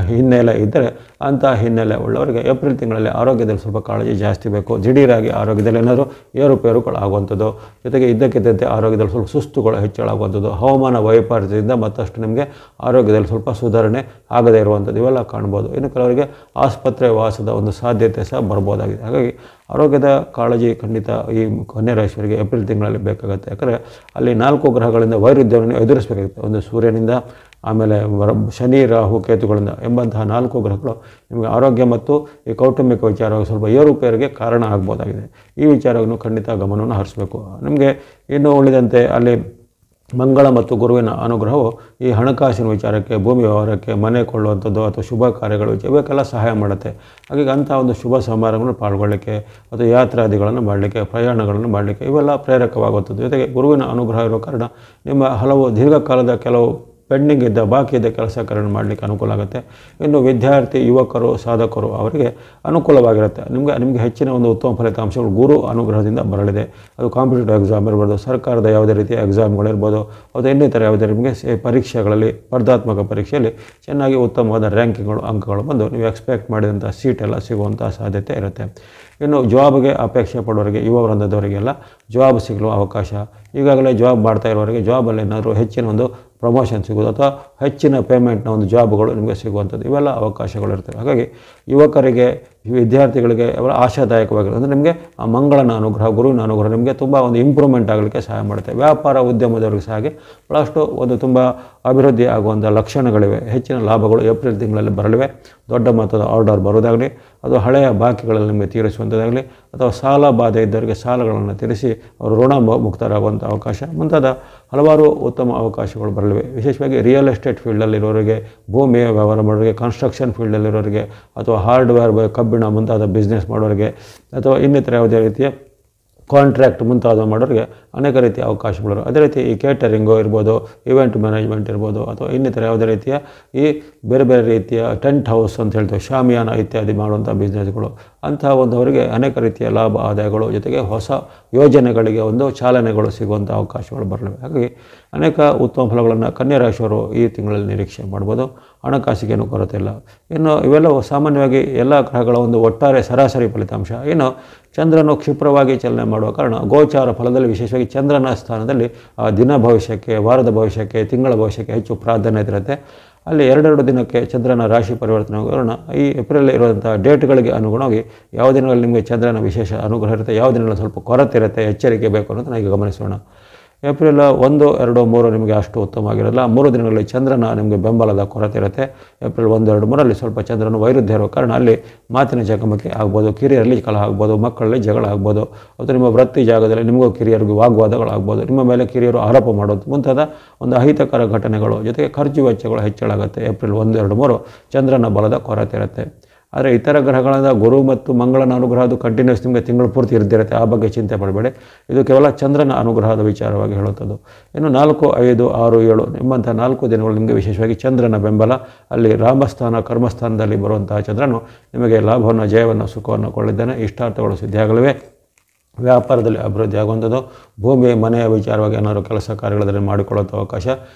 ಹಿನ್ನೆಲೆ ಇದ್ದರೆ ಅಂತಹ ಹಿನ್ನೆಲೆ ಉಳ್ಳವರಿಗೆ ಏಪ್ರಿಲ್ ತಿಂಗಳಲ್ಲಿ ಆರೋಗ್ಯದಲ್ಲಿ ಸ್ವಲ್ಪ ಕಾಳಜಿ ಜಾಸ್ತಿ ಬೇಕು. ದಿಢೀರಾಗಿ ಆರೋಗ್ಯದಲ್ಲಿ ಏನಾದರೂ ಏರುಪೇರುಗಳು ಆಗುವಂಥದ್ದು, ಜೊತೆಗೆ ಇದ್ದಕ್ಕಿದ್ದಂತೆ ಆರೋಗ್ಯದಲ್ಲಿ ಸ್ವಲ್ಪ ಸುಸ್ತುಗಳು ಹೆಚ್ಚಳಾಗುವಂಥದ್ದು, ಹವಾಮಾನ ವೈಪರೀತ್ಯದಿಂದ ಮತ್ತಷ್ಟು ನಿಮಗೆ ಆರೋಗ್ಯದಲ್ಲಿ ಸ್ವಲ್ಪ ಸುಧಾರಣೆ ಆಗದೇ ಇರುವಂಥದ್ದು ಇವೆಲ್ಲ ಕಾಣ್ಬೋದು. ಇನ್ನು ಕೆಲವರಿಗೆ ಆಸ್ಪತ್ರೆ ವಾಸದ ಒಂದು ಸಾಧ್ಯತೆ ಸಹ ಬರ್ಬೋದಾಗಿದೆ. ಹಾಗಾಗಿ ಆರೋಗ್ಯದ ಕಾಳಜಿ ಖಂಡಿತ ಈ ಕನ್ಯಾ ರಾಶಿಯವರಿಗೆ ಏಪ್ರಿಲ್ ತಿಂಗಳಲ್ಲಿ ಬೇಕಾಗುತ್ತೆ. ಯಾಕಂದರೆ ಅಲ್ಲಿ 4 ಗ್ರಹಗಳಿಂದ ವೈರುಧ್ಯವನ್ನು ಎದುರಿಸಬೇಕಾಗುತ್ತೆ. ಒಂದು ಸೂರ್ಯನಿಂದ, ಆಮೇಲೆ ಶನಿ, ರಾಹು, ಕೇತುಗಳಿಂದ ಎಂಬಂತಹ 4 ಗ್ರಹಗಳು ನಿಮಗೆ ಆರೋಗ್ಯ ಮತ್ತು ಈ ಕೌಟುಂಬಿಕ ವಿಚಾರವಾಗಿ ಸ್ವಲ್ಪ ಏರುಪೇರಿಗೆ ಕಾರಣ ಆಗ್ಬೋದಾಗಿದೆ. ಈ ವಿಚಾರವನ್ನು ಖಂಡಿತ ಗಮನವನ್ನು ಹರಿಸಬೇಕು. ನಿಮಗೆ ಇನ್ನು ಉಳಿದಂತೆ ಅಲ್ಲಿ ಮಂಗಳ ಮತ್ತು ಗುರುವಿನ ಅನುಗ್ರಹವು ಈ ಹಣಕಾಸಿನ ವಿಚಾರಕ್ಕೆ, ಭೂಮಿ ವ್ಯವಹಾರಕ್ಕೆ, ಮನೆ ಕೊಳ್ಳುವಂಥದ್ದು ಅಥವಾ ಶುಭ ಕಾರ್ಯಗಳು ಇವಕ್ಕೆಲ್ಲ ಸಹಾಯ ಮಾಡುತ್ತೆ. ಹಾಗಾಗಿ ಅಂಥ ಒಂದು ಶುಭ ಸಮಾರಂಭಗಳನ್ನು ಪಾಲ್ಗೊಳ್ಳಲಿಕ್ಕೆ ಅಥವಾ ಯಾತ್ರಾದಿಗಳನ್ನು ಮಾಡಲಿಕ್ಕೆ, ಪ್ರಯಾಣಗಳನ್ನು ಮಾಡಲಿಕ್ಕೆ ಇವೆಲ್ಲ ಪ್ರೇರಕವಾಗುತ್ತದೆ. ಜೊತೆಗೆ ಗುರುವಿನ ಅನುಗ್ರಹ ಇರೋ ಕಾರಣ ನಿಮ್ಮ ಹಲವು ದೀರ್ಘಕಾಲದ ಕೆಲವು ಪೆಂಡಿಂಗ್ ಇದ್ದ ಬಾಕಿ ಇದ್ದ ಕೆಲಸ ಕಾರ್ಯಗಳನ್ನು ಮಾಡಲಿಕ್ಕೆ ಅನುಕೂಲ ಆಗುತ್ತೆ. ಇನ್ನು ವಿದ್ಯಾರ್ಥಿ, ಯುವಕರು, ಸಾಧಕರು ಅವರಿಗೆ ಅನುಕೂಲವಾಗಿರುತ್ತೆ. ನಿಮಗೆ ಹೆಚ್ಚಿನ ಒಂದು ಉತ್ತಮ ಫಲಿತಾಂಶಗಳು ಗುರು ಅನುಗ್ರಹದಿಂದ ಬರಲಿದೆ. ಅದು ಕಾಂಪಿಟೇಟಿವ್ ಎಕ್ಸಾಮ್ ಇರ್ಬೋದು, ಸರ್ಕಾರದ ಯಾವುದೇ ರೀತಿಯ ಎಕ್ಸಾಮ್ಗಳಿರ್ಬೋದು, ಅಥವಾ ಇನ್ನಿತರ ಯಾವುದೇ ನಿಮಗೆ ಪರೀಕ್ಷೆಗಳಲ್ಲಿ, ಸ್ಪರ್ಧಾತ್ಮಕ ಪರೀಕ್ಷೆಯಲ್ಲಿ ಚೆನ್ನಾಗಿ ಉತ್ತಮವಾದ ರ್ಯಾಂಕಿಂಗ್ಗಳು, ಅಂಕಗಳು ಬಂದು ನೀವು ಎಕ್ಸ್ಪೆಕ್ಟ್ ಮಾಡಿದಂಥ ಸೀಟೆಲ್ಲ ಸಿಗುವಂಥ ಸಾಧ್ಯತೆ ಇರುತ್ತೆ. ಇನ್ನು ಜಾಬ್ಗೆ ಅಪೇಕ್ಷೆ ಪಡೋರಿಗೆ, ಯುವ ವೃಂದದವರಿಗೆಲ್ಲ ಜಾಬ್ ಸಿಗಲು ಅವಕಾಶ. ಈಗಾಗಲೇ ಜಾಬ್ ಮಾಡ್ತಾ ಇರೋರಿಗೆ ಜಾಬಲ್ಲಿ ಏನಾದರೂ ಹೆಚ್ಚಿನ ಒಂದು ಪ್ರಮೋಷನ್ ಸಿಗೋದು ಅಥವಾ ಹೆಚ್ಚಿನ ಪೇಮೆಂಟ್ನ ಒಂದು ಜಾಬ್ಗಳು ನಿಮಗೆ ಸಿಗುವಂಥದ್ದು ಇವೆಲ್ಲ ಅವಕಾಶಗಳಿರ್ತವೆ. ಹಾಗಾಗಿ ಯುವಕರಿಗೆ, ವಿದ್ಯಾರ್ಥಿಗಳಿಗೆ ಅವರ ಆಶಾದಾಯಕವಾಗಿರೋದು ಅಂದರೆ ನಿಮಗೆ ಆ ಮಂಗಳನ ಅನುಗ್ರಹ, ಗುರುವಿನ ಅನುಗ್ರಹ ನಿಮಗೆ ತುಂಬ ಒಂದು ಇಂಪ್ರೂವ್ಮೆಂಟ್ ಆಗಲಿಕ್ಕೆ ಸಹಾಯ ಮಾಡುತ್ತೆ. ವ್ಯಾಪಾರ ಉದ್ಯಮದವರಿಗೆ ಸಹ ಹಾಗೆ ಭಾಳಷ್ಟು ಒಂದು ತುಂಬ ಅಭಿವೃದ್ಧಿ ಆಗುವಂಥ ಲಕ್ಷಣಗಳಿವೆ. ಹೆಚ್ಚಿನ ಲಾಭಗಳು ಏಪ್ರಿಲ್ ತಿಂಗಳಲ್ಲಿ ಬರಲಿವೆ. ದೊಡ್ಡ ಮೊತ್ತದ ಆರ್ಡರ್ ಬರೋದಾಗಲಿ, ಅದು ಹಳೆಯ ಬಾಕಿಗಳಲ್ಲಿ ನಿಮಗೆ ತೀರಿಸುವಂಥದ್ದಾಗಲಿ, ಅಥವಾ ಸಾಲ ಬಾಧೆ ಇದ್ದವರಿಗೆ ಸಾಲಗಳನ್ನು ತೀರಿಸಿ ಅವರು ಋಣ ಮುಕ್ತರಾಗುವಂಥ ಅವಕಾಶ ಮುಂತಾದ ಹಲವಾರು ಉತ್ತಮ ಅವಕಾಶಗಳು ಬರಲಿವೆ. ವಿಶೇಷವಾಗಿ ರಿಯಲ್ ಎಸ್ಟೇಟ್ ಫೀಲ್ಡಲ್ಲಿರೋರಿಗೆ, ಭೂಮಿಯ ವ್ಯವಹಾರ ಮಾಡೋರಿಗೆ, ಕನ್ಸ್ಟ್ರಕ್ಷನ್ ಫೀಲ್ಡಲ್ಲಿರೋರಿಗೆ, ಅಥವಾ ಹಾರ್ಡ್ವೇರ್, ಕಬ್ಬಿಣ ಮುಂತಾದ ಬಿಸ್ನೆಸ್ ಮಾಡೋರಿಗೆ, ಅಥವಾ ಇನ್ನಿತರ ಯಾವುದೇ ರೀತಿಯ ಕಾಂಟ್ರ್ಯಾಕ್ಟ್ ಮುಂತಾದ ಮಾಡೋರಿಗೆ ಅನೇಕ ರೀತಿಯ ಅವಕಾಶಗಳು. ಅದೇ ರೀತಿ ಈ ಕೇಟರಿಂಗು ಇರ್ಬೋದು, ಇವೆಂಟ್ ಮ್ಯಾನೇಜ್ಮೆಂಟ್ ಇರ್ಬೋದು, ಅಥವಾ ಇನ್ನಿತರ ಯಾವುದೇ ರೀತಿಯ ಈ ಬೇರೆ ಬೇರೆ ರೀತಿಯ ಟೆಂಟ್ ಹೌಸ್ ಅಂತ ಹೇಳ್ತೇವೆ, ಶಾಮಿಯಾನ ಇತ್ಯಾದಿ ಮಾಡುವಂಥ ಬಿಸ್ನೆಸ್ಗಳು, ಅಂತಹ ಒಂದವರಿಗೆ ಅನೇಕ ರೀತಿಯ ಲಾಭ, ಆದಾಯಗಳು, ಜೊತೆಗೆ ಹೊಸ ಯೋಜನೆಗಳಿಗೆ ಒಂದು ಚಾಲನೆಗಳು ಸಿಗುವಂಥ ಅವಕಾಶಗಳು ಬರಲಿವೆ. ಹಾಗಾಗಿ ಅನೇಕ ಉತ್ತಮ ಫಲಗಳನ್ನು ಕನ್ಯಾ ರಾಶಿಯವರು ಈ ತಿಂಗಳಲ್ಲಿ ನಿರೀಕ್ಷೆ ಮಾಡ್ಬೋದು. ಹಣಕಾಸಿಗೇನು ಕೊರತೆ ಇಲ್ಲ. ಇನ್ನು ಇವೆಲ್ಲವೂ ಸಾಮಾನ್ಯವಾಗಿ ಎಲ್ಲ ಗ್ರಹಗಳ ಒಂದು ಒಟ್ಟಾರೆ ಸರಾಸರಿ ಫಲಿತಾಂಶ. ಇನ್ನು ಚಂದ್ರನು ಕ್ಷಿಪ್ರವಾಗಿ ಚಲನೆ ಮಾಡುವ ಕಾರಣ ಗೋಚಾರ ಫಲದಲ್ಲಿ ವಿಶೇಷವಾಗಿ ಚಂದ್ರನ ಸ್ಥಾನದಲ್ಲಿ ದಿನ ಭವಿಷ್ಯಕ್ಕೆ, ವಾರದ ಭವಿಷ್ಯಕ್ಕೆ, ತಿಂಗಳ ಭವಿಷ್ಯಕ್ಕೆ ಹೆಚ್ಚು ಪ್ರಾಧಾನ್ಯತೆ ಇರುತ್ತೆ. ಅಲ್ಲಿ 2 ದಿನಕ್ಕೆ ಚಂದ್ರನ ರಾಶಿ ಪರಿವರ್ತನೆ ಆಗೋ ಕಾರಣ ಈ ಏಪ್ರಿಲ್ ಇರುವಂಥ ಡೇಟ್ಗಳಿಗೆ ಅನುಗುಣವಾಗಿ ಯಾವ ದಿನಗಳಲ್ಲಿ ನಿಮಗೆ ಚಂದ್ರನ ವಿಶೇಷ ಅನುಗ್ರಹ ಇರುತ್ತೆ, ಯಾವ ದಿನಗಳಲ್ಲಿ ಸ್ವಲ್ಪ ಕೊರತೆ ಇರುತ್ತೆ, ಎಚ್ಚರಿಕೆ ಬೇಕು ಅನ್ನೋದನ್ನು ಈಗ ಗಮನಿಸೋಣ. ಏಪ್ರಿಲ್ 1, 2, 3 ನಿಮಗೆ ಅಷ್ಟು ಉತ್ತಮವಾಗಿರಲ್ಲ. 3 ದಿನಗಳಲ್ಲಿ ಚಂದ್ರನ ನಿಮಗೆ ಬೆಂಬಲದ ಕೊರತೆ ಇರುತ್ತೆ. ಏಪ್ರಿಲ್ 1, 2, 3ರಲ್ಲಿ ಸ್ವಲ್ಪ ಚಂದ್ರನ ವೈರುಧ್ಯ ಇರೋ ಕಾರಣ ಅಲ್ಲಿ ಮಾತಿನ ಚಕಮಕಿ ಆಗ್ಬೋದು, ಕಿರಿಯರಲ್ಲಿ ಕಲಹ ಆಗ್ಬೋದು, ಮಕ್ಕಳಲ್ಲಿ ಜಗಳ ಆಗ್ಬೋದು, ಅಥವಾ ನಿಮ್ಮ ವೃತ್ತಿ ಜಾಗದಲ್ಲಿ ನಿಮಗೂ ಕಿರಿಯರಿಗೂ ವಾಗ್ವಾದಗಳಾಗ್ಬೋದು, ನಿಮ್ಮ ಮೇಲೆ ಕಿರಿಯರು ಆರೋಪ ಮಾಡೋದು ಮುಂತಾದ ಒಂದು ಅಹಿತಕರ ಘಟನೆಗಳು, ಜೊತೆಗೆ ಖರ್ಚು ವೆಚ್ಚಗಳು ಹೆಚ್ಚಳಾಗುತ್ತೆ. ಏಪ್ರಿಲ್ 1, 2, 3 ಚಂದ್ರನ ಬಲದ ಕೊರತೆ ಇರುತ್ತೆ. ಆದರೆ ಇತರ ಗ್ರಹಗಳಾದ ಗುರು ಮತ್ತು ಮಂಗಳನ ಅನುಗ್ರಹ ಅದು ಕಂಟಿನ್ಯೂಸ್ ನಿಮಗೆ ತಿಂಗಳು ಪೂರ್ತಿ ಇರ್ದಿರುತ್ತೆ. ಆ ಬಗ್ಗೆ ಚಿಂತೆ ಪಡಬೇಡಿ. ಇದು ಕೇವಲ ಚಂದ್ರನ ಅನುಗ್ರಹದ ವಿಚಾರವಾಗಿ ಹೇಳುತ್ತದೆ. ಇನ್ನು 4, 5, 6, 7 ಎಂಬಂಥ 4 ದಿನಗಳು ನಿಮಗೆ ವಿಶೇಷವಾಗಿ ಚಂದ್ರನ ಬೆಂಬಲ. ಅಲ್ಲಿ ರಾಮಸ್ಥಾನ, ಕರ್ಮಸ್ಥಾನದಲ್ಲಿ ಬರುವಂತಹ ಚಂದ್ರನು ನಿಮಗೆ ಲಾಭವನ್ನು, ಜಯವನ್ನು, ಸುಖವನ್ನು ಕೊಳ್ಳಿದ್ದಾನೆ. ಇಷ್ಟಾರ್ಥಗಳು ಸಿದ್ಧಿಯಾಗಲಿವೆ. ವ್ಯಾಪಾರದಲ್ಲಿ ಅಭಿವೃದ್ಧಿ ಆಗುವಂಥದ್ದು, ಭೂಮಿ, ಮನೆಯ ವಿಚಾರವಾಗಿ ಏನಾದರೂ ಕೆಲಸ ಕಾರ್ಯಗಳಲ್ಲಿ ಮಾಡಿಕೊಳ್ಳುವಂಥ ಅವಕಾಶ,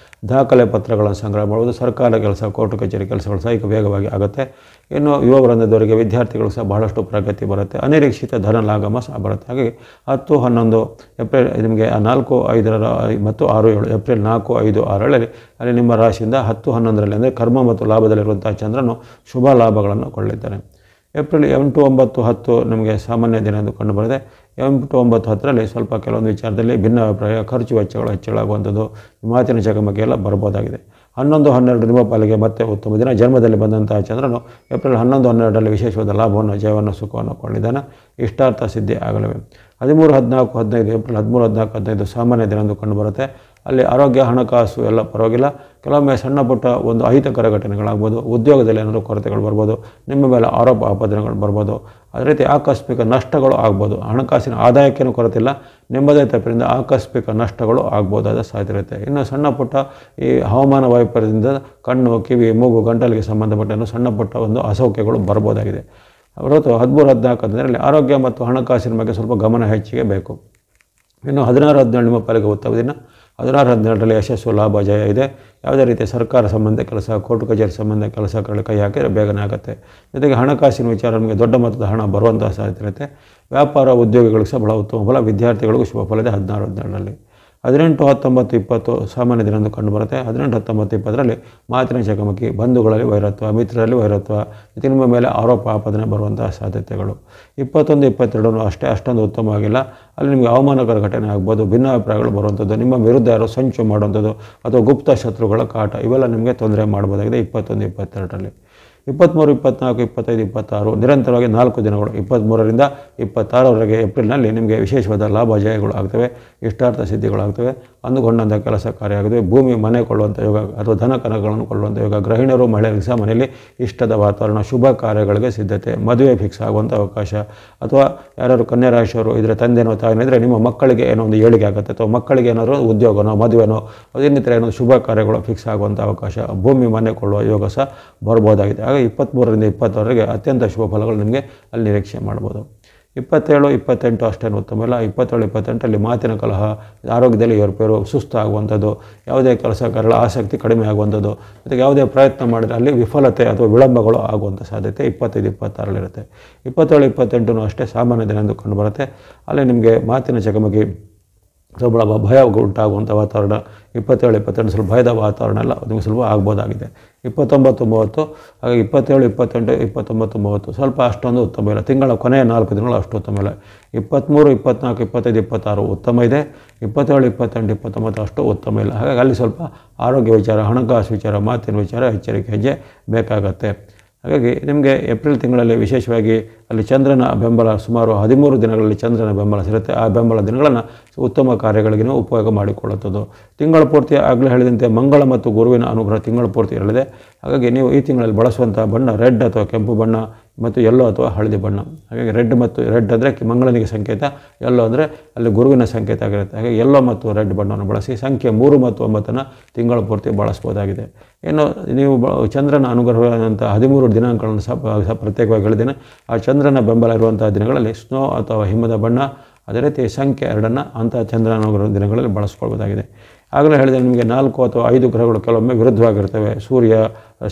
ದಾಖಲೆ ಪತ್ರಗಳನ್ನು ಸಂಗ್ರಹ ಮಾಡುವುದು, ಸರ್ಕಾರ ಕೆಲಸ, ಕೋರ್ಟು ಕಚೇರಿ ಕೆಲಸಗಳು ಸಹ ಈಗ ವೇಗವಾಗಿ ಆಗುತ್ತೆ. ಇನ್ನು ಯುವ ವೃಂದದವರಿಗೆ, ವಿದ್ಯಾರ್ಥಿಗಳು ಸಹ ಬಹಳಷ್ಟು ಪ್ರಗತಿ ಬರುತ್ತೆ. ಅನಿರೀಕ್ಷಿತ ಧನಲಾಗಮ ಸಹ ಬರುತ್ತೆ. ಹಾಗಾಗಿ 10, 11 ಏಪ್ರಿಲ್ ನಿಮಗೆ 4, 5 ಮತ್ತು 6, 7 ಏಪ್ರಿಲ್ 4, 5, 6ರಲ್ಲಿ ಅಲ್ಲಿ ನಿಮ್ಮ ರಾಶಿಯಿಂದ 10, 11ರಲ್ಲಿ ಅಂದರೆ ಕರ್ಮ ಮತ್ತು ಲಾಭದಲ್ಲಿರುವಂಥ ಚಂದ್ರನು ಶುಭ ಲಾಭಗಳನ್ನು ಕೊಳ್ಳಿದ್ದಾನೆ. ಏಪ್ರಿಲ್ 8, 9, 10 ನಮಗೆ ಸಾಮಾನ್ಯ ದಿನ ಎಂದು ಕಂಡುಬರುತ್ತೆ. 8, 9, 10ರಲ್ಲಿ ಸ್ವಲ್ಪ ಕೆಲವೊಂದು ವಿಚಾರದಲ್ಲಿ ಭಿನ್ನಾಭಿಪ್ರಾಯ, ಖರ್ಚು ವೆಚ್ಚಗಳು ಹೆಚ್ಚಳಾಗುವಂಥದ್ದು, ಮಾತಿನ ಚಕಮಕಿ ಎಲ್ಲ ಬರ್ಬೋದಾಗಿದೆ. 11, 12 ನಿಮ್ಮ ಪಾಲಿಗೆ ಮತ್ತೆ ಉತ್ತಮ ದಿನ. ಜನ್ಮದಲ್ಲಿ ಬಂದಂತಹ ಚಂದ್ರನು ಏಪ್ರಿಲ್ 11, 12ರಲ್ಲಿ ವಿಶೇಷವಾದ ಲಾಭವನ್ನು, ಜಯವನ್ನು, ಸುಖವನ್ನು ಕೊಂಡಿದ್ದಾನೆ. ಇಷ್ಟಾರ್ಥ ಸಿದ್ಧಿ ಆಗಲಿವೆ. 13, 14, 15 ಏಪ್ರಿಲ್ 13, 14, 15 ಸಾಮಾನ್ಯ ದಿನ ಎಂದು ಕಂಡುಬರುತ್ತೆ. ಅಲ್ಲಿ ಆರೋಗ್ಯ, ಹಣಕಾಸು ಎಲ್ಲ ಪರವಾಗಿಲ್ಲ. ಕೆಲವೊಮ್ಮೆ ಸಣ್ಣ ಪುಟ್ಟ ಒಂದು ಅಹಿತಕರ ಘಟನೆಗಳಾಗ್ಬೋದು, ಉದ್ಯೋಗದಲ್ಲಿ ಏನಾದರೂ ಕೊರತೆಗಳು ಬರ್ಬೋದು, ನಿಮ್ಮ ಮೇಲೆ ಆರೋಪ ಆಪಾದನೆಗಳು ಬರ್ಬೋದು, ಅದೇ ರೀತಿ ಆಕಸ್ಮಿಕ ನಷ್ಟಗಳು ಆಗ್ಬೋದು. ಹಣಕಾಸಿನ ಆದಾಯಕ್ಕೇನು ಕೊರತೆ ಇಲ್ಲ, ನಿಮ್ಮದೇ ತಪ್ಪಿನಿಂದ ಆಕಸ್ಮಿಕ ನಷ್ಟಗಳು ಆಗ್ಬೋದಾದ ಸಾಧ್ಯತೆ ಇರುತ್ತೆ. ಇನ್ನು ಸಣ್ಣ ಪುಟ್ಟ ಈ ಹವಾಮಾನ ವೈಪರೀತ್ಯದಿಂದ ಕಣ್ಣು, ಕಿವಿ, ಮೂಗು, ಗಂಟಲಿಗೆ ಸಂಬಂಧಪಟ್ಟ ಸಣ್ಣ ಪುಟ್ಟ ಒಂದು ಅಸೌಖ್ಯಗಳು ಬರ್ಬೋದಾಗಿದೆ. ಹೊರತು 13-14 ಅದರಲ್ಲಿ ಆರೋಗ್ಯ ಮತ್ತು ಹಣಕಾಸಿನ ಬಗ್ಗೆ ಸ್ವಲ್ಪ ಗಮನ ಹೆಚ್ಚಿಗೆ ಬೇಕು. ಇನ್ನು 16-17 ನಿಮ್ಮ ಪಾಲಿಗೆ ಉತ್ತಮ ದಿನ. 16-17ರಲ್ಲಿ ಯಶಸ್ಸು, ಲಾಭ, ಜಯ ಇದೆ. ಯಾವುದೇ ರೀತಿಯ ಸರ್ಕಾರ ಸಂಬಂಧ ಕೆಲಸ, ಕೋರ್ಟ್ ಕಚೇರಿ ಸಂಬಂಧ ಕೆಲಸಗಳು ಕೈ ಹಾಕಿದರೆ ಬೇಗನೆ ಆಗುತ್ತೆ. ಜೊತೆಗೆ ಹಣಕಾಸಿನ ವಿಚಾರ ನಿಮಗೆ ದೊಡ್ಡ ಮೊತ್ತದ ಹಣ ಬರುವಂಥ ಸಾಧ್ಯತೆ ಇರುತ್ತೆ. ವ್ಯಾಪಾರ, ಉದ್ಯೋಗಿಗಳಿಗೂ ಸಹ ಬಹಳ ಉತ್ತಮ ಫಲ, ವಿದ್ಯಾರ್ಥಿಗಳಿಗೂ ಶುಭ ಫಲ ಇದೆ 16-17ರಲ್ಲಿ. 18, 19, 20 ಸಾಮಾನ್ಯ ದಿನದಂದು ಕಂಡುಬರುತ್ತೆ. 18, 19, 20ರಲ್ಲಿ ಮಾತಿನ ಚಕಮಕಿ, ಬಂಧುಗಳಲ್ಲಿ ವೈರತ್ವ, ಮಿತ್ರರಲ್ಲಿ ವೈರತ್ವ, ನಿಮ್ಮ ಮೇಲೆ ಆರೋಪ ಆಪಾದನೆ ಬರುವಂತಹ ಸಾಧ್ಯತೆಗಳು. 21, 22 ಅಷ್ಟೊಂದು ಉತ್ತಮವಾಗಿಲ್ಲ. ಅಲ್ಲಿ ನಿಮಗೆ ಅವಮಾನಕರ ಘಟನೆ ಆಗ್ಬೋದು, ಭಿನ್ನಾಭಿಪ್ರಾಯಗಳು ಬರುವಂಥದ್ದು, ನಿಮ್ಮ ವಿರುದ್ಧ ಯಾರೋ ಸಂಚು ಮಾಡುವಂಥದ್ದು ಅಥವಾ ಗುಪ್ತ ಶತ್ರುಗಳ ಕಾಟ, ಇವೆಲ್ಲ ನಿಮಗೆ ತೊಂದರೆ ಮಾಡ್ಬೋದಾಗಿದೆ 21, 22ರಲ್ಲಿ. 23, 24, 25, 26 ನಿರಂತರವಾಗಿ 4 ದಿನಗಳು 23ರಿಂದ 26ರವರೆಗೆ ಏಪ್ರಿಲ್ನಲ್ಲಿ ನಿಮಗೆ ವಿಶೇಷವಾದ ಲಾಭ, ಜಯಗಳು ಆಗ್ತವೆ, ಇಷ್ಟಾರ್ಥ ಸಿದ್ಧಿಗಳಾಗ್ತವೆ, ಅಂದುಕೊಂಡಂಥ ಕೆಲಸ ಕಾರ್ಯ ಆಗುತ್ತವೆ. ಭೂಮಿ, ಮನೆ ಕೊಳ್ಳುವಂಥ ಯೋಗ ಅಥವಾ ಧನ ಕನಗಳನ್ನು ಕೊಳ್ಳುವಂಥ ಯೋಗ. ಗೃಹಿಣಿಯರು, ಮಹಿಳೆಯರಿಗೆ ಸಹ ಮನೆಯಲ್ಲಿ ಇಷ್ಟದ ವಾತಾವರಣ, ಶುಭ ಕಾರ್ಯಗಳಿಗೆ ಸಿದ್ಧತೆ, ಮದುವೆ ಫಿಕ್ಸ್ ಆಗುವಂಥ ಅವಕಾಶ, ಅಥವಾ ಯಾರು ಕನ್ಯಾ ರಾಶಿಯವರು ಇದ್ದರೆ ತಂದೆನೋ ತಾಯಿನೋ ಇದ್ದರೆ ನಿಮ್ಮ ಮಕ್ಕಳಿಗೆ ಏನೋ ಒಂದು ಏಳಿಗೆ ಆಗುತ್ತೆ, ಅಥವಾ ಮಕ್ಕಳಿಗೆ ಏನಾದರೂ ಉದ್ಯೋಗನೋ ಮದುವೆನೋ ಇನ್ನಿತರ ಏನೋ ಶುಭ ಕಾರ್ಯಗಳು ಫಿಕ್ಸ್ ಆಗುವಂಥ ಅವಕಾಶ, ಭೂಮಿ, ಮನೆ ಕೊಳ್ಳುವ ಯೋಗ ಸಹ ಬರ್ಬೋದಾಗಿದೆ. ಹಾಗೆ 23ರಿಂದ 20ರವರೆಗೆ ಅತ್ಯಂತ ಶುಭ ಫಲಗಳು ನಿಮಗೆ ಅಲ್ಲಿ ನಿರೀಕ್ಷೆ ಮಾಡ್ಬೋದು. 27, 28 ಅಷ್ಟೇನು ಉತ್ತಮ ಇಲ್ಲ. 27, 28ರಲ್ಲಿ ಮಾತಿನ ಕಲಹ, ಆರೋಗ್ಯದಲ್ಲಿ ಏರುಪೇರು, ಸುಸ್ತಾಗುವಂಥದ್ದು, ಯಾವುದೇ ಕೆಲಸ ಕಾರ್ಯಗಳ ಆಸಕ್ತಿ ಕಡಿಮೆ ಆಗುವಂಥದ್ದು, ಜೊತೆಗೆ ಯಾವುದೇ ಪ್ರಯತ್ನ ಮಾಡಿದರೆ ಅಲ್ಲಿ ವಿಫಲತೆ ಅಥವಾ ವಿಳಂಬಗಳು ಆಗುವಂಥ ಸಾಧ್ಯತೆ 25, 26ರಲ್ಲಿರುತ್ತೆ. 27, 28 ಅಷ್ಟೇ ಸಾಮಾನ್ಯ ದಿನ ಎಂದು ಕಂಡುಬರುತ್ತೆ. ಅಲ್ಲಿ ನಿಮಗೆ ಮಾತಿನ ಚಕಮಕಿ, ಸ್ವಲ್ಪ ಭಯ ಉಂಟಾಗುವಂಥ ವಾತಾವರಣ. 27, 28 ಸ್ವಲ್ಪ ಭಯದ ವಾತಾವರಣ ಎಲ್ಲ ನಿಮಗೆ ಸ್ವಲ್ಪ ಆಗ್ಬೋದಾಗಿದೆ. 29, 30 ಹಾಗೆ 27, 28, 29, 30 ಸ್ವಲ್ಪ ಅಷ್ಟೊಂದು ಉತ್ತಮ ಇಲ್ಲ. ತಿಂಗಳ ಕೊನೆಯ 4 ದಿನಗಳು ಅಷ್ಟು ಉತ್ತಮ ಇಲ್ಲ. 23, 24, 25, 26 ಉತ್ತಮ ಇದೆ. 27, 28, 29 ಅಷ್ಟು ಉತ್ತಮ ಇಲ್ಲ. ಹಾಗಾಗಿ ಅಲ್ಲಿ ಸ್ವಲ್ಪ ಆರೋಗ್ಯ ವಿಚಾರ, ಹಣಕಾಸು ವಿಚಾರ, ಮಾತಿನ ವಿಚಾರ ಎಚ್ಚರಿಕೆ ಹೆಜ್ಜೆ ಬೇಕಾಗತ್ತೆ. ಹಾಗಾಗಿ ನಿಮಗೆ ಏಪ್ರಿಲ್ ತಿಂಗಳಲ್ಲಿ ವಿಶೇಷವಾಗಿ ಅಲ್ಲಿ ಚಂದ್ರನ ಬೆಂಬಲ ಸುಮಾರು 13 ದಿನಗಳಲ್ಲಿ ಚಂದ್ರನ ಬೆಂಬಲ ಸಿಗುತ್ತೆ. ಆ ಬೆಂಬಲ ದಿನಗಳನ್ನು ಉತ್ತಮ ಕಾರ್ಯಗಳಿಗೆ ಉಪಯೋಗ ಮಾಡಿಕೊಳ್ಳುತ್ತದೆ. ತಿಂಗಳ ಪೂರ್ತಿ ಆಗಲೇ ಹೇಳಿದಂತೆ ಮಂಗಳ ಮತ್ತು ಗುರುವಿನ ಅನುಗ್ರಹ ತಿಂಗಳ ಪೂರ್ತಿ ಇರಲಿದೆ. ಹಾಗಾಗಿ ನೀವು ಈ ತಿಂಗಳಲ್ಲಿ ಬಳಸುವಂಥ ಬಣ್ಣ ರೆಡ್ ಅಥವಾ ಕೆಂಪು ಬಣ್ಣ ಮತ್ತು ಯೆಲ್ಲೋ ಅಥವಾ ಹಳದಿ ಬಣ್ಣ. ಹಾಗಾಗಿ ರೆಡ್ ಅಂದರೆ ಮಂಗಳನಿಗೆ ಸಂಕೇತ, ಯೆಲ್ಲೋ ಅಂದರೆ ಅಲ್ಲಿ ಗುರುವಿನ ಸಂಕೇತ ಆಗಿರುತ್ತೆ. ಹಾಗಾಗಿ ಯೆಲ್ಲೋ ಮತ್ತು ರೆಡ್ ಬಣ್ಣವನ್ನು ಬಳಸಿ. ಸಂಖ್ಯೆ 3 ಮತ್ತು 9 ತಿಂಗಳ ಪೂರ್ತಿ ಬಳಸ್ಬೋದಾಗಿದೆ. ಏನು ನೀವು ಚಂದ್ರನ ಅನುಗ್ರಹವಾದಂಥ 13 ದಿನಾಂಕಗಳನ್ನು ಸಹ ಪ್ರತ್ಯೇಕವಾಗಿ ಹೇಳಿದ್ದೇನೆ. ಆ ಚಂದ್ರನ ಬೆಂಬಲ ಇರುವಂಥ ದಿನಗಳಲ್ಲಿ ಸ್ನೋ ಅಥವಾ ಹಿಮದ ಬಣ್ಣ, ಅದೇ ರೀತಿ ಸಂಖ್ಯೆ 2 ಅಂಥ ಚಂದ್ರನ ಅನುಗ್ರಹ ದಿನಗಳಲ್ಲಿ ಬಳಸ್ಕೊಳ್ಬೋದಾಗಿದೆ. ಆಗಲೇ ಹೇಳಿದರೆ ನಿಮಗೆ 4 ಅಥವಾ 5 ಗ್ರಹಗಳು ಕೆಲವೊಮ್ಮೆ ವಿರುದ್ಧವಾಗಿರ್ತವೆ. ಸೂರ್ಯ,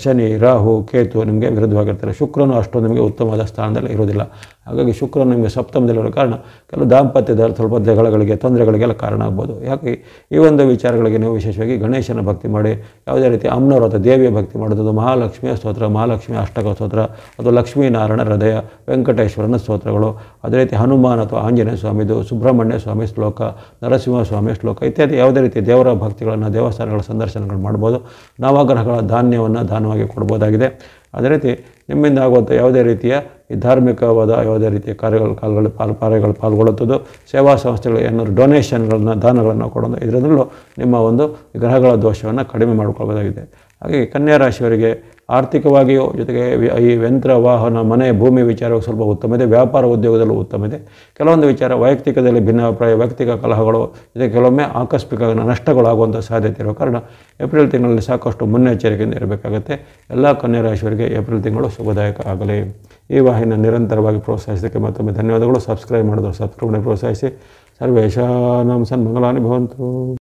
ಶನಿ, ರಾಹು, ಕೇತು ನಿಮಗೆ ವಿರುದ್ಧವಾಗಿರ್ತಾರೆ. ಶುಕ್ರನು ಅಷ್ಟೊಂದು ನಿಮಗೆ ಉತ್ತಮವಾದ ಸ್ಥಾನದಲ್ಲಿ ಇರೋದಿಲ್ಲ. ಹಾಗಾಗಿ ಶುಕ್ರನು ನಿಮಗೆ ಸಪ್ತಮದಲ್ಲಿರೋ ಕಾರಣ ಕೆಲವು ದಾಂಪತ್ಯದ ಸ್ವಲ್ಪ ಜಗಳಗಳಿಗೆ, ತೊಂದರೆಗಳಿಗೆಲ್ಲ ಕಾರಣ ಆಗ್ಬೋದು. ಯಾಕೆ ಈ ಒಂದು ವಿಚಾರಗಳಿಗೆ ನೀವು ವಿಶೇಷವಾಗಿ ಗಣೇಶನ ಭಕ್ತಿ ಮಾಡಿ, ಯಾವುದೇ ರೀತಿ ಅಮ್ಮನವರ ಅಥವಾ ದೇವಿಯ ಭಕ್ತಿ ಮಾಡೋದು, ಮಹಾಲಕ್ಷ್ಮಿಯ ಸ್ತೋತ್ರ, ಮಹಾಲಕ್ಷ್ಮಿ ಅಷ್ಟಕ ಸ್ತೋತ್ರ ಅಥವಾ ಲಕ್ಷ್ಮೀನಾರಾಯಣ ಹೃದಯ, ವೆಂಕಟೇಶ್ವರನ ಸ್ತೋತ್ರಗಳು, ಅದೇ ರೀತಿ ಹನುಮಾನ್ ಅಥವಾ ಆಂಜನೇಯ ಸ್ವಾಮಿದು, ಸುಬ್ರಹ್ಮಣ್ಯ ಸ್ವಾಮಿ ಶ್ಲೋಕ, ನರಸಿಂಹ ಸ್ವಾಮಿ ಶ್ಲೋಕ ಇತ್ಯಾದಿ ಯಾವುದೇ ರೀತಿ ದೇವರ ಭಕ್ತಿಗಳನ್ನು, ದೇವಸ್ಥಾನಗಳ ಸಂದರ್ಶನಗಳು ಮಾಡ್ಬೋದು. ನವಗ್ರಹಗಳ ಧಾನ್ಯವನ್ನು ದಾನವಾಗಿ ಕೊಡ್ಬೋದಾಗಿದೆ. ಅದೇ ರೀತಿ ನಿಮ್ಮಿಂದ ಆಗುವಂಥ ಯಾವುದೇ ರೀತಿಯ ಈ ಧಾರ್ಮಿಕವಾದ ಯಾವುದೇ ರೀತಿಯ ಕಾರ್ಯಗಳು ಪಾಲ್ಗೊಳ್ಳುತ್ತದೆ. ಸೇವಾ ಸಂಸ್ಥೆಗಳು ಏನಾದರೂ ಡೊನೇಷನ್ಗಳನ್ನ, ದಾನಗಳನ್ನು ಕೊಡೋದು, ಇದರಲ್ಲೂ ನಿಮ್ಮ ಒಂದು ಗ್ರಹಗಳ ದೋಷವನ್ನು ಕಡಿಮೆ ಮಾಡಿಕೊಳ್ಬೋದಾಗಿದೆ. ಹಾಗೆ ಕನ್ಯಾ ರಾಶಿಯವರಿಗೆ ಆರ್ಥಿಕವಾಗಿಯೂ ಜೊತೆಗೆ ಈ ಯಂತ್ರ, ವಾಹನ, ಮನೆ, ಭೂಮಿ ವಿಚಾರವು ಸ್ವಲ್ಪ ಉತ್ತಮ ಇದೆ. ವ್ಯಾಪಾರ, ಉದ್ಯೋಗದಲ್ಲೂ ಉತ್ತಮ ಇದೆ. ಕೆಲವೊಂದು ವಿಚಾರ ವೈಯಕ್ತಿಕದಲ್ಲಿ ಭಿನ್ನಾಭಿಪ್ರಾಯ, ವೈಯಕ್ತಿಕ ಕಲಹಗಳು, ಜೊತೆಗೆ ಕೆಲವೊಮ್ಮೆ ಆಕಸ್ಮಿಕ ನಷ್ಟಗಳಾಗುವಂಥ ಸಾಧ್ಯತೆ ಇರೋ ಕಾರಣ ಏಪ್ರಿಲ್ ತಿಂಗಳಲ್ಲಿ ಸಾಕಷ್ಟು ಮುನ್ನೆಚ್ಚರಿಕೆಯಿಂದ ಇರಬೇಕಾಗುತ್ತೆ. ಎಲ್ಲ ಕನ್ಯಾ ರಾಶಿಯವರಿಗೆ ಏಪ್ರಿಲ್ ತಿಂಗಳು ಶುಭದಾಯಕ ಆಗಲಿ. ಈ ವಾಹಿನಿಯನ್ನು ನಿರಂತರವಾಗಿ ಪ್ರೋತ್ಸಾಹಿಸೋಕ್ಕೆ ಮತ್ತೊಮ್ಮೆ ಧನ್ಯವಾದಗಳು. ಸಬ್ಸ್ಕ್ರೈಬ್ ಮಾಡಿದ್ರು ಸಬ್ಸ್ಕ್ರೈಬ್ ಮಾಡಿ ಪ್ರೋತ್ಸಾಹಿಸಿ. ಸರ್ವೇಷಾಂ ಸನ್ಮಂಗಲಾನಿ ಭವಂತು.